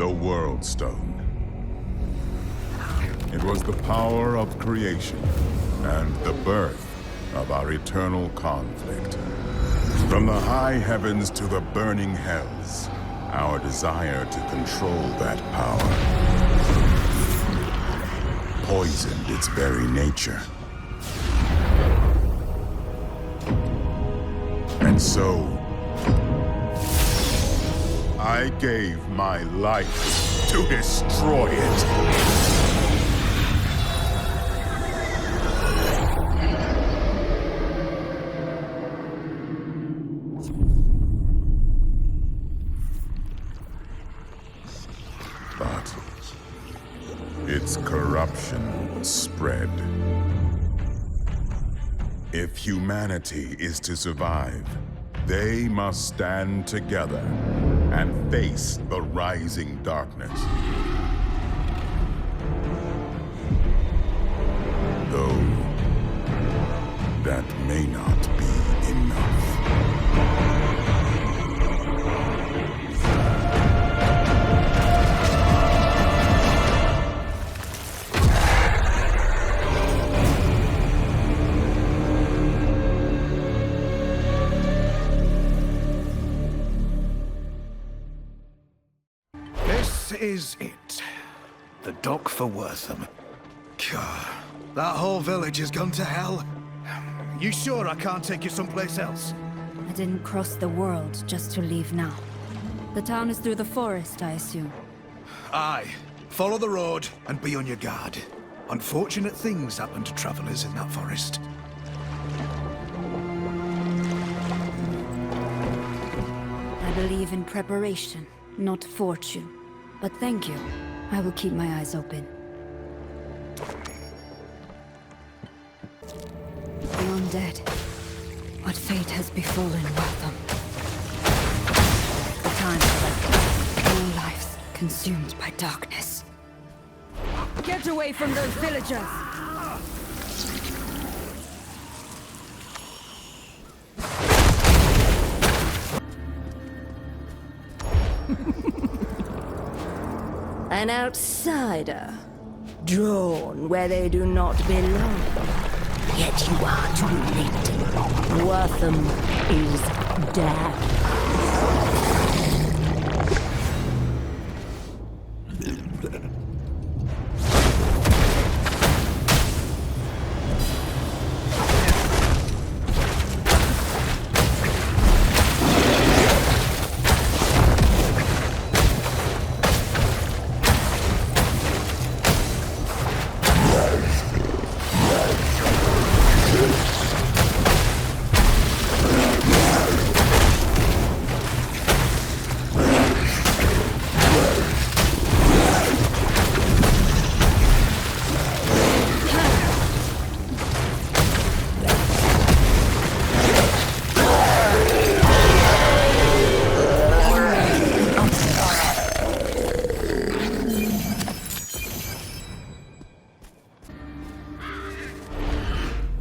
The World Stone. It was the power of creation and the birth of our eternal conflict. From the high heavens to the burning hells, our desire to control that power poisoned its very nature. And so, I gave my life to destroy it. But its corruption spread. If humanity is to survive, they must stand together and face the rising darkness. Though that may not be enough. This is it. The dock for Wortham. God, that whole village has gone to hell. You sure I can't take you someplace else? I didn't cross the world just to leave now. The town is through the forest, I assume. Aye. Follow the road and be on your guard. Unfortunate things happen to travelers in that forest. I believe in preparation, not fortune. But thank you. I will keep my eyes open. The undead. What fate has befallen Wortham? The time left. No lives consumed by darkness. Get away from those villagers! An outsider, drawn where they do not belong. Yet you are too late. Wortham is dead.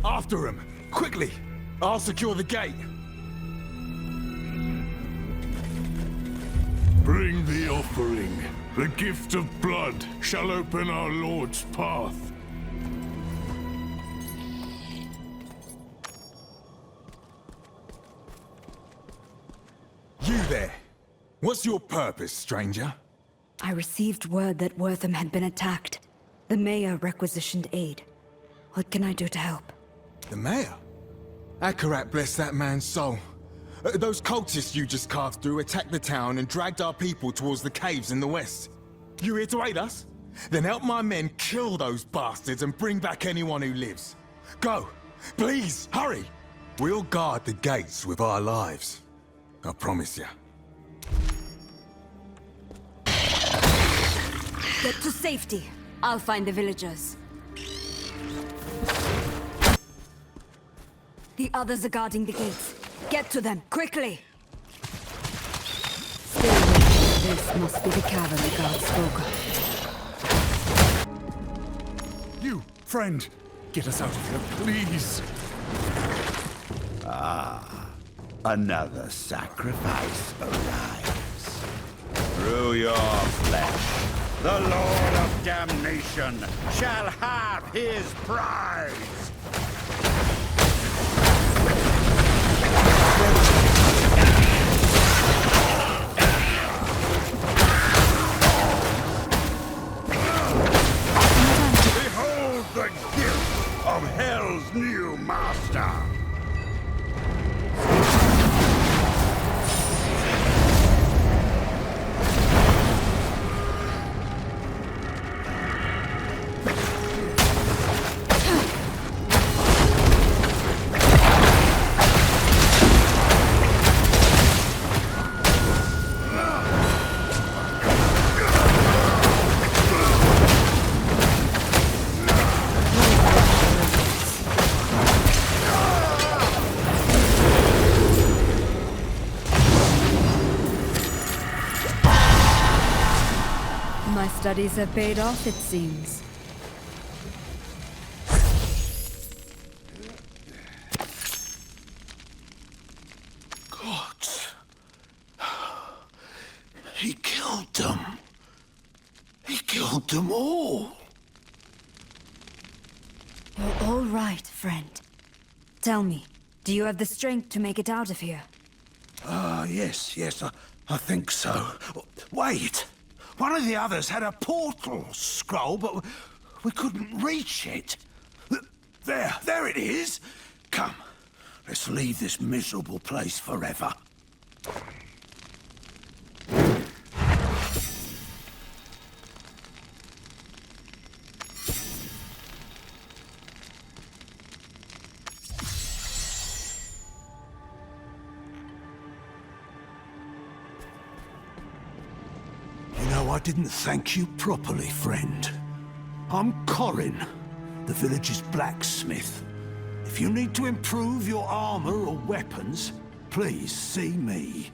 After him! Quickly! I'll secure the gate! Bring the offering. The gift of blood shall open our Lord's path. You there! What's your purpose, stranger? I received word that Wortham had been attacked. The mayor requisitioned aid. What can I do to help? The mayor? Akarat bless that man's soul. Those cultists you just carved through attacked the town and dragged our people towards the caves in the west. You here to aid us? Then help my men kill those bastards and bring back anyone who lives. Go! Please, hurry! We'll guard the gates with our lives. I promise you. Get to safety. I'll find the villagers. The others are guarding the gates. Get to them, quickly! Stay away. This must be the cavern the guards spoke of. You, friend, get us out of here, please. Another sacrifice arrives. Through your flesh, the Lord of Damnation shall have his prize! Behold the gift of Hell's new master! My studies have paid off, it seems. Gods. He killed them. He killed them all. You're all right, friend. Tell me, do you have the strength to make it out of here? Yes, I think so. Wait! One of the others had a portal scroll, but we couldn't reach it. There it is! Come, let's leave this miserable place forever. I didn't thank you properly, friend. I'm Corin, the village's blacksmith. If you need to improve your armor or weapons, please see me.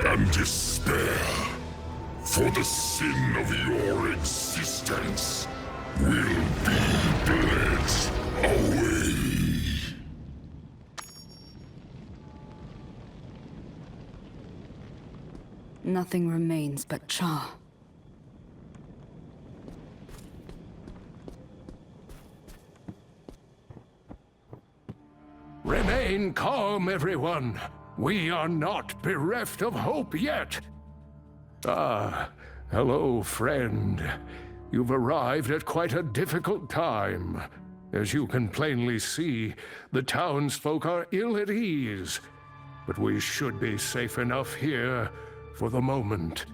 And despair, for the sin of your existence will be bled away. Nothing remains but char. Remain calm, everyone. We are not bereft of hope yet. Ah, hello, friend. You've arrived at quite a difficult time. As you can plainly see, the townsfolk are ill at ease. But we should be safe enough here for the moment.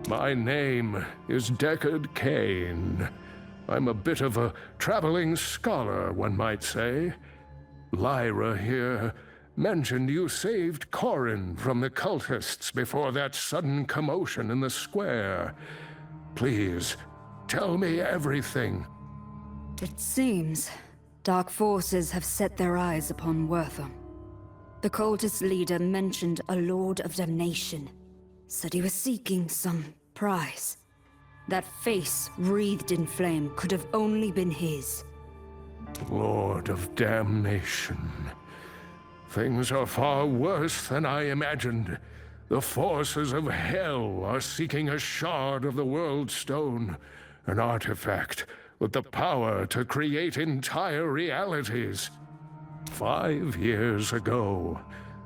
My name is Deckard Cain. I'm a bit of a traveling scholar, one might say. Lyra here mentioned you saved Corin from the cultists before that sudden commotion in the square. Please, tell me everything. It seems dark forces have set their eyes upon Wortham. The cultist leader mentioned a Lord of Damnation. Said he was seeking some prize. That face wreathed in flame could have only been his. Lord of Damnation. Things are far worse than I imagined. The forces of hell are seeking a shard of the World Stone, an artifact with the power to create entire realities. 5 years ago,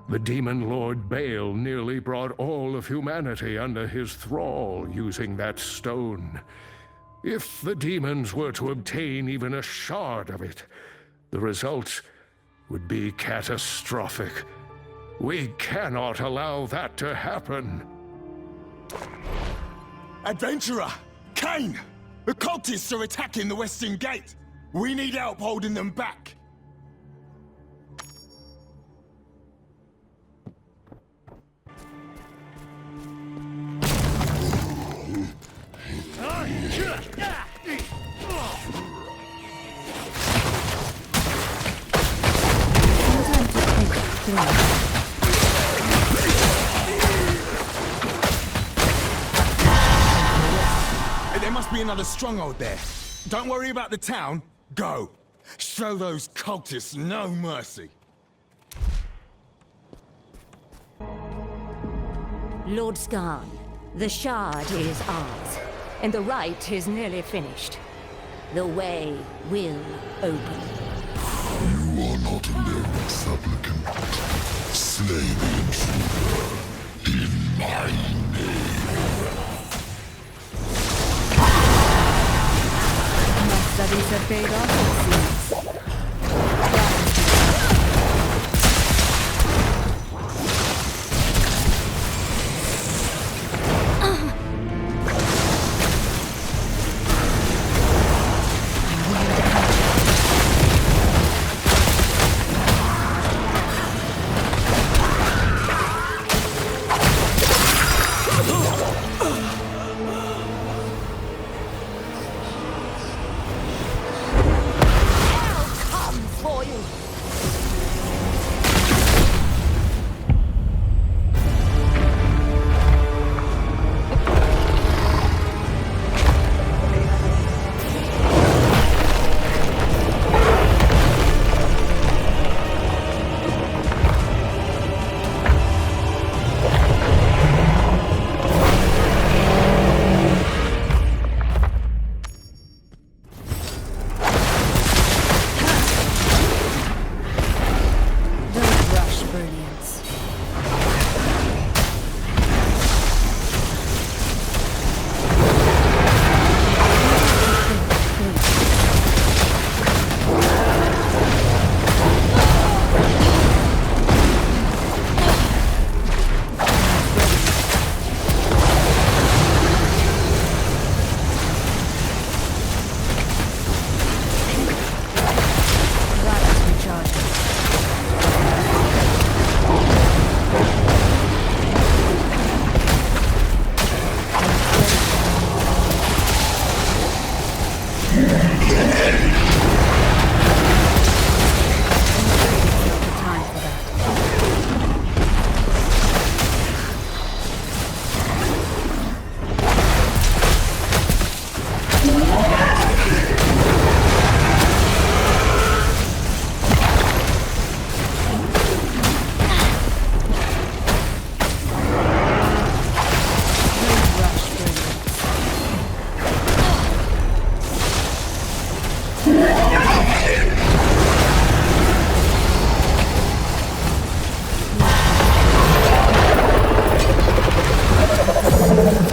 the demon lord Baal nearly brought all of humanity under his thrall using that stone. If the demons were to obtain even a shard of it, the results would be catastrophic. We cannot allow that to happen. Adventurer! Cain! The cultists are attacking the Western Gate! We need help holding them back! There must be another stronghold there. Don't worry about the town. Go. Show those cultists no mercy. Lord Skarn, the shard is ours, and the rite is nearly finished. The way will open. You are not alone, supplicant. Slay the intruder in my name. My studies have paid off, it seems.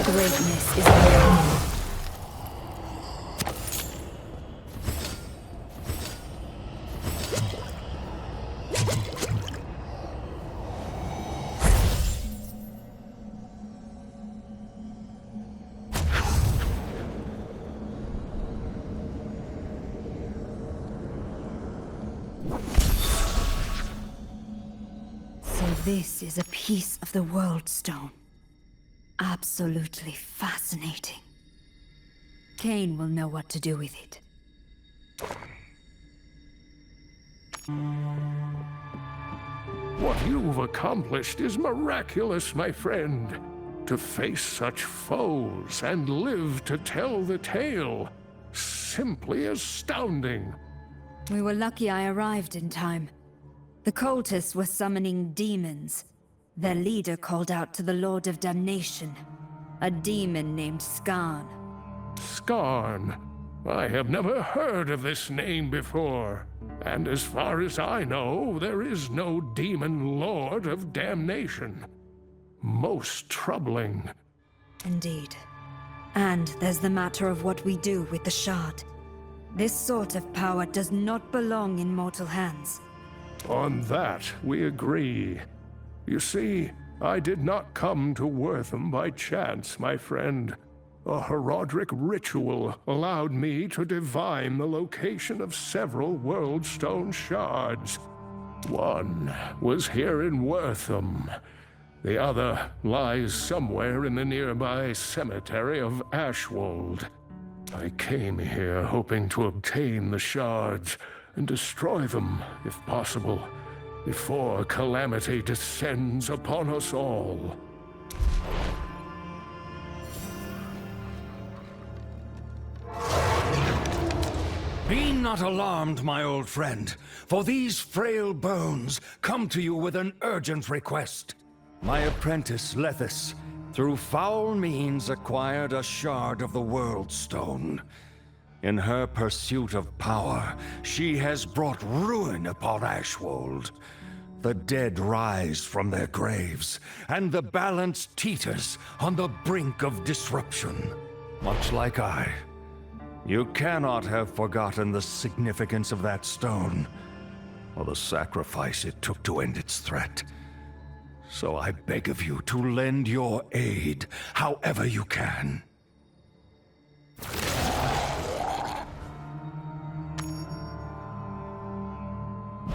Greatness is unknown. So this is a piece of the World Stone. Absolutely fascinating. Cain will know what to do with it. What you've accomplished is miraculous, my friend. To face such foes and live to tell the tale. Simply astounding. We were lucky I arrived in time. The cultists were summoning demons. Their leader called out to the Lord of Damnation, a demon named Skarn. Skarn. I have never heard of this name before. And as far as I know, there is no demon lord of damnation. Most troubling. Indeed. And there's the matter of what we do with the shard. This sort of power does not belong in mortal hands. On that, we agree. You see, I did not come to Wortham by chance, my friend. A Herodric ritual allowed me to divine the location of several World Stone shards. One was here in Wortham. The other lies somewhere in the nearby cemetery of Ashwold. I came here hoping to obtain the shards and destroy them, if possible. before calamity descends upon us all. Be not alarmed, my old friend, for these frail bones come to you with an urgent request. My apprentice, Lethis, through foul means acquired a shard of the World Stone. In her pursuit of power, she has brought ruin upon Ashwold. The dead rise from their graves, and the balance teeters on the brink of disruption. Much like I. You cannot have forgotten the significance of that stone, or the sacrifice it took to end its threat. So I beg of you to lend your aid however you can.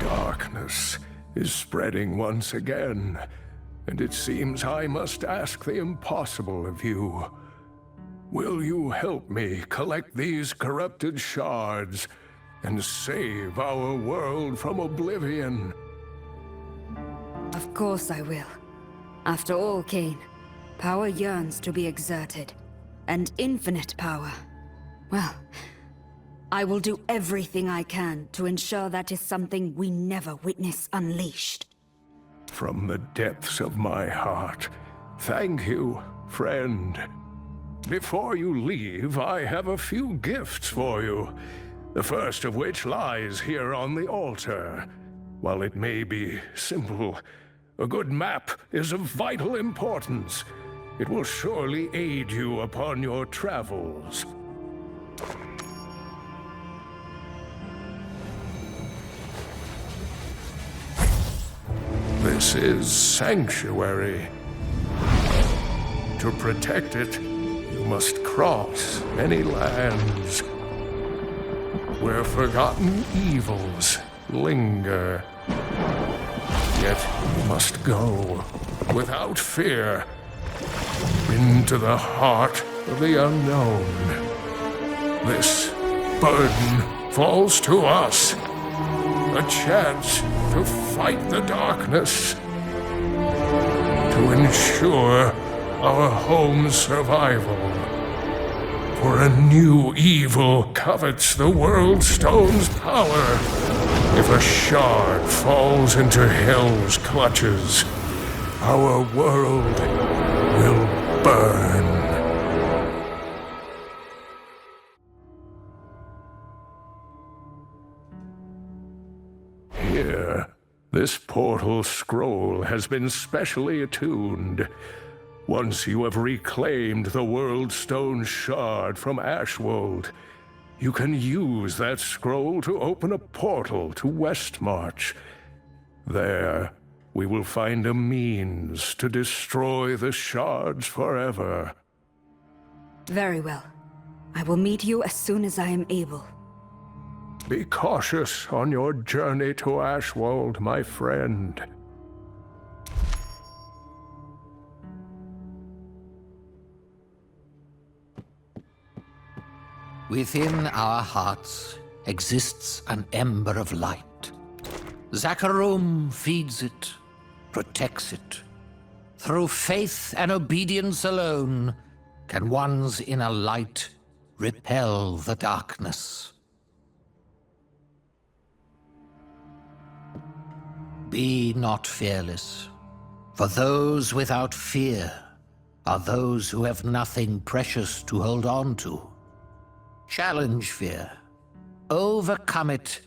Darkness is spreading once again, and it seems I must ask the impossible of you. Will you help me collect these corrupted shards and save our world from oblivion? Of course I will. After all, Cain, power yearns to be exerted. And infinite power. Well, I will do everything I can to ensure that is something we never witness unleashed. From the depths of my heart, thank you, friend. Before you leave, I have a few gifts for you. The first of which lies here on the altar. While it may be simple, a good map is of vital importance. It will surely aid you upon your travels. This is Sanctuary. To protect it, you must cross many lands where forgotten evils linger. Yet you must go without fear into the heart of the unknown. This burden falls to us. A chance to fight the darkness. To ensure our home's survival. For a new evil covets the World Stone's power. If a shard falls into Hell's clutches, our world will burn. Here, this portal scroll has been specially attuned. Once you have reclaimed the World Stone shard from Ashwold, you can use that scroll to open a portal to Westmarch. There, we will find a means to destroy the shards forever. Very well. I will meet you as soon as I am able. Be cautious on your journey to Ashwold, my friend. Within our hearts exists an ember of light. Zakarum feeds it, protects it. Through faith and obedience alone can one's inner light repel the darkness. Be not fearless, for those without fear are those who have nothing precious to hold on to. Challenge fear. Overcome it,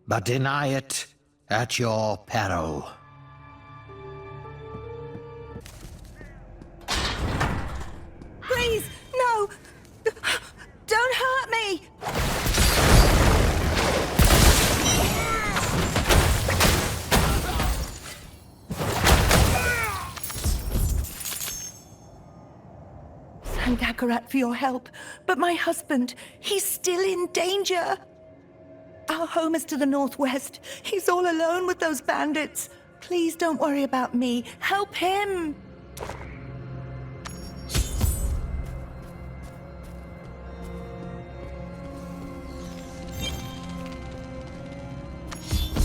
but deny it at your peril. Please, no! Don't hurt me! Thank Akarat for your help, but my husband, he's still in danger. Our home is to the northwest. He's all alone with those bandits. Please don't worry about me. Help him!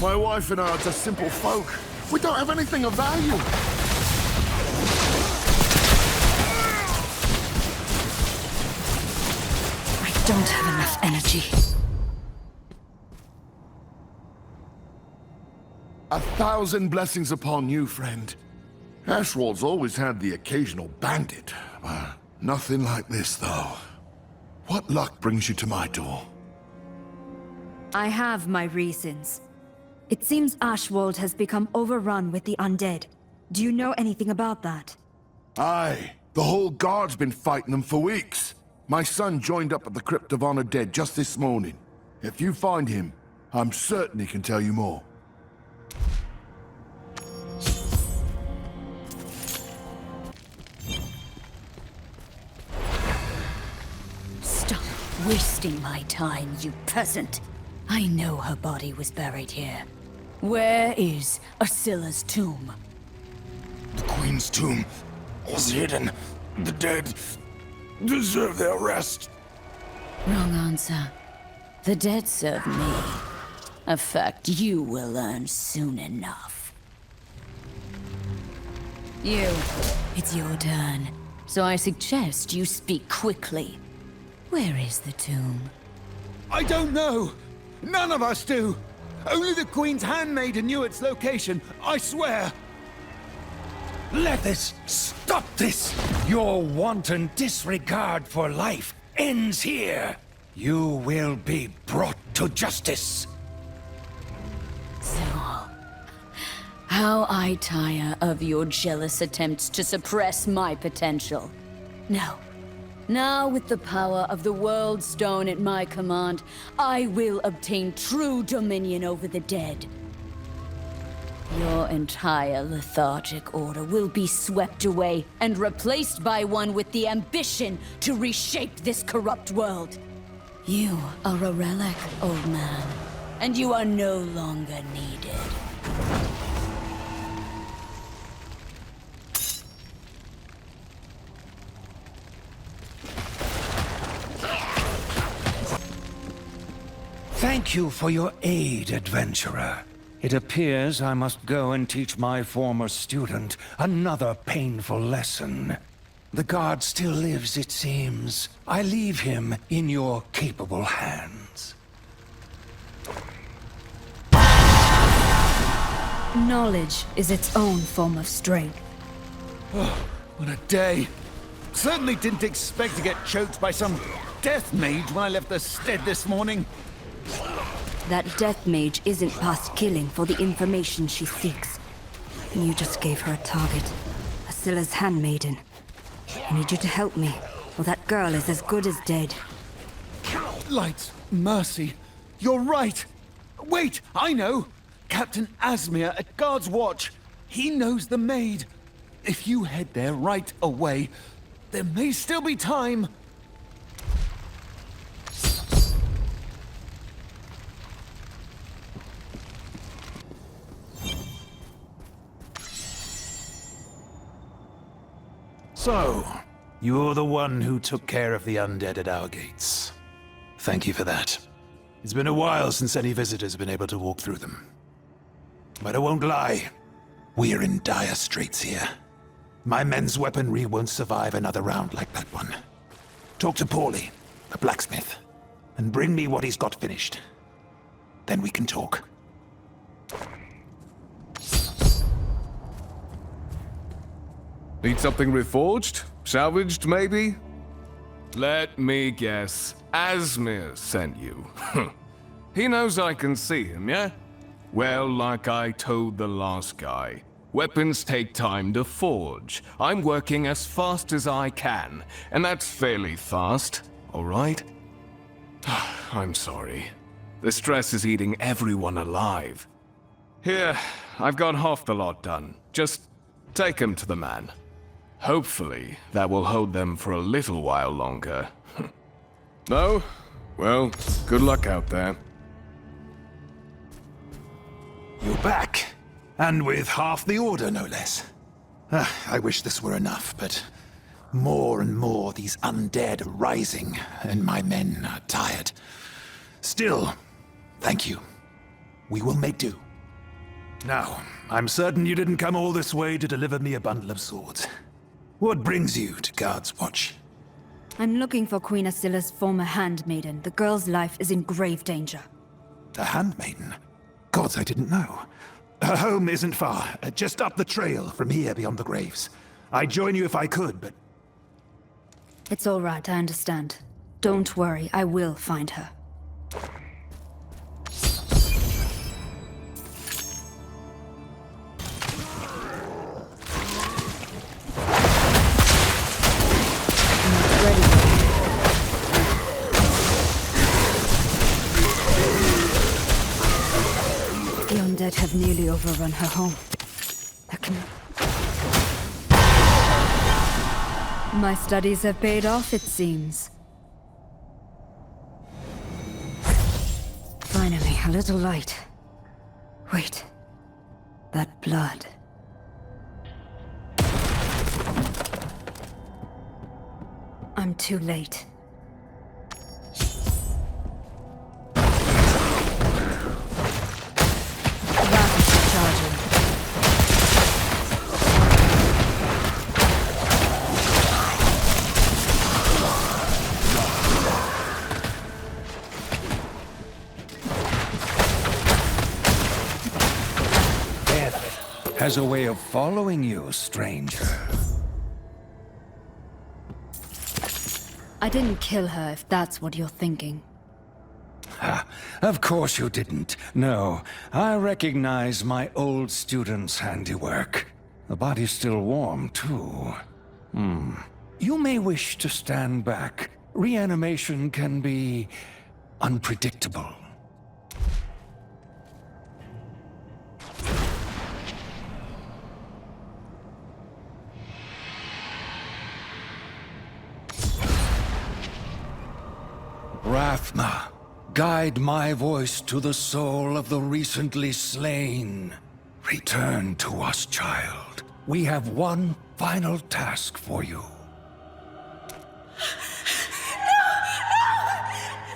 My wife and I are just simple folk. We don't have anything of value. I don't have enough energy. 1,000 blessings upon you, friend. Ashwald's always had the occasional bandit. Nothing like this, though. What luck brings you to my door? I have my reasons. It seems Ashwald has become overrun with the undead. Do you know anything about that? Aye. The whole guard's been fighting them for weeks. My son joined up at the Crypt of Honor Dead just this morning. If you find him, I'm certain he can tell you more. Stop wasting my time, you peasant. I know her body was buried here. Where is Asila's tomb? The Queen's tomb was hidden. The dead deserve their rest. Wrong answer. The dead serve me. A fact you will learn soon enough. You, it's your turn. So I suggest you speak quickly. Where is the tomb? I don't know. None of us do. Only the Queen's handmaiden knew its location, I swear. Let this stop this. Your wanton disregard for life ends here. You will be brought to justice. Zool. How I tire of your jealous attempts to suppress my potential. No. Now, with the power of the World Stone at my command, I will obtain true dominion over the dead. Your entire lethargic order will be swept away and replaced by one with the ambition to reshape this corrupt world. You are a relic, old man, and you are no longer needed. Thank you for your aid, adventurer. It appears I must go and teach my former student another painful lesson. The guard still lives, it seems. I leave him in your capable hands. Knowledge is its own form of strength. Oh, what a day. Certainly didn't expect to get choked by some death mage when I left the stead this morning. That death mage isn't past killing for the information she seeks. You just gave her a target. Asila's handmaiden. I need you to help me, or that girl is as good as dead. Light, mercy. You're right. Wait, I know. Captain Asmir at Guard's Watch. He knows the maid. If you head there right away, there may still be time. So, you're the one who took care of the undead at our gates. Thank you for that. It's been a while since any visitors have been able to walk through them. But I won't lie, we're in dire straits here. My men's weaponry won't survive another round like that one. Talk to Paulie, the blacksmith, and bring me what he's got finished. Then we can talk. Need something reforged? Salvaged, maybe? Let me guess. Asmir sent you. He knows I can see him, yeah? Well, like I told the last guy, weapons take time to forge. I'm working as fast as I can, and that's fairly fast, all right? I'm sorry. The stress is eating everyone alive. Here, I've got half the lot done. Just take him to the man. Hopefully, that will hold them for a little while longer. No? Well, good luck out there. You're back. And with half the order, no less. I wish this were enough, but more and more these undead are rising, and my men are tired. Still, thank you. We will make do. Now, I'm certain you didn't come all this way to deliver me a bundle of swords. What brings you to Guard's Watch? I'm looking for Queen Asila's former handmaiden. The girl's life is in grave danger. A handmaiden? Gods, I didn't know. Her home isn't far, just up the trail from here beyond the graves. I'd join you if I could, but... It's all right, I understand. Don't worry, I will find her. The undead have nearly overrun her home. My studies have paid off, it seems. Finally, a little light. Wait. That blood. I'm too late. Has a way of following you, stranger. I didn't kill her, if that's what you're thinking. Of course you didn't. No, I recognize my old student's handiwork. The body's still warm, too. You may wish to stand back. Reanimation can be unpredictable. Rathma, guide my voice to the soul of the recently slain. Return to us, child. We have one final task for you. No!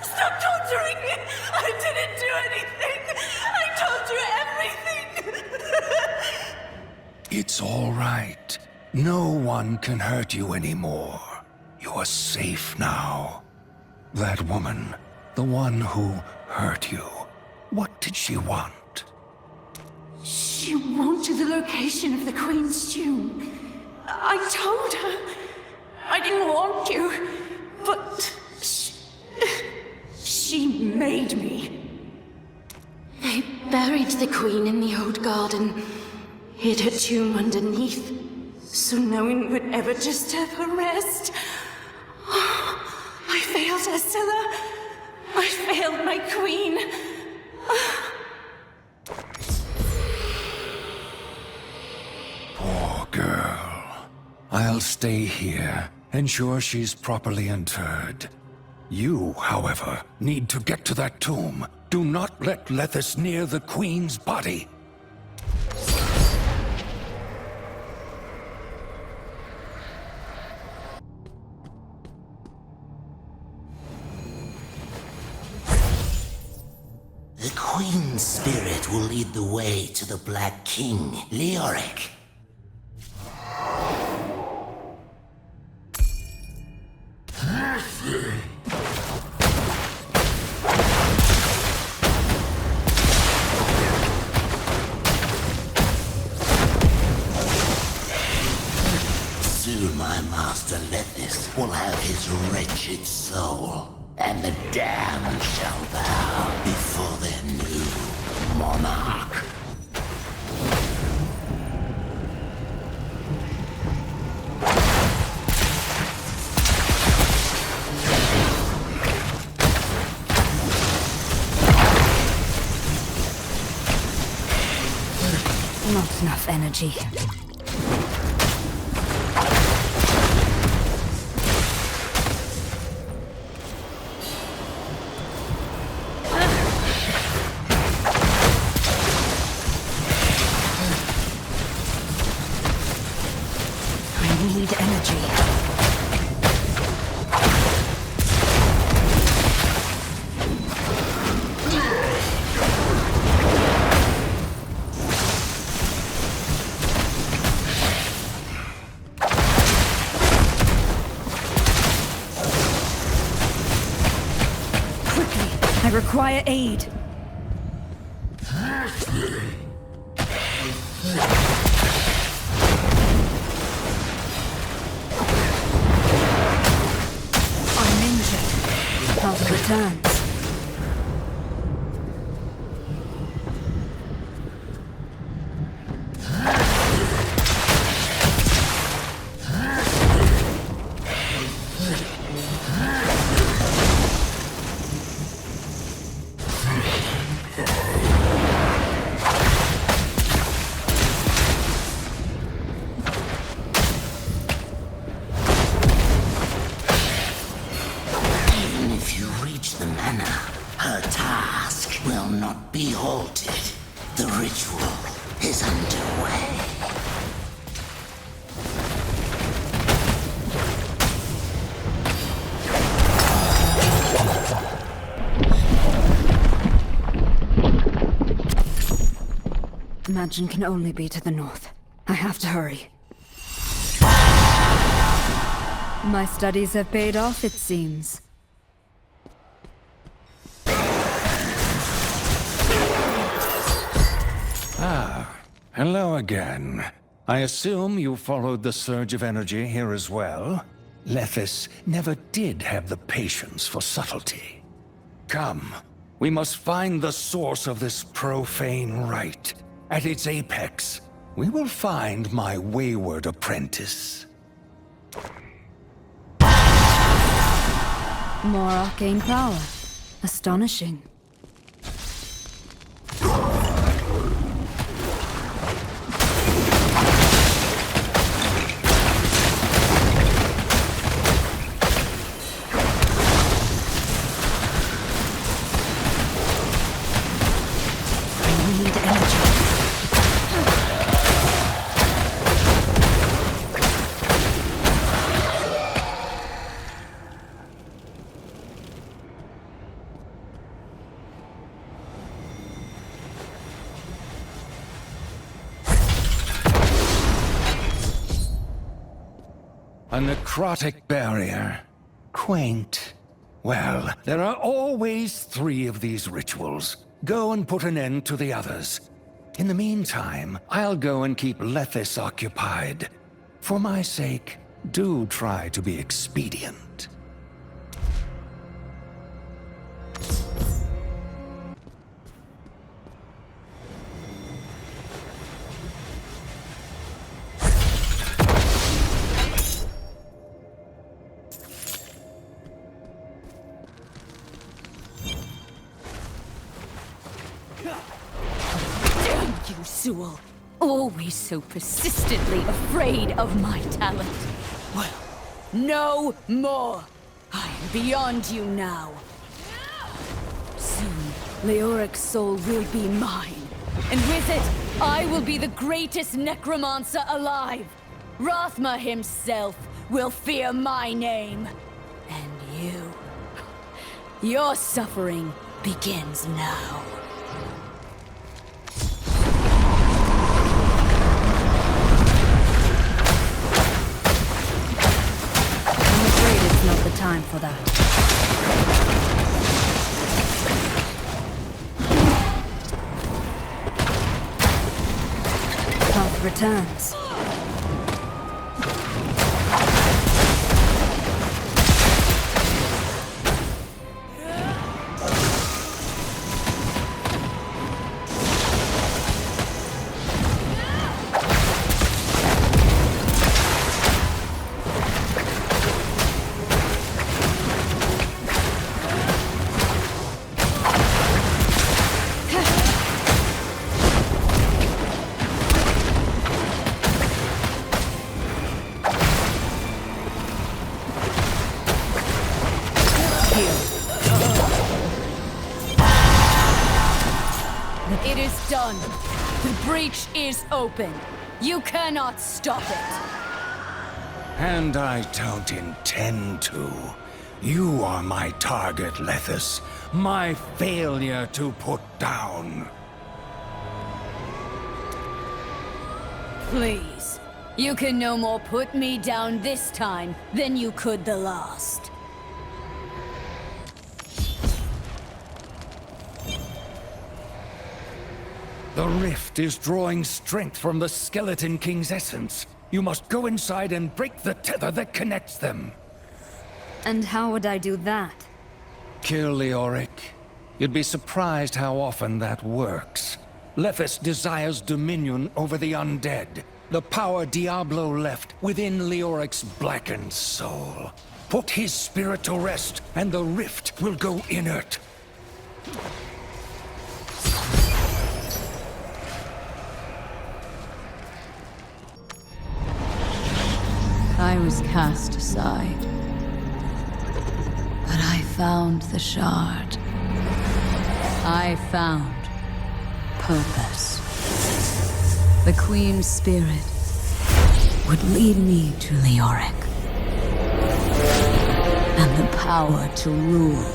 Stop torturing me! I didn't do anything! I told you everything! It's all right. No one can hurt you anymore. You are safe now. That woman, the one who hurt you, what did she want? She wanted the location of the Queen's tomb. I told her I didn't want you, but she made me. They buried the Queen in the old garden, hid her tomb underneath, so no one would ever disturb her rest. I failed Asilla. I failed my queen. Poor girl. I'll stay here, ensure she's properly interred. You, however, need to get to that tomb. Do not let Lethis near the Queen's body. The Queen's spirit will lead the way to the Black King, Leoric. Soon my master Lethis will have his wretched soul, and the damned shall bow before their new monarch. Not enough energy. Need energy. require aid. I'm injured. Health returns. Even if you reach the manor, her task will not be halted. The ritual is underway. Imagine can only be to the north. I have to hurry. My studies have paid off, it seems. Ah, hello again. I assume you followed the surge of energy here as well? Lethis never did have the patience for subtlety. Come, we must find the source of this profane rite. At its apex, we will find my wayward apprentice. More arcane power. Astonishing. I need energy. A necrotic barrier. Quaint. Well, there are always 3 of these rituals. Go and put an end to the others. In the meantime, I'll go and keep Lethis occupied. For my sake, do try to be expedient. Damn you, Sewell. Always so persistently afraid of my talent. Well, no more. I am beyond you now. Soon, Leoric's soul will be mine. And with it, I will be the greatest necromancer alive. Rathma himself will fear my name. And you. Your suffering begins now. I'm afraid it's not the time for that. Health returns. It is done. The breach is open. You cannot stop it. And I don't intend to. You are my target, Lethis. My failure to put down. Please. You can no more put me down this time than you could the last. The rift is drawing strength from the Skeleton King's essence. You must go inside and break the tether that connects them. And how would I do that? Kill Leoric. You'd be surprised how often that works. Lethis desires dominion over the undead. The power Diablo left within Leoric's blackened soul. Put his spirit to rest, and the rift will go inert. I was cast aside. But I found the shard. I found purpose. The Queen's spirit would lead me to Leoric. And the power to rule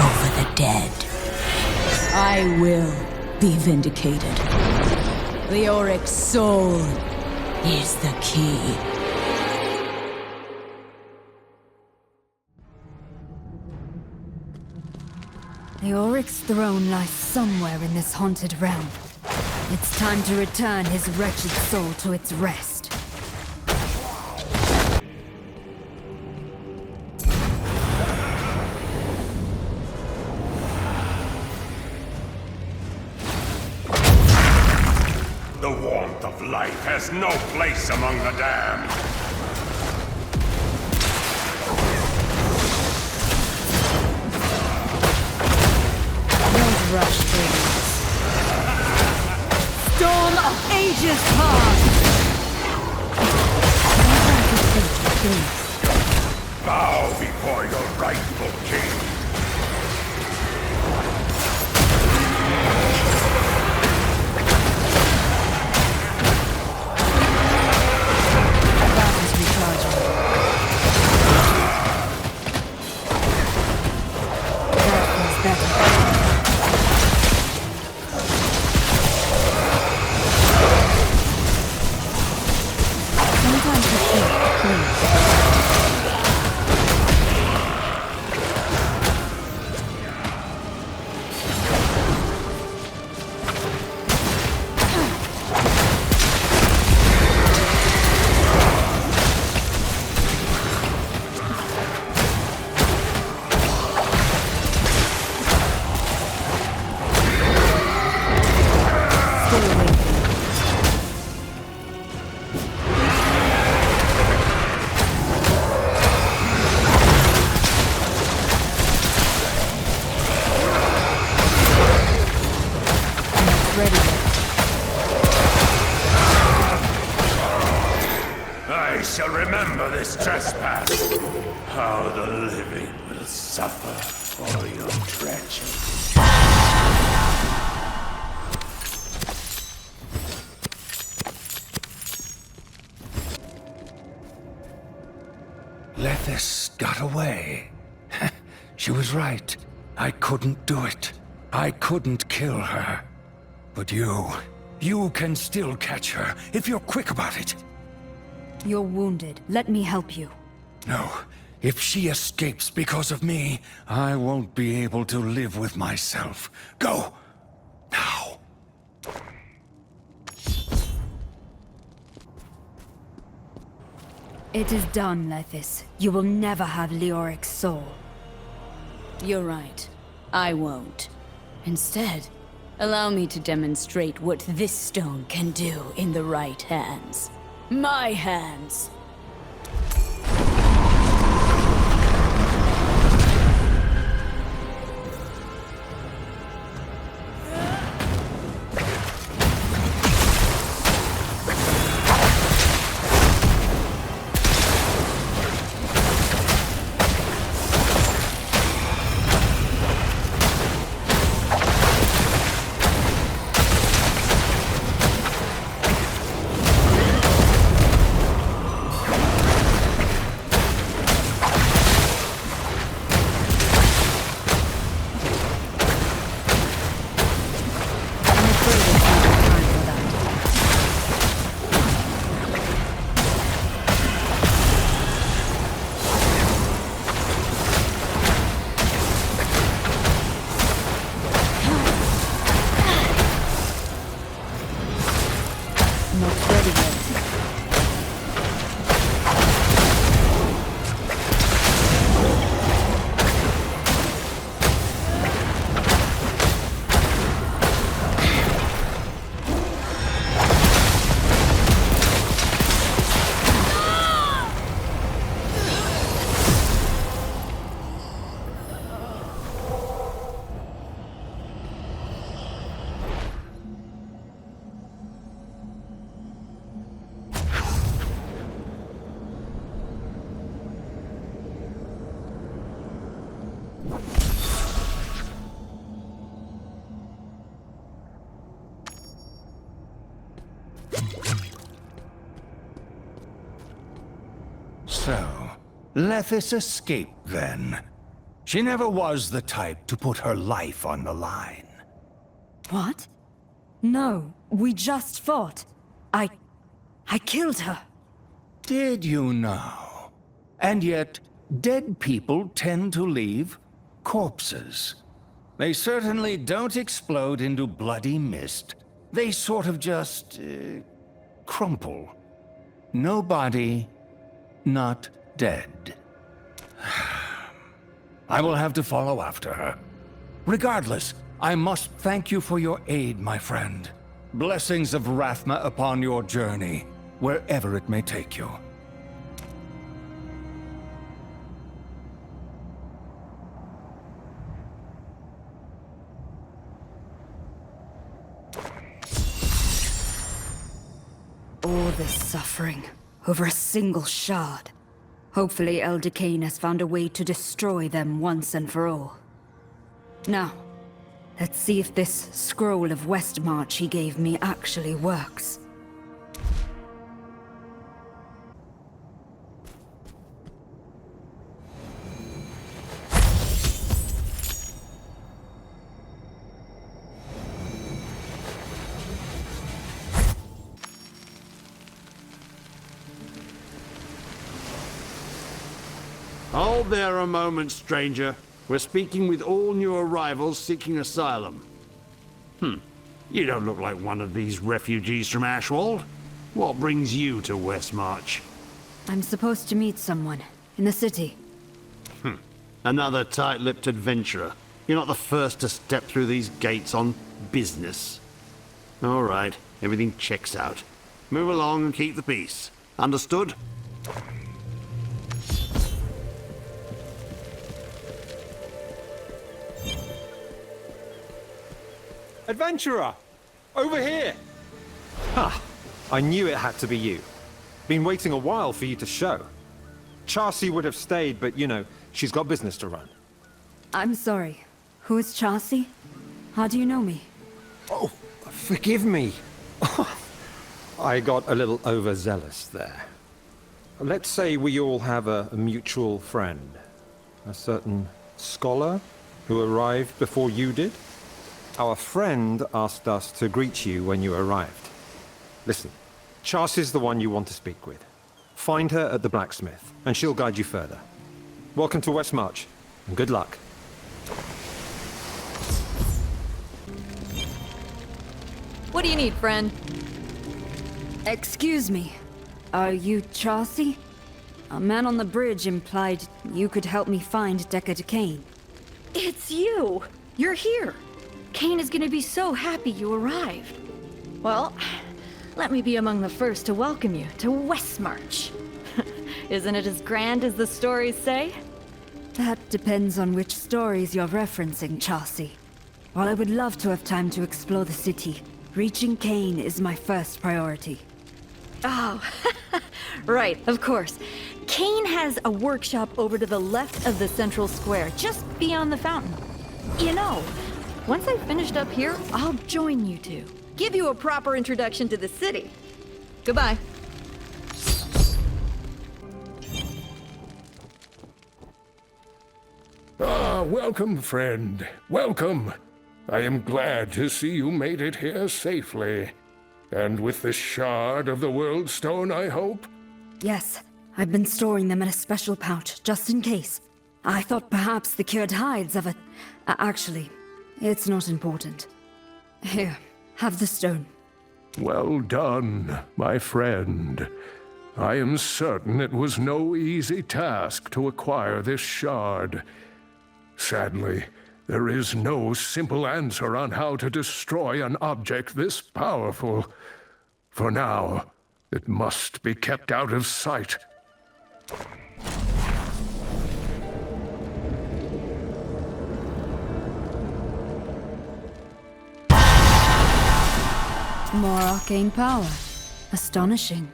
over the dead. I will be vindicated. Leoric's soul is the key. Leoric's throne lies somewhere in this haunted realm. It's time to return his wretched soul to its rest. The warmth of life has no place among the damned. Don't rush through this. Storm of ages past! Bow before your rightful king. Batteries recharging. That feels better. Sometimes you feel clean. I shall remember this trespass. How the living will suffer for your treachery. Lethis got away. She was right. I couldn't do it. I couldn't kill her. But you can still catch her, if you're quick about it. You're wounded. Let me help you. No. If she escapes because of me, I won't be able to live with myself. Go! Now! It is done, Lethis. You will never have Leoric's soul. You're right. I won't. Instead, allow me to demonstrate what this stone can do in the right hands. My hands! Lethis escaped then. She never was the type to put her life on the line. What? No, we just fought. I killed her. Did you now? And yet, dead people tend to leave corpses. They certainly don't explode into bloody mist. They sort of just crumple. No body, not dead. I will have to follow after her. Regardless, I must thank you for your aid, my friend. Blessings of Rathma upon your journey, wherever it may take you. All this suffering over a single shard. Hopefully Elder Cain has found a way to destroy them once and for all. Now, let's see if this scroll of Westmarch he gave me actually works. Hold there a moment, stranger. We're speaking with all new arrivals seeking asylum. You don't look like one of these refugees from Ashwold. What brings you to Westmarch? I'm supposed to meet someone in the city. Another tight-lipped adventurer. You're not the first to step through these gates on business. All right, everything checks out. Move along and keep the peace. Understood? Adventurer! Over here! Ha! I knew it had to be you. Been waiting a while for you to show. Chassi would have stayed, but you know, she's got business to run. I'm sorry. Who is Chassi? How do you know me? Oh, forgive me. I got a little overzealous there. Let's say we all have a mutual friend. A certain scholar who arrived before you did. Our friend asked us to greet you when you arrived. Listen, Chassi's the one you want to speak with. Find her at the blacksmith, and she'll guide you further. Welcome to Westmarch, and good luck. What do you need, friend? Excuse me. Are you Chassi? A man on the bridge implied you could help me find Deckard Cain. It's you! You're here! Cain is gonna be so happy you arrived. Well, let me be among the first to welcome you to Westmarch. Isn't it as grand as the stories say? That depends on which stories you're referencing, Chassi. While I would love to have time to explore the city, reaching Cain is my first priority. Oh, right, of course. Cain has a workshop over to the left of the central square, just beyond the fountain. You know, once I've finished up here, I'll join you two. Give you a proper introduction to the city. Goodbye. Ah, welcome, friend. Welcome. I am glad to see you made it here safely. And with the shard of the World Stone, I hope? Yes, I've been storing them in a special pouch, just in case. I thought perhaps the cured hides of a... actually, it's not important. Here, have the stone. Well done, my friend. I am certain it was no easy task to acquire this shard. Sadly, there is no simple answer on how to destroy an object this powerful. For now, it must be kept out of sight. More arcane power. Astonishing.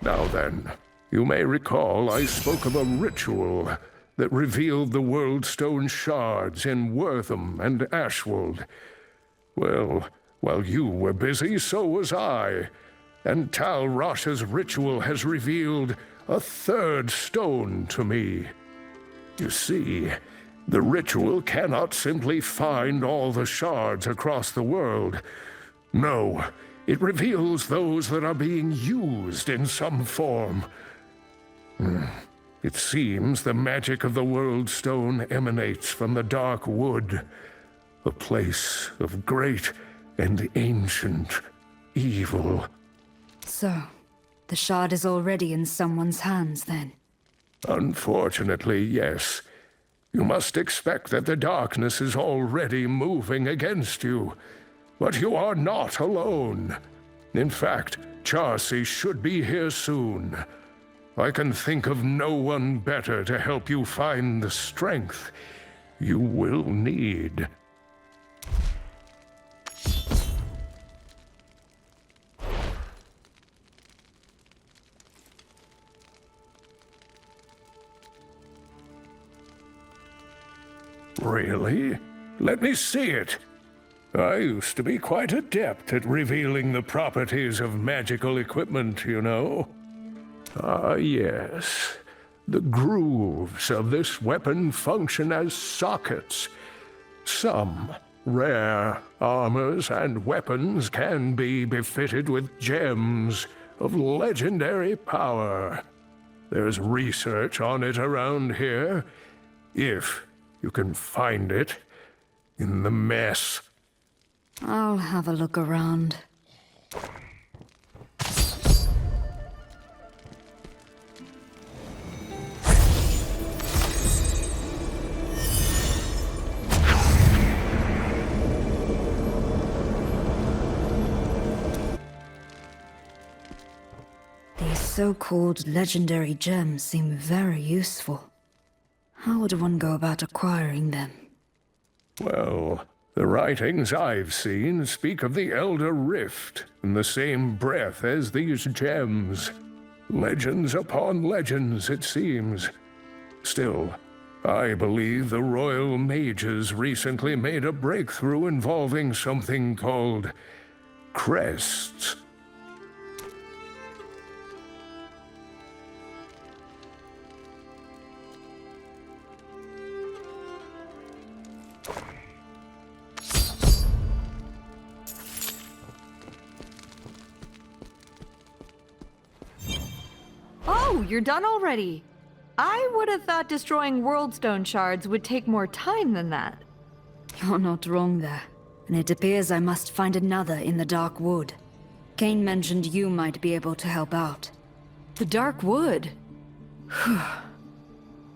Now then, you may recall I spoke of a ritual that revealed the World Stone shards in Wortham and Ashwold. Well, while you were busy, so was I. And Tal Rasha's ritual has revealed a third stone to me. You see, the ritual cannot simply find all the shards across the world. No, it reveals those that are being used in some form. It seems the magic of the World Stone emanates from the Dark Wood, a place of great and ancient evil. So, the shard is already in someone's hands, then? Unfortunately, yes. You must expect that the darkness is already moving against you. But you are not alone. In fact, Charcy should be here soon. I can think of no one better to help you find the strength you will need. Really? Let me see it. I used to be quite adept at revealing the properties of magical equipment, you know. Ah, yes. The grooves of this weapon function as sockets. Some rare armors and weapons can be befitted with gems of legendary power. There's research on it around here, if you can find it in the mess. I'll have a look around. These so-called legendary gems seem very useful. How would one go about acquiring them? Well, the writings I've seen speak of the Elder Rift in the same breath as these gems. Legends upon legends, it seems. Still, I believe the Royal Mages recently made a breakthrough involving something called crests. Oh, you're done already. I would have thought destroying Worldstone shards would take more time than that. You're not wrong there. And it appears I must find another in the Dark Wood. Kane mentioned you might be able to help out. The Dark Wood?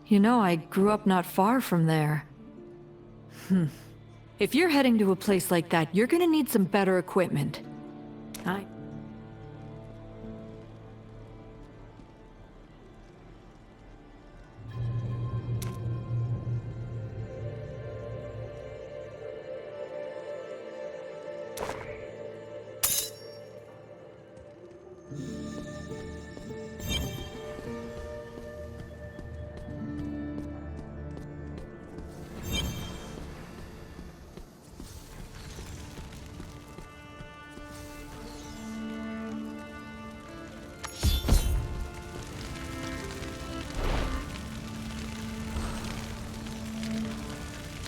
You know, I grew up not far from there. If you're heading to a place like that, you're gonna need some better equipment.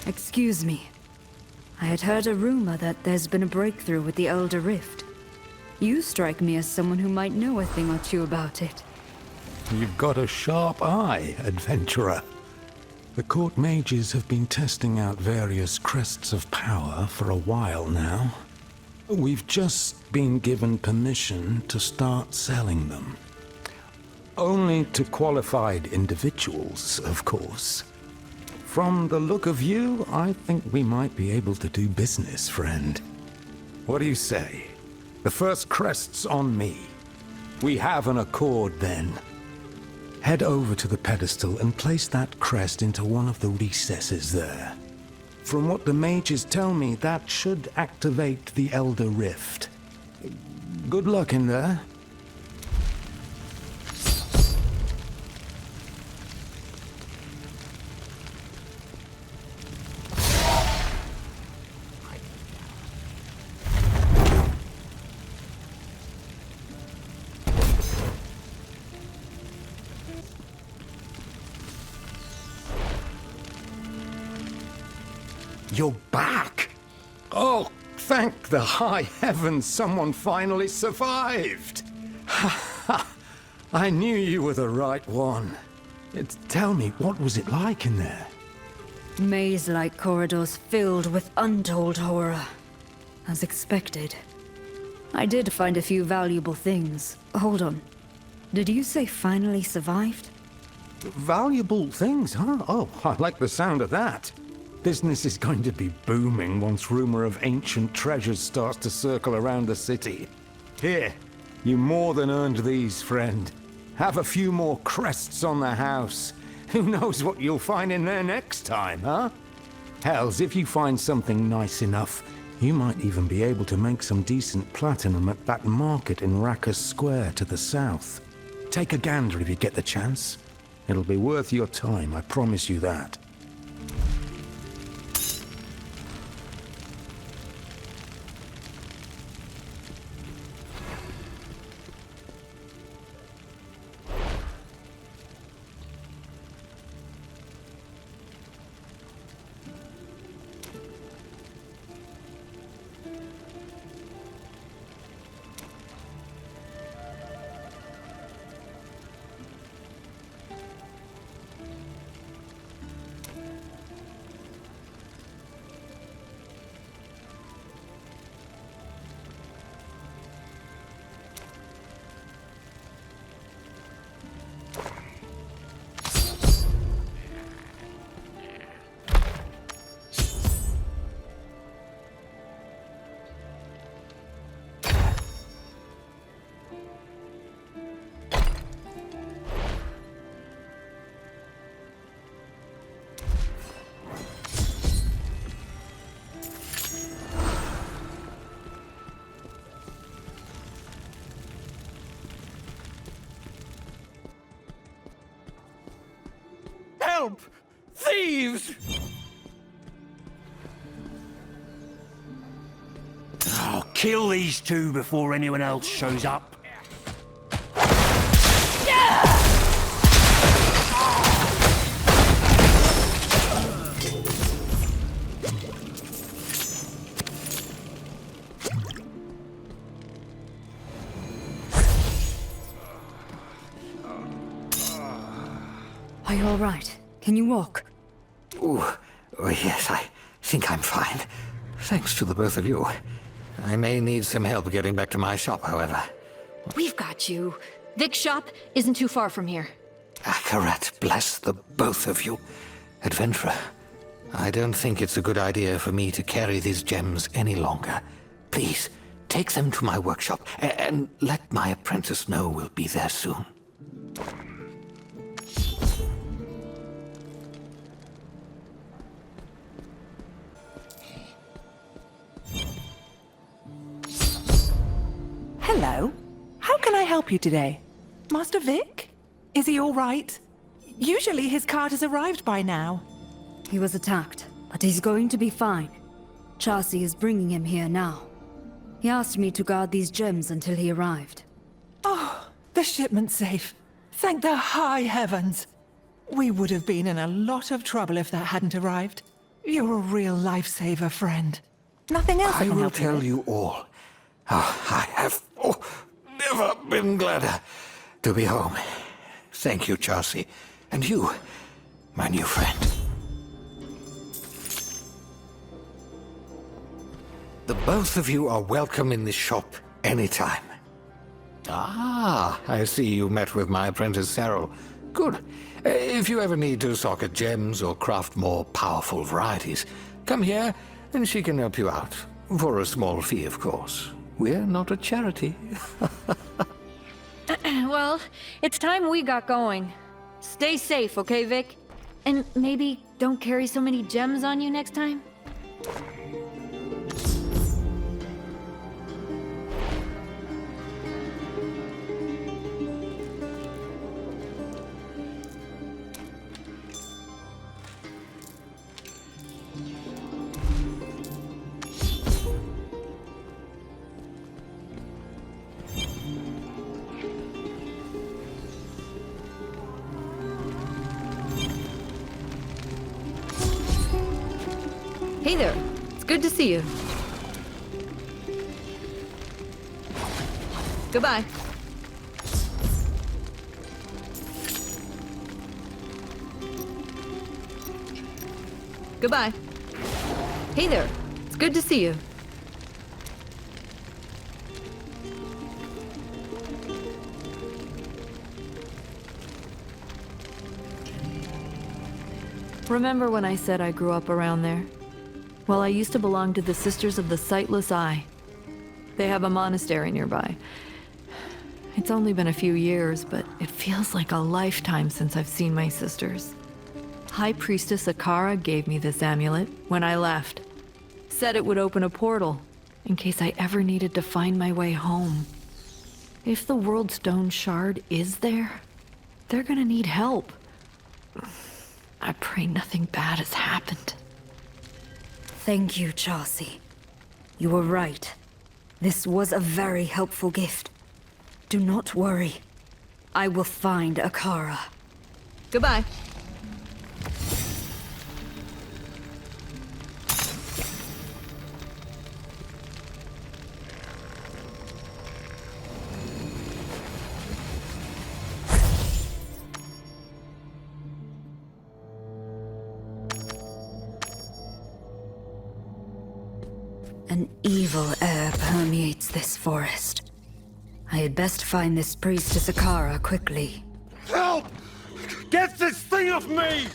Excuse me. I had heard a rumor that there's been a breakthrough with the Elder Rift. You strike me as someone who might know a thing or two about it. You've got a sharp eye, adventurer. The court mages have been testing out various crests of power for a while now. We've just been given permission to start selling them. Only to qualified individuals, of course. From the look of you, I think we might be able to do business, friend. What do you say? The first crest's on me. We have an accord, then. Head over to the pedestal and place that crest into one of the recesses there. From what the mages tell me, that should activate the Elder Rift. Good luck in there. you're back! Oh, thank the high heavens someone finally survived! I knew you were the right one. Tell me, what was it like in there? Maze-like corridors filled with untold horror. As expected. I did find a few valuable things. Hold on. Did you say finally survived? Valuable things, huh? Oh, I like the sound of that. Business is going to be booming once rumor of ancient treasures starts to circle around the city. Here, you more than earned these, friend. Have a few more crests on the house. Who knows what you'll find in there next time, huh? Hells, if you find something nice enough, you might even be able to make some decent platinum at that market in Rackus Square to the south. Take a gander if you get the chance. It'll be worth your time, I promise you that. Help! Thieves! Oh, kill these two before anyone else shows up. Are you all right? Can you walk? Ooh, oh, yes, I think I'm fine. Thanks to the both of you. I may need some help getting back to my shop, however. We've got you. Vic's shop isn't too far from here. Akarat, bless the both of you. Adventurer, I don't think it's a good idea for me to carry these gems any longer. Please, take them to my workshop, and let my apprentice know we'll be there soon. Hello. How can I help you today? Master Vic? Is he all right? Usually his cart has arrived by now. He was attacked, but he's going to be fine. Chassis is bringing him here now. He asked me to guard these gems until he arrived. Oh, the shipment's safe. Thank the high heavens. We would have been in a lot of trouble if that hadn't arrived. You're a real lifesaver, friend. Nothing else I can will help tell with. you all. Oh, I have never been gladder to be home. Thank you, Chassis. And you, my new friend. The both of you are welcome in this shop anytime. Ah, I see you met with my apprentice Cyril. Good. If you ever need to socket gems or craft more powerful varieties, come here and she can help you out. For a small fee, of course. We're not a charity. Well, it's time we got going. Stay safe, okay, Vic? And maybe don't carry so many gems on you next time? Hey there. It's good to see you. Goodbye. Goodbye. Hey there. It's good to see you. Remember when I said I grew up around there? Well, I used to belong to the Sisters of the Sightless Eye. They have a monastery nearby. It's only been a few years, but it feels like a lifetime since I've seen my sisters. High Priestess Akara gave me this amulet when I left. Said it would open a portal in case I ever needed to find my way home. If the World Stone Shard is there, they're gonna need help. I pray nothing bad has happened. Thank you, Chelsea. You were right. This was a very helpful gift. Do not worry. I will find Akara. Goodbye. An evil air permeates this forest. I had best find this priestess Akara quickly. Help! Get this thing off me!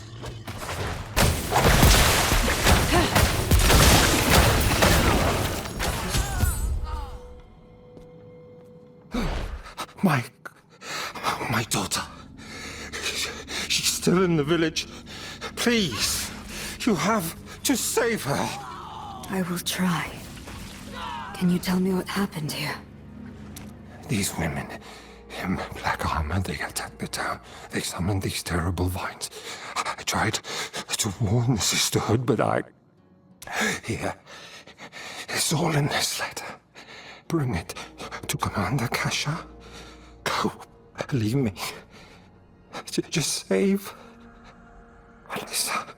My daughter. She's still in the village. Please, you have to save her. I will try. Can you tell me what happened here? These women in black armor, they attacked the town. They summoned these terrible vines. I tried to warn the sisterhood, but Here. It's all in this letter. Bring it to Commander Kasha. Go. Leave me. Just save Alyssa.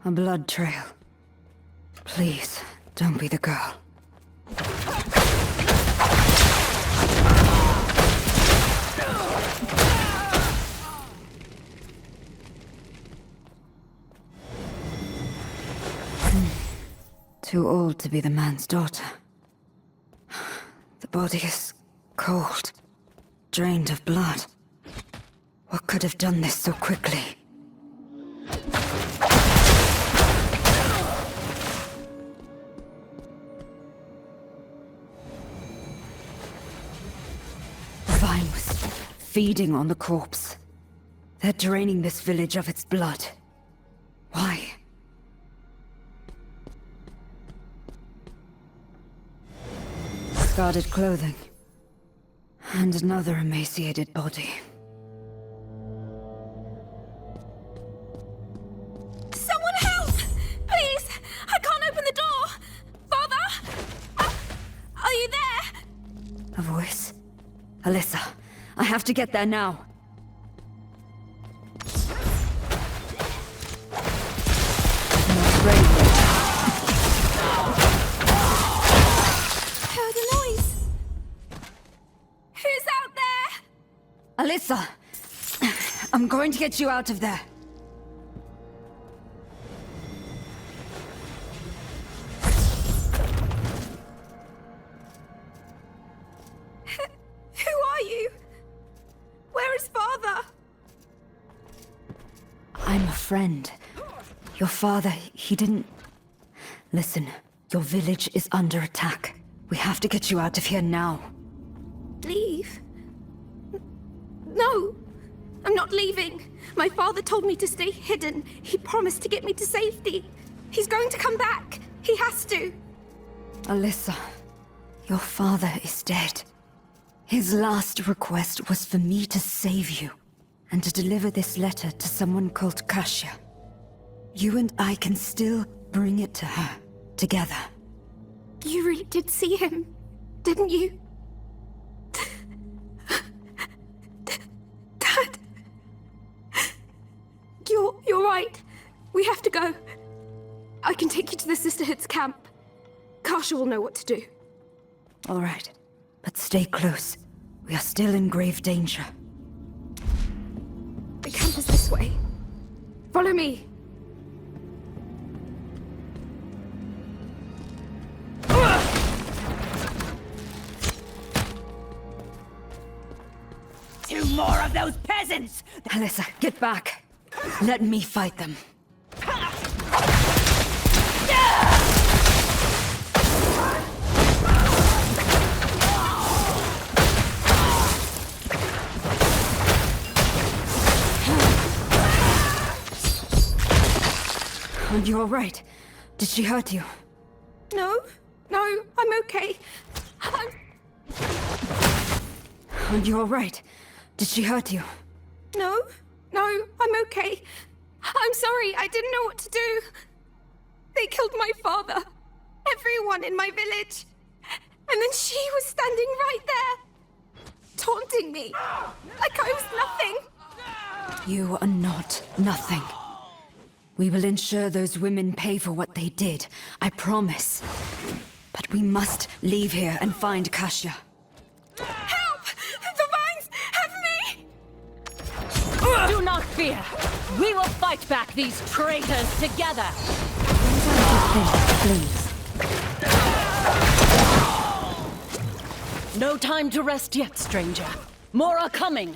A blood trail. Please, don't be the girl. Too old to be the man's daughter. The body is cold, drained of blood. What could have done this so quickly? The vine was feeding on the corpse. They're draining this village of its blood. Why? Discarded clothing. And another emaciated body. Someone help! Please! I can't open the door! Father? Are you there? A voice. Alyssa, I have to get there now. Not ready yet. Heard a noise. Who's out there? Alyssa! I'm going to get you out of there. Who are you? Where is Father? I'm a friend. Your father, he didn't... Listen, your village is under attack. We have to get you out of here now. Leave? No! I'm not leaving. My father told me to stay hidden. He promised to get me to safety. He's going to come back. He has to. Alyssa, Your father is dead. His last request was for me to save you, and to deliver this letter to someone called Kasia. You and I can still bring it to her, together. You really did see him, didn't you? Dad. You're right. We have to go. I can take you to the Sisterhood's camp. Kasia will know what to do. All right, but stay close. We are still in grave danger. The camp is this way. Follow me. Two more of those peasants! Alyssa, get back. Let me fight them. And you're right. Did she hurt you? No, I'm okay. And you're right. Did she hurt you? No, I'm okay. I'm sorry, I didn't know what to do. They killed my father. Everyone in my village. And then she was standing right there, taunting me, like I was nothing. You are not nothing. We will ensure those women pay for what they did, I promise. But we must leave here and find Kasia. Help! The vines have me! Do not fear. We will fight back these traitors together. Please. No time to rest yet, stranger. More are coming.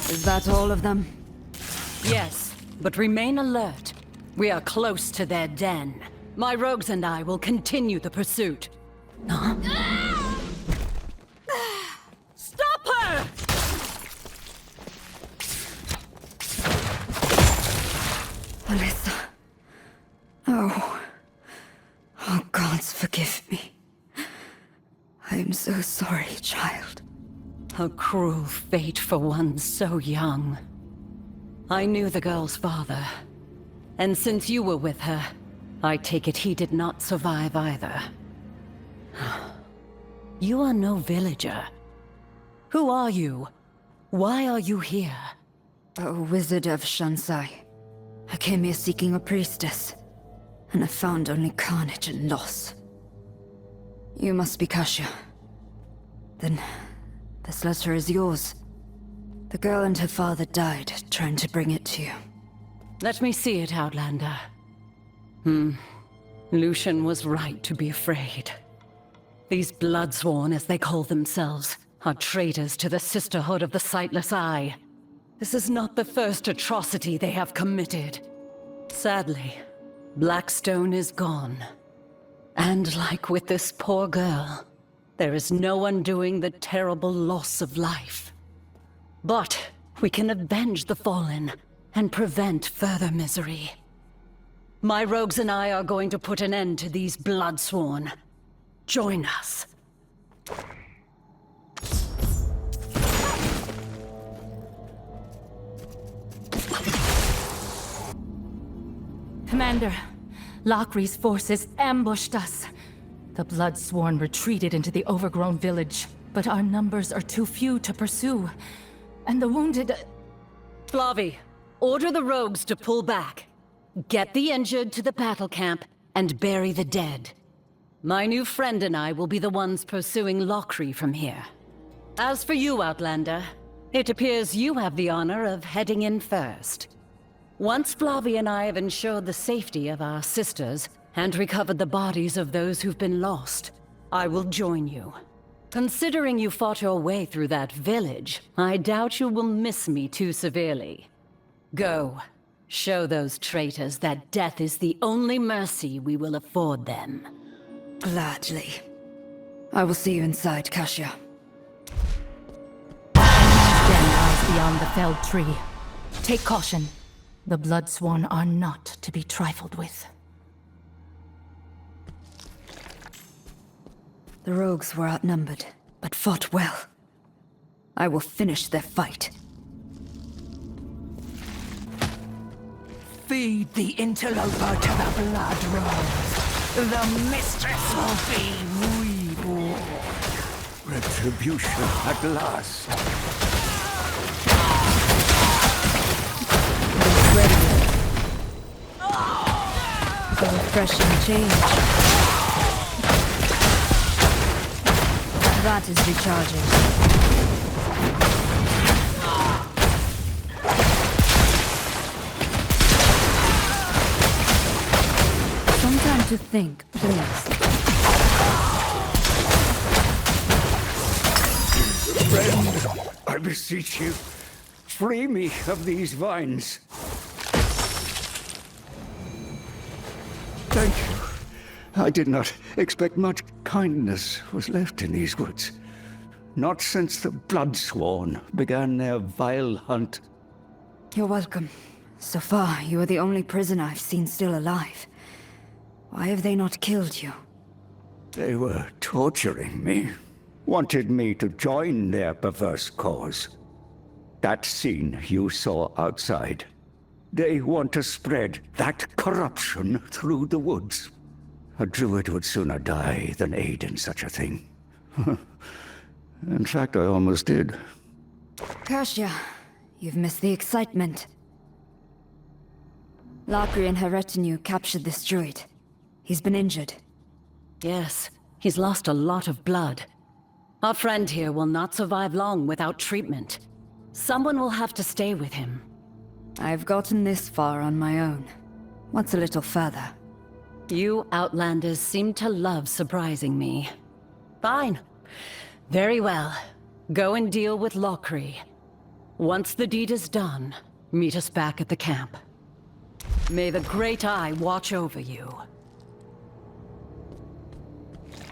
Is that all of them? Yes, but remain alert. We are close to their den. My rogues and I will continue the pursuit. Stop her! Alyssa. Oh, gods, forgive me. I am so sorry, child. A cruel fate for one so young. I knew the girl's father. And since you were with her, I take it he did not survive either. You are no villager. Who are you? Why are you here? A wizard of Shansai. I came here seeking a priestess, and I found only carnage and loss. You must be Kasia. Then, this letter is yours. The girl and her father died trying to bring it to you. Let me see it, Outlander. Lucian was right to be afraid. These Bloodsworn, as they call themselves, are traitors to the Sisterhood of the Sightless Eye. This is not the first atrocity they have committed. Sadly, Blackstone is gone. And like with this poor girl, there is no undoing the terrible loss of life. But we can avenge the fallen and prevent further misery. My rogues and I are going to put an end to these Bloodsworn. Join us. Commander, Locri's forces ambushed us. The Bloodsworn retreated into the overgrown village, but our numbers are too few to pursue. And the wounded... Flavi, order the rogues to pull back. Get the injured to the battle camp and bury the dead. My new friend and I will be the ones pursuing Locri from here. As for you, Outlander, it appears you have the honor of heading in first. Once Flavi and I have ensured the safety of our sisters and recovered the bodies of those who've been lost, I will join you. Considering you fought your way through that village, I doubt you will miss me too severely. Go. Show those traitors that death is the only mercy we will afford them. Gladly. I will see you inside, Kasia. Den lies beyond the felled tree. Take caution. The Bloodsworn are not to be trifled with. The rogues were outnumbered, but fought well. I will finish their fight. Feed the interloper to the blood rose. The mistress will be reborn. Retribution at last. Ready. A refreshing change. That is recharging. Some time to think, please. Friend, I beseech you, free me of these vines. Thank you. I did not expect much kindness was left in these woods. Not since the Bloodsworn began their vile hunt. You're welcome. So far, you are the only prisoner I've seen still alive. Why have they not killed you? They were torturing me. Wanted me to join their perverse cause. That scene you saw outside. They want to spread that corruption through the woods. A druid would sooner die than aid in such a thing. In fact, I almost did. Kasia, you've missed the excitement. Lakri and her retinue captured this druid. He's been injured. Yes, he's lost a lot of blood. Our friend here will not survive long without treatment. Someone will have to stay with him. I've gotten this far on my own. What's a little further? You Outlanders seem to love surprising me. Fine. Very well. Go and deal with Lakri. Once the deed is done, meet us back at the camp. May the Great Eye watch over you.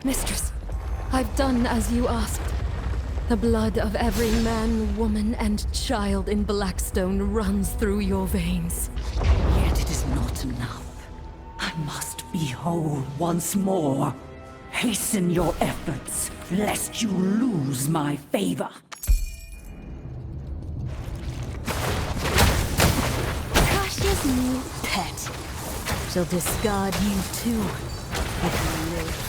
Mistress, I've done as you asked. The blood of every man, woman, and child in Blackstone runs through your veins. Yet it is not enough. I must be whole once more. Hasten your efforts, lest you lose my favor. Kasia's new pet. She'll discard you too, if you live.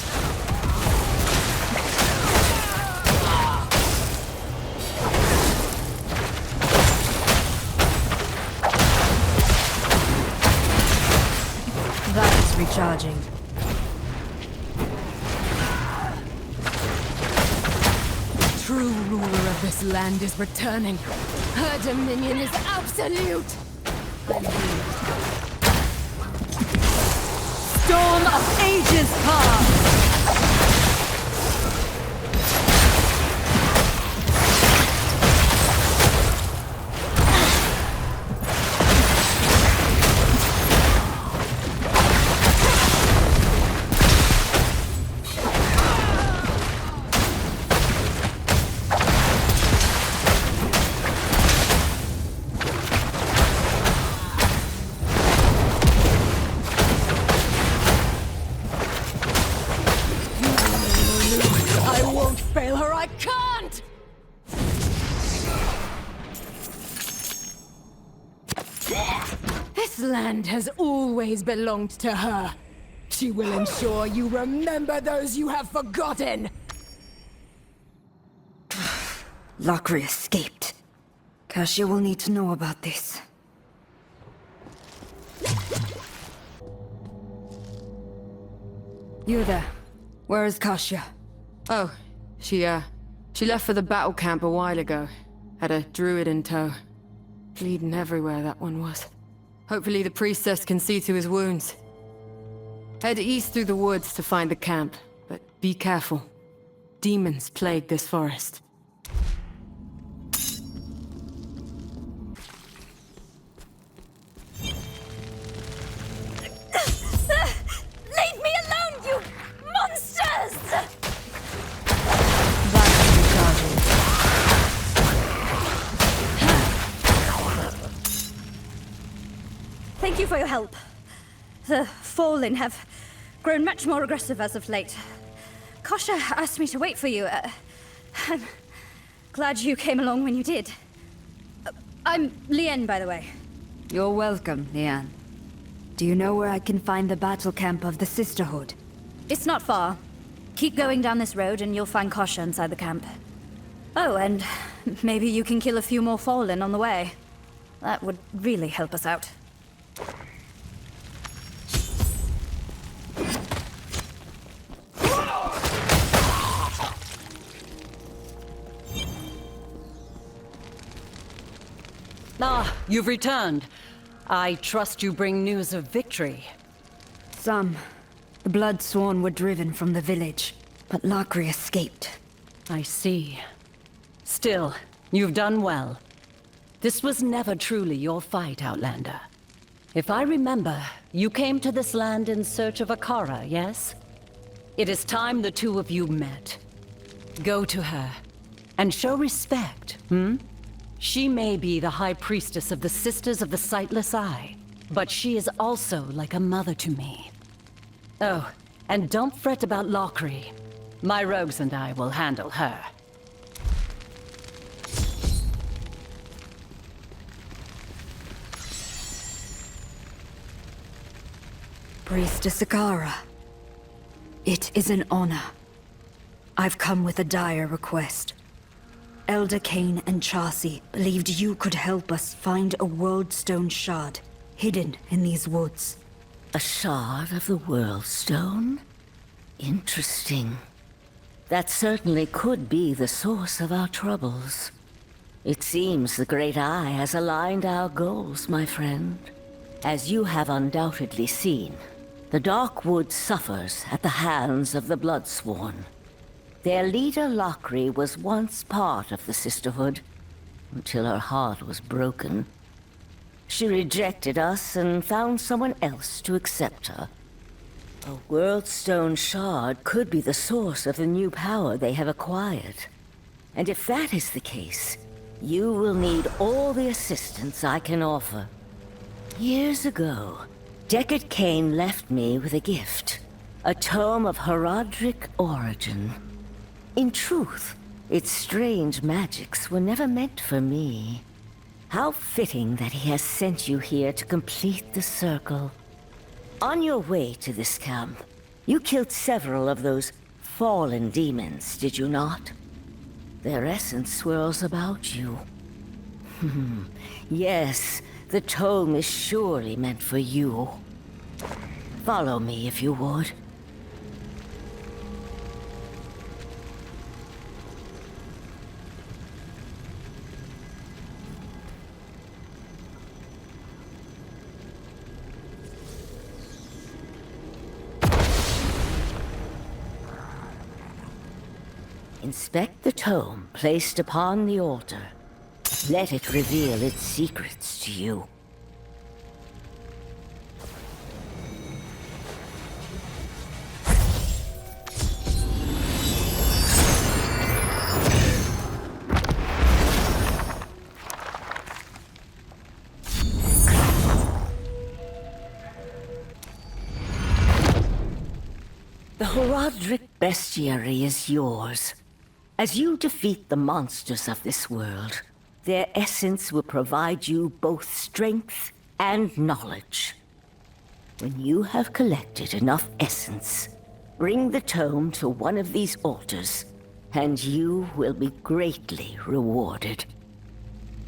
That is recharging. True ruler of this land is returning. Her dominion is absolute. Storm of ages past! I won't fail her, I can't! This land has always belonged to her. She will ensure you remember those you have forgotten. Lakri escaped. Kasia will need to know about this. You there. Where is Kasia? Oh, she left for the battle camp a while ago. Had a druid in tow. Bleeding everywhere, that one was. Hopefully the priestess can see to his wounds. Head east through the woods to find the camp, but be careful. Demons plague this forest. Leave me alone, you monsters! for your help. The Fallen have grown much more aggressive as of late. Kosha asked me to wait for you. I'm glad you came along when you did. I'm Lien, by the way. You're welcome, Lien. Do you know where I can find the battle camp of the Sisterhood? It's not far. Keep going down this road and you'll find Kosha inside the camp. Oh, and maybe you can kill a few more Fallen on the way. That would really help us out. Ah, you've returned. I trust you bring news of victory. Some. The Bloodsworn were driven from the village, but Lakri escaped. I see. Still, you've done well. This was never truly your fight, Outlander. If I remember, you came to this land in search of Akara, yes? It is time the two of you met. Go to her, and show respect, She may be the High Priestess of the Sisters of the Sightless Eye, but she is also like a mother to me. Oh, and don't fret about Lakri. My rogues and I will handle her. Priestess Akara. It is an honor. I've come with a dire request. Elder Cain and Chassi believed you could help us find a World Stone shard hidden in these woods. A shard of the World Stone? Interesting. That certainly could be the source of our troubles. It seems the Great Eye has aligned our goals, my friend. As you have undoubtedly seen, the Dark Wood suffers at the hands of the Bloodsworn. Their leader, Lakri, was once part of the Sisterhood, until her heart was broken. She rejected us and found someone else to accept her. A Worldstone shard could be the source of the new power they have acquired. And if that is the case, you will need all the assistance I can offer. Years ago, Deckard Cain left me with a gift. A tome of Horadric origin. In truth, its strange magics were never meant for me. How fitting that he has sent you here to complete the circle. On your way to this camp, you killed several of those fallen demons, did you not? Their essence swirls about you. Yes, the tome is surely meant for you. Follow me if you would. Inspect the tome placed upon the altar. Let it reveal its secrets to you. The Horadric bestiary is yours. As you defeat the monsters of this world, their essence will provide you both strength and knowledge. When you have collected enough essence, bring the tome to one of these altars, and you will be greatly rewarded.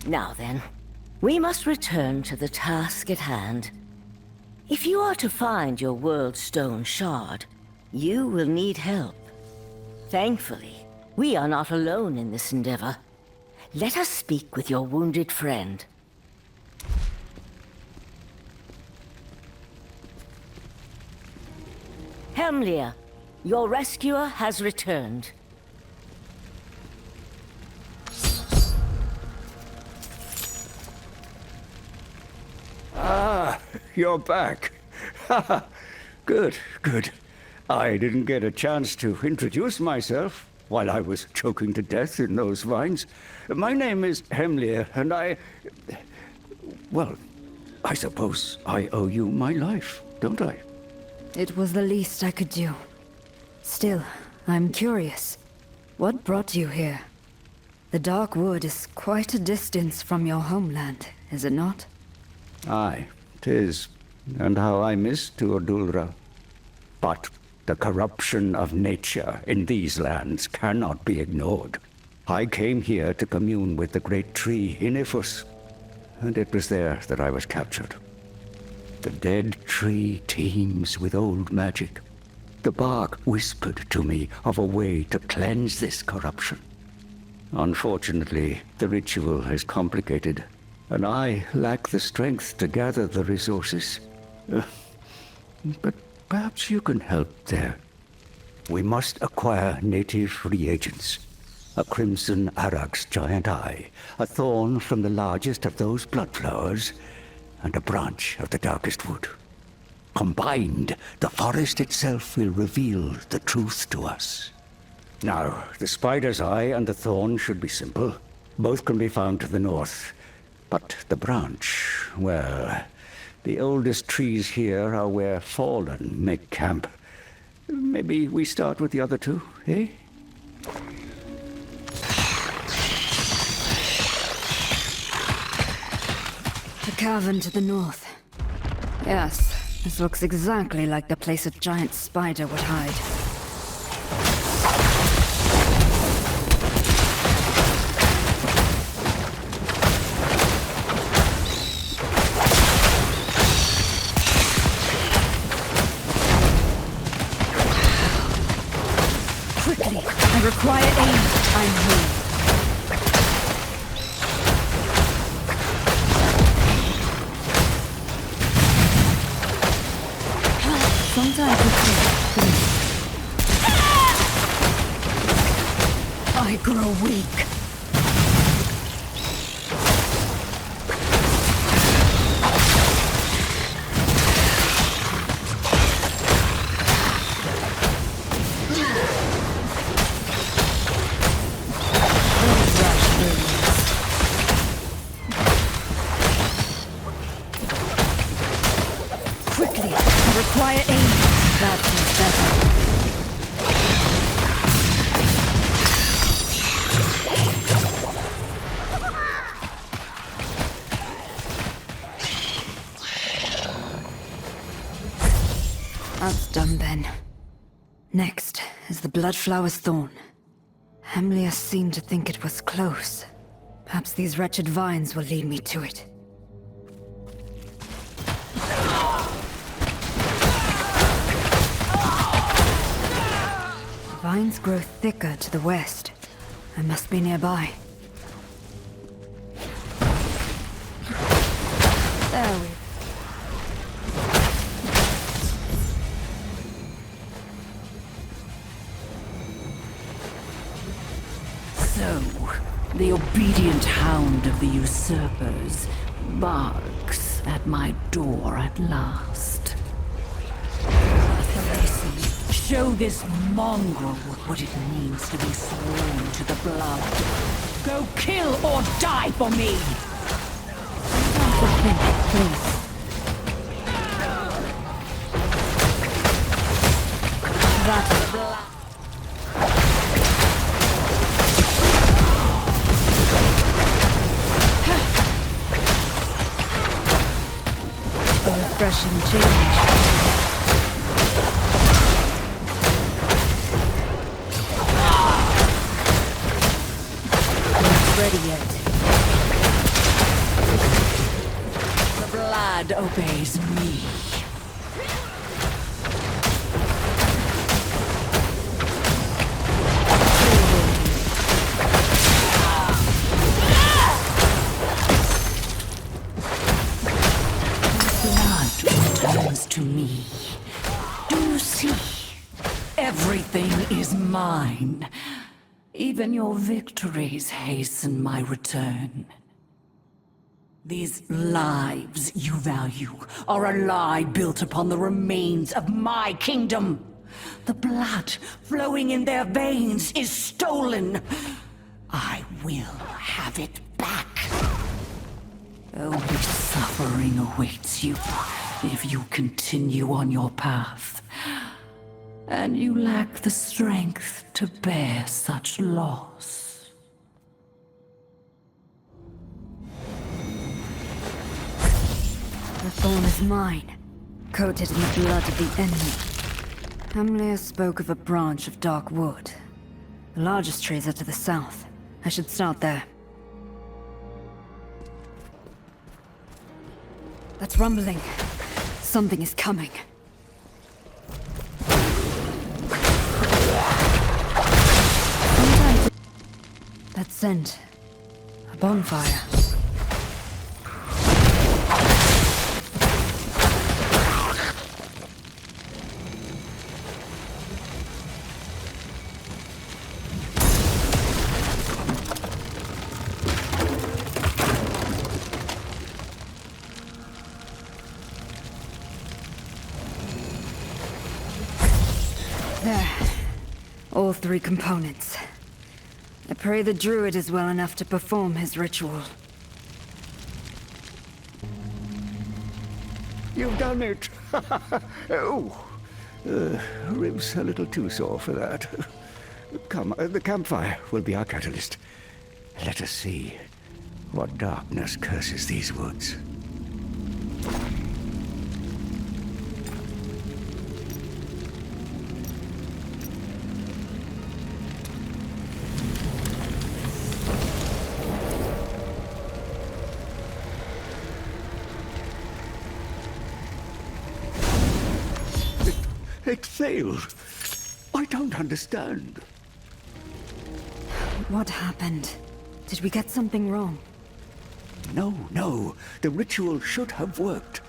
Now then, we must return to the task at hand. If you are to find your World Stone shard, you will need help. Thankfully, we are not alone in this endeavor. Let us speak with your wounded friend. Hemlia, your rescuer has returned. Ah, you're back. Good, good. I didn't get a chance to introduce myself while I was choking to death in those vines. My name is Hemlir, and well, I suppose I owe you my life, don't I? It was the least I could do. Still, I'm curious. What brought you here? The Dark Wood is quite a distance from your homeland, is it not? Aye, 'tis. And how I miss Tuodulra. But the corruption of nature in these lands cannot be ignored. I came here to commune with the great tree in Ifus, and it was there that I was captured. The dead tree teems with old magic. The bark whispered to me of a way to cleanse this corruption. Unfortunately, the ritual is complicated, and I lack the strength to gather the resources. But perhaps you can help there. We must acquire native reagents. A crimson Arax giant eye, a thorn from the largest of those blood flowers, and a branch of the darkest wood. Combined, the forest itself will reveal the truth to us. Now, the spider's eye and the thorn should be simple. Both can be found to the north. But the branch, well, the oldest trees here are where Fallen make camp. Maybe we start with the other two, eh? The cavern to the north. Yes, this looks exactly like the place a giant spider would hide. Quickly, I require aid. I'm here. Sometimes I grow weak. Quickly, I require aid. That's better. That's done then. Next is the Bloodflower's Thorn. Hemlia seemed to think it was close. Perhaps these wretched vines will lead me to it. Vines grow thicker to the west. I must be nearby. There we go. So, the obedient hound of the usurpers barks at my door at last. Show this mongrel what it means to be sworn to the blood. Go kill or die for me! Please. That blood. A refreshing change. Ready yet. The blood obeys me. Blood returns to me. Do you see? Everything is mine. Even your victories hasten my return. These lives you value are a lie built upon the remains of my kingdom. The blood flowing in their veins is stolen. I will have it back. Only suffering awaits you if you continue on your path. And you lack the strength to bear such loss. The thorn is mine, coated in the blood of the enemy. Hamlir spoke of a branch of dark wood. The largest trees are to the south. I should start there. That's rumbling. Something is coming. Sometimes that scent. A bonfire. There. All three components. I pray the druid is well enough to perform his ritual. You've done it! Oh, ribs a little too sore for that. Come, the campfire will be our catalyst. Let us see what darkness curses these woods. It failed. I don't understand. What happened? Did we get something wrong? No. The ritual should have worked.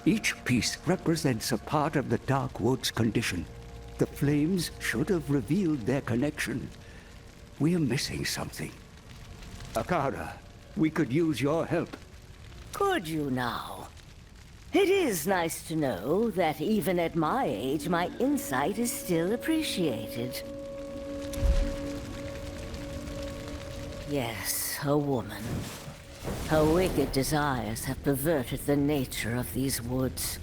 Each piece represents a part of the Dark Wood's condition. The flames should have revealed their connection. We're missing something. Akara, we could use your help. Could you now? It is nice to know that even at my age, my insight is still appreciated. Yes, a woman. Her wicked desires have perverted the nature of these woods.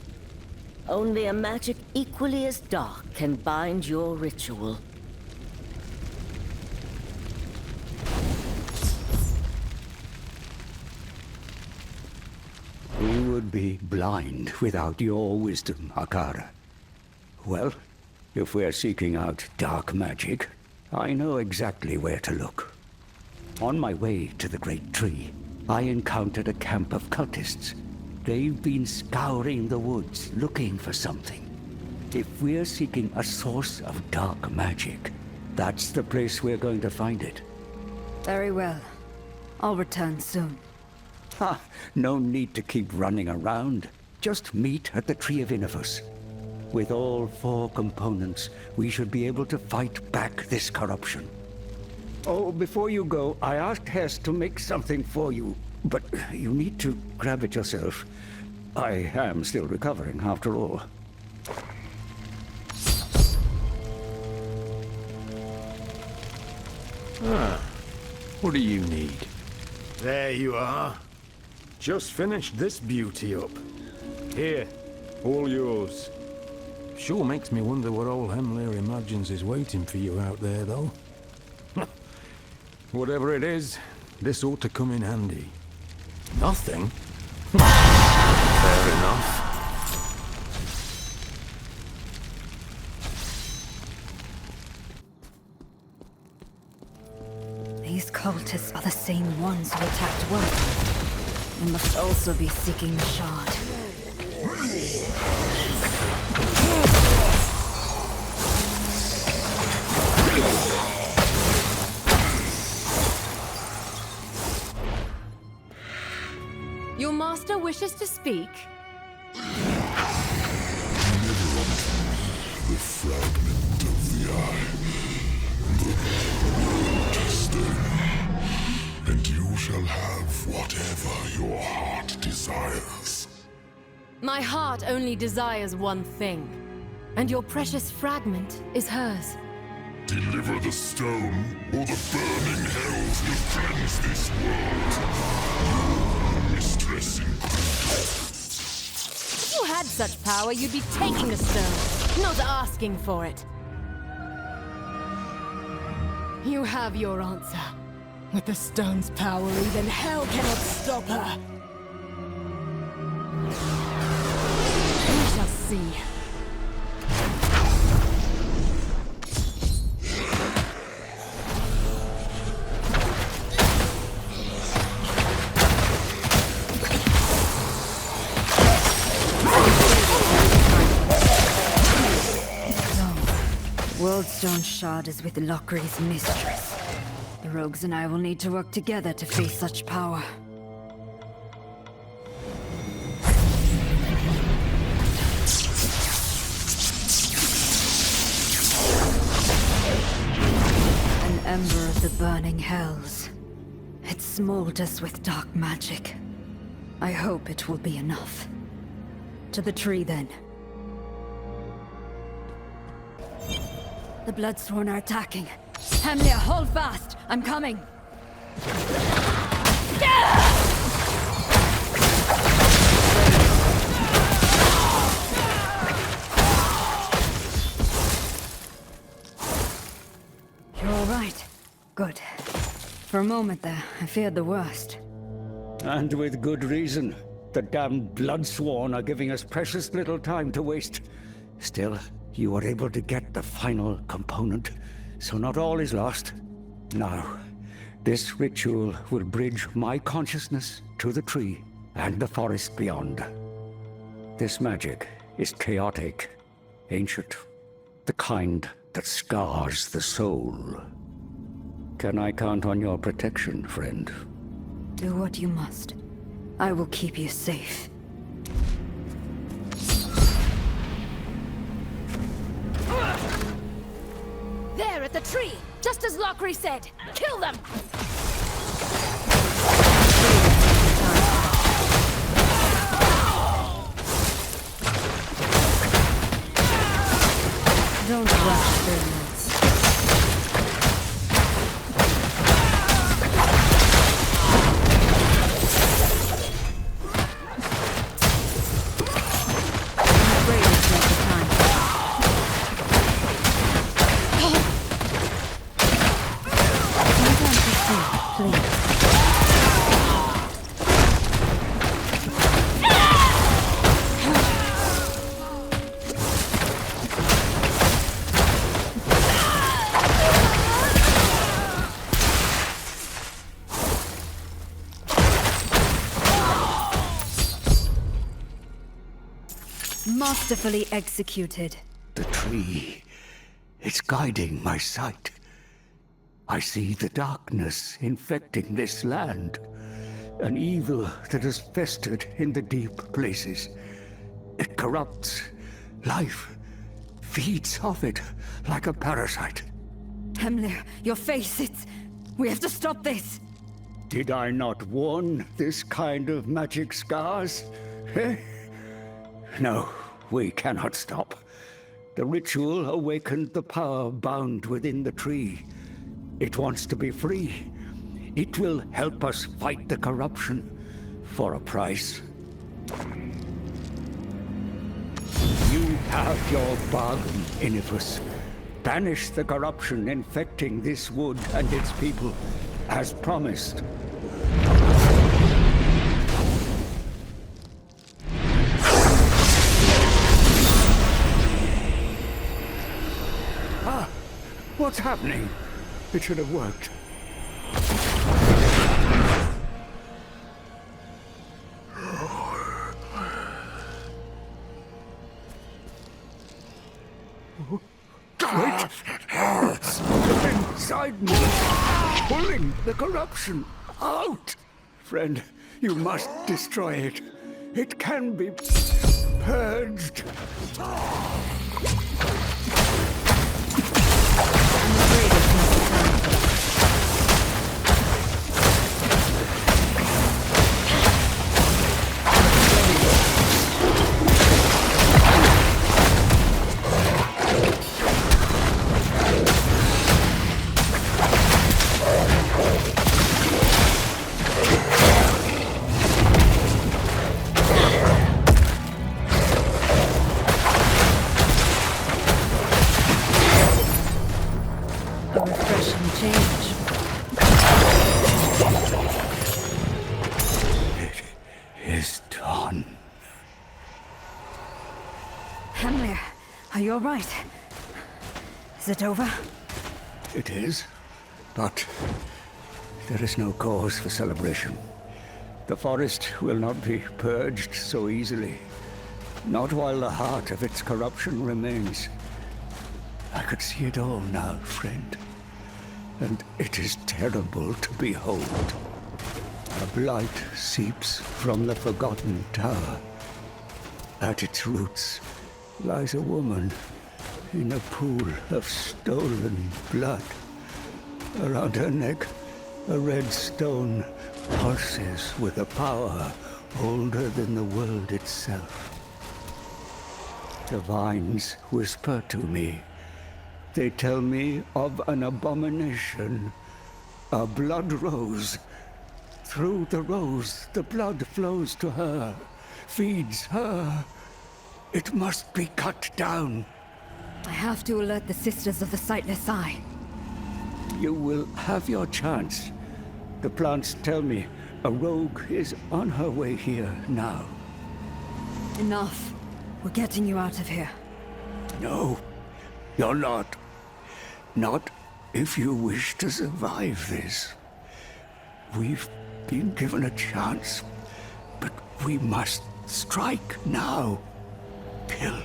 Only a magic equally as dark can bind your ritual. We would be blind without your wisdom, Akara. Well, if we're seeking out dark magic, I know exactly where to look. On my way to the Great Tree, I encountered a camp of cultists. They've been scouring the woods, looking for something. If we're seeking a source of dark magic, that's the place we're going to find it. Very well. I'll return soon. Ha! No need to keep running around. Just meet at the Tree of Inifus. With all 4 components, we should be able to fight back this corruption. Oh, before you go, I asked Hess to make something for you, but you need to grab it yourself. I am still recovering, after all. What do you need? There you are. Just finished this beauty up. Here, all yours. Sure makes me wonder what old Hamlir imagines is waiting for you out there, though. Whatever it is, this ought to come in handy. Nothing? Fair enough. These cultists are the same ones who attacked Worth. They must also be seeking the shard. Your master wishes to speak? The fragment of the eye, the root stone, and you shall have whatever your heart desires. My heart only desires one thing, and your precious fragment is hers. Deliver the stone, or the burning hells will cleanse this world. Your mistress in had such power, you'd be taking the stone, not asking for it. You have your answer. With the stone's power, even hell cannot stop her. We shall see. Worldstone Shard is with Lockery's mistress. The rogues and I will need to work together to face such power. An ember of the burning hells. It smolders with dark magic. I hope it will be enough. To the tree, then. The Bloodsworn are attacking. Hamlia, hold fast! I'm coming! You're all right. Good. For a moment there, I feared the worst. And with good reason. The damned Bloodsworn are giving us precious little time to waste. Still, you were able to get the final component, so not all is lost. Now, this ritual will bridge my consciousness to the tree and the forest beyond. This magic is chaotic, ancient, the kind that scars the soul. Can I count on your protection, friend? Do what you must. I will keep you safe. There, at the tree! Just as Lockery said! Kill them! Don't rush things. Masterfully executed. The tree. It's guiding my sight. I see the darkness infecting this land. An evil that has festered in the deep places. It corrupts life, feeds off it like a parasite. Hemlir, your face, we have to stop this! Did I not warn this kind of magic scars? Eh? No, we cannot stop. The ritual awakened the power bound within the tree. It wants to be free. It will help us fight the corruption for a price. You have your bargain, Inifus. Banish the corruption infecting this wood and its people, as promised. What's happening? It should have worked. Wait! Inside me! Pulling the corruption out! Friend, you must destroy it. It can be purged. all right? Is it over? It is, but there is no cause for celebration. The forest will not be purged so easily. Not while the heart of its corruption remains. I could see it all now, friend. And it is terrible to behold. A blight seeps from the forgotten tower. At its roots lies a woman in a pool of stolen blood. Around her neck, a red stone pulses with a power older than the world itself. The vines whisper to me. They tell me of an abomination, a blood rose. Through the rose, the blood flows to her, feeds her. It must be cut down. I have to alert the Sisters of the Sightless Eye. You will have your chance. The plants tell me a rogue is on her way here now. Enough. We're getting you out of here. No, you're not. Not if you wish to survive this. We've been given a chance, but we must strike now. Kill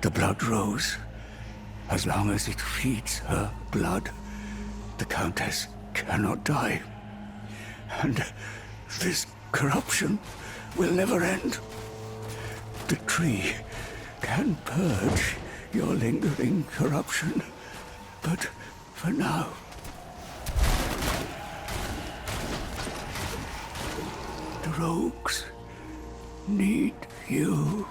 the Blood Rose. As long as it feeds her blood, the Countess cannot die. And this corruption will never end. The tree can purge your lingering corruption, but for now... the rogues need you.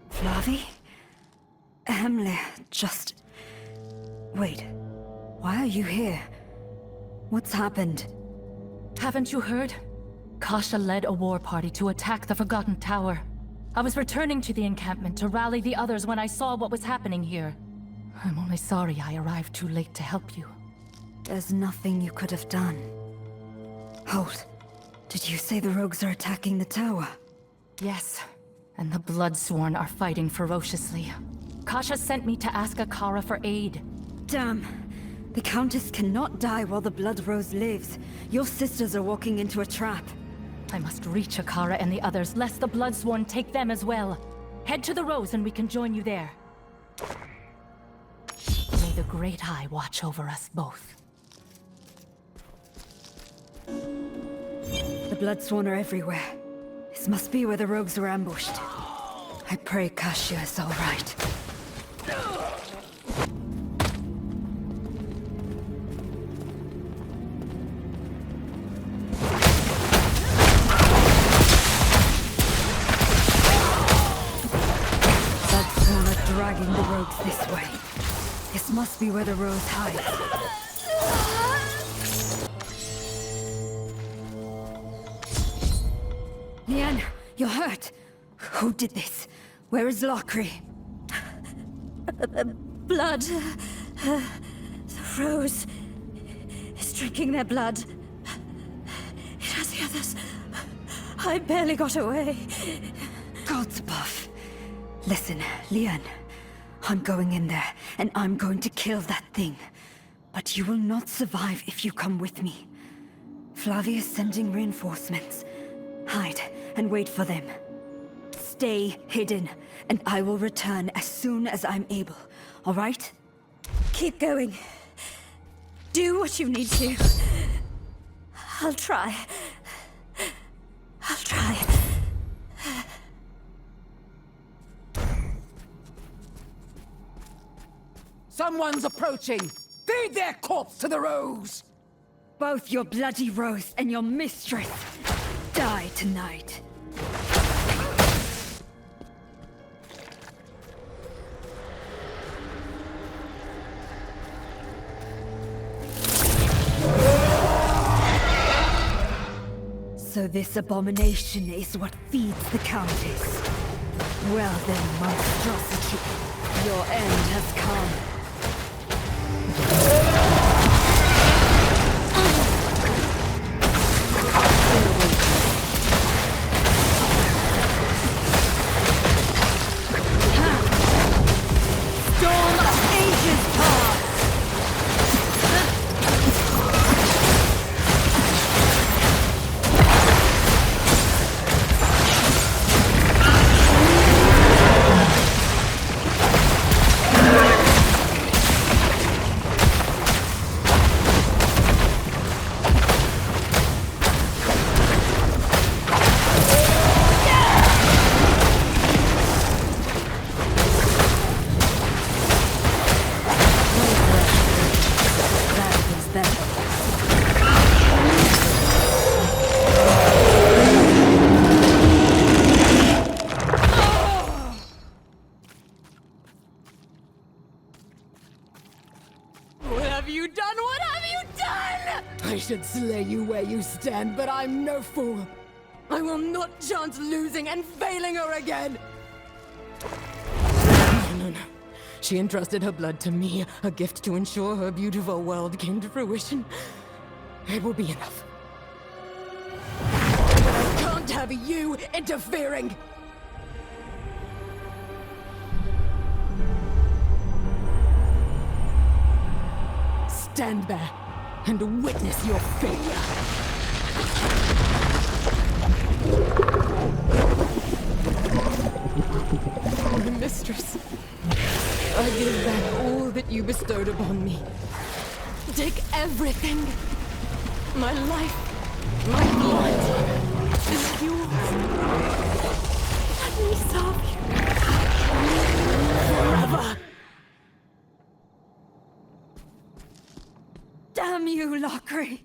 Flavi? Emily, just... Wait. Why are you here? What's happened? Haven't you heard? Kasha led a war party to attack the Forgotten Tower. I was returning to the encampment to rally the others when I saw what was happening here. I'm only sorry I arrived too late to help you. There's nothing you could have done. Hold. Did you say the rogues are attacking the tower? Yes, and the Bloodsworn are fighting ferociously. Kasha sent me to ask Akara for aid. Damn. The Countess cannot die while the Blood Rose lives. Your sisters are walking into a trap. I must reach Akara and the others, lest the Bloodsworn take them as well. Head to the Rose and we can join you there. May the Great Eye watch over us both. The Bloodsworn are everywhere. This must be where the rogues were ambushed. I pray Kasha is all right. Bloodsworn are dragging the rogues this way. This must be where the Rose hides. Nian, you're hurt. Who did this? Where is Lockery? Blood. The Rose is drinking their blood. It has the others. I barely got away. Gods above. Listen, Lian. I'm going in there, and I'm going to kill that thing. But you will not survive if you come with me. Flavia is sending reinforcements. Hide and wait for them. Stay hidden, and I will return as soon as I'm able. All right? Keep going. Do what you need to. I'll try. I'll try. Someone's approaching! Feed their corpse to the Rose! Both your bloody Rose and your mistress die tonight. So this abomination is what feeds the Countess. Well then, monstrosity. Your end has come. Storm of ages past! What have you done? What have you done? I should slay you where you stand, but I'm no fool. I will not chance losing and failing her again. No. She entrusted her blood to me, a gift to ensure her beautiful world came to fruition. It will be enough. But I can't have you interfering. Stand there and witness your failure. My mistress, I give back all that you bestowed upon me. Take everything. My life, my blood is yours. Let me serve you forever. Damn you, Lockery!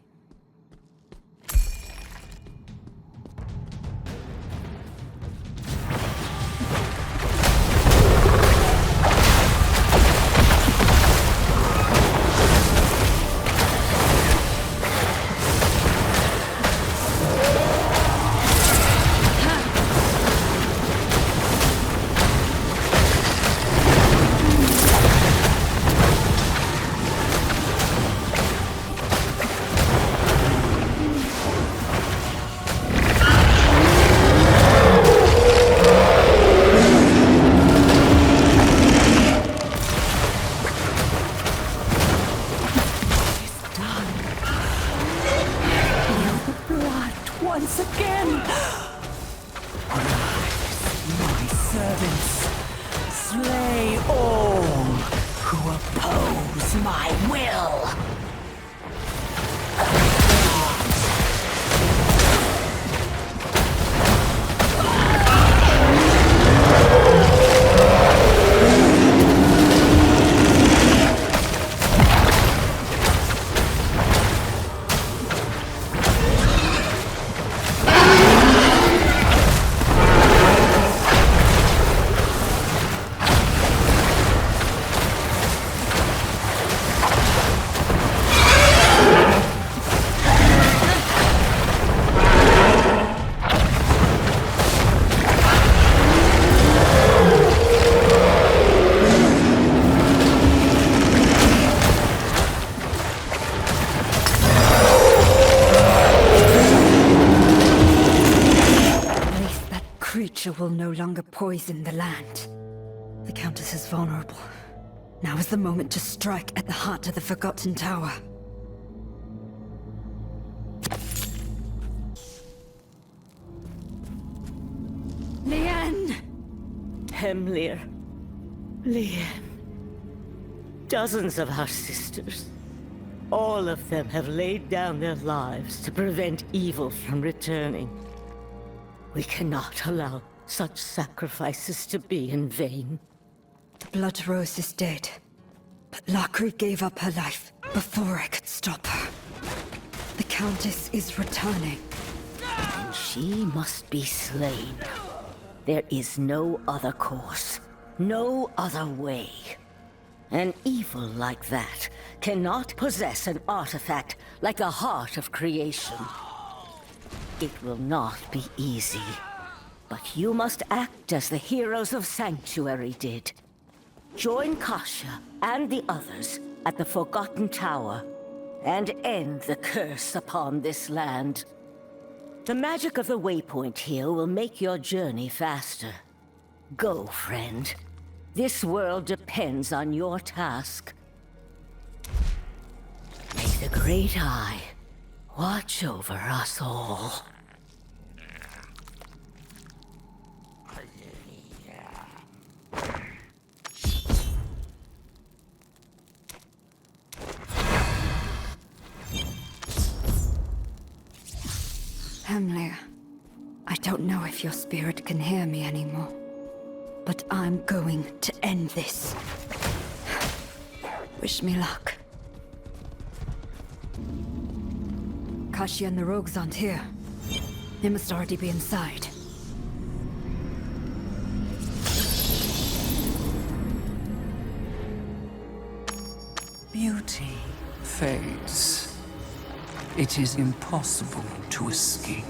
Once again! My servants, slay all who oppose my will! Creature will no longer poison the land. The Countess is vulnerable. Now is the moment to strike at the heart of the Forgotten Tower. Liane! Hemlir. Liane. Dozens of our sisters. All of them have laid down their lives to prevent evil from returning. We cannot allow such sacrifices to be in vain. The Blood Rose is dead, but Lockery gave up her life before I could stop her. The Countess is returning. And she must be slain. There is no other course, no other way. An evil like that cannot possess an artifact like the heart of creation. It will not be easy, but you must act as the heroes of Sanctuary did. Join Kasha and the others at the Forgotten Tower and end the curse upon this land. The magic of the waypoint here will make your journey faster. Go, friend. This world depends on your task. May the Great Eye watch over us all. Hamler, I don't know if your spirit can hear me anymore, but I'm going to end this. Wish me luck. Kashi and the rogues aren't here. They must already be inside. Beauty fades. It is impossible to escape.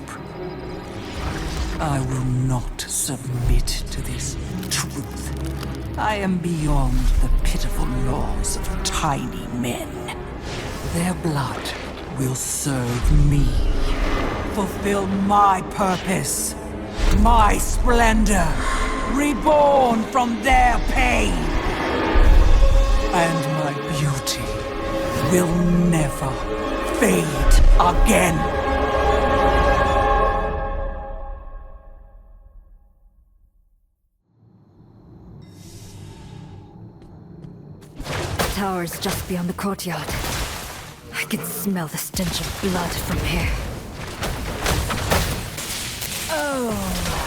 I will not submit to this truth. I am beyond the pitiful laws of tiny men. Their blood will serve me. Fulfill my purpose. My splendor. Reborn from their pain. And my beauty will never fade again. The tower is just beyond the courtyard. I can smell the stench of blood from here. Oh,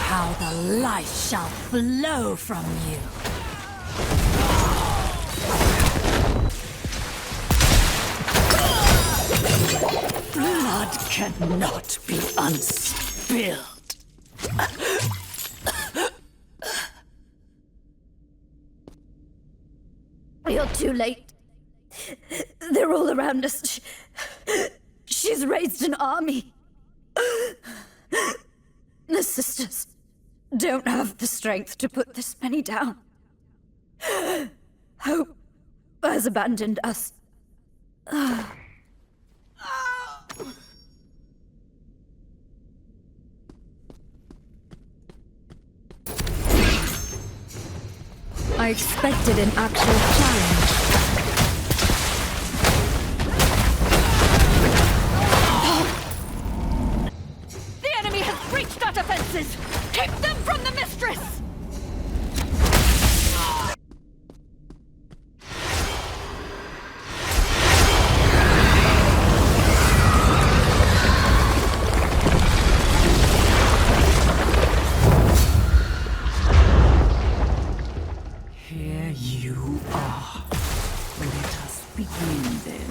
how the life shall flow from you. Blood cannot be unspilled. You're too late. They're all around us. She's raised an army. The sisters don't have the strength to put this many down. Hope has abandoned us. I expected an actual challenge. The enemy has breached our defenses! Keep them from the mistress! Here you are. Let us begin then.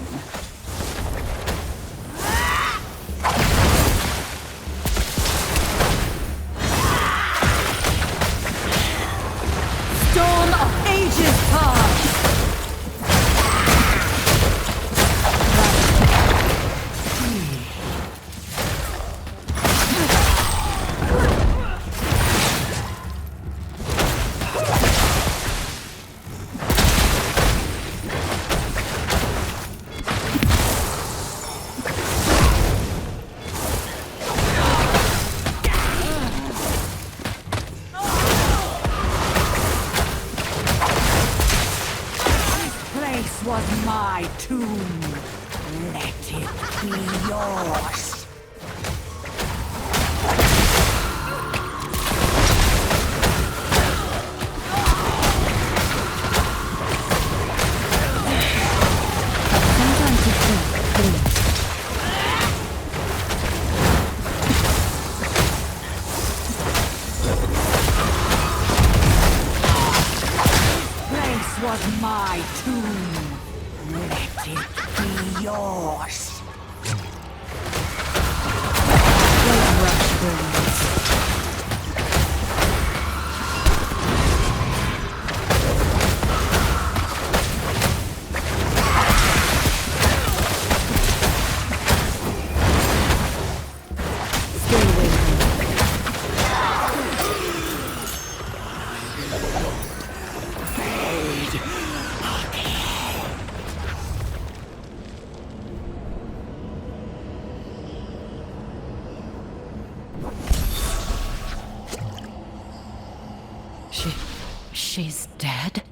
She's dead?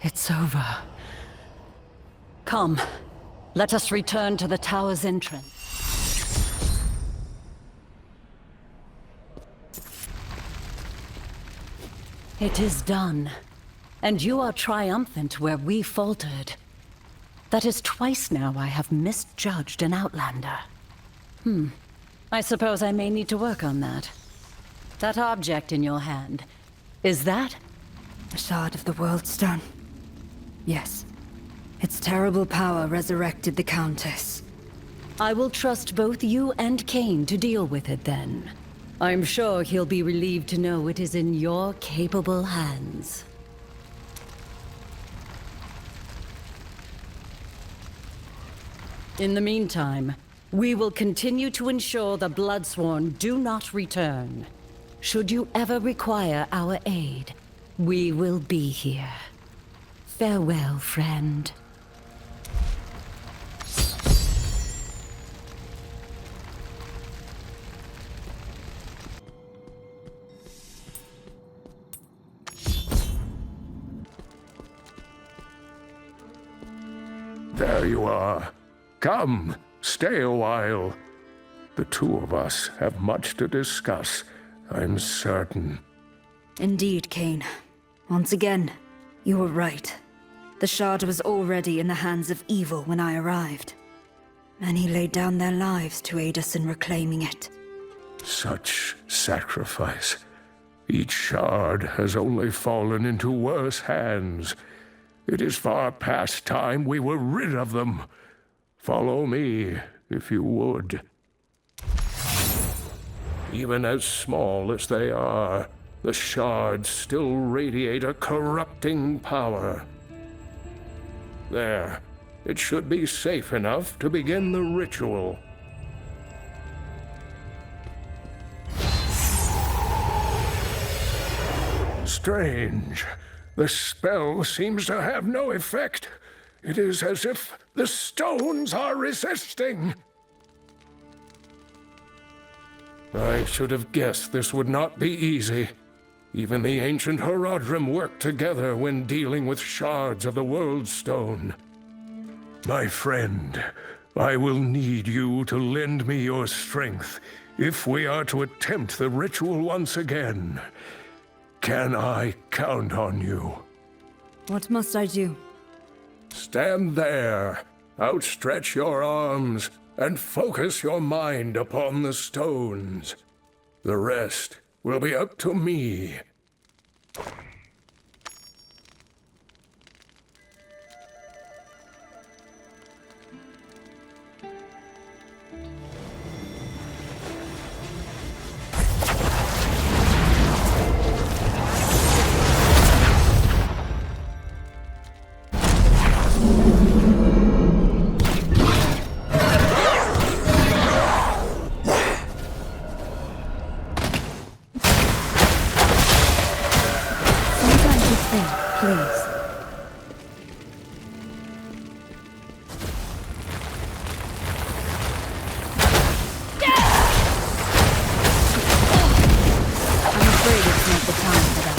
It's over. Come, let us return to the tower's entrance. It is done, and you are triumphant where we faltered. That is twice now I have misjudged an Outlander. I suppose I may need to work on that. That object in your hand, is that? A shard of the World Stone. Yes. Its terrible power resurrected the Countess. I will trust both you and Cain to deal with it then. I'm sure he'll be relieved to know it is in your capable hands. In the meantime, we will continue to ensure the Bloodsworn do not return. Should you ever require our aid, we will be here. Farewell, friend. There you are. Come, stay a while. The two of us have much to discuss, I'm certain. Indeed, Cain. Once again, you were right. The shard was already in the hands of evil when I arrived. Many laid down their lives to aid us in reclaiming it. Such sacrifice. Each shard has only fallen into worse hands. It is far past time we were rid of them. Follow me, if you would. Even as small as they are, the shards still radiate a corrupting power. There, it should be safe enough to begin the ritual. Strange. The spell seems to have no effect. It is as if the stones are resisting. I should have guessed this would not be easy. Even the ancient Horadrim worked together when dealing with shards of the World Stone. My friend, I will need you to lend me your strength if we are to attempt the ritual once again. Can I count on you? What must I do? Stand there, outstretch your arms, and focus your mind upon the stones. The rest will be up to me. Please. I'm afraid it's not the time for that.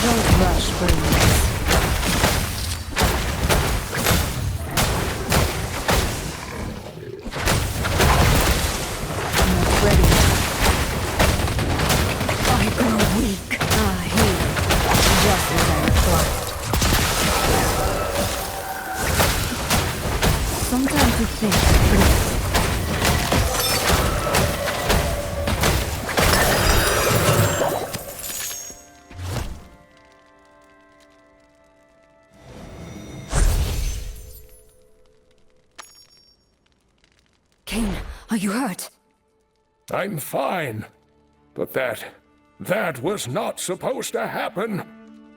Don't rush, Bruce. Sometimes you think, Cain, are you hurt? I'm fine. But that was not supposed to happen.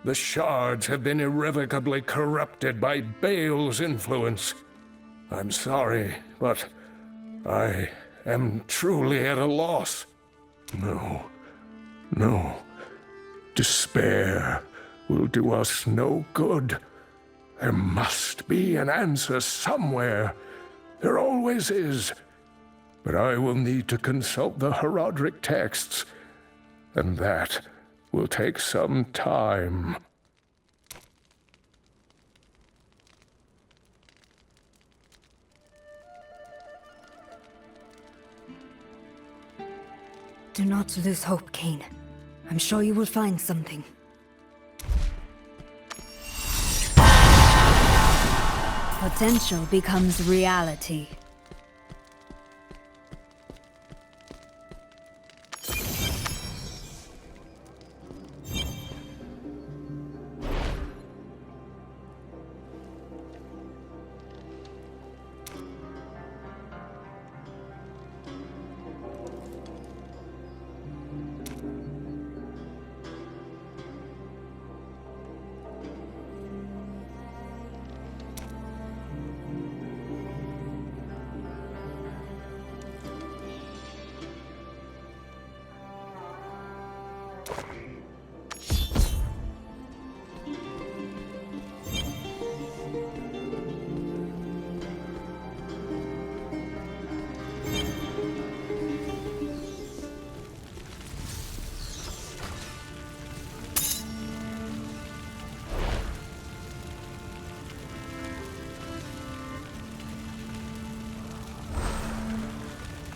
The shards have been irrevocably corrupted by Baal's influence. I'm sorry, but I am truly at a loss. No. Despair. will do us no good. There must be an answer somewhere. There always is. But I will need to consult the Heraldric texts, and that will take some time. Do not lose hope, Cain. I'm sure you will find something. Potential becomes reality.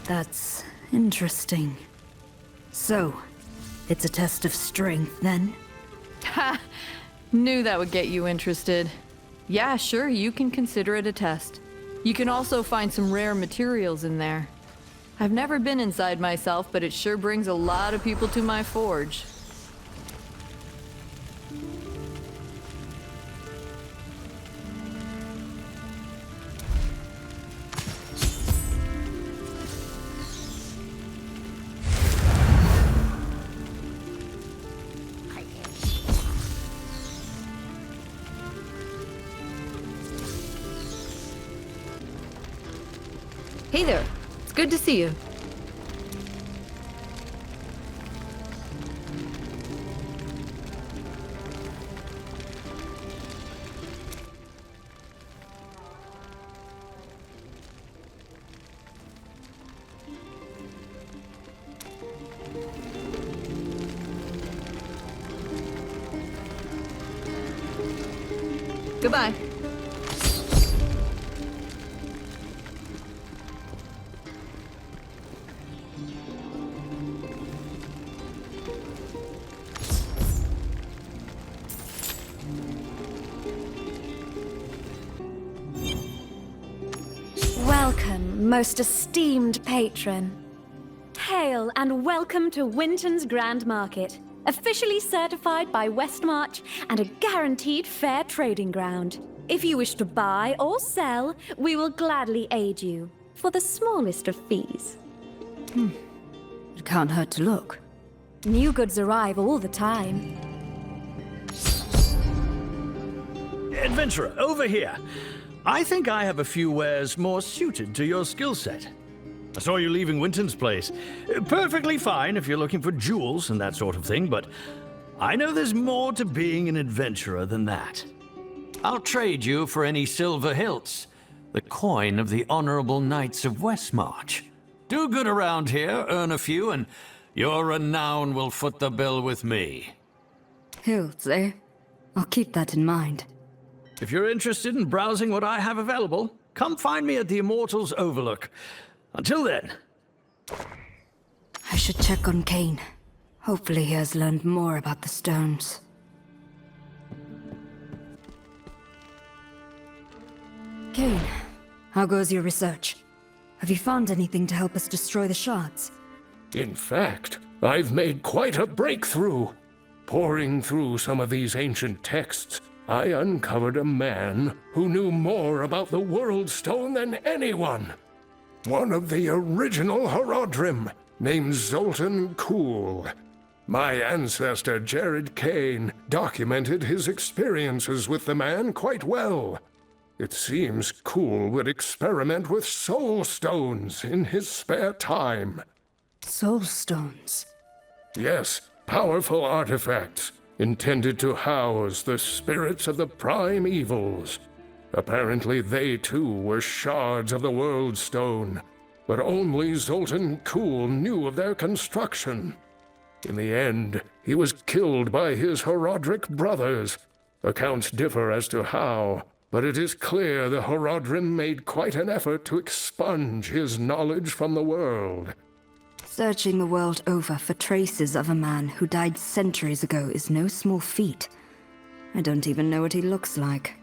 That's interesting. So, it's a test of strength, then? Ha! Knew that would get you interested. Yeah, sure, you can consider it a test. You can also find some rare materials in there. I've never been inside myself, but it sure brings a lot of people to my forge. Hey there. It's good to see you. Goodbye. Welcome, most esteemed patron. Hail and welcome to Winton's Grand Market, officially certified by Westmarch and a guaranteed fair trading ground. If you wish to buy or sell, we will gladly aid you, for the smallest of fees. It can't hurt to look. New goods arrive all the time. Adventurer, over here. I think I have a few wares more suited to your skill set. I saw you leaving Winton's place. Perfectly fine if you're looking for jewels and that sort of thing, but I know there's more to being an adventurer than that. I'll trade you for any silver hilts, the coin of the Honorable Knights of Westmarch. Do good around here, earn a few, and your renown will foot the bill with me. Hilts, eh? I'll keep that in mind. If you're interested in browsing what I have available, come find me at the Immortal's Overlook. Until then. I should check on Cain. Hopefully he has learned more about the stones. Cain, how goes your research? Have you found anything to help us destroy the shards? In fact, I've made quite a breakthrough. Poring through some of these ancient texts, I uncovered a man who knew more about the World Stone than anyone. One of the original Horadrim, named Zoltan Kuhl. My ancestor, Jared Kane, documented his experiences with the man quite well. It seems Kuhl would experiment with soul stones in his spare time. Soul stones? Yes, powerful artifacts. intended to house the spirits of the prime evils. Apparently they too were shards of the World Stone, but only Zoltan Kuhl knew of their construction. In the end, he was killed by his Horadric brothers. Accounts differ as to how, but it is clear the Horadrim made quite an effort to expunge his knowledge from the world. Searching the world over for traces of a man who died centuries ago is no small feat. I don't even know what he looks like.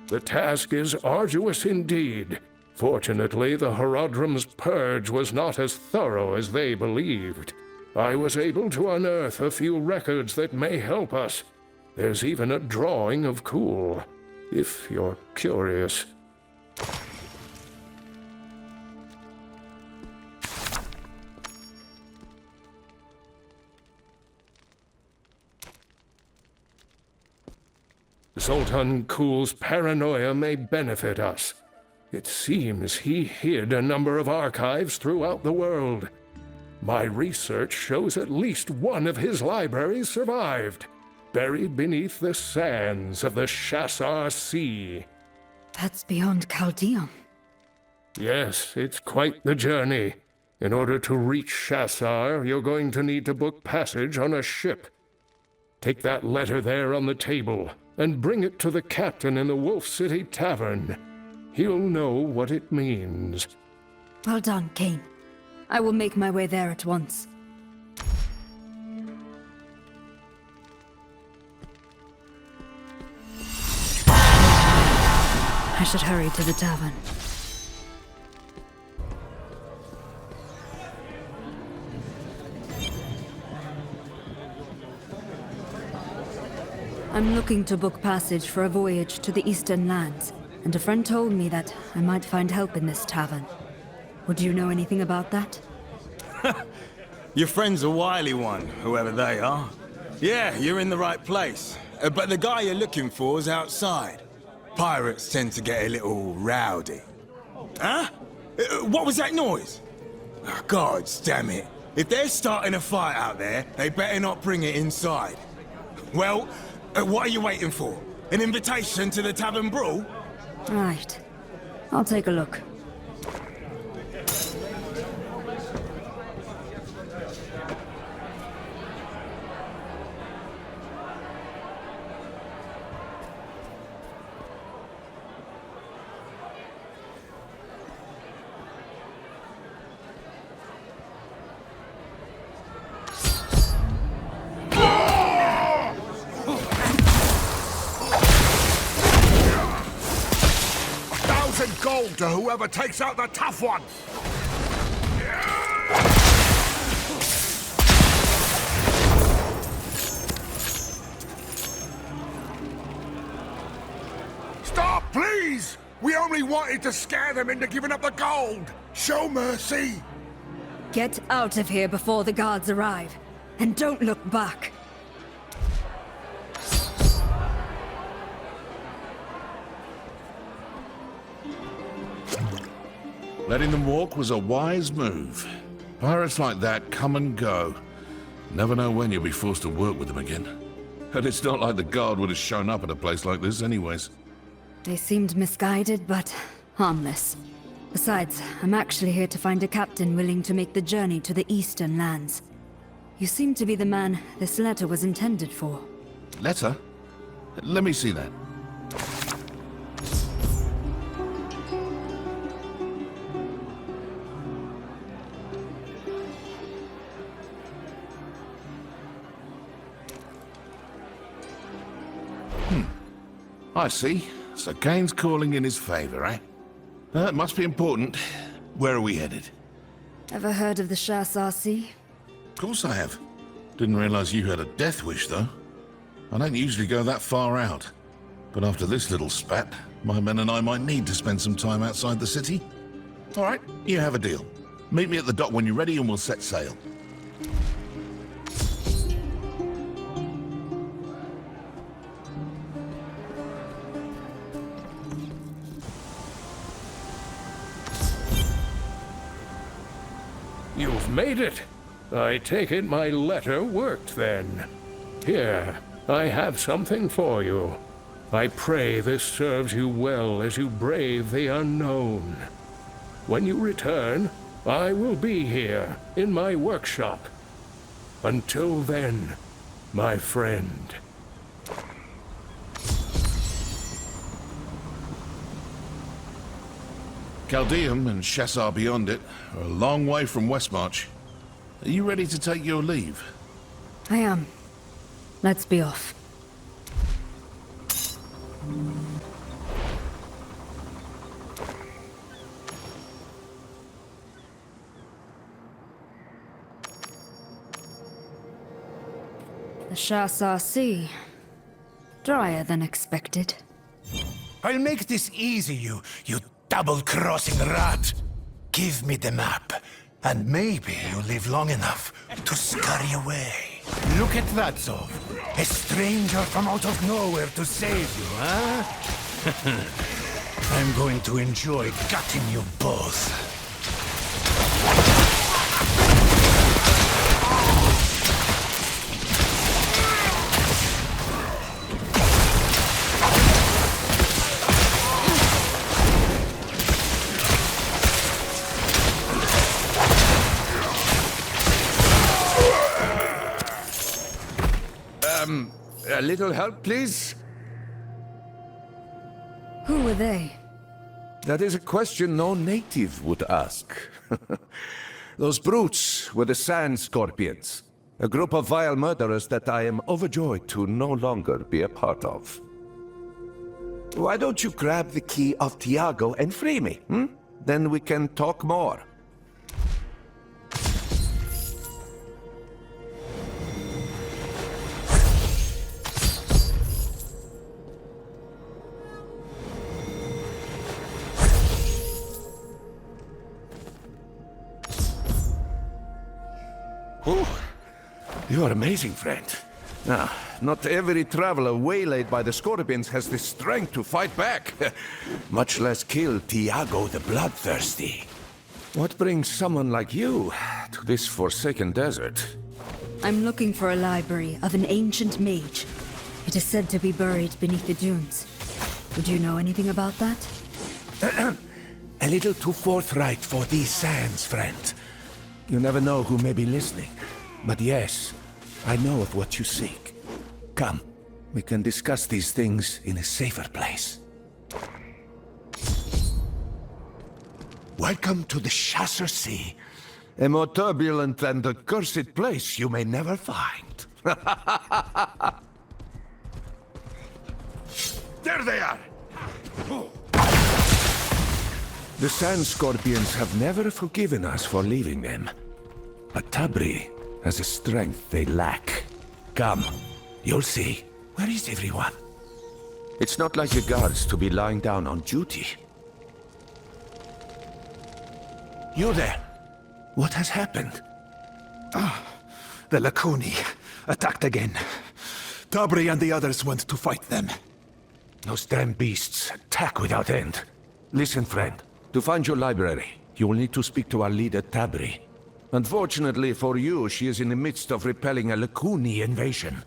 The task is arduous indeed. Fortunately, the Horadrim's purge was not as thorough as they believed. I was able to unearth a few records that may help us. There's even a drawing of Kuhl, if you're curious. Zoltan Kuhl's paranoia may benefit us. It seems he hid a number of archives throughout the world. My research shows at least one of his libraries survived, buried beneath the sands of the Shassar Sea. That's beyond Chaldean. Yes, it's quite the journey. In order to reach Shassar, you're going to need to book passage on a ship. Take that letter there on the table, and bring it to the captain in the Wolf City Tavern. He'll know what it means. Well done, Kane. I will make my way there at once. I should hurry to the tavern. I'm looking to book passage for a voyage to the Eastern Lands, and a friend told me that I might find help in this tavern. Would you know anything about that? Your friend's a wily one, whoever they are. Yeah, you're in the right place. But the guy you're looking for is outside. Pirates tend to get a little rowdy. Huh? What was that noise? Oh, God damn it. If they're starting a fight out there, they better not bring it inside. Well, what are you waiting for? An invitation to the tavern brawl? Right. I'll take a look. Gold to whoever takes out the tough one! Stop, please! We only wanted to scare them into giving up the gold! Show mercy! Get out of here before the guards arrive, and don't look back. Letting them walk was a wise move. Pirates like that come and go. Never know when you'll be forced to work with them again. And it's not like the guard would have shown up at a place like this anyways. They seemed misguided, but harmless. Besides, I'm actually here to find a captain willing to make the journey to the Eastern Lands. You seem to be the man this letter was intended for. Letter? Let me see that. I see. So Kane's calling in his favor, eh? That must be important. Where are we headed? Ever heard of the Shassar Sea? Of course I have. Didn't realize you had a death wish, though. I don't usually go that far out. But after this little spat, my men and I might need to spend some time outside the city. All right, you have a deal. Meet me at the dock when you're ready and we'll set sail. You've made it. I take it my letter worked then. Here, I have something for you. I pray this serves you well as you brave the unknown. When you return, I will be here in my workshop. Until then, my friend. Chaldeum and Shassar beyond it are a long way from Westmarch. Are you ready to take your leave? I am. Let's be off. The Shassar Sea. Drier than expected. I'll make this easy, you double-crossing rat. Give me the map, and maybe you'll live long enough to scurry away. Look at that, Zov. A stranger from out of nowhere to save you, huh? I'm going to enjoy gutting you both. A little help, please? Who were they? That is a question no native would ask. Those brutes were the Sand Scorpions, a group of vile murderers that I am overjoyed to no longer be a part of. Why don't you grab the key of Tiago and free me, Then we can talk more. Oh, you are amazing, friend. Now, not every traveler waylaid by the Scorpions has the strength to fight back, much less kill Tiago the Bloodthirsty. What brings someone like you to this forsaken desert? I'm looking for a library of an ancient mage. It is said to be buried beneath the dunes. Would you know anything about that? A little too forthright for these sands, friend. You never know who may be listening. But yes, I know of what you seek. Come, we can discuss these things in a safer place. Welcome to the Shassar Sea. A more turbulent and accursed place you may never find. There they are! The Sand Scorpions have never forgiven us for leaving them. But Tabri has a strength they lack. Come, you'll see. Where is everyone? It's not like the guards to be lying down on duty. You there? What has happened? The Lacuni attacked again. Tabri and the others went to fight them. Those damn beasts attack without end. Listen, friend. To find your library, you will need to speak to our leader, Tabri. Unfortunately for you, she is in the midst of repelling a Lacuni invasion.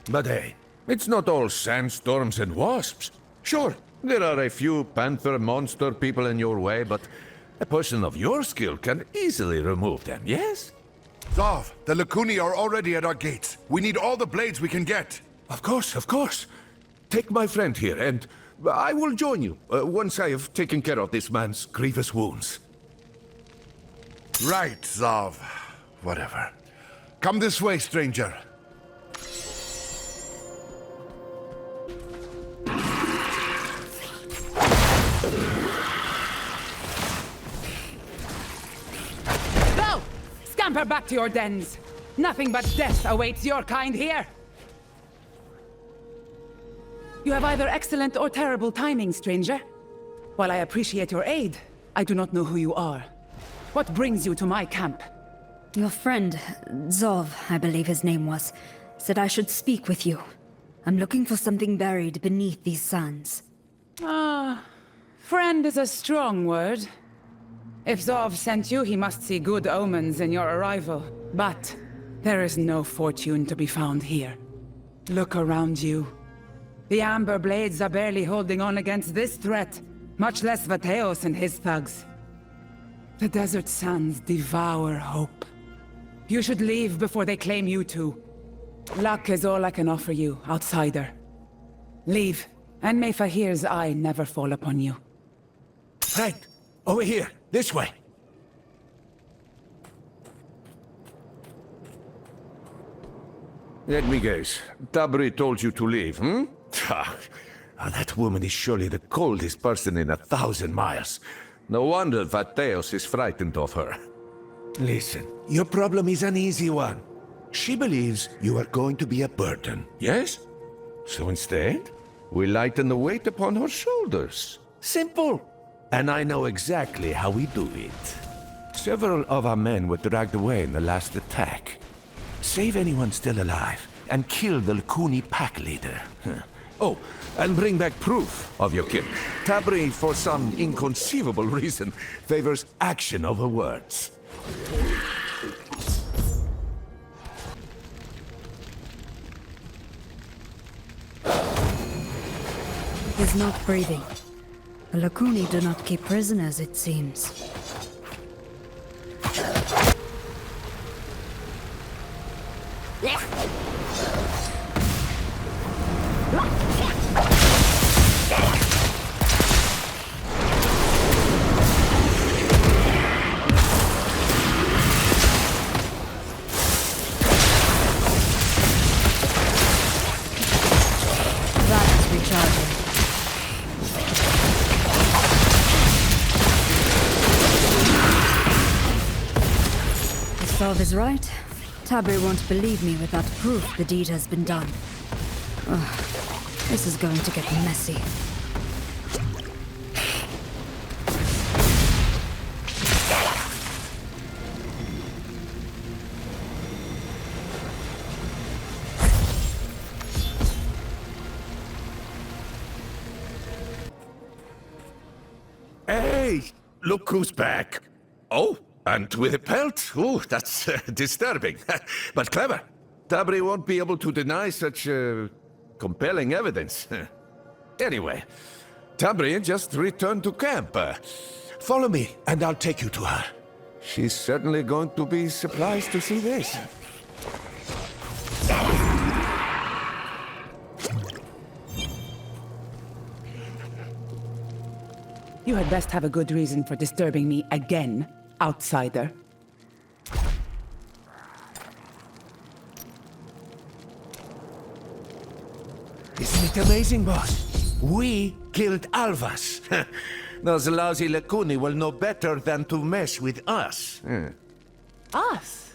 But hey, it's not all sandstorms and wasps. Sure, there are a few panther monster people in your way, but a person of your skill can easily remove them, yes? Zov, the Lacuni are already at our gates. We need all the blades we can get. Of course, of course. Take my friend here, and I will join you once I have taken care of this man's grievous wounds. Right, Zov. Whatever. Come this way, stranger. Go! Scamper back to your dens. Nothing but death awaits your kind here. You have either excellent or terrible timing, stranger. While I appreciate your aid, I do not know who you are. What brings you to my camp? Your friend, Zov, I believe his name was, said I should speak with you. I'm looking for something buried beneath these sands. Ah, friend is a strong word. If Zov sent you, he must see good omens in your arrival. But there is no fortune to be found here. Look around you. The Amber Blades are barely holding on against this threat, much less Vateos and his thugs. The desert sands devour hope. You should leave before they claim you too. Luck is all I can offer you, outsider. Leave, and may Fahir's eye never fall upon you. Friend, over here, this way. Let me guess. Tabri told you to leave, hmm? That woman is surely the coldest person in 1,000 miles. No wonder Vateos is frightened of her. Listen, your problem is an easy one. She believes you are going to be a burden, yes? So instead, we lighten the weight upon her shoulders. Simple. And I know exactly how we do it. Several of our men were dragged away in the last attack. Save anyone still alive, and kill the Lakuni pack leader. Oh, and bring back proof of your kill. Tabri, for some inconceivable reason, favors action over words. He's not breathing. The Lakuni do not keep prisoners, it seems. That's recharging. Solve is right. Tabri won't believe me without proof the deed has been done. Ugh, this is going to get messy. Hey, look who's back. Oh, and with a pelt? Oh, that's disturbing, but clever. Tabri won't be able to deny such compelling evidence. Anyway, Tabri just returned to camp. Follow me, and I'll take you to her. She's certainly going to be surprised to see this. You had best have a good reason for disturbing me again, outsider. Isn't it amazing, boss? We killed Alvas. Those lousy Lakuni will know better than to mess with us. Us?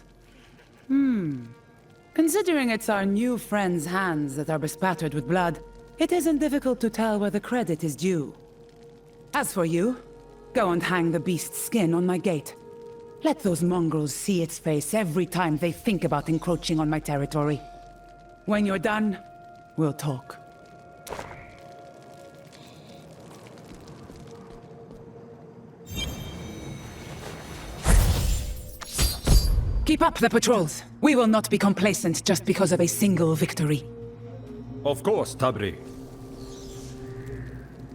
Considering it's our new friend's hands that are bespattered with blood, it isn't difficult to tell where the credit is due. As for you, go and hang the beast's skin on my gate. Let those mongrels see its face every time they think about encroaching on my territory. When you're done, we'll talk. Keep up the patrols. We will not be complacent just because of a single victory. Of course, Tabri.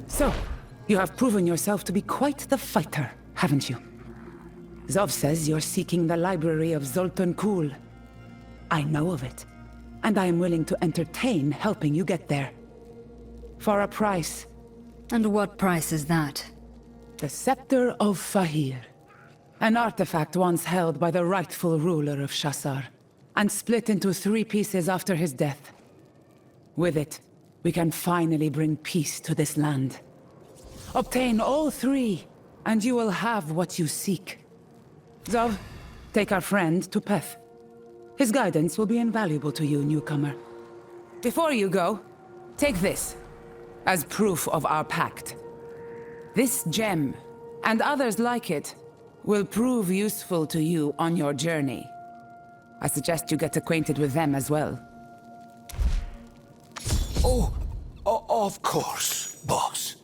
So, you have proven yourself to be quite the fighter, haven't you? Zov says you're seeking the library of Zoltan Kuhl. I know of it, and I am willing to entertain helping you get there. For a price. And what price is that? The Scepter of Fahir. An artifact once held by the rightful ruler of Shassar, and split into 3 pieces after his death. With it, we can finally bring peace to this land. Obtain all 3, and you will have what you seek. Zov, take our friend to Peth. His guidance will be invaluable to you, newcomer. Before you go, take this, as proof of our pact. This gem, and others like it, will prove useful to you on your journey. I suggest you get acquainted with them as well. Oh, of course, boss.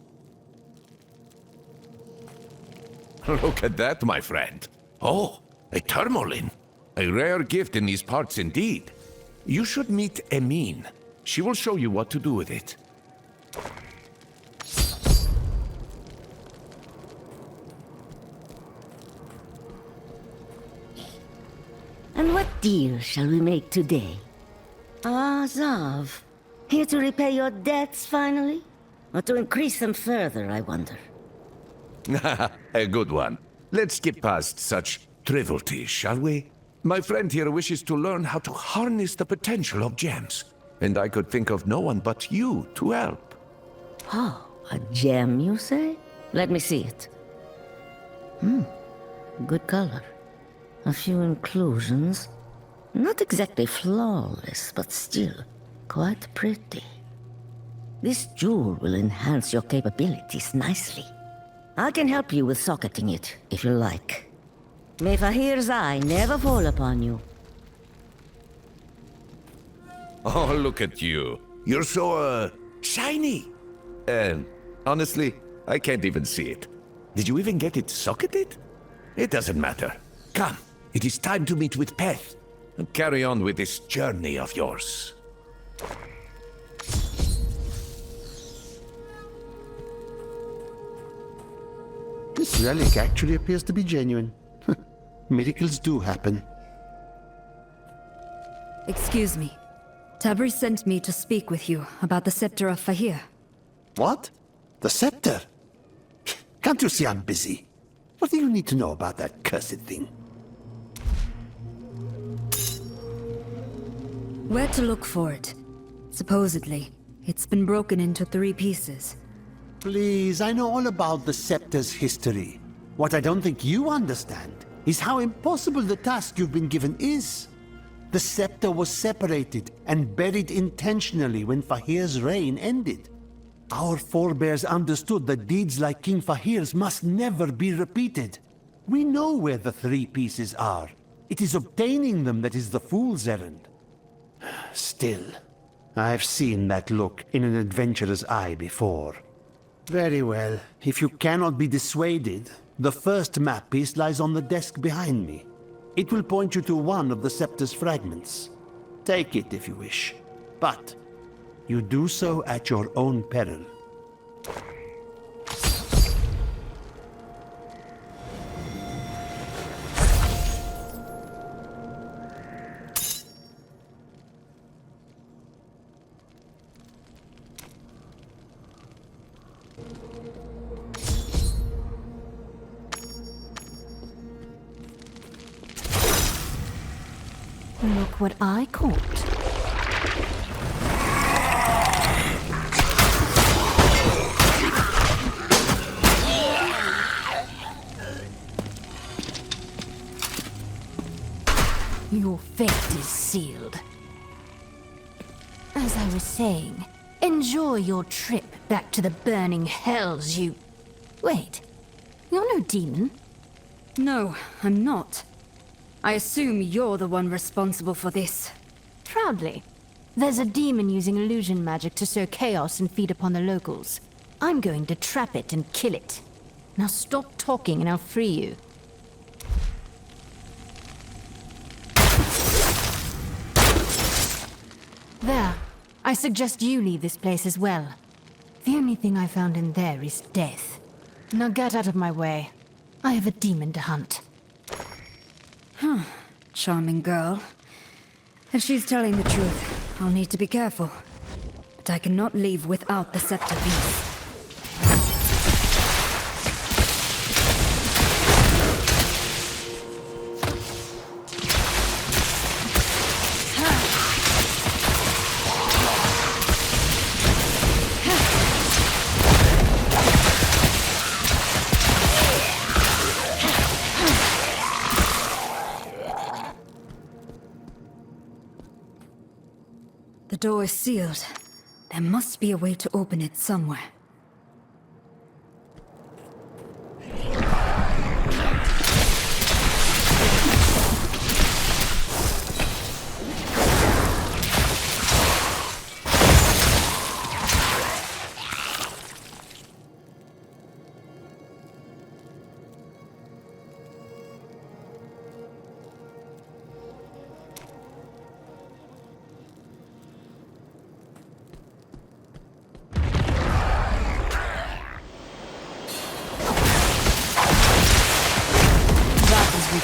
Look at that, my friend. Oh, a tourmaline. A rare gift in these parts indeed. You should meet Emin. She will show you what to do with it. And what deal shall we make today? Ah, Zav. Here to repay your debts, finally? Or to increase them further, I wonder? A good one. Let's skip past such trivialities, shall we? My friend here wishes to learn how to harness the potential of gems. And I could think of no one but you to help. Oh, a gem, you say? Let me see it. Good color. A few inclusions. Not exactly flawless, but still quite pretty. This jewel will enhance your capabilities nicely. I can help you with socketing it, if you like. May Fahir's eye never fall upon you. Oh, look at you. You're so, shiny. And honestly, I can't even see it. Did you even get it socketed? It doesn't matter. Come, it is time to meet with Peth and carry on with this journey of yours. This relic actually appears to be genuine. Miracles do happen. Excuse me. Tabri sent me to speak with you about the Scepter of Fahir. What? The scepter? Can't you see I'm busy? What do you need to know about that cursed thing? Where to look for it? Supposedly, it's been broken into 3 pieces. Please, I know all about the scepter's history. What I don't think you understand is how impossible the task you've been given is. The scepter was separated and buried intentionally when Fahir's reign ended. Our forebears understood that deeds like King Fahir's must never be repeated. We know where the 3 pieces are. It is obtaining them that is the fool's errand. Still, I've seen that look in an adventurer's eye before. Very well. If you cannot be dissuaded, the first map piece lies on the desk behind me. It will point you to one of the scepter's fragments. Take it if you wish, but you do so at your own peril. Look what I caught. Your fate is sealed. As I was saying, enjoy your trip back to the burning hells, you... Wait, you're no demon. No, I'm not. I assume you're the one responsible for this. Proudly. There's a demon using illusion magic to sow chaos and feed upon the locals. I'm going to trap it and kill it. Now stop talking and I'll free you. There. I suggest you leave this place as well. The only thing I found in there is death. Now get out of my way. I have a demon to hunt. Huh. Charming girl. If she's telling the truth, I'll need to be careful. But I cannot leave without the scepter piece. The door is sealed. There must be a way to open it somewhere.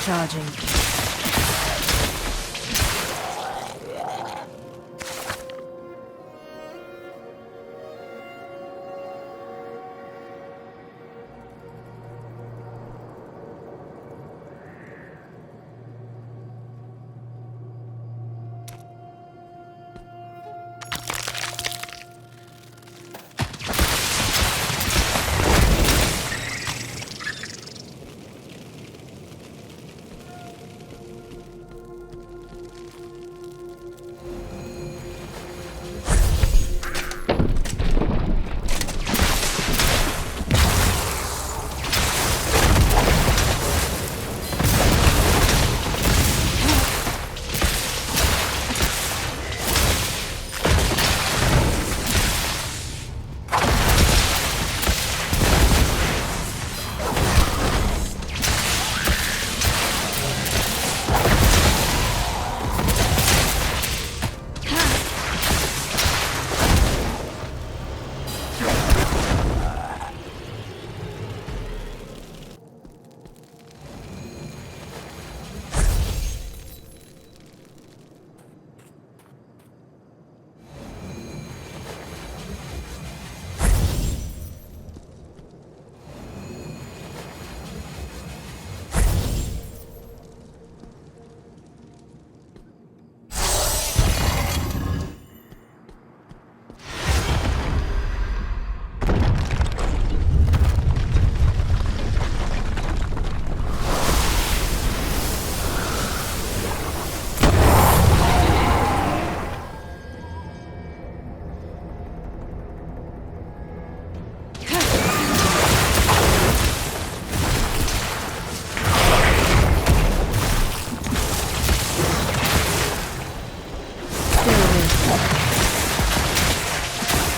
Charging.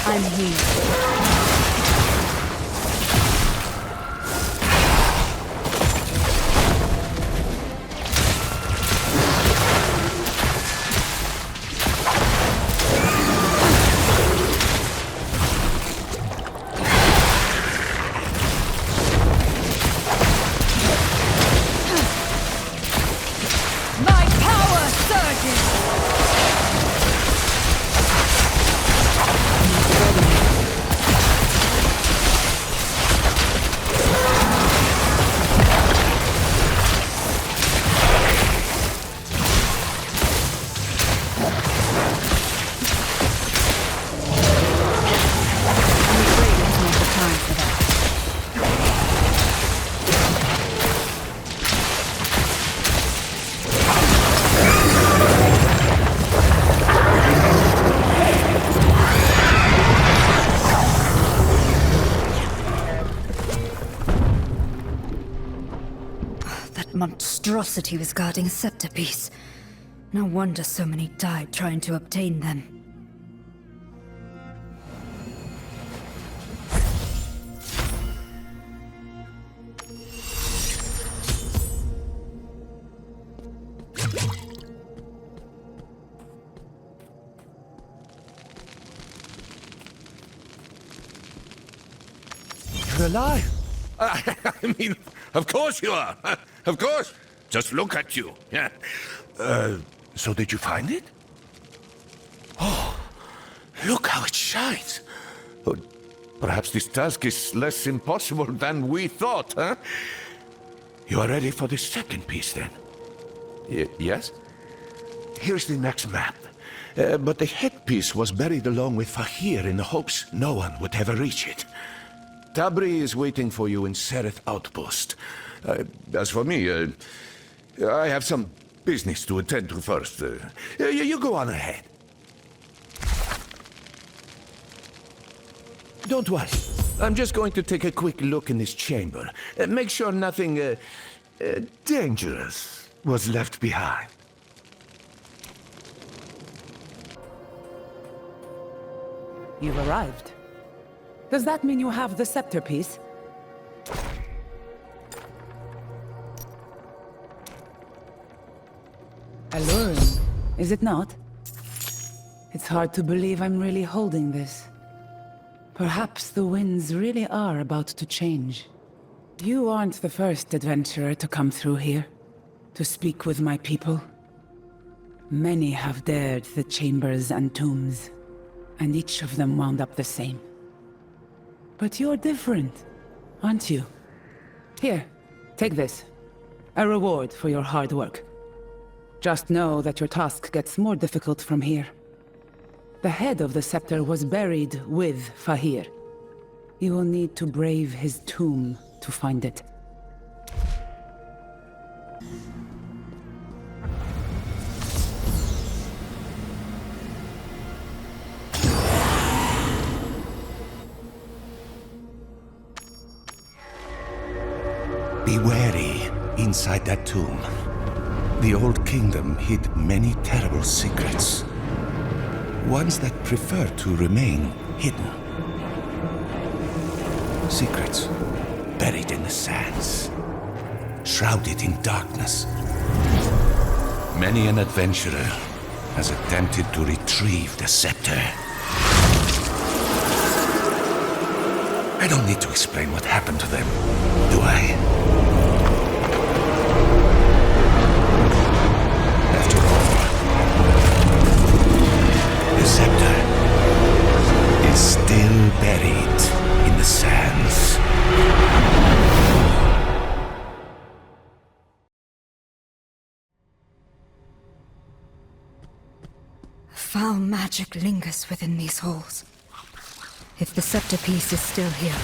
I'm here. Monstrosity was guarding a scepter piece. No wonder so many died trying to obtain them. You're alive! I mean, of course you are! Of course! Just look at you. Yeah. So did you find it? Oh, look how it shines. Oh, perhaps this task is less impossible than we thought, huh? You are ready for the second piece, then? Yes? Here's the next map. But the headpiece was buried along with Fahir in the hopes no one would ever reach it. Tabri is waiting for you in Sereth Outpost. As for me, I have some business to attend to first. You go on ahead. Don't worry. I'm just going to take a quick look in this chamber. Make sure nothing dangerous was left behind. You've arrived. Does that mean you have the scepter piece? Alluring, is it not? It's hard to believe I'm really holding this. Perhaps the winds really are about to change. You aren't the first adventurer to come through here. to speak with my people. Many have dared the chambers and tombs, and each of them wound up the same. But you're different, aren't you? Here, take this. A reward for your hard work. Just know that your task gets more difficult from here. The head of the scepter was buried with Fahir. You will need to brave his tomb to find it. Be wary inside that tomb. The old kingdom hid many terrible secrets. Ones that prefer to remain hidden. Secrets buried in the sands, shrouded in darkness. Many an adventurer has attempted to retrieve the scepter. I don't need to explain what happened to them, do I? After all, the scepter is still buried in the sands. Foul magic lingers within these halls. If the scepter piece is still here,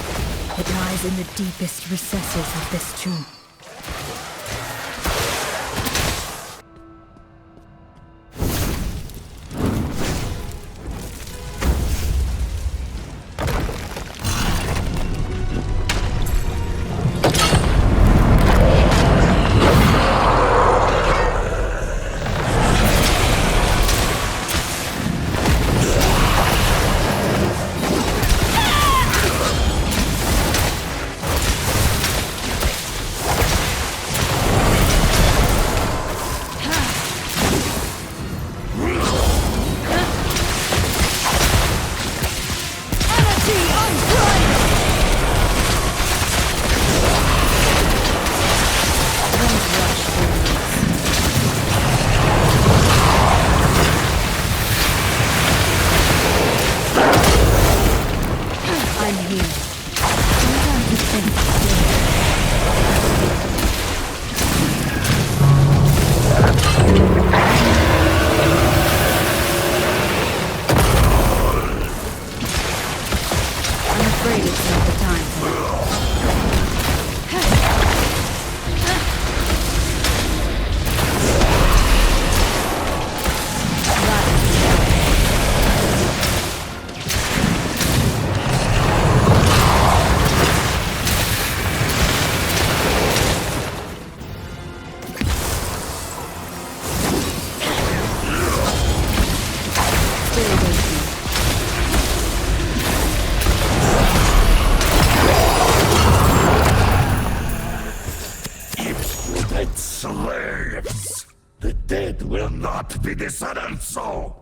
it lies in the deepest recesses of this tomb. Slaves! The dead will not be dishonored so!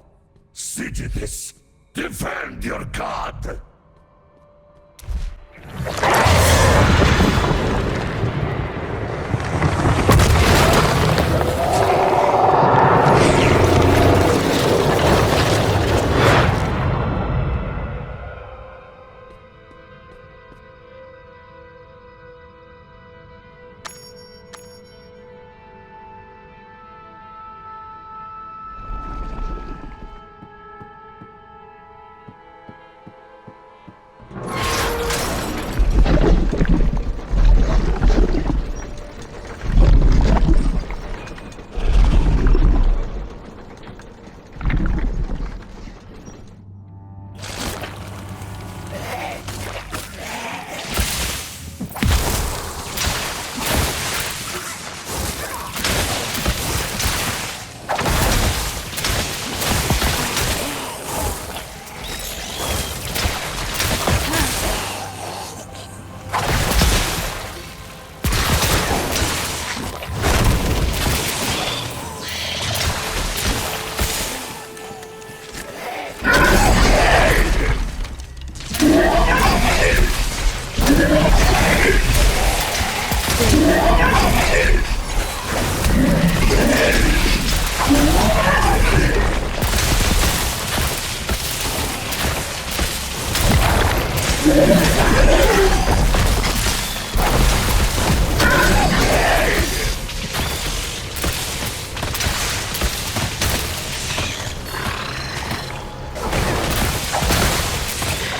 See to this! Defend your god!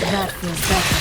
That feels better.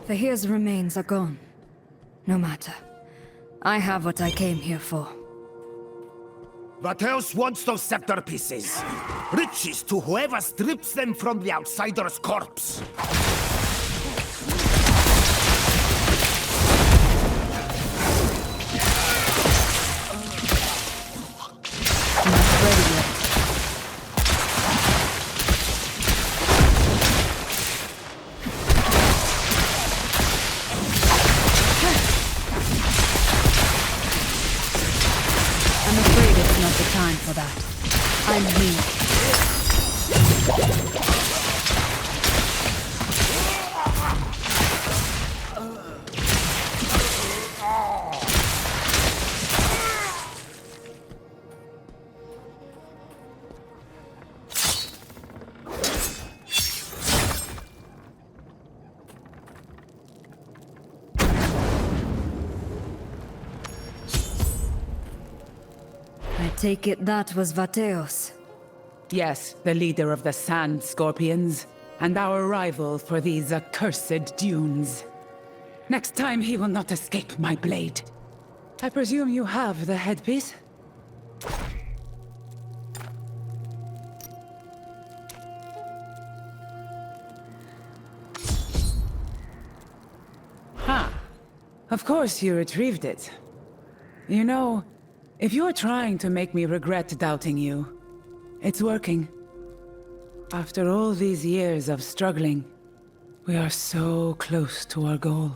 Fahir's remains are gone. No matter. I have what I came here for. Vateos wants those scepter pieces. Riches to whoever strips them from the outsider's corpse. Not ready yet. I'm afraid it's not the time for that. I'm here. I take it that was Vateos. Yes, the leader of the Sand Scorpions, and our rival for these accursed dunes. Next time he will not escape my blade. I presume you have the headpiece? Ha! Of course you retrieved it. You know, if you're trying to make me regret doubting you, it's working. After all these years of struggling, we are so close to our goal.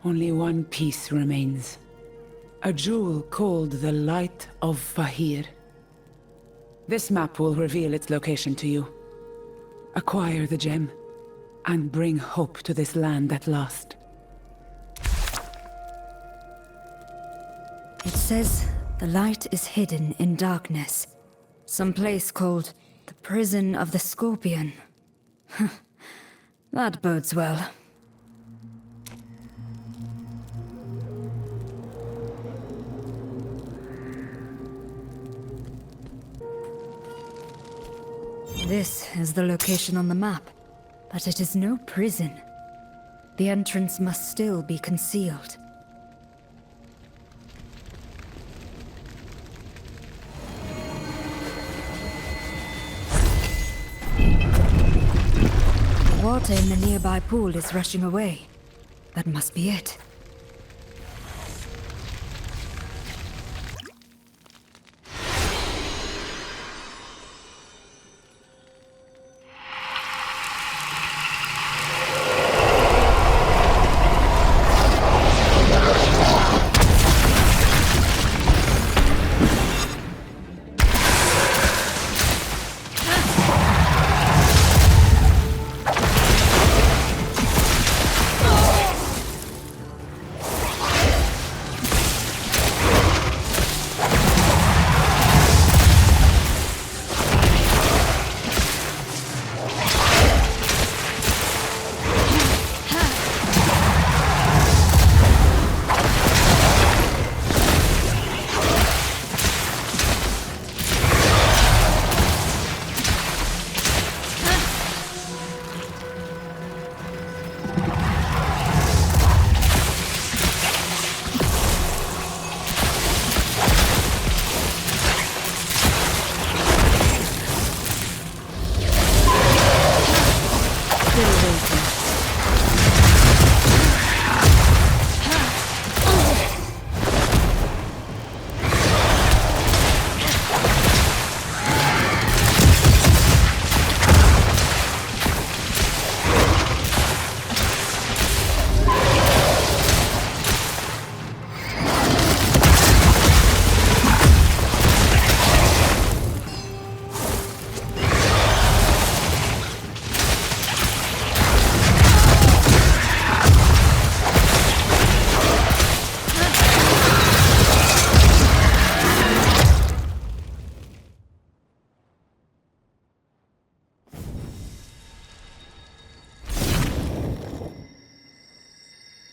Only one piece remains. A jewel called the Light of Fahir. This map will reveal its location to you. Acquire the gem, and bring hope to this land at last. It says the light is hidden in darkness. Some place called the Prison of the Scorpion. That bodes well. This is the location on the map, but it is no prison. The entrance must still be concealed. The water in the nearby pool is rushing away. That must be it.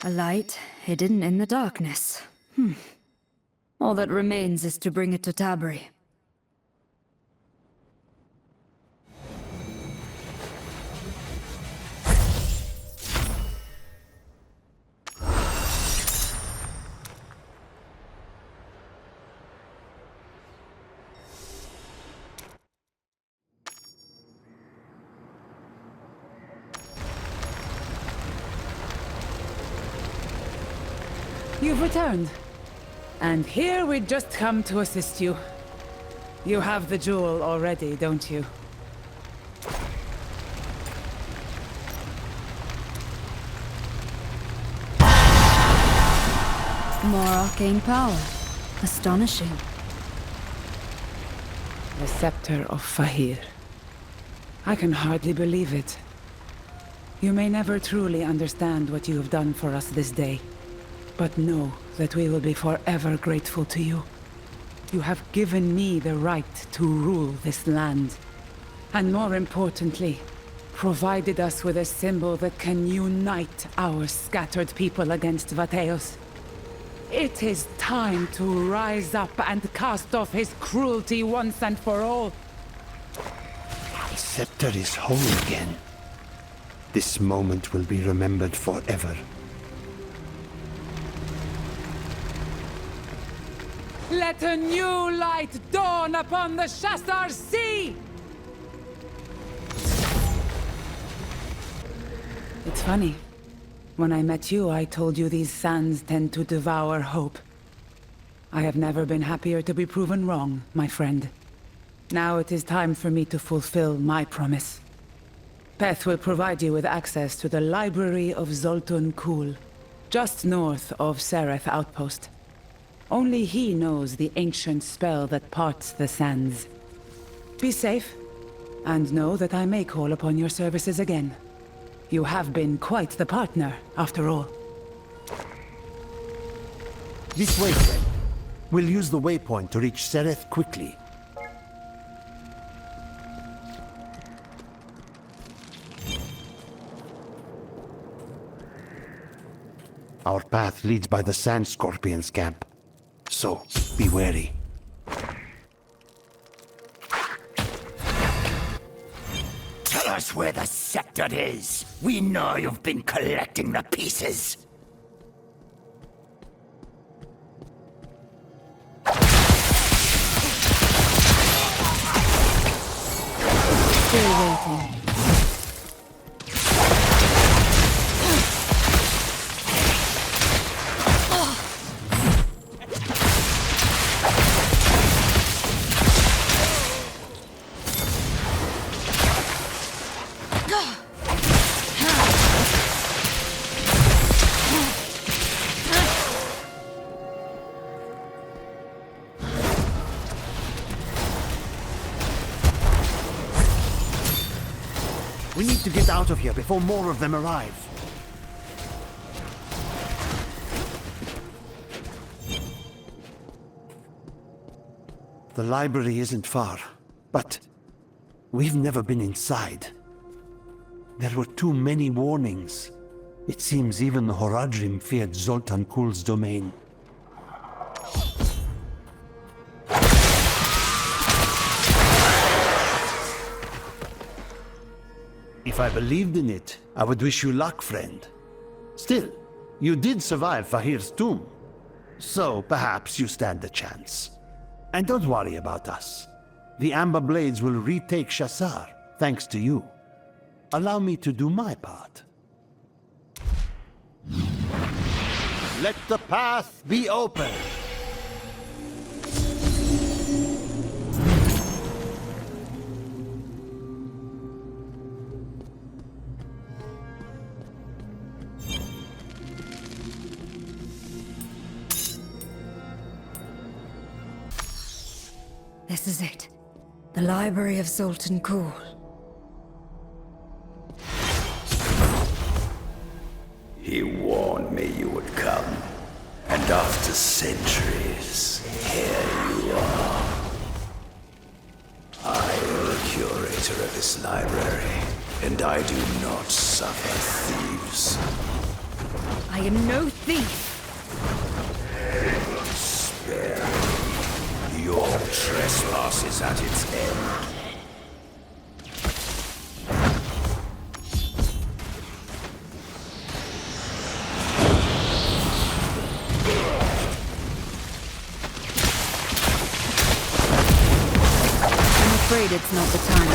A light hidden in the darkness. All that remains is to bring it to Tabri. You've returned. And here we just come to assist you. You have the jewel already, don't you? More arcane power. Astonishing. The Scepter of Fahir. I can hardly believe it. You may never truly understand what you have done for us this day. But know that we will be forever grateful to you. You have given me the right to rule this land. And more importantly, provided us with a symbol that can unite our scattered people against Vateos. It is time to rise up and cast off his cruelty once and for all. The scepter is whole again. This moment will be remembered forever. Let a new light dawn upon the Shassar Sea! It's funny. When I met you, I told you these sands tend to devour hope. I have never been happier to be proven wrong, my friend. Now it is time for me to fulfill my promise. Peth will provide you with access to the Library of Zoltun Kuhl, just north of Sereth Outpost. Only he knows the ancient spell that parts the sands. Be safe, and know that I may call upon your services again. You have been quite the partner, after all. This way, then. We'll use the waypoint to reach Sereth quickly. Our path leads by the Sand Scorpion's camp. So, be wary. Tell us where the scepter is. We know you've been collecting the pieces. Still waiting. We need to get out of here before more of them arrive. The library isn't far, but we've never been inside. There were too many warnings. It seems even the Horadrim feared Zoltan Kuhl's domain. If I believed in it, I would wish you luck, friend. Still, you did survive Fahir's tomb, so perhaps you stand a chance. And don't worry about us. The Amber Blades will retake Shassar, thanks to you. Allow me to do my part. Let the path be open! This is it. The Library of Zoltun Kuhl. He warned me you would come. And after centuries, here you are. I am the curator of this library, and I do not suffer thieves. I am no thief! Spare me. Your trespass is at its end. I'm afraid it's not the time.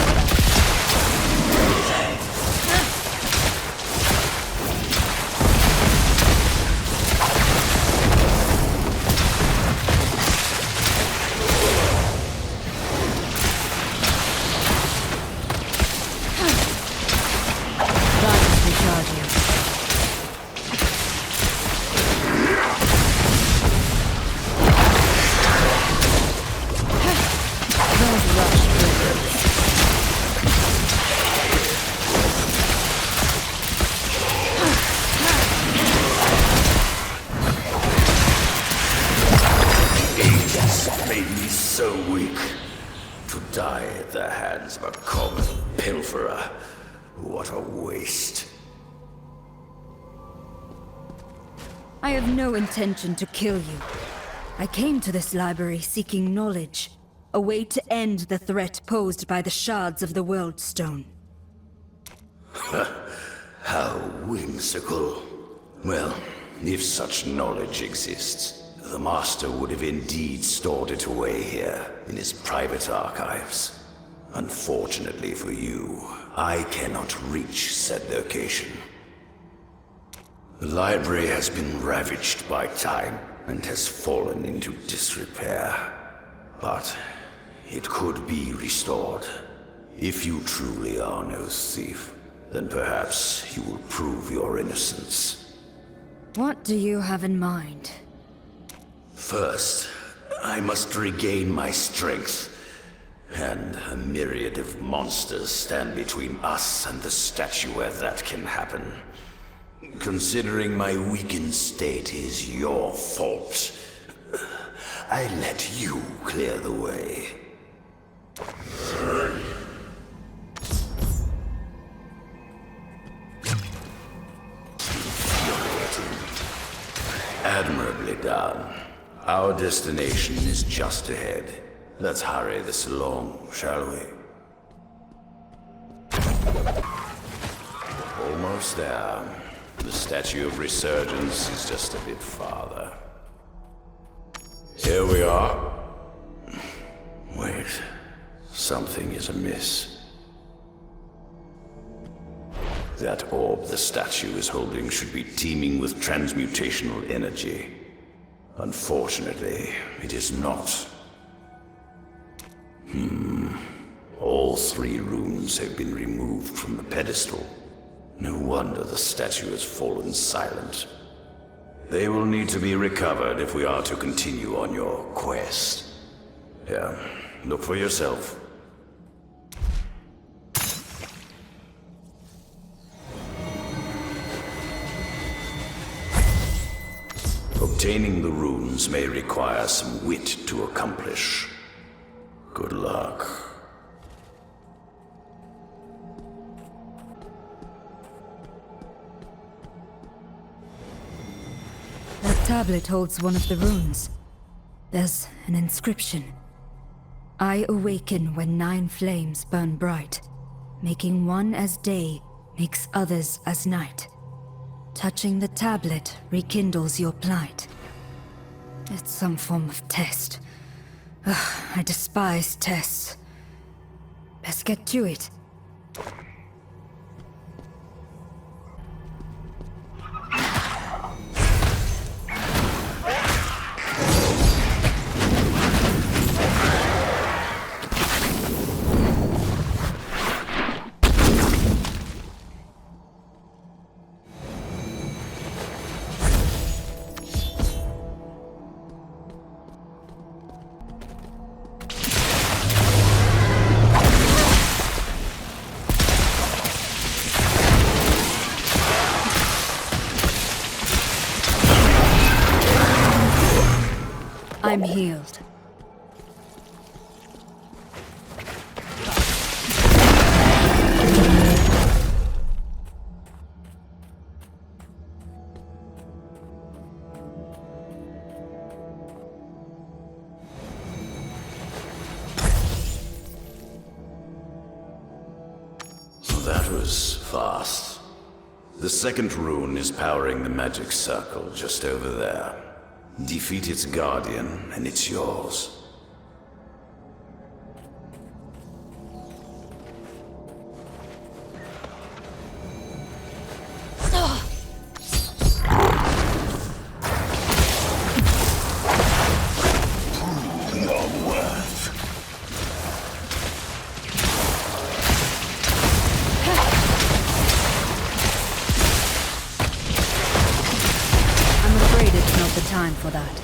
Made me so weak to die at the hands of a common pilferer. What a waste. I have no intention to kill you. I came to this library seeking knowledge. a way to end the threat posed by the shards of the World Stone. How whimsical. Well, if such knowledge exists, the Master would have indeed stored it away here in his private archives. Unfortunately for you, I cannot reach said location. The library has been ravaged by time and has fallen into disrepair. But it could be restored. If you truly are no thief, then perhaps you will prove your innocence. What do you have in mind? First, I must regain my strength. And a myriad of monsters stand between us and the statue where that can happen. Considering my weakened state is your fault, I let you clear the way. Admirably done. Our destination is just ahead. Let's hurry this along, shall we? Almost there. The Statue of Resurgence is just a bit farther. Here we are. Wait. Something is amiss. That orb the statue is holding should be teeming with transmutational energy. Unfortunately, it is not. All 3 runes have been removed from the pedestal. No wonder the statue has fallen silent. They will need to be recovered if we are to continue on your quest. Yeah, look for yourself. Obtaining the runes may require some wit to accomplish. Good luck. That tablet holds one of the runes. There's an inscription. I awaken when 9 flames burn bright. Making one as day makes others as night. Touching the tablet rekindles your plight. It's some form of test. Ugh, I despise tests. Best get to it. I'm healed. That was fast. The second rune is powering the magic circle just over there. Defeat its guardian, and it's yours. Time for that.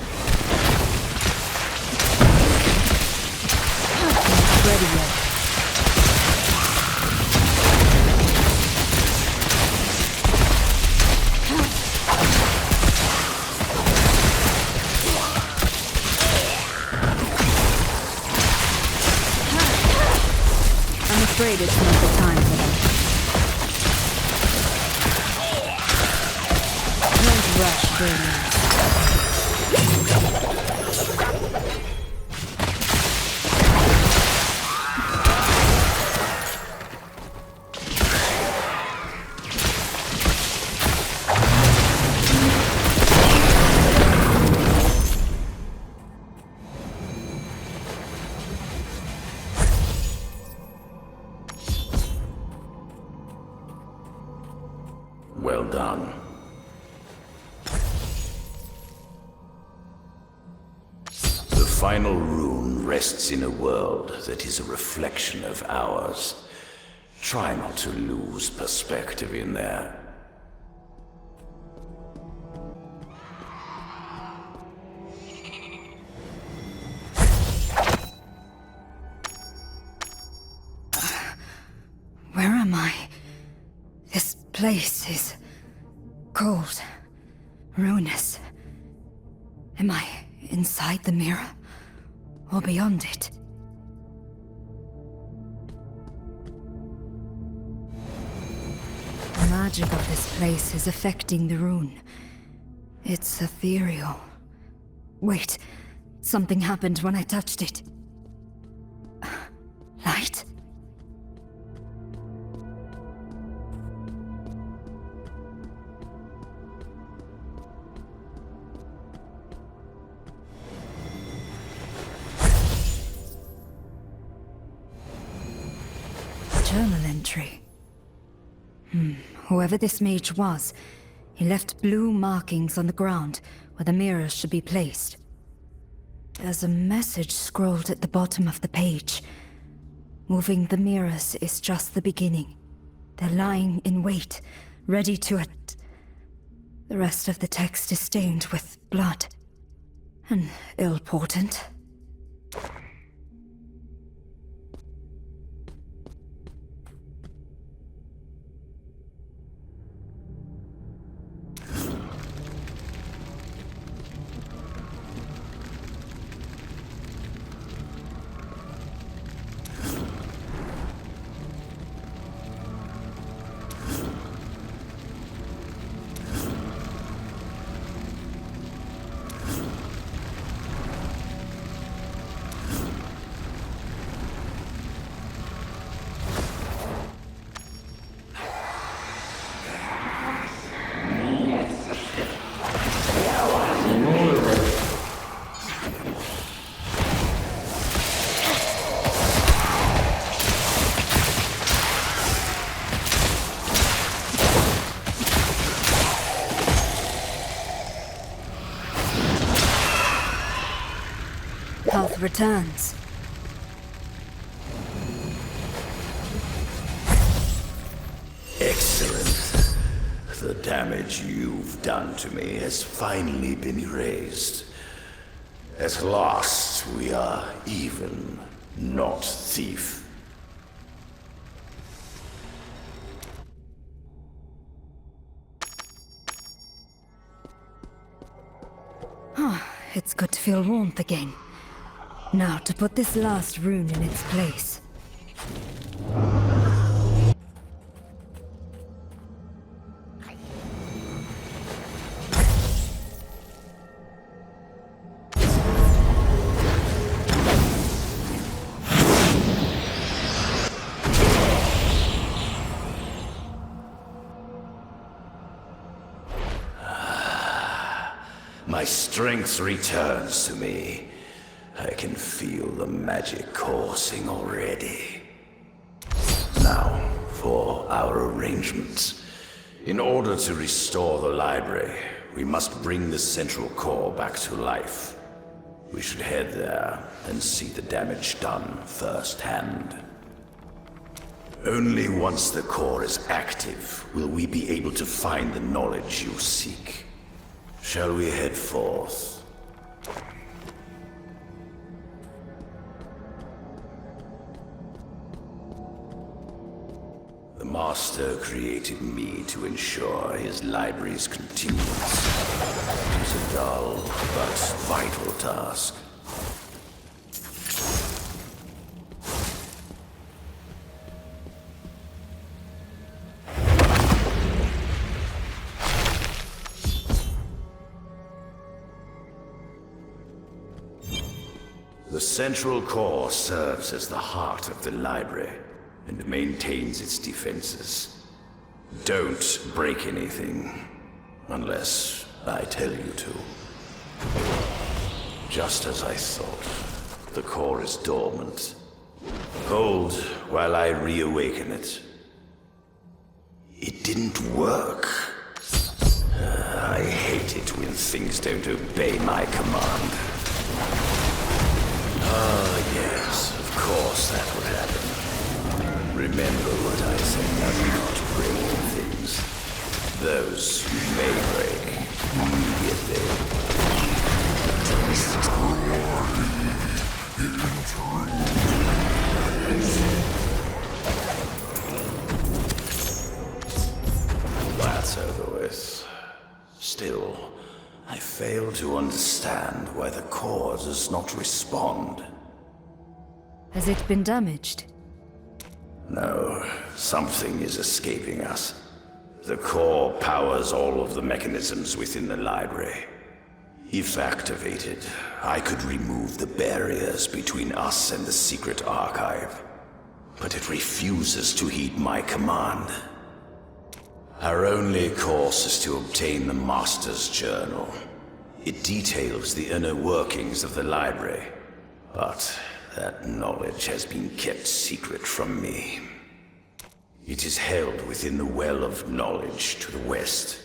Not ready yet. I'm afraid it's not the time for that. Don't rush, Brilliant. Well done. The final rune rests in a world that is a reflection of ours. Try not to lose perspective in there. Where am I? This place is cold, ruinous. Am I inside the mirror or beyond it? The magic of this place is affecting the rune. It's ethereal. Wait, something happened when I touched it. Light? Journal entry. Whoever this mage was, he left blue markings on the ground where the mirrors should be placed. There's a message scrolled at the bottom of the page. Moving the mirrors is just the beginning. They're lying in wait, ready to The rest of the text is stained with blood. An ill portent. Health returns. Excellent. The damage you've done to me has finally been erased. At last, we are even, not thief. It's good to feel warmth again. Now to put this last rune in its place. My strength returns to me. I can feel the magic coursing already. Now, for our arrangements. In order to restore the library, we must bring the central core back to life. We should head there and see the damage done firsthand. Only once the core is active will we be able to find the knowledge you seek. Shall we head forth? The Master created me to ensure his library's continuance. It is a dull but vital task. The central core serves as the heart of the library and maintains its defenses. Don't break anything, unless I tell you to. Just as I thought, the core is dormant. Hold while I reawaken it. It didn't work. when things don't obey my command. Ah, yes, of course that would happen. Remember what I said about not breaking things. Those may break immediately. That's over with. Still, I fail to understand why the core does not respond. Has it been damaged? No, something is escaping us. The core powers all of the mechanisms within the library. If activated, I could remove the barriers between us and the secret archive. But it refuses to heed my command. Our only course is to obtain the Master's Journal. It details the inner workings of the library, but that knowledge has been kept secret from me. It is held within the Well of Knowledge to the west,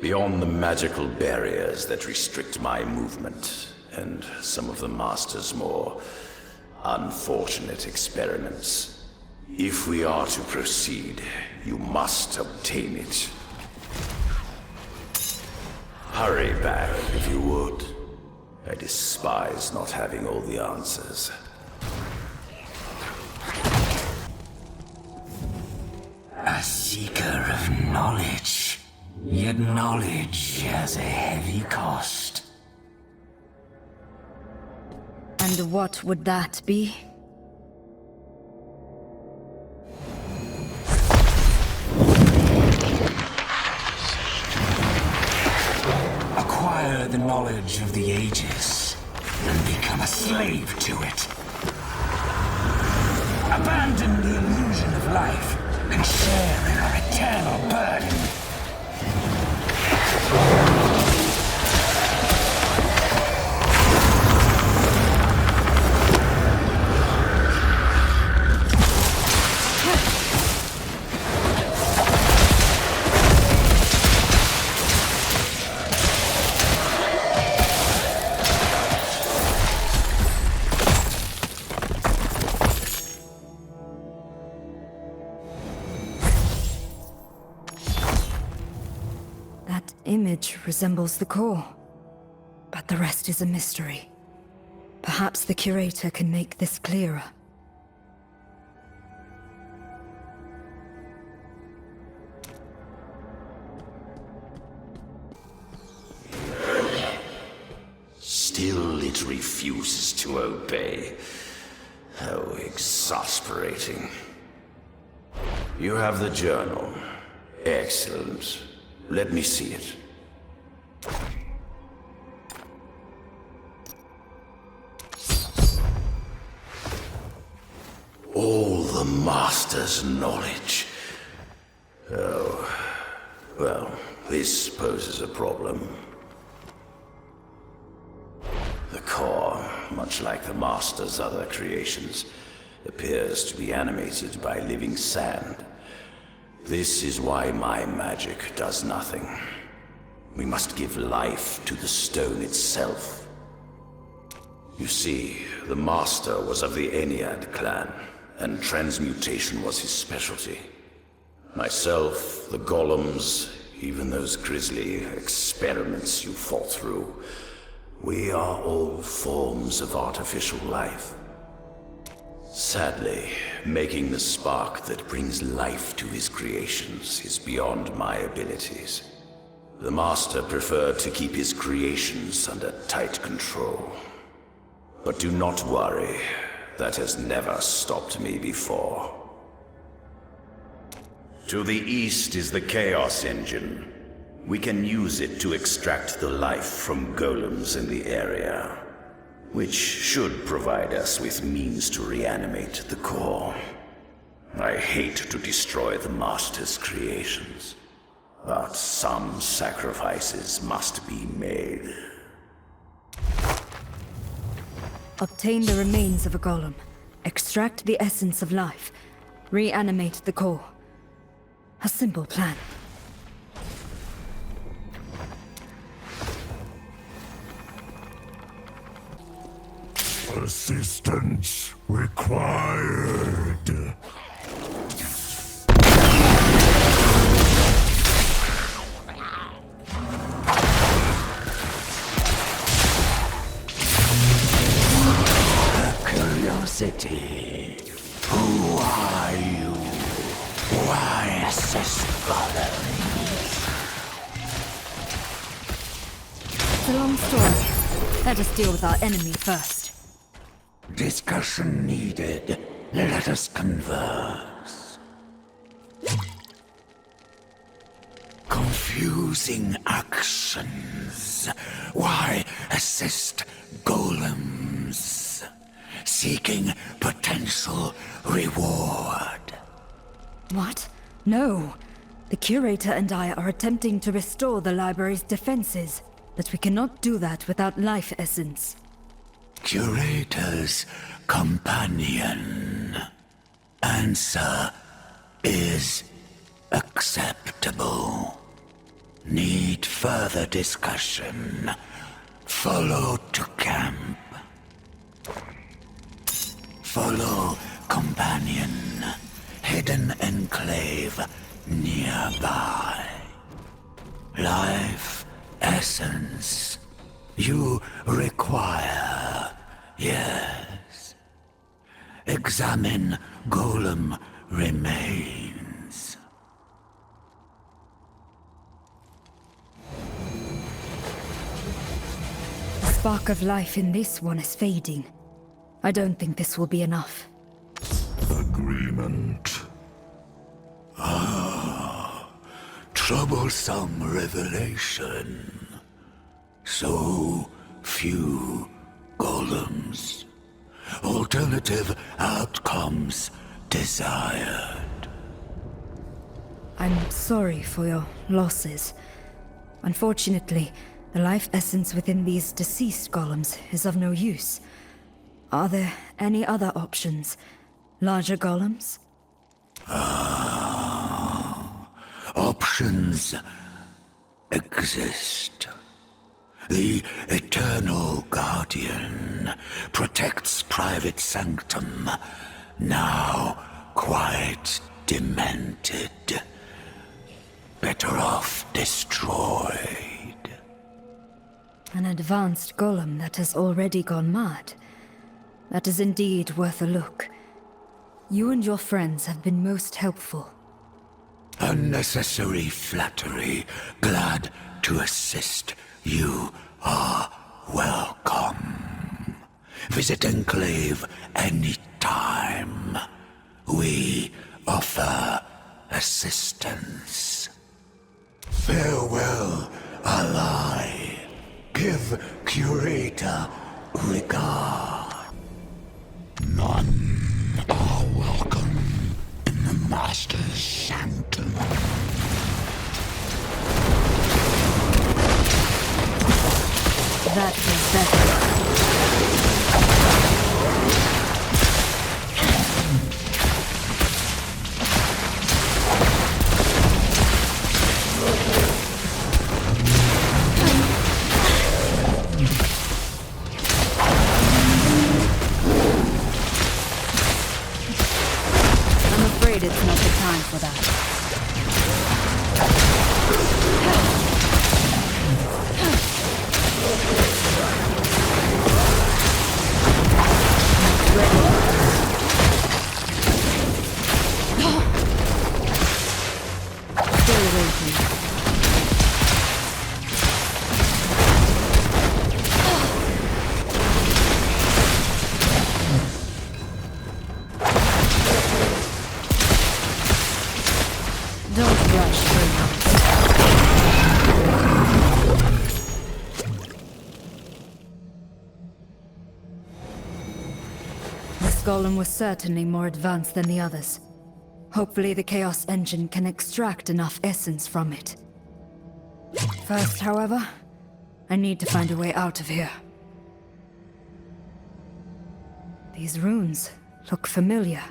beyond the magical barriers that restrict my movement, and some of the Master's more unfortunate experiments. If we are to proceed, you must obtain it. Hurry back, if you would. I despise not having all the answers. A seeker of knowledge. Yet knowledge has a heavy cost. And what would that be? Acquire the knowledge of the ages, and become a slave to it. Abandon the illusion of life, and share in our eternal burden. Image resembles the core, but the rest is a mystery. Perhaps the curator can make this clearer. Still it refuses to obey. How exasperating. You have the journal. Excellent. Let me see it. All the Master's knowledge. Oh, well, this poses a problem. The core, much like the Master's other creations, appears to be animated by living sand. This is why my magic does nothing. We must give life to the stone itself. You see, the Master was of the Ennead clan, and transmutation was his specialty. Myself, the golems, even those grisly experiments you fought through, we are all forms of artificial life. Sadly, making the spark that brings life to his creations is beyond my abilities. The Master preferred to keep his creations under tight control. But do not worry, that has never stopped me before. To the east is the Chaos Engine. We can use it to extract the life from golems in the area, which should provide us with means to reanimate the core. I hate to destroy the Master's creations, but some sacrifices must be made. Obtain the remains of a golem, extract the essence of life, reanimate the core. A simple plan. Assistance required. Curiosity. Who are you? Why assist following? It's a long story. Let us deal with our enemy first. Discussion needed. Let us converse. Confusing actions. Why assist golems? Seeking potential reward. What? No. The Curator and I are attempting to restore the library's defenses, but we cannot do that without life essence. Curator's companion. Answer is acceptable. Need further discussion. Follow to camp. Follow companion. Hidden enclave nearby. Life essence. You require. Yes. Examine golem remains. The spark of life in this one is fading. I don't think this will be enough. Agreement. Troublesome revelation. So few golems. Alternative outcomes desired. I'm sorry for your losses. Unfortunately, the life essence within these deceased golems is of no use. Are there any other options? Larger golems? Options exist. The Eternal Guardian protects private sanctum, now quite demented. Better off destroyed. An advanced golem that has already gone mad. That is indeed worth a look. You and your friends have been most helpful. Unnecessary flattery. Glad to assist. You are welcome. Visit Enclave any time. We offer assistance. Farewell, ally. Give Curator regard. None are welcome in the Master's sanctum. That is better. I'm afraid it's not the time for that. Golem was certainly more advanced than the others. Hopefully the Chaos Engine can extract enough essence from it. First, however, I need to find a way out of here. These runes look familiar.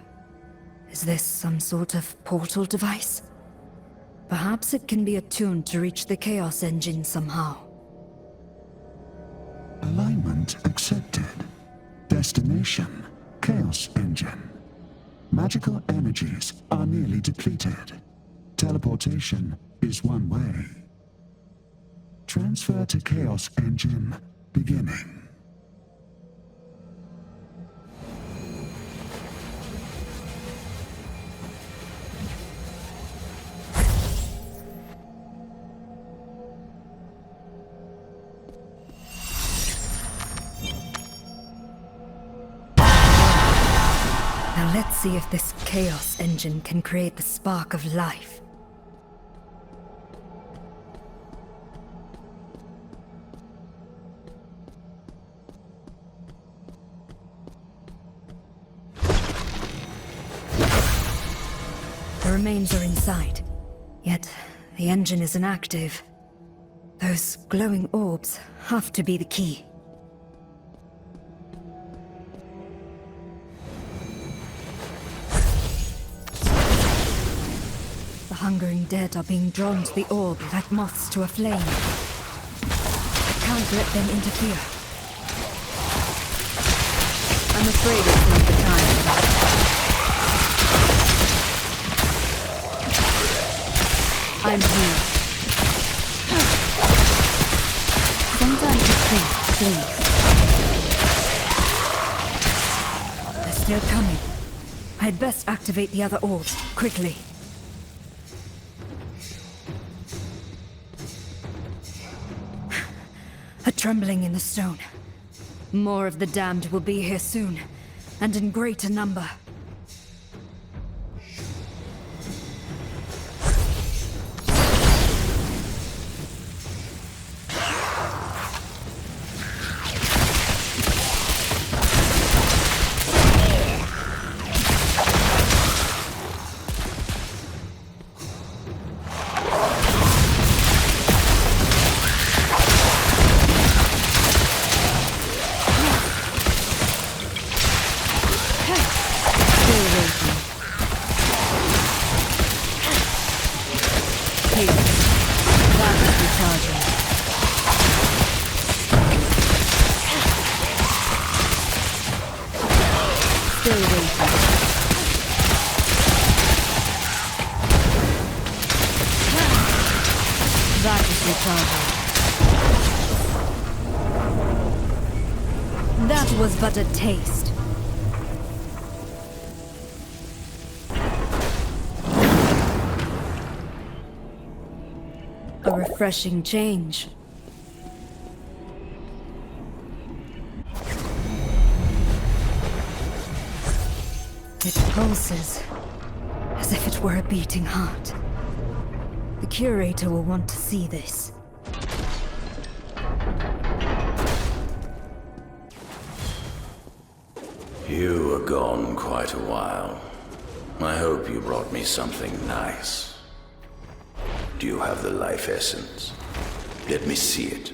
Is this some sort of portal device? Perhaps it can be attuned to reach the Chaos Engine somehow. Alignment accepted. Destination, Chaos Engine. Magical energies are nearly depleted. Teleportation is one way. Transfer to Chaos Engine beginning. Now let's see if this Chaos Engine can create the spark of life. The remains are inside, yet the engine is inactive. Those glowing orbs have to be the key. The hungering dead are being drawn to the orb like moths to a flame. I can't let them interfere. I'm afraid it's not the time for that. I'm here. Sometimes you think, please. They're still coming. I'd best activate the other orbs, quickly. A trembling in the stone. More of the damned will be here soon, and in greater number. That was but a taste. A refreshing change. It pulses, as if it were a beating heart. The curator will want to see this. You were gone quite a while. I hope you brought me something nice. Do you have the life essence? Let me see it.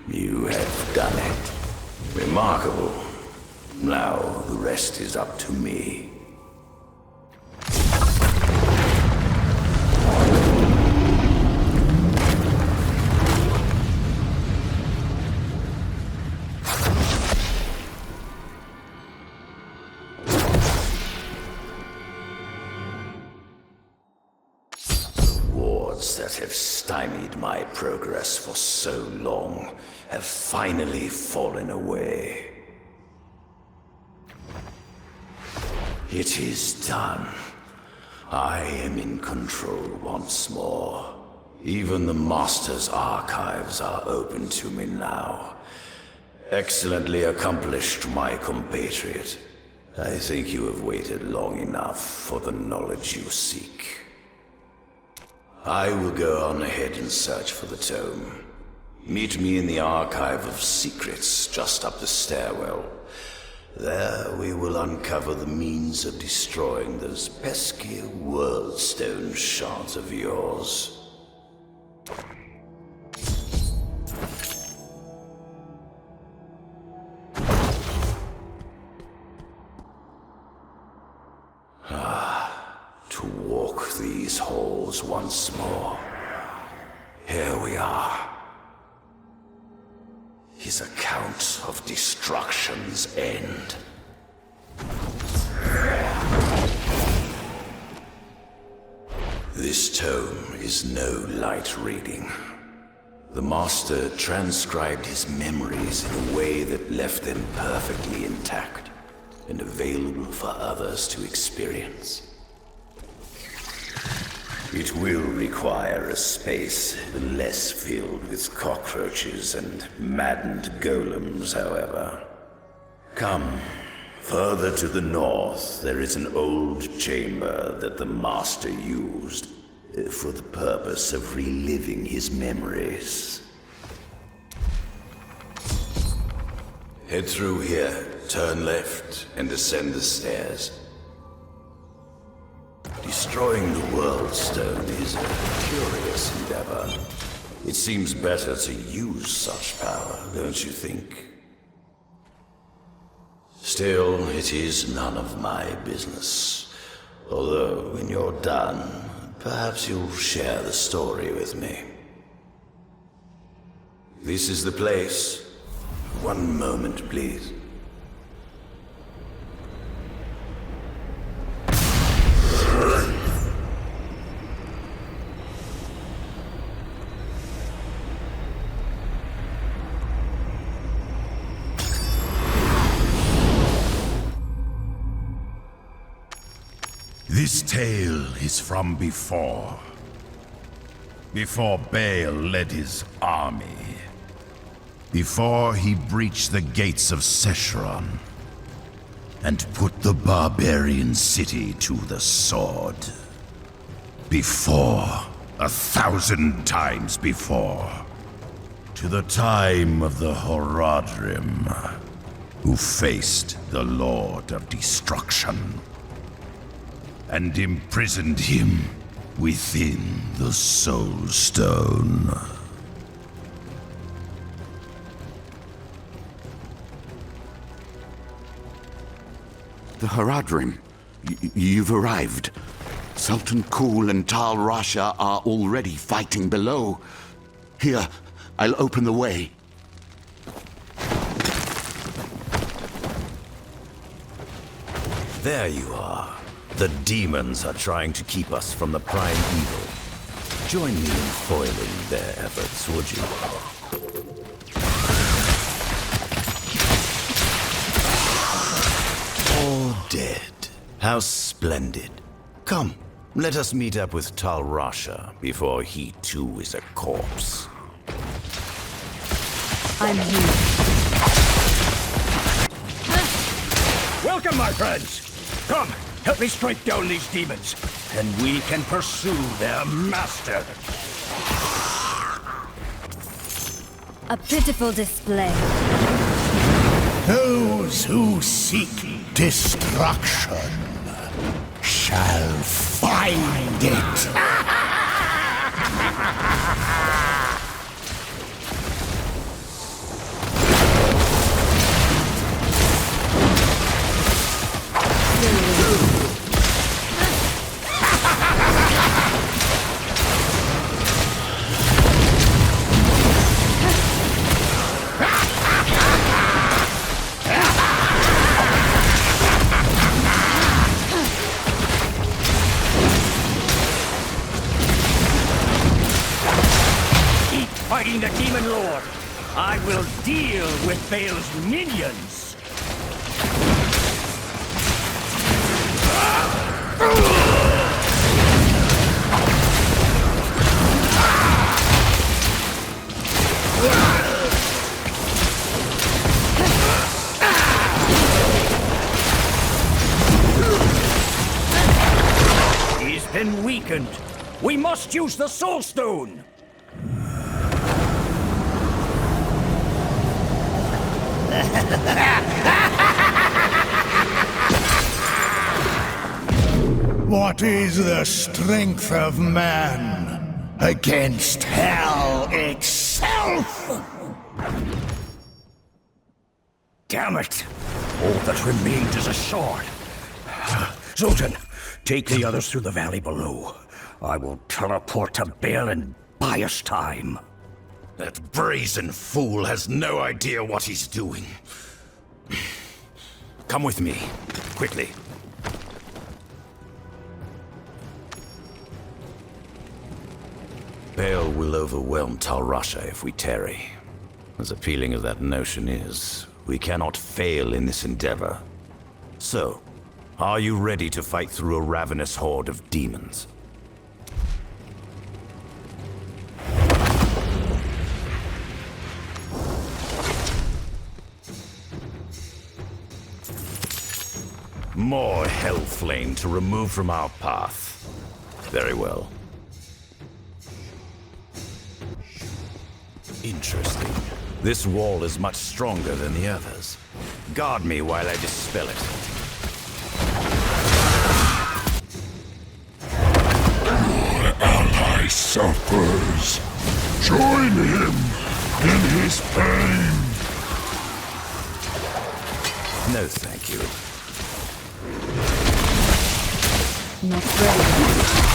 You have done it. Remarkable. Now the rest is up to me. That have stymied my progress for so long have finally fallen away. It is done. I am in control once more. Even the Master's archives are open to me now. Excellently accomplished, my compatriot. I think you have waited long enough for the knowledge you seek. I will go on ahead and search for the tome. Meet me in the Archive of Secrets just up the stairwell. There we will uncover the means of destroying those pesky Worldstone shards of yours. To walk these halls once more. Here we are. His account of destruction's end. This tome is no light reading. The Master transcribed his memories in a way that left them perfectly intact and available for others to experience. It will require a space less filled with cockroaches and maddened golems, however. Come, further to the north, there is an old chamber that the Master used for the purpose of reliving his memories. Head through here, turn left, and ascend the stairs. Destroying the World Stone is a curious endeavor. It seems better to use such power, don't you think? Still, it is none of my business. Although, when you're done, perhaps you'll share the story with me. This is the place. One moment, please. This tale is from before. Before Baal led his army. Before he breached the gates of Sescheron and put the barbarian city to the sword. Before, 1,000 times before. To the time of the Horadrim, who faced the Lord of Destruction and imprisoned him within the Soul Stone. The Horadrim. You've arrived. Sultan Kul and Tal Rasha are already fighting below. Here, I'll open the way. There you are. The demons are trying to keep us from the prime evil. Join me in foiling their efforts, would you? All dead. How splendid. Come, let us meet up with Tal Rasha before he too is a corpse. I'm here. Welcome, my friends! Come, help me strike down these demons, and we can pursue their master. A pitiful display. Those who seek destruction shall find it. Fighting the Demon Lord, I will deal with Baal's minions. He's been weakened. We must use the Soul Stone. What is the strength of man against hell itself? Damn it! All that remains is a sword. Zoltan, take the others through the valley below. I will teleport to Baal and buy us time. That brazen fool has no idea what he's doing. Come with me, quickly. Bale will overwhelm Tal Rasha if we tarry. As appealing as that notion is, we cannot fail in this endeavor. So, are you ready to fight through a ravenous horde of demons? More hellflame to remove from our path. Very well. Interesting. This wall is much stronger than the others. Guard me while I dispel it. Your ally suffers. Join him in his pain. No, thank you. Not ready.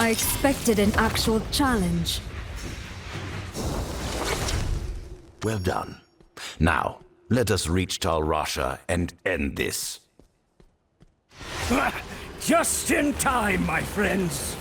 I expected an actual challenge. Well done. Now, let us reach Tal Rasha and end this. Just in time, my friends.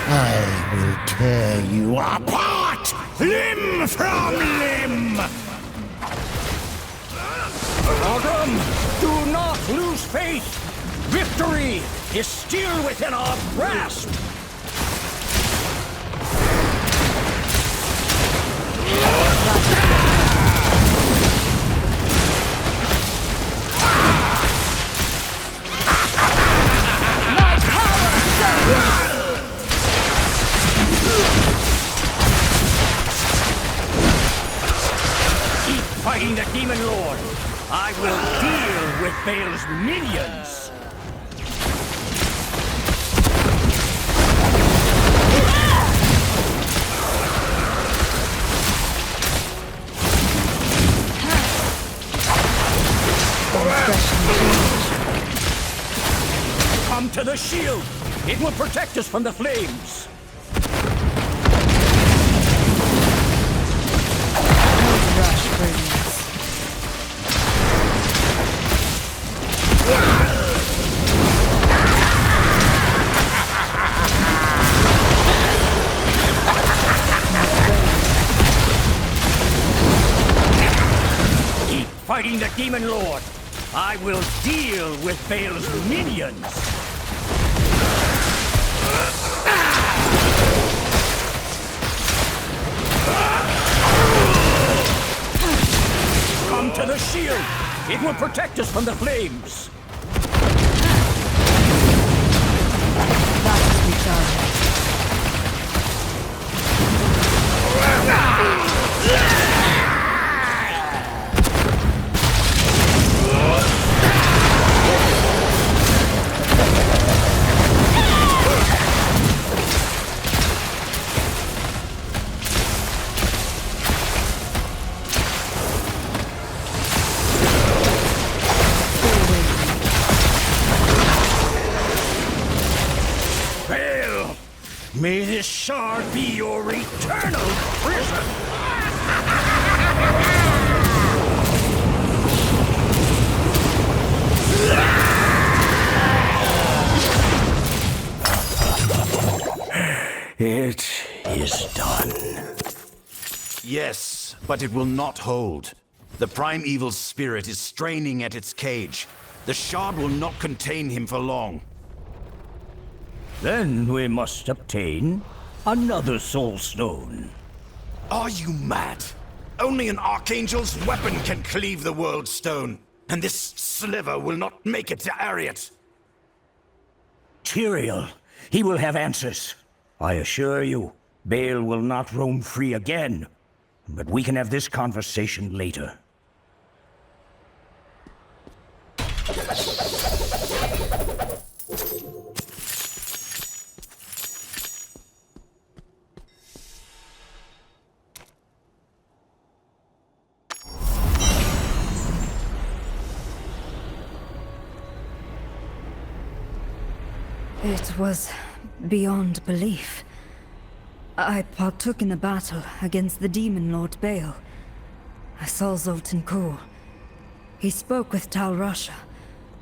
I will tear you apart, limb from limb! Ogrum, do not lose faith! Victory is still within our grasp! Fighting the Demon Lord, I will deal with Bale's minions! Come to the shield! It will protect us from the flames! Keep fighting the Demon Lord. I will deal with Bale's minions. Come to the shield. It will protect us from the flames. Bale, may this shard be your eternal prison! It is done. Yes, Yes, but it will not hold. The primeval's spirit is straining at its cage. The shard will not contain him for long. Then we must obtain another soul stone. Are you mad? Only an archangel's weapon can cleave the world stone, and this sliver will not make it to Ariat. Tyrael, he will have answers. I assure you, Bale will not roam free again. But we can have this conversation later. It was beyond belief. I partook in a battle against the Demon Lord Bale. I saw Zoltan Kor. He spoke with Tal Rasha,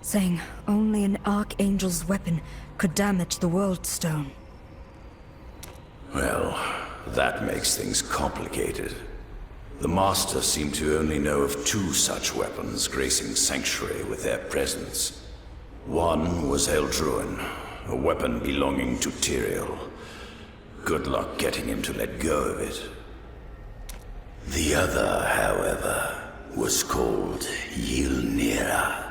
saying only an Archangel's weapon could damage the World Stone. Well, that makes things complicated. The Master seemed to only know of 2 such weapons gracing Sanctuary with their presence. One was Heldruin, a weapon belonging to Tyrael. Good luck getting him to let go of it. The other, however, was called Ylnira.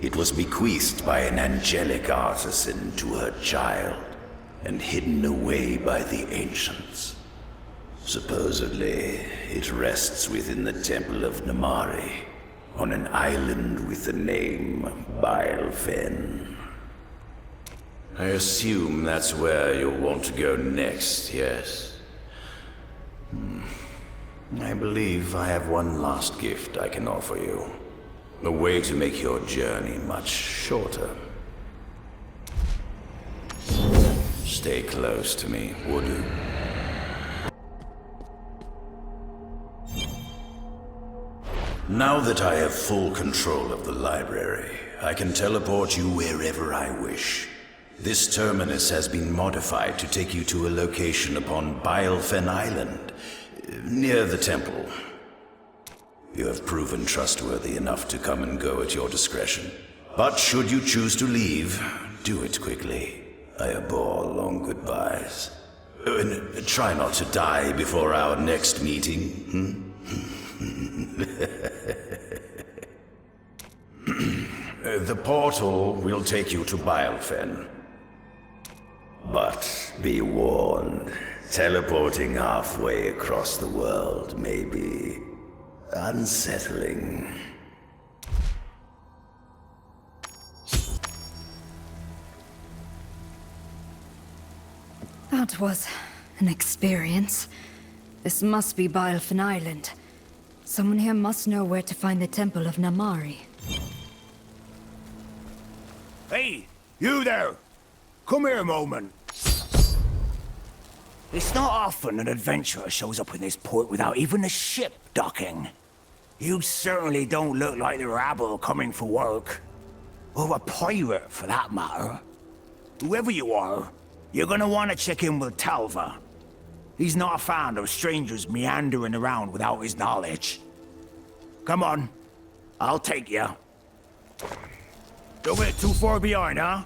It was bequeathed by an angelic artisan to her child, and hidden away by the ancients. Supposedly, it rests within the Temple of Namari, on an island with the name Baelfen. I assume that's where you'll want to go next, yes? I believe I have one last gift I can offer you. A way to make your journey much shorter. Stay close to me, would you? Now that I have full control of the library, I can teleport you wherever I wish. This terminus has been modified to take you to a location upon Baelfen Island, near the temple. You have proven trustworthy enough to come and go at your discretion. But should you choose to leave, do it quickly. I abhor long goodbyes. And try not to die before our next meeting. The portal will take you to Baelfen. But be warned, teleporting halfway across the world may be unsettling. That was an experience. This must be Baelfen Island. Someone here must know where to find the Temple of Namari. Hey, you there! Come here a moment. It's not often an adventurer shows up in this port without even a ship docking. You certainly don't look like the rabble coming for work. Or a pirate, for that matter. Whoever you are, you're gonna want to check in with Talva. He's not a fan of strangers meandering around without his knowledge. Come on, I'll take you. Don't get too far behind, huh?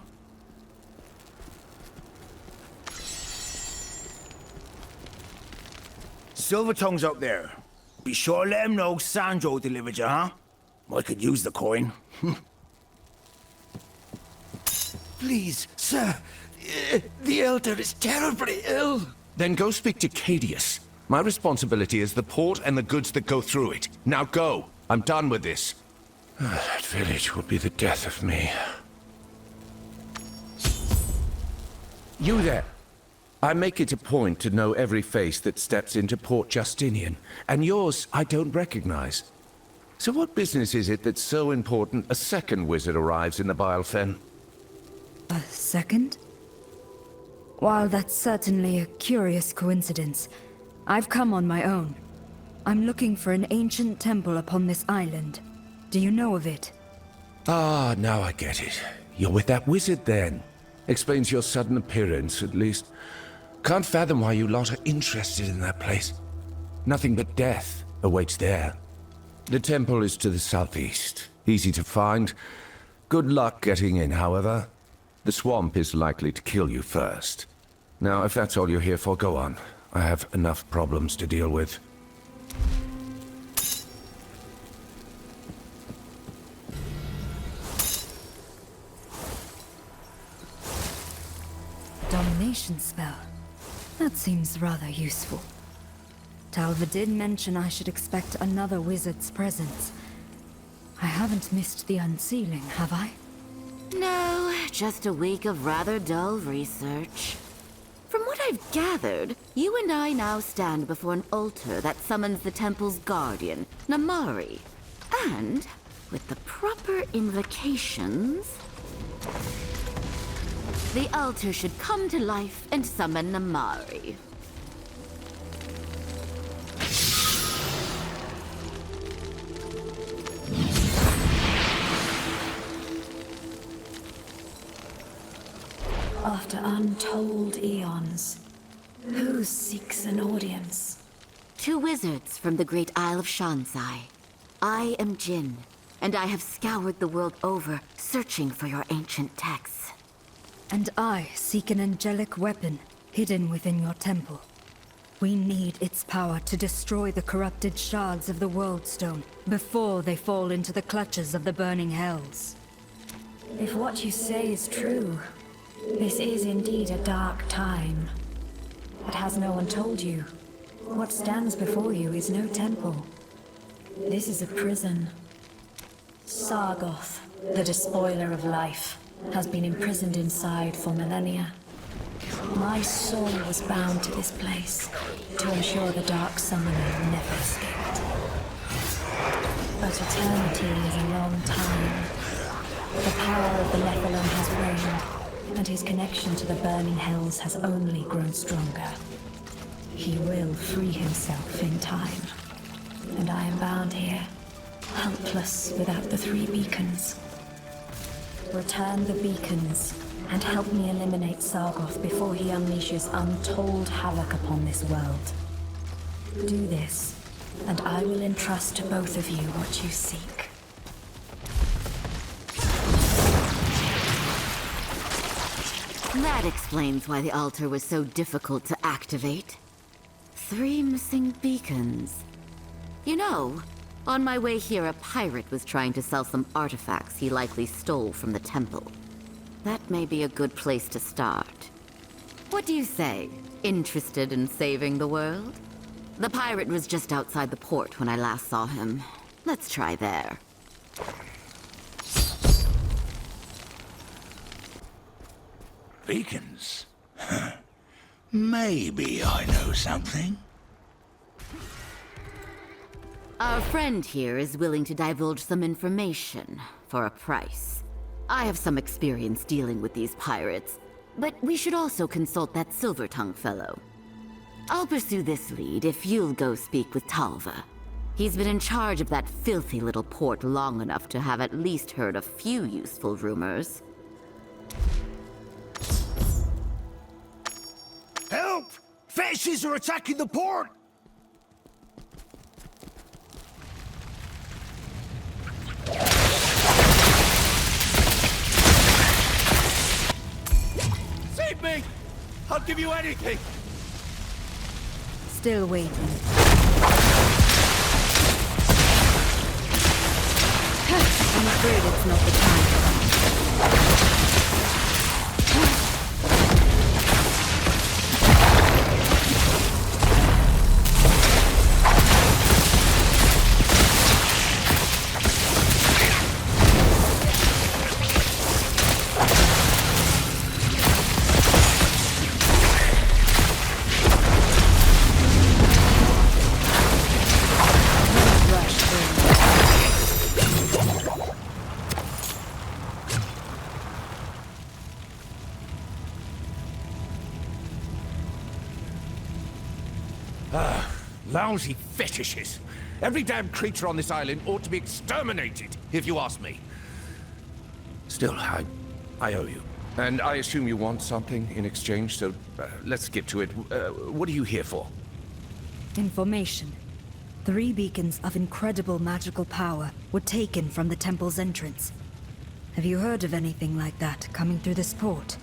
Silvertongue's up there. Be sure to let him know Sandro delivered you, huh? I could use the coin. Please, sir. The Elder is terribly ill. Then go speak to Cadius. My responsibility is the port and the goods that go through it. Now go. I'm done with this. That village will be the death of me. You there. I make it a point to know every face that steps into Port Justinian, and yours I don't recognize. So what business is it that's so important a second wizard arrives in the Baelfen? A second? While that's certainly a curious coincidence, I've come on my own. I'm looking for an ancient temple upon this island. Do you know of it? Ah, now I get it. You're with that wizard then. Explains your sudden appearance, at least. Can't fathom why you lot are interested in that place. Nothing but death awaits there. The temple is to the southeast. Easy to find. Good luck getting in, however. The swamp is likely to kill you first. Now, if that's all you're here for, go on. I have enough problems to deal with. Domination spell. That seems rather useful. Talva did mention I should expect another wizard's presence. I haven't missed the unsealing, have I? No, just a week of rather dull research. From what I've gathered, you and I now stand before an altar that summons the temple's guardian, Namari. And, with the proper invocations, the altar should come to life and summon Namari. After untold eons, who seeks an audience? 2 wizards from the great Isle of Shansai. I am Jin, and I have scoured the world over, searching for your ancient texts. And I seek an angelic weapon hidden within your temple. We need its power to destroy the corrupted shards of the World Stone before they fall into the clutches of the burning hells. If what you say is true, this is indeed a dark time. But has no one told you? What stands before you is no temple. This is a prison. Sargoth, the despoiler of life, has been imprisoned inside for millennia. My soul was bound to this place to ensure the Dark Summoner never escaped. But eternity is a long time. The power of the Nephilim has waned, and his connection to the burning hells has only grown stronger. He will free himself in time. And I am bound here, helpless without the 3 beacons. Return the beacons, and help me eliminate Sargoth before he unleashes untold havoc upon this world. Do this, and I will entrust to both of you what you seek. That explains why the altar was so difficult to activate. 3 missing beacons. You know, on my way here, a pirate was trying to sell some artifacts he likely stole from the temple. That may be a good place to start. What do you say? Interested in saving the world? The pirate was just outside the port when I last saw him. Let's try there. Beacons? Maybe I know something. Our friend here is willing to divulge some information for a price. I have some experience dealing with these pirates, but we should also consult that Silver-Tongue fellow. I'll pursue this lead if you'll go speak with Talva. He's been in charge of that filthy little port long enough to have at least heard a few useful rumors. Help! Fascists are attacking the port! Save me! I'll give you anything! Still waiting. I'm afraid it's not the time. Lousy fetishes. Every damn creature on this island ought to be exterminated, if you ask me. Still, I owe you. And I assume you want something in exchange, so let's get to it. What are you here for? Information. 3 beacons of incredible magical power were taken from the temple's entrance. Have you heard of anything like that coming through this port?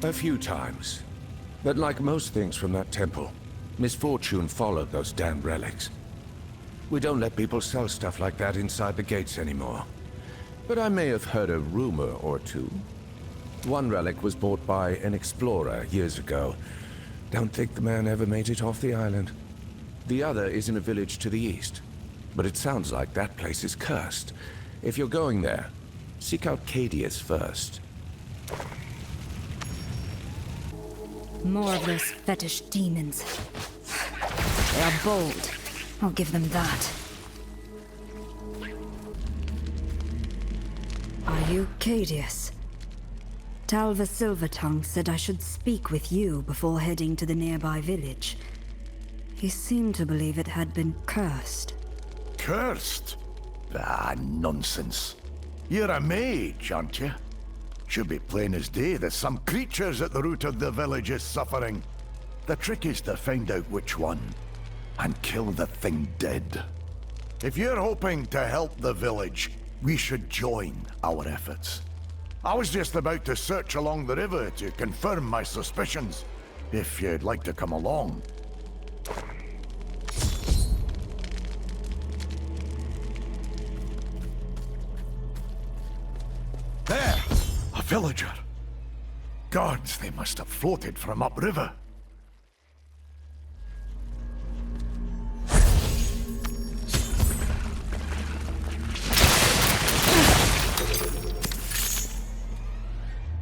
A few times. But like most things from that temple, misfortune followed those damn relics. We don't let people sell stuff like that inside the gates anymore. But I may have heard a rumor or two. One relic was bought by an explorer years ago. Don't think the man ever made it off the island. The other is in a village to the east. But it sounds like that place is cursed. If you're going there, seek out Cadius first. More of those fetish demons. They are bold. I'll give them that. Are you Cadius? Talva Silvertongue said I should speak with you before heading to the nearby village. He seemed to believe it had been cursed. Cursed? Ah, nonsense. You're a mage, aren't you? Should be plain as day that some creature's at the root of the village's suffering. The trick is to find out which one, and kill the thing dead. If you're hoping to help the village, we should join our efforts. I was just about to search along the river to confirm my suspicions, if you'd like to come along. There! A villager! Gods, they must have floated from upriver.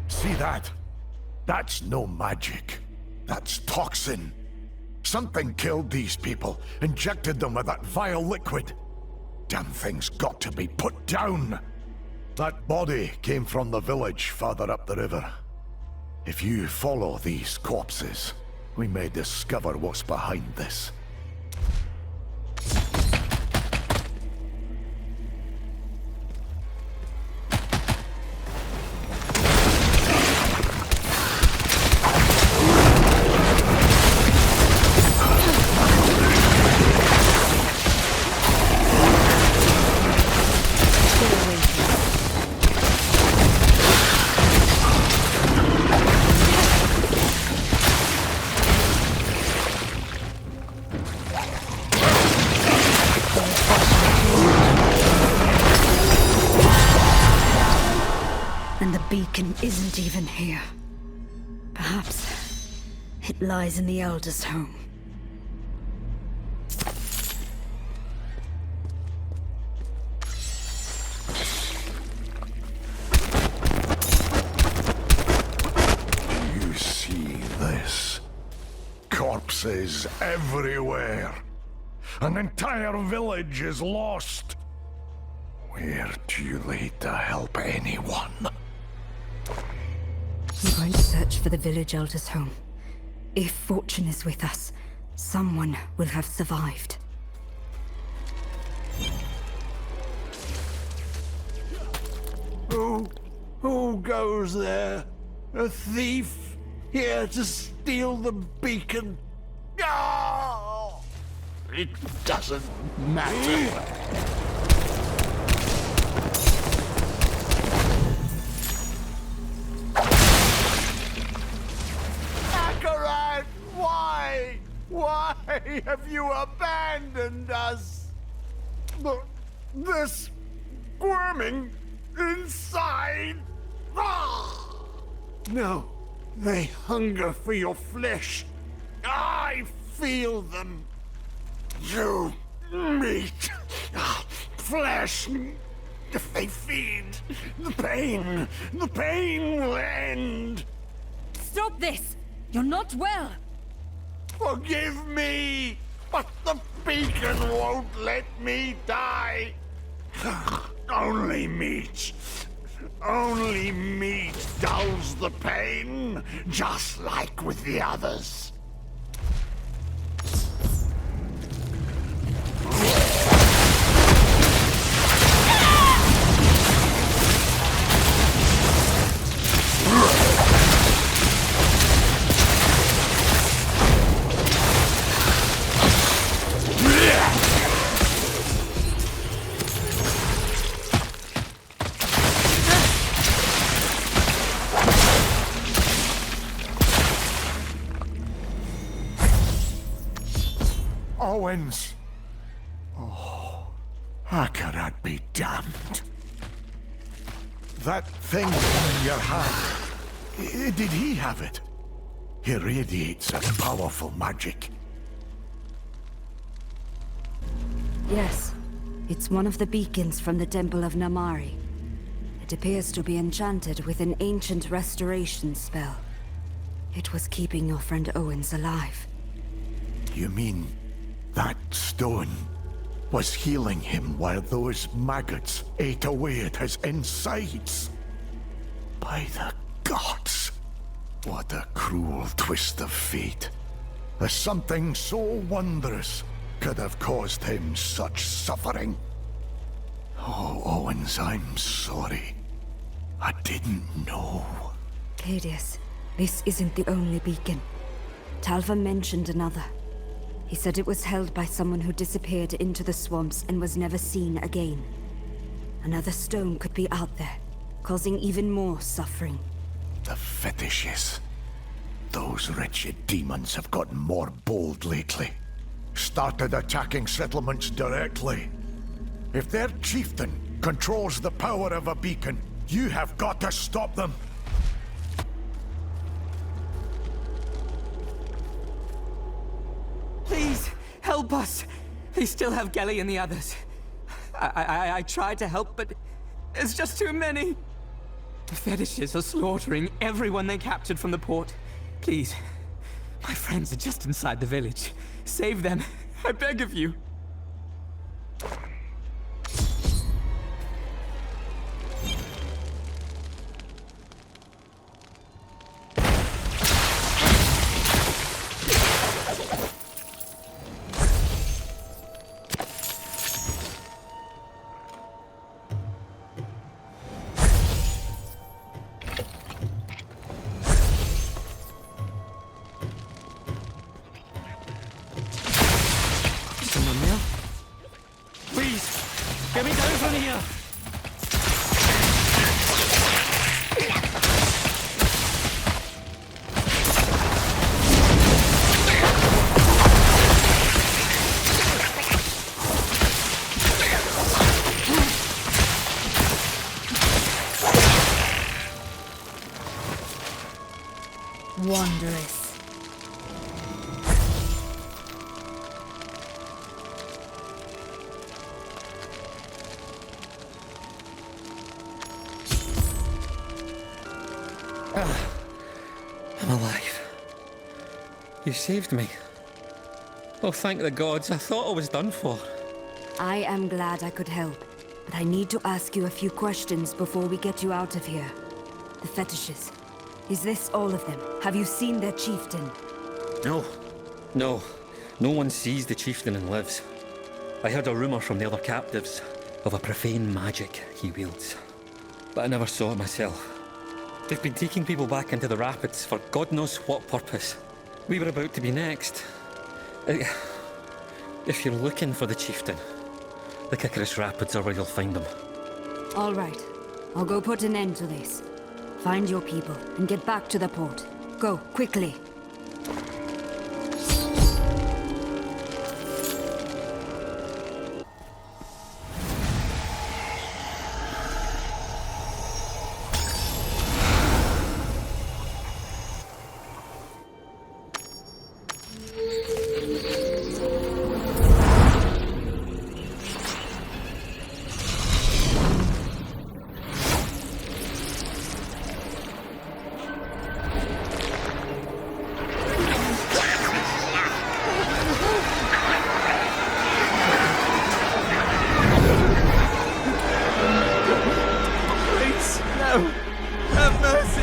See that? That's no magic. That's toxin. Something killed these people, injected them with that vile liquid. Damn thing's got to be put down. That body came from the village farther up the river. If you follow these corpses, we may discover what's behind this. And the beacon isn't even here. Perhaps it lies in the Elder's home. You see this? Corpses everywhere. An entire village is lost. We're too late to help anyone. I'm going to search for the village Elder's home. If fortune is with us, someone will have survived. Who goes there? A thief? Here to steal the beacon? Oh, it doesn't matter. Akarat, why? Why have you abandoned us? This squirming inside. No, they hunger for your flesh. I feel them. You meat, flesh. If they feed, the pain will end. Stop this! You're not well! Forgive me, but the beacon won't let me die. Only meat dulls the pain, just like with the others. Owens! Oh, how can that be damned? That thing in your hand, did he have it? He radiates a powerful magic. Yes, it's one of the beacons from the Temple of Namari. It appears to be enchanted with an ancient restoration spell. It was keeping your friend Owens alive. You mean that stone was healing him while those maggots ate away at his insides? By the gods! What a cruel twist of fate. As something so wondrous could have caused him such suffering. Oh, Owens, I'm sorry. I didn't know. Cadius, this isn't the only beacon. Talva mentioned another. He said it was held by someone who disappeared into the swamps and was never seen again. Another stone could be out there, causing even more suffering. The fetishes. Those wretched demons have gotten more bold lately. Started attacking settlements directly. If their chieftain controls the power of a beacon, you have got to stop them. Please, help us! They still have Gelly and the others. I tried to help, but there's just too many. The fetishes are slaughtering everyone they captured from the port. Please, my friends are just inside the village. Save them, I beg of you. Get me down from here! Wondrous. I'm alive. You saved me. Oh, thank the gods. I thought I was done for. I am glad I could help, but I need to ask you a few questions before we get you out of here. The fetishes. Is this all of them? Have you seen their chieftain? No. No. No one sees the chieftain and lives. I heard a rumor from the other captives of a profane magic he wields. But I never saw it myself. They've been taking people back into the rapids for God knows what purpose. We were about to be next. If you're looking for the chieftain, the Kikaris Rapids are where you'll find him. All right. I'll go put an end to this. Find your people and get back to the port. Go, quickly. Have mercy!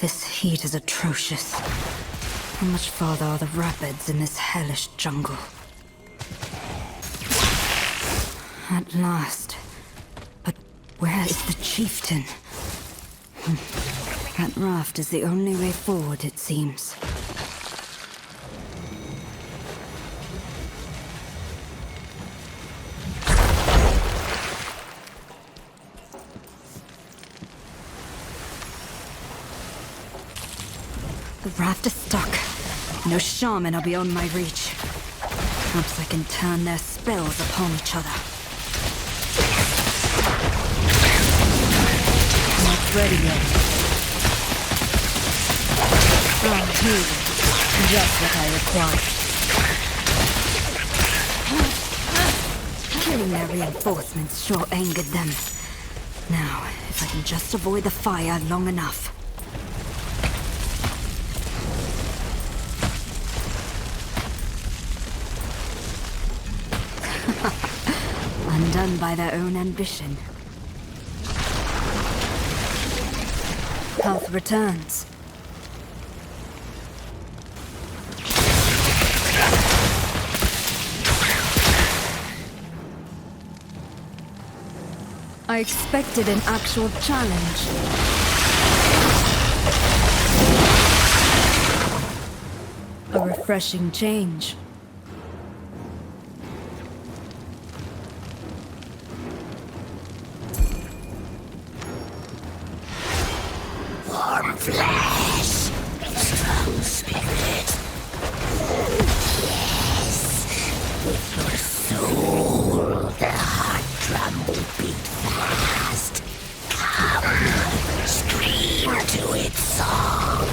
This heat is atrocious. How much farther are the rapids in this hellish jungle? At last. But where is the chieftain? That raft is the only way forward, it seems. The raft is stuck. No shaman are beyond my reach. Perhaps I can turn their spells upon each other. Not ready yet. Here. Just what I required. Killing their reinforcements sure angered them. Now, if I can just avoid the fire long enough. Undone by their own ambition. Health returns. I expected an actual challenge. A refreshing change. Warm flesh, strong spirit. Yes, with your soul, the heart drum will beat fast. Come, scream to its song.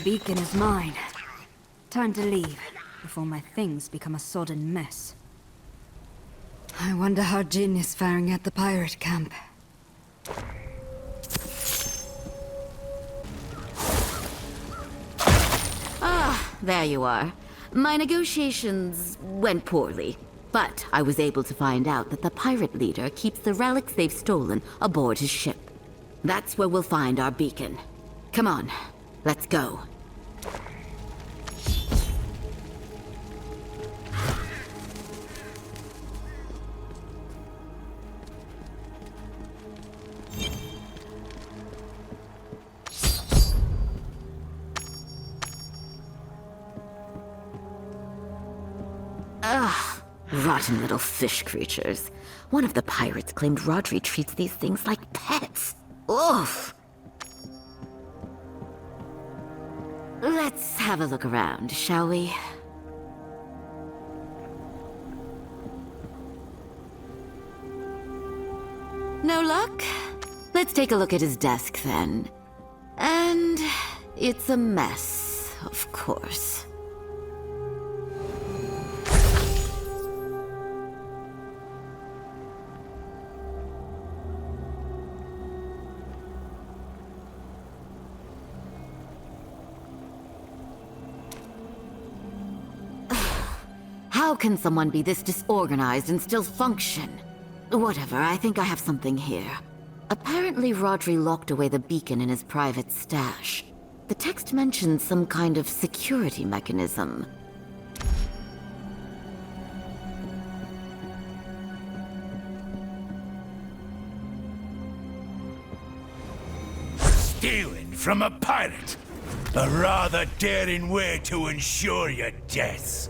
Beacon is mine. Time to leave, before my things become a sodden mess. I wonder how Jin is faring at the pirate camp. Ah, there you are. My negotiations went poorly, but I was able to find out that the pirate leader keeps the relics they've stolen aboard his ship. That's where we'll find our beacon. Come on, let's go. Ugh, rotten little fish creatures. One of the pirates claimed Rodri treats these things like pets. Oof! Let's have a look around, shall we? No luck? Let's take a look at his desk then. And it's a mess, of course. How can someone be this disorganized and still function? Whatever, I think I have something here. Apparently Rodri locked away the beacon in his private stash. The text mentions some kind of security mechanism. Stealing from a pirate? A rather daring way to ensure your death.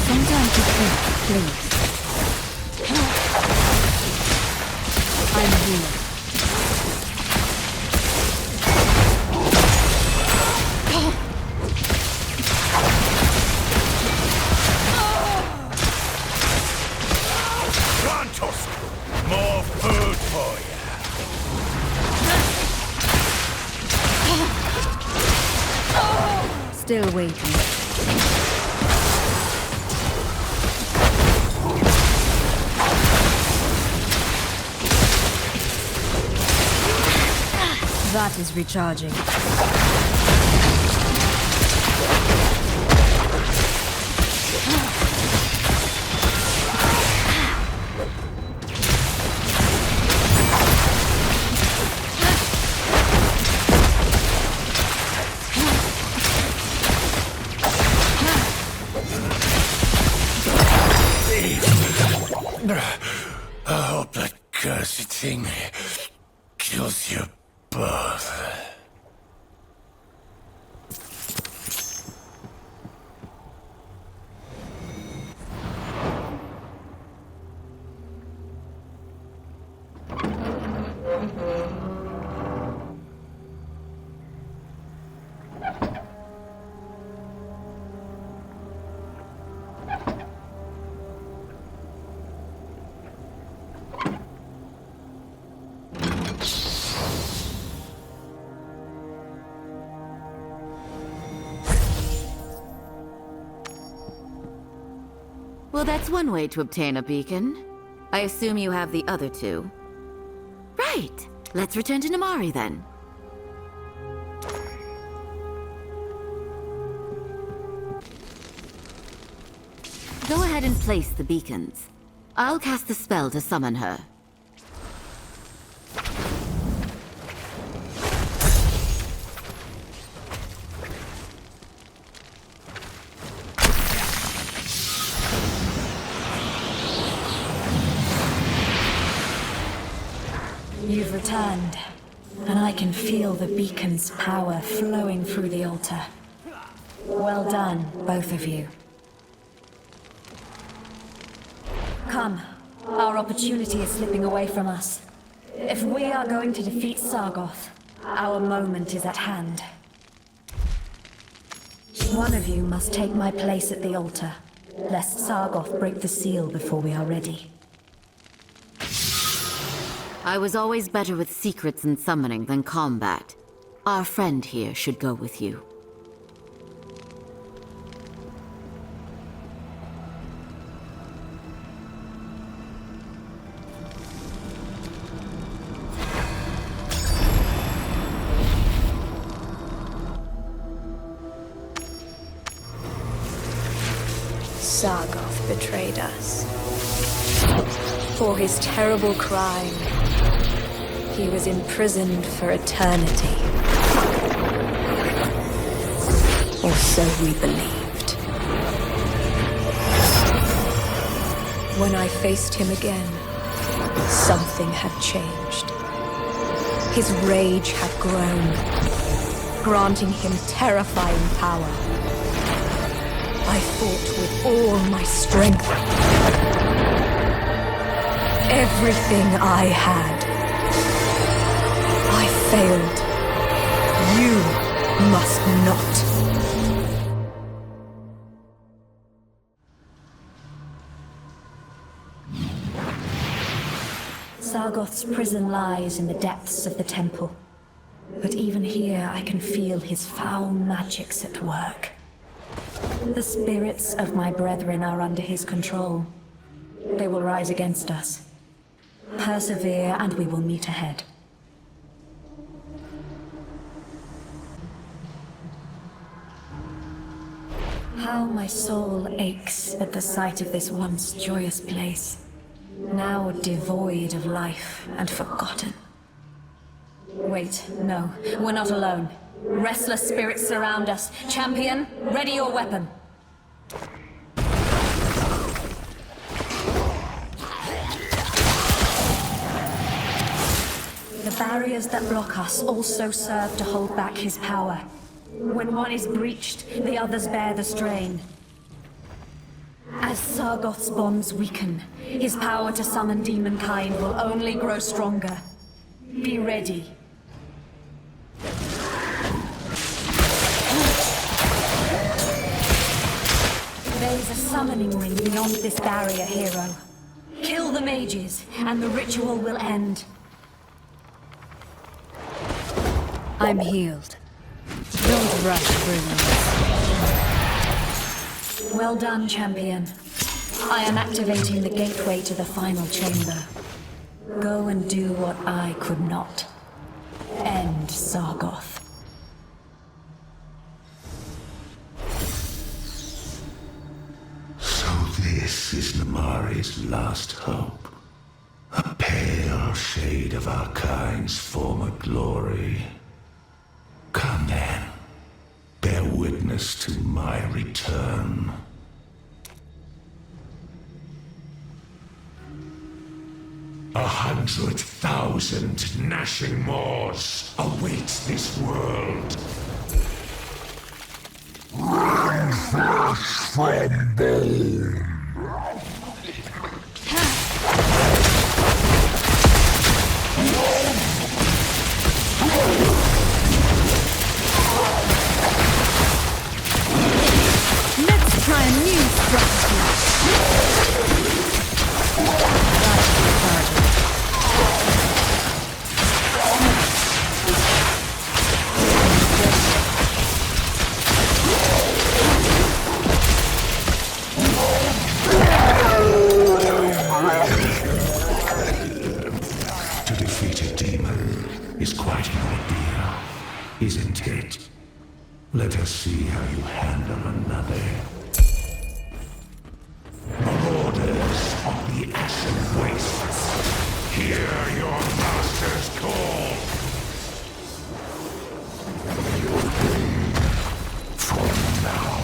Sometimes you think, please. still waiting. That is recharging. I hope that cursed thing kills you both. Well, that's one way to obtain a beacon. I assume you have the other two. Right! Let's return to Namari then. Go ahead and place the beacons. I'll cast the spell to summon her. You've returned, and I can feel the beacon's power flowing through the altar. Well done, both of you. Come, our opportunity is slipping away from us. If we are going to defeat Sargoth, our moment is at hand. One of you must take my place at the altar, lest Sargoth break the seal before we are ready. I was always better with secrets and summoning than combat. Our friend here should go with you. Sargoth betrayed us. For his terrible crime, he was imprisoned for eternity. Or so we believed. When I faced him again, something had changed. His rage had grown, granting him terrifying power. I fought with all my strength. Everything I had. I failed. You must not. Sargoth's prison lies in the depths of the temple. But even here I can feel his foul magics at work. The spirits of my brethren are under his control. They will rise against us. Persevere and we will meet ahead. How my soul aches at the sight of this once joyous place, now devoid of life and forgotten. Wait, no, we're not alone. Restless spirits surround us. Champion, ready your weapon. The barriers that block us also serve to hold back his power. When one is breached, the others bear the strain. As Sargoth's bonds weaken, his power to summon demonkind will only grow stronger. Be ready. There is a summoning ring beyond this barrier, hero. Kill the mages, and the ritual will end. I'm healed. Don't fresh brings. Well done, champion. I am activating the gateway to the final chamber. Go and do what I could not. End Sargoth. So this is Namari's last hope. A pale shade of our kind's former glory. Come then, bear witness to my return. 100,000 gnashing maws await this world. One flesh from bone. Let's try a new strategy. To defeat a demon is quite an ordeal, isn't it? Let us see how you handle another. Marauders of the Ashen Wastes, hear your master's call. From now.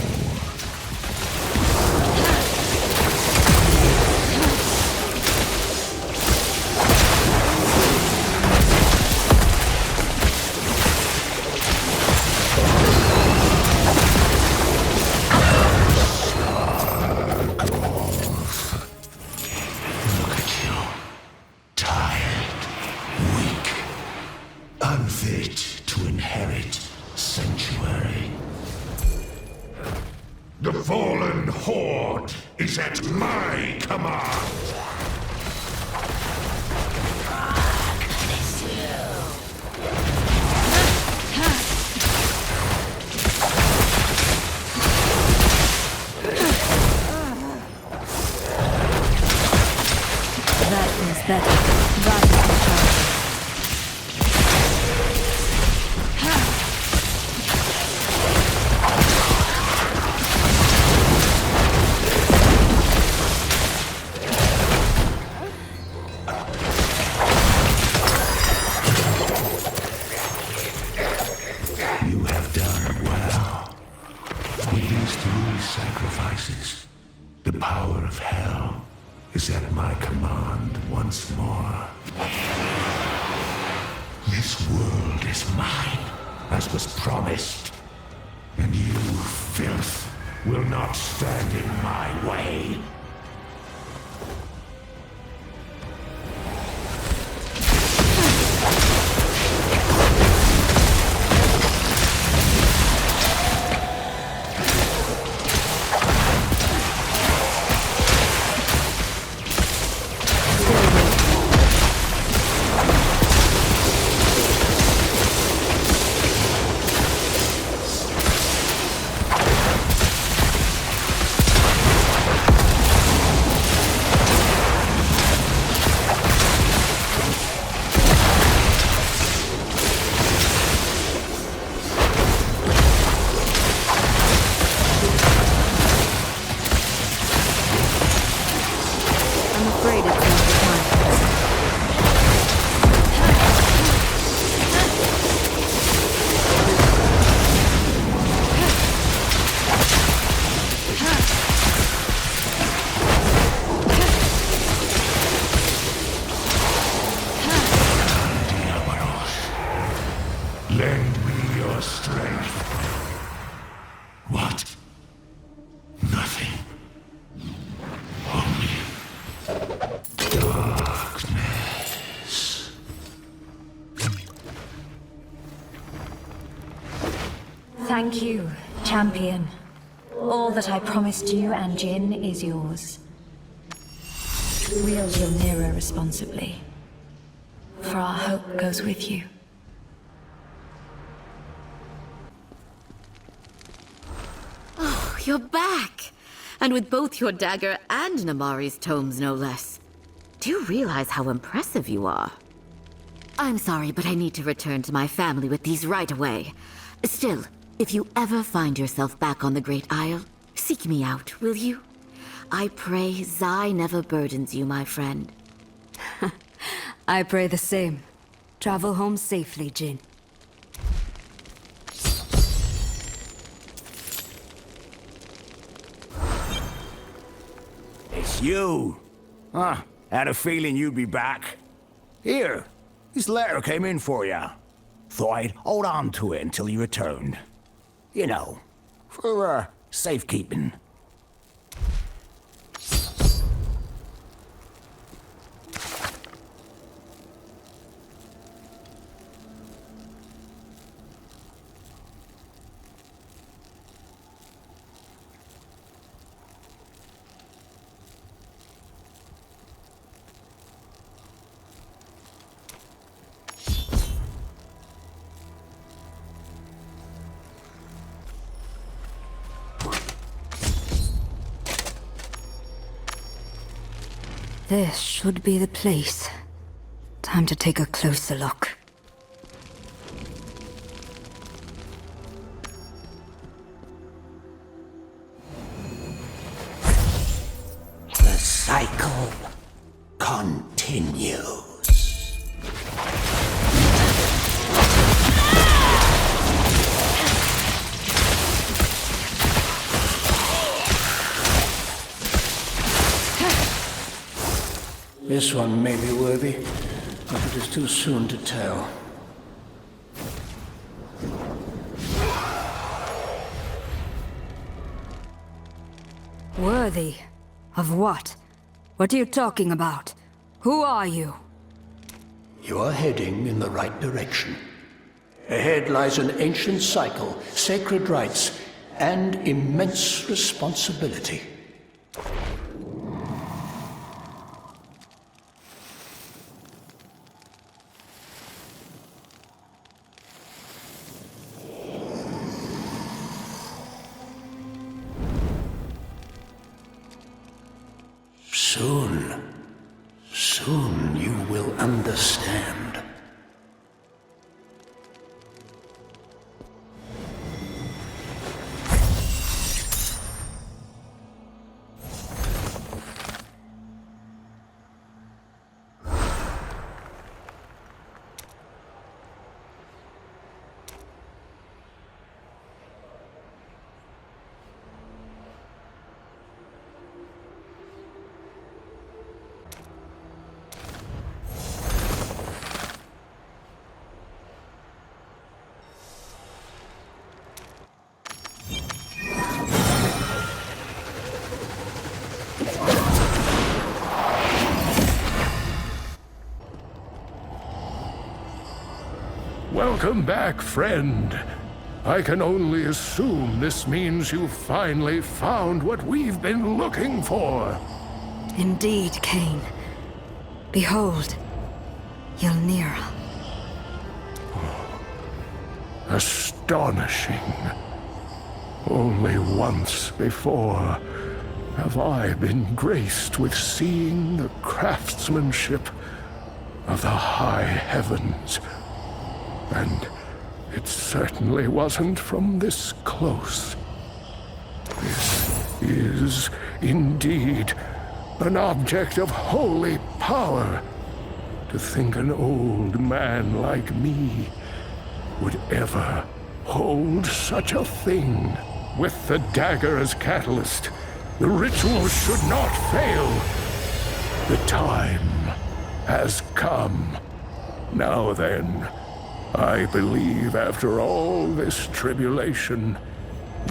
Unfit to inherit Sanctuary. The fallen horde is at my command. That is better. That is the target. You have done well. With these 3 sacrifices, the power of hell is at my command once more. This world is mine, as was promised. And you, filth, will not stand in my way. I'm afraid it's not the time for this. Lend me your strength. What? Nothing. Only darkness. Thank you, champion. All that I promised you and Jin is yours. Wield your mirror responsibly, for our hope goes with you. You're back! And with both your dagger and Namari's tomes, no less. Do you realize how impressive you are? I'm sorry, but I need to return to my family with these right away. Still, if you ever find yourself back on the Great Isle, seek me out, will you? I pray Zai never burdens you, my friend. I pray the same. Travel home safely, Jin. It's you. Huh, had a feeling you'd be back. Here, this letter came in for you. Thought I'd hold on to it until you returned. You know, for, safekeeping. This should be the place. Time to take a closer look. The cycle continues. This one may be worthy, but it is too soon to tell. Worthy? Of what? What are you talking about? Who are you? You are heading in the right direction. Ahead lies an ancient cycle, sacred rites, and immense responsibility. Soon you will understand. Welcome back, friend. I can only assume this means you finally found what we've been looking for. Indeed, Cain. Behold, Ylnira. Astonishing. Only once before have I been graced with seeing the craftsmanship of the high heavens. And it certainly wasn't from this close. This is indeed an object of holy power. To think an old man like me would ever hold such a thing. With the dagger as catalyst, the ritual should not fail. The time has come. Now then, I believe after all this tribulation,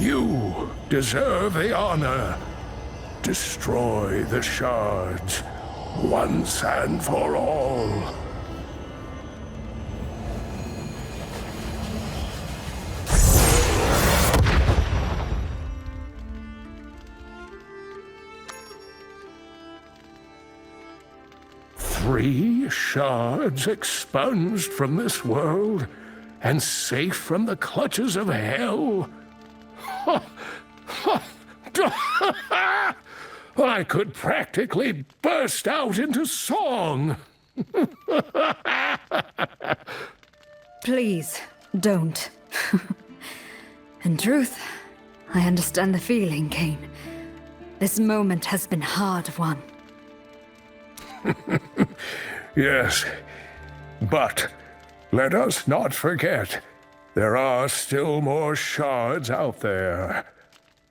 you deserve the honor. Destroy the shards once and for all. Three shards expunged from this world and safe from the clutches of hell? I could practically burst out into song. Please, don't. In truth, I understand the feeling, Kane. This moment has been hard-won. Yes, but let us not forget, there are still more shards out there.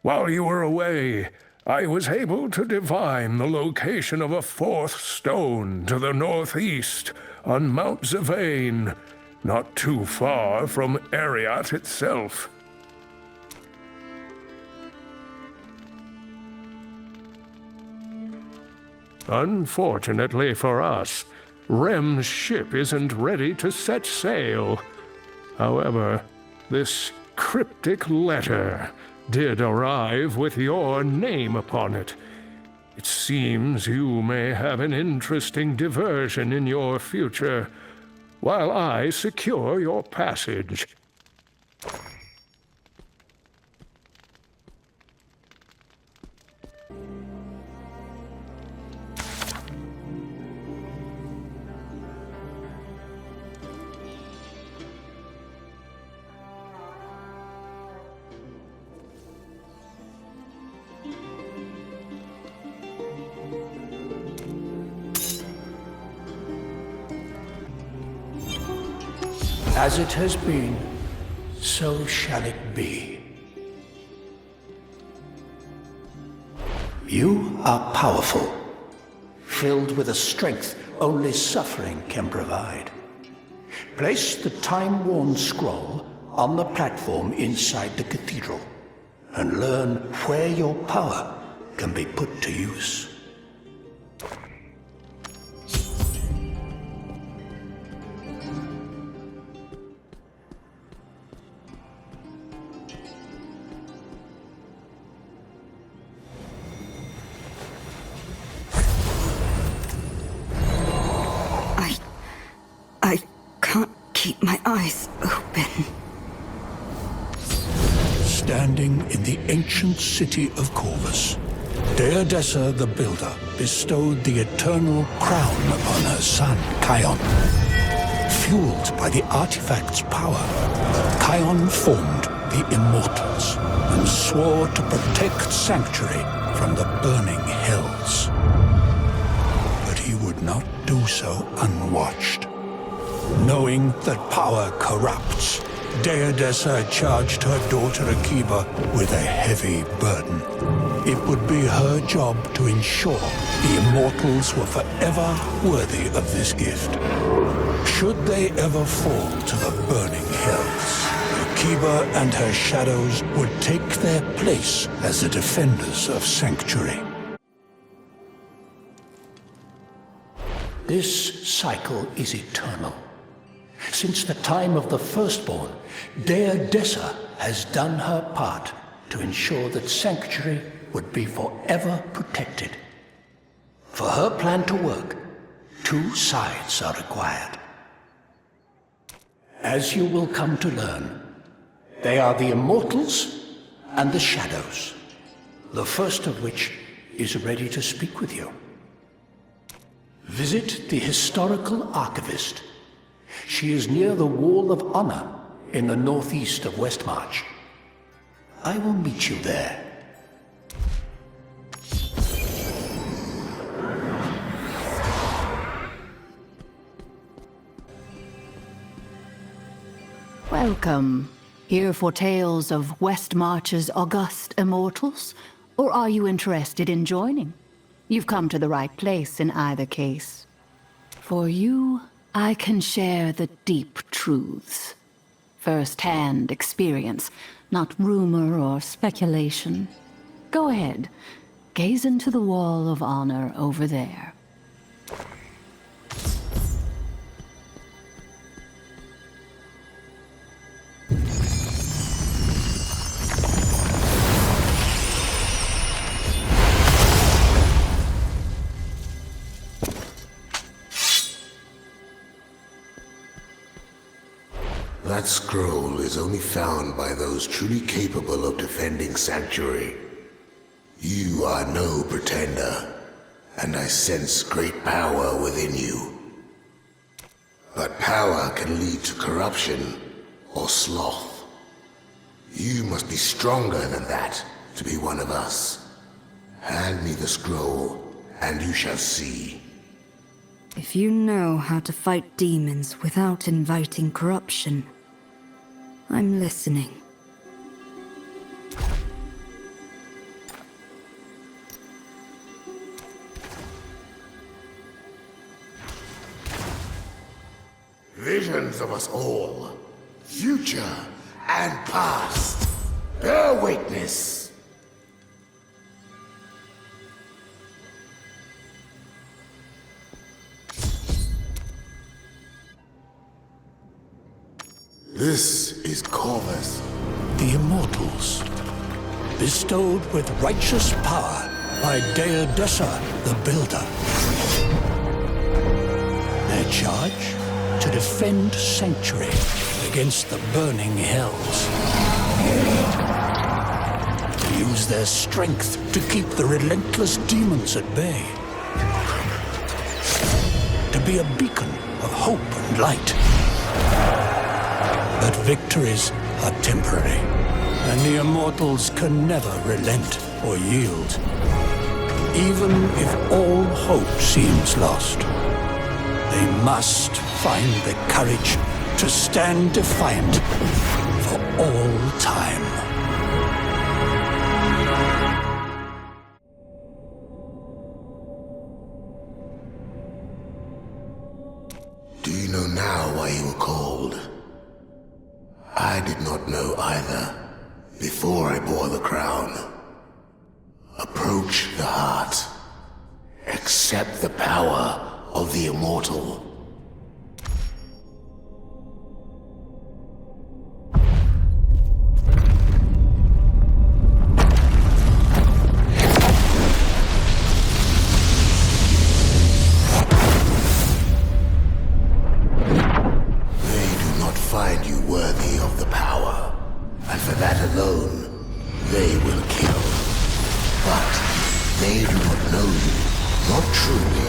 While you were away, I was able to divine the location of a fourth stone to the northeast on Mount Zavane, not too far from Ariat itself. Unfortunately for us, Rem's ship isn't ready to set sail. However, this cryptic letter did arrive with your name upon it. It seems you may have an interesting diversion in your future, while I secure your passage. As it has been, so shall it be. You are powerful, filled with a strength only suffering can provide. Place the time-worn scroll on the platform inside the cathedral, and learn where your power can be put to use. I can't keep my eyes open. Standing in the ancient city of Corvus, Deodessa the Builder bestowed the eternal crown upon her son, Kion. Fueled by the artifact's power, Kion formed the Immortals and swore to protect Sanctuary from the burning hells. But he would not do so unwatched. Knowing that power corrupts, Deodessa charged her daughter Akiba with a heavy burden. It would be her job to ensure the Immortals were forever worthy of this gift. Should they ever fall to the burning hells, Akiba and her shadows would take their place as the defenders of Sanctuary. This cycle is eternal. Since the time of the Firstborn, Deodessa has done her part to ensure that Sanctuary would be forever protected. For her plan to work, two sides are required. As you will come to learn, they are the Immortals and the Shadows, the first of which is ready to speak with you. Visit the Historical Archivist. She is near the Wall of Honor in the northeast of Westmarch. I will meet you there. Welcome. Here for tales of Westmarch's august immortals? Or are you interested in joining? You've come to the right place in either case. For you, I can share the deep truths. First-hand experience, not rumor or speculation. Go ahead, gaze into the Wall of Honor over there. That scroll is only found by those truly capable of defending Sanctuary. You are no pretender, and I sense great power within you. But power can lead to corruption or sloth. You must be stronger than that to be one of us. Hand me the scroll, and you shall see. If you know how to fight demons without inviting corruption, I'm listening. Visions of us all, future and past, bear witness. This is Corvus. The Immortals, bestowed with righteous power by Deodessa the Builder. Their charge? To defend Sanctuary against the burning hells. To use their strength to keep the relentless demons at bay. To be a beacon of hope and light. But victories are temporary, and the Immortals can never relent or yield. Even if all hope seems lost, they must find the courage to stand defiant for all time. Do you know now why you were called? I did not know either, before I bore the crown. Approach the heart. Accept the power of the Immortal. They do not find you worthy of the power, and for that alone, they will kill. But they do not know you, not truly.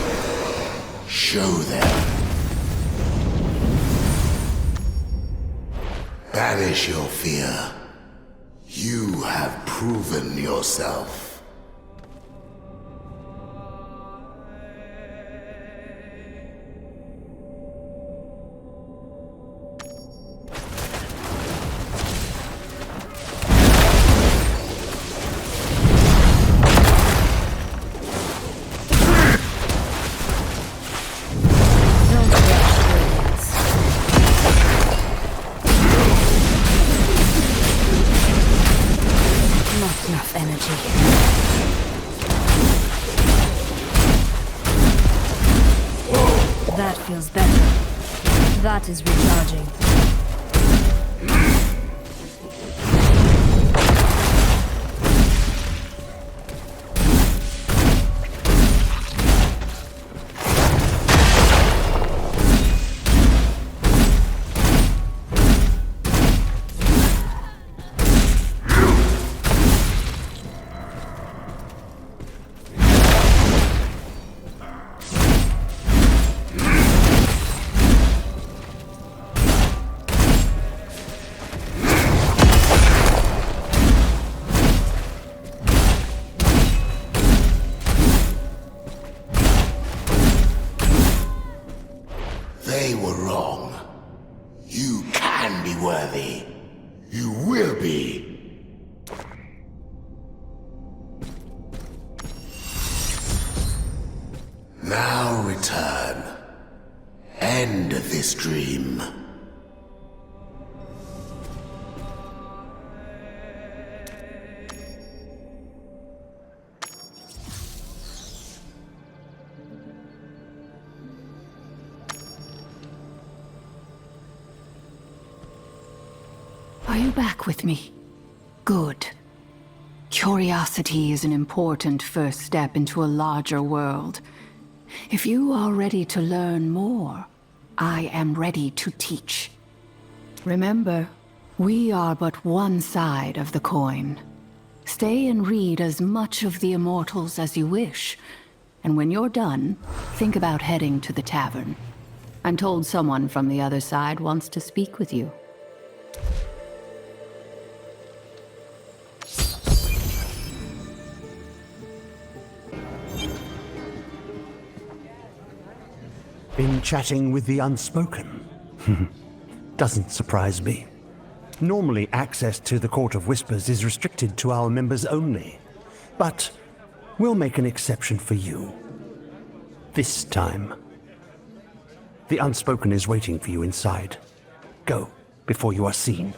Show them. Banish your fear. You have proven yourself. That feels better. That is recharging. They were wrong. You can be worthy. You will be. Now return. End this dream. Are you back with me? Good. Curiosity is an important first step into a larger world. If you are ready to learn more, I am ready to teach. Remember, we are but one side of the coin. Stay and read as much of the Immortals as you wish. And when you're done, think about heading to the tavern. I'm told someone from the other side wants to speak with you. Been chatting with the Unspoken? Doesn't surprise me. Normally, access to the Court of Whispers is restricted to our members only. But we'll make an exception for you. This time. The Unspoken is waiting for you inside. Go, before you are seen.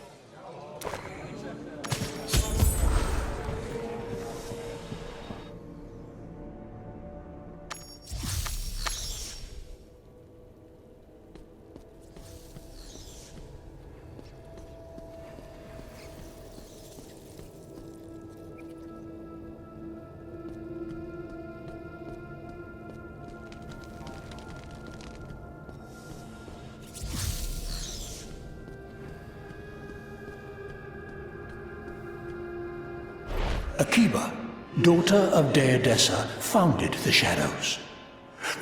Akiba, daughter of Deodessa, founded the Shadows.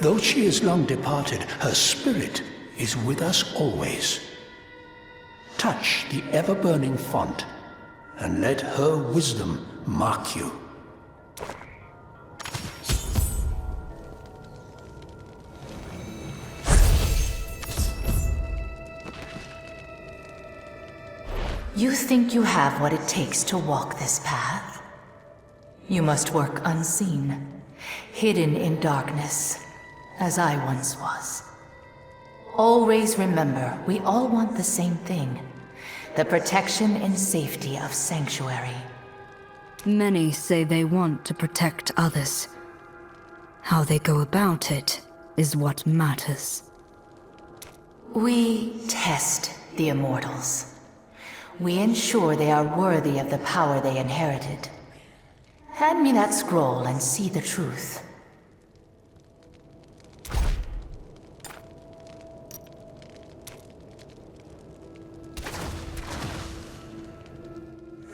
Though she is long departed, her spirit is with us always. Touch the ever-burning font, and let her wisdom mark you. You think you have what it takes to walk this path? You must work unseen, hidden in darkness, as I once was. Always remember, we all want the same thing, the protection and safety of Sanctuary. Many say they want to protect others. How they go about it is what matters. We test the Immortals. We ensure they are worthy of the power they inherited. Hand me that scroll and see the truth.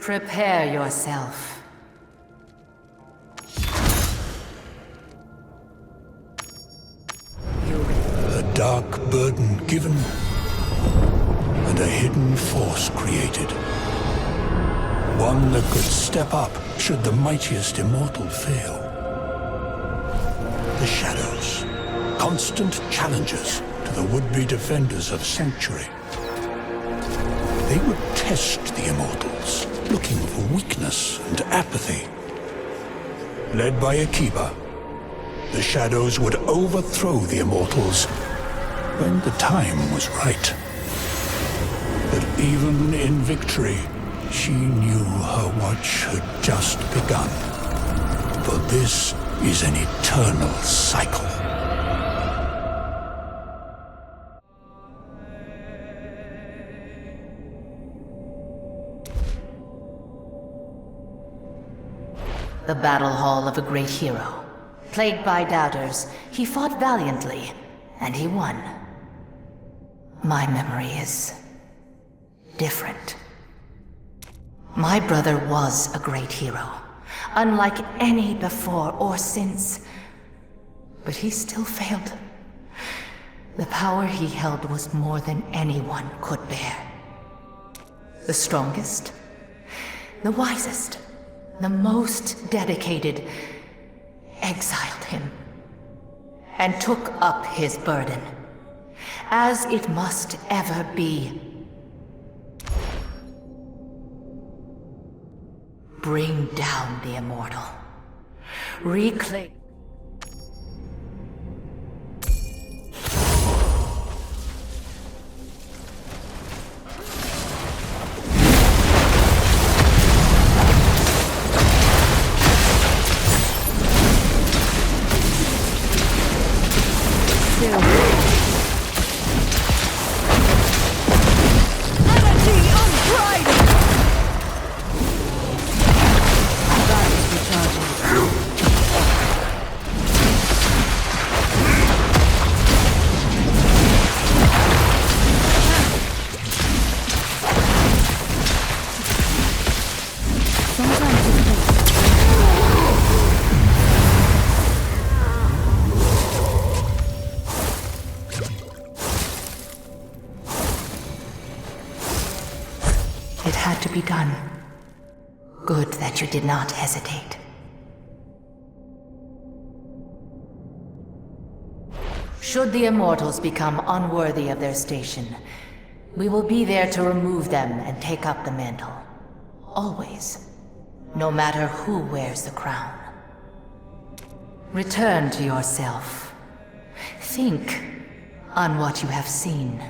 Prepare yourself. A dark burden given, and a hidden force created. One that could step up should the mightiest immortal fail. The Shadows, constant challengers to the would-be defenders of Sanctuary. They would test the Immortals, looking for weakness and apathy. Led by Akiba, the Shadows would overthrow the Immortals when the time was right. But even in victory, she knew her watch had just begun. For this is an eternal cycle. The battle hall of a great hero. Plagued by doubters, he fought valiantly, and he won. My memory is different. My brother was a great hero, unlike any before or since. But he still failed. The power he held was more than anyone could bear. The strongest, the wisest, the most dedicated, exiled him, and took up his burden, as it must ever be. Bring down the immortal. Reclaim. Sometimes it takes good that you did not hesitate. Should the Immortals become unworthy of their station, we will be there to remove them and take up the mantle. Always. No matter who wears the crown. Return to yourself. Think on what you have seen.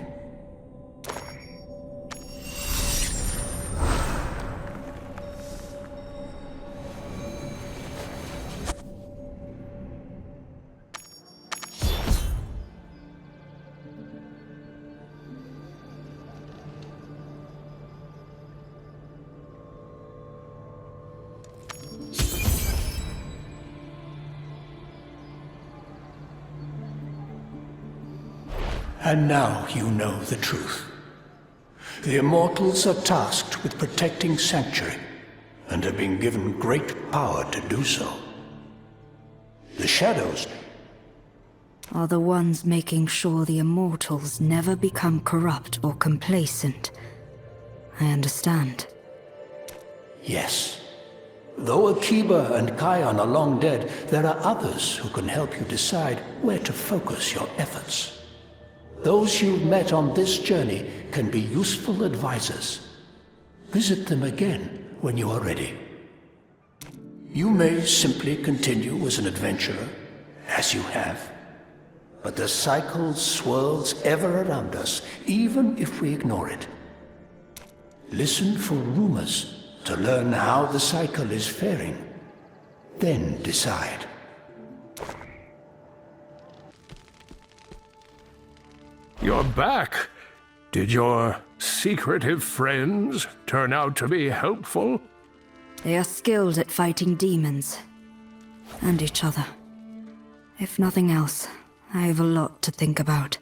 And now you know the truth. The Immortals are tasked with protecting Sanctuary, and have been given great power to do so. The Shadows are the ones making sure the Immortals never become corrupt or complacent. I understand. Yes. Though Akiba and Kion are long dead, there are others who can help you decide where to focus your efforts. Those you've met on this journey can be useful advisors. Visit them again when you are ready. You may simply continue as an adventurer, as you have. But the cycle swirls ever around us, even if we ignore it. Listen for rumors to learn how the cycle is faring. Then decide. You're back. Did your secretive friends turn out to be helpful? They are skilled at fighting demons. And each other. If nothing else, I have a lot to think about.